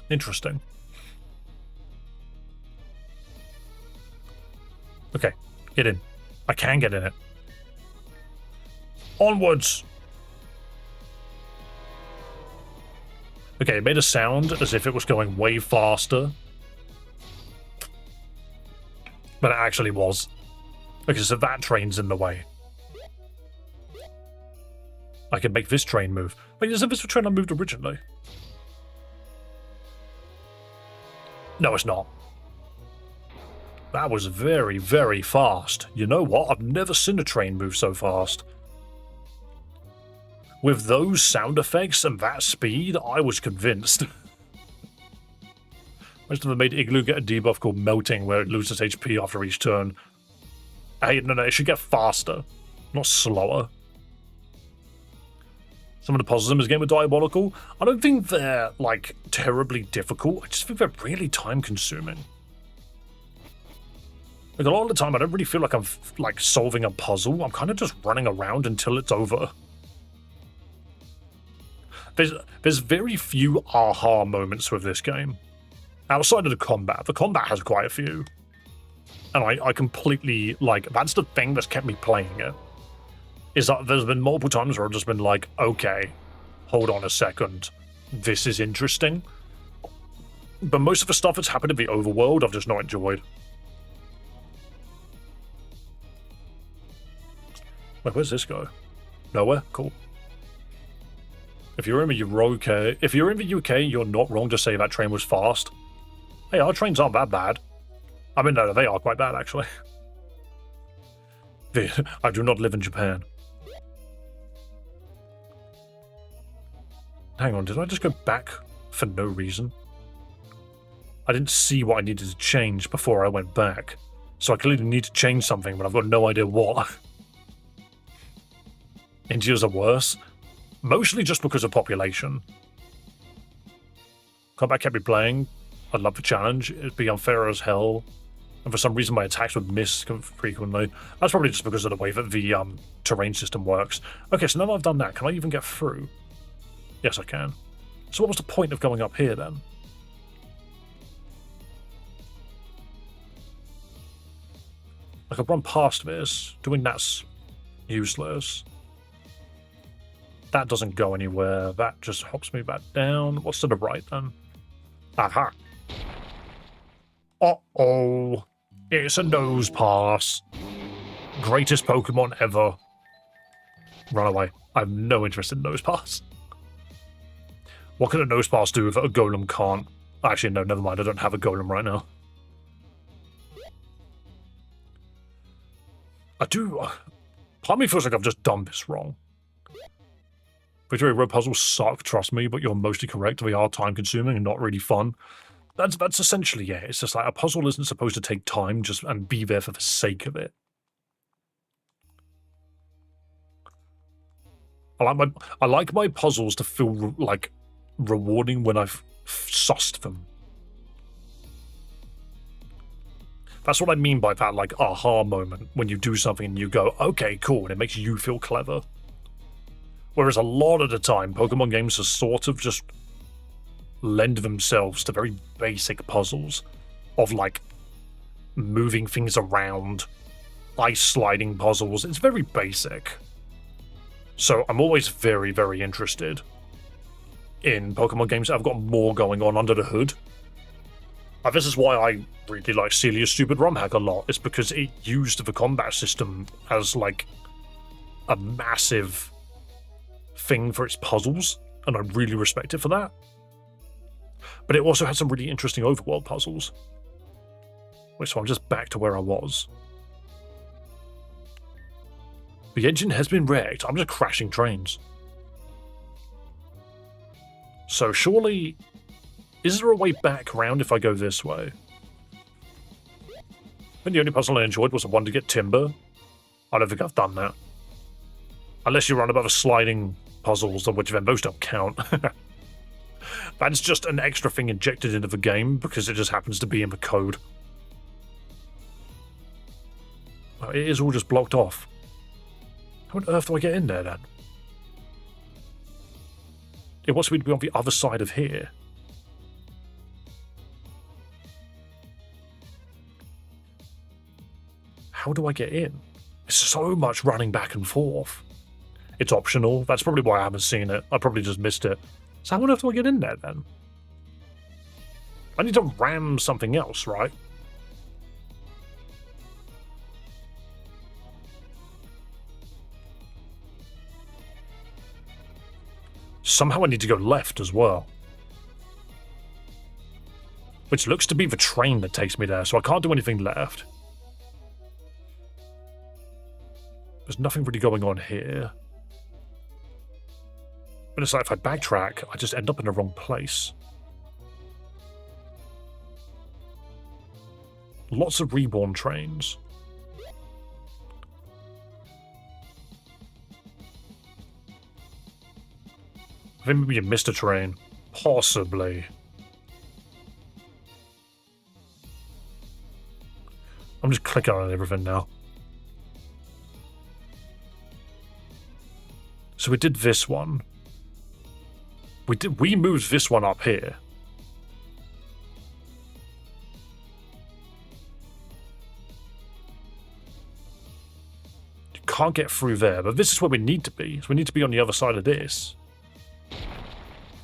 Interesting. Okay, get in. I can get in it. Onwards! Okay, it made a sound as if it was going way faster. But it actually was. Okay, so that train's in the way. I can make this train move. Wait, isn't this the train I moved originally? No, it's not. That was very, very fast. You know what? I've never seen a train move so fast. With those sound effects and that speed, I was convinced. Most of them made Igloo get a debuff called Melting, where it loses HP after each turn. Hey, no, it should get faster, not slower. Some of the puzzles in this game are diabolical. I don't think they're, like, terribly difficult. I just think they're really time-consuming. Like, a lot of the time, I don't really feel like I'm, like, solving a puzzle. I'm kind of just running around until it's over. There's very few aha moments with this game. Outside of the combat has quite a few. And I completely, like, that's the thing that's kept me playing it. Is that there's been multiple times where I've just been like, okay, hold on a second, this is interesting. But most of the stuff that's happened in the overworld, I've just not enjoyed. Wait, where's this go? Nowhere? Cool. If you're in the UK, you're not wrong to say that train was fast. Hey, our trains aren't that bad. I mean, no, they are quite bad, actually. I do not live in Japan. Hang on, did I just go back for no reason? I didn't see what I needed to change before I went back. So I clearly need to change something, but I've got no idea what. Indians are worse. Mostly just because of population. Combat kept me playing. I love the challenge. It'd be unfair as hell. And for some reason my attacks would miss frequently. That's probably just because of the way that the terrain system works. Okay, so now that I've done that, can I even get through? Yes, I can. So what was the point of going up here then? I could run past this. Doing that's useless. That doesn't go anywhere. That just hops me back down. What's to the right then? Aha. Uh-oh. It's a nose pass. Greatest Pokemon ever. Run away. I have no interest in nose pass. What can a nose pass do that a golem can't? Actually, no, never mind. I don't have a golem right now. I do... part of me feels like I've just done this wrong. Victory Road puzzles suck, trust me, but you're mostly correct. They are time-consuming and not really fun. That's essentially it. It's just like a puzzle isn't supposed to take time just and be there for the sake of it. I like my puzzles to feel like rewarding when I've sussed them. That's what I mean by that, like, aha moment, when you do something and you go, okay, cool, and it makes you feel clever. Whereas a lot of the time, Pokemon games are sort of just lend themselves to very basic puzzles of, like, moving things around, ice sliding puzzles. It's very basic. So I'm always very, very interested in Pokemon games that have got more going on under the hood. This is why I really like Celia's Stupid Romhack a lot. It's because it used the combat system as, like, a massive thing for its puzzles, and I really respect it for that. But it also had some really interesting overworld puzzles. Wait, so I'm just back to where I was. The engine has been wrecked. I'm just crashing trains. So surely... is there a way back round if I go this way? And the only puzzle I enjoyed was the one to get timber. I don't think I've done that. Unless you run above sliding puzzles, of which then most don't count. That's just an extra thing injected into the game because it just happens to be in the code. It is all just blocked off. How on earth do I get in there then? It wants me to be on the other side of here. How do I get in? There's so much running back and forth. It's optional. That's probably why I haven't seen it. I probably just missed it. So how on earth do I get in there then? I need to ram something else, right? Somehow I need to go left as well. Which looks to be the train that takes me there, so I can't do anything left. There's nothing really going on here. But it's like if I backtrack, I just end up in the wrong place. Lots of Reborn trains. I think maybe you missed a train. Possibly. I'm just clicking on everything now. So we did this one. We moved this one up here. You can't get through there, but this is where we need to be. So we need to be on the other side of this.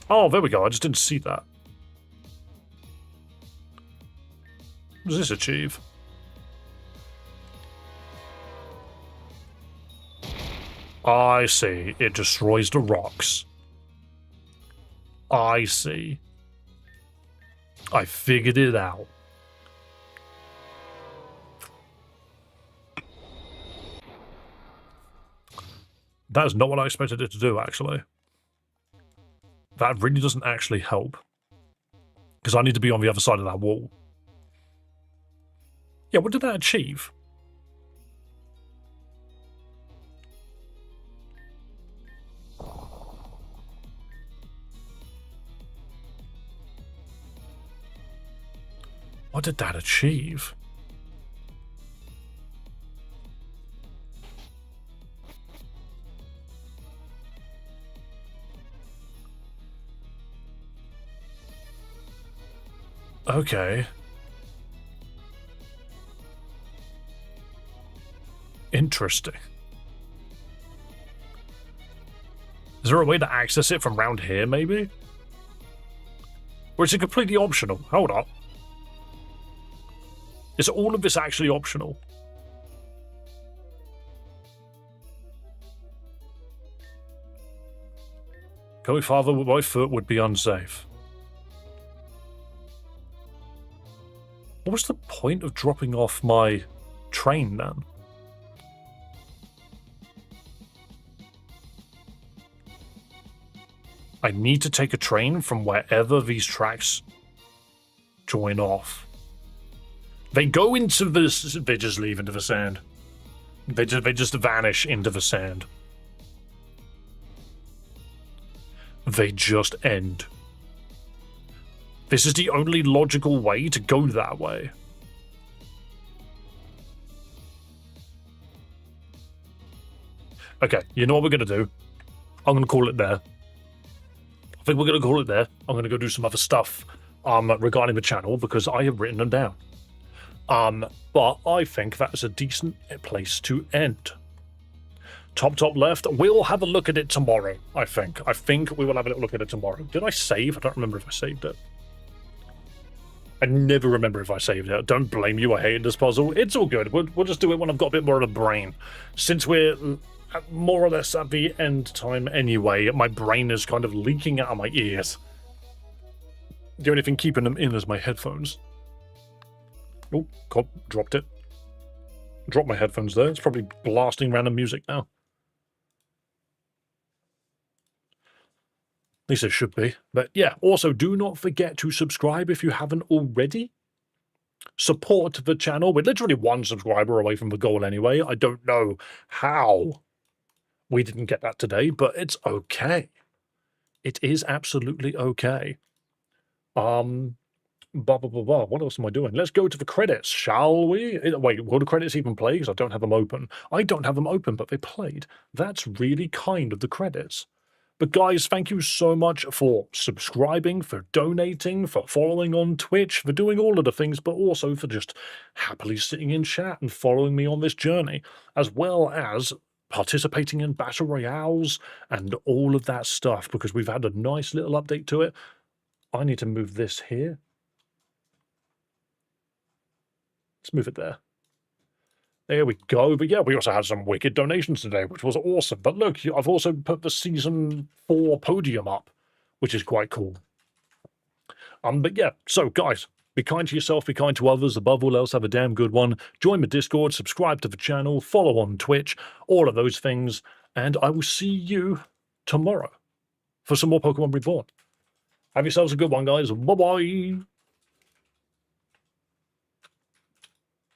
Oh, there we go. I just didn't see that. What does this achieve? I see. It destroys the rocks. I see. I figured it out. That is not what I expected it to do, actually. That really doesn't actually help. Because I need to be on the other side of that wall. Yeah, what did that achieve? What did that achieve? Okay. Interesting. Is there a way to access it from round here, maybe? Or is it completely optional? Hold up. Is all of this actually optional? Going farther with my foot would be unsafe. What was the point of dropping off my train then? I need to take a train from wherever these tracks join off. They go into this. They just leave into the sand. They just vanish into the sand. They just end. This is the only logical way to go that way. Okay, you know what we're gonna do? I'm gonna call it there. I think we're gonna call it there. I'm gonna go do some other stuff regarding the channel because I have written them down. But I think that's a decent place to end. Top left, we'll have a look at it tomorrow, I think. I think we will have a look at it tomorrow. Did I save? I don't remember if I saved it. I never remember if I saved it. Don't blame you, I hated this puzzle. It's all good. We'll just do it when I've got a bit more of a brain. Since we're more or less at the end time anyway, my brain is kind of leaking out of my ears. The only thing keeping them in is my headphones. Oh, God, dropped it. Dropped my headphones there. It's probably blasting random music now. At least it should be. But yeah, also do not forget to subscribe if you haven't already. Support the channel. We're literally one subscriber away from the goal anyway. I don't know how we didn't get that today, but it's okay. It is absolutely okay. What else am I doing? Let's go to the credits, shall we? Wait, will the credits even play? Because I don't have them open. I don't have them open, but they played. That's really kind of the credits. But guys, thank you so much for subscribing, for donating, for following on Twitch, for doing all of the things, but also for just happily sitting in chat and following me on this journey, as well as participating in battle royales and all of that stuff, because we've had a nice little update to it. I need to move this here. Let's move it there. There we go. But yeah, we also had some wicked donations today, which was awesome. But look, I've also put the Season 4 podium up, which is quite cool. But yeah, so guys, Be kind to yourself, be kind to others. Above all else, have a damn good one. Join the Discord, subscribe to the channel, follow on Twitch, all of those things. And I will see you tomorrow for some more Pokemon Reborn. Have yourselves a good one, guys. Bye-bye.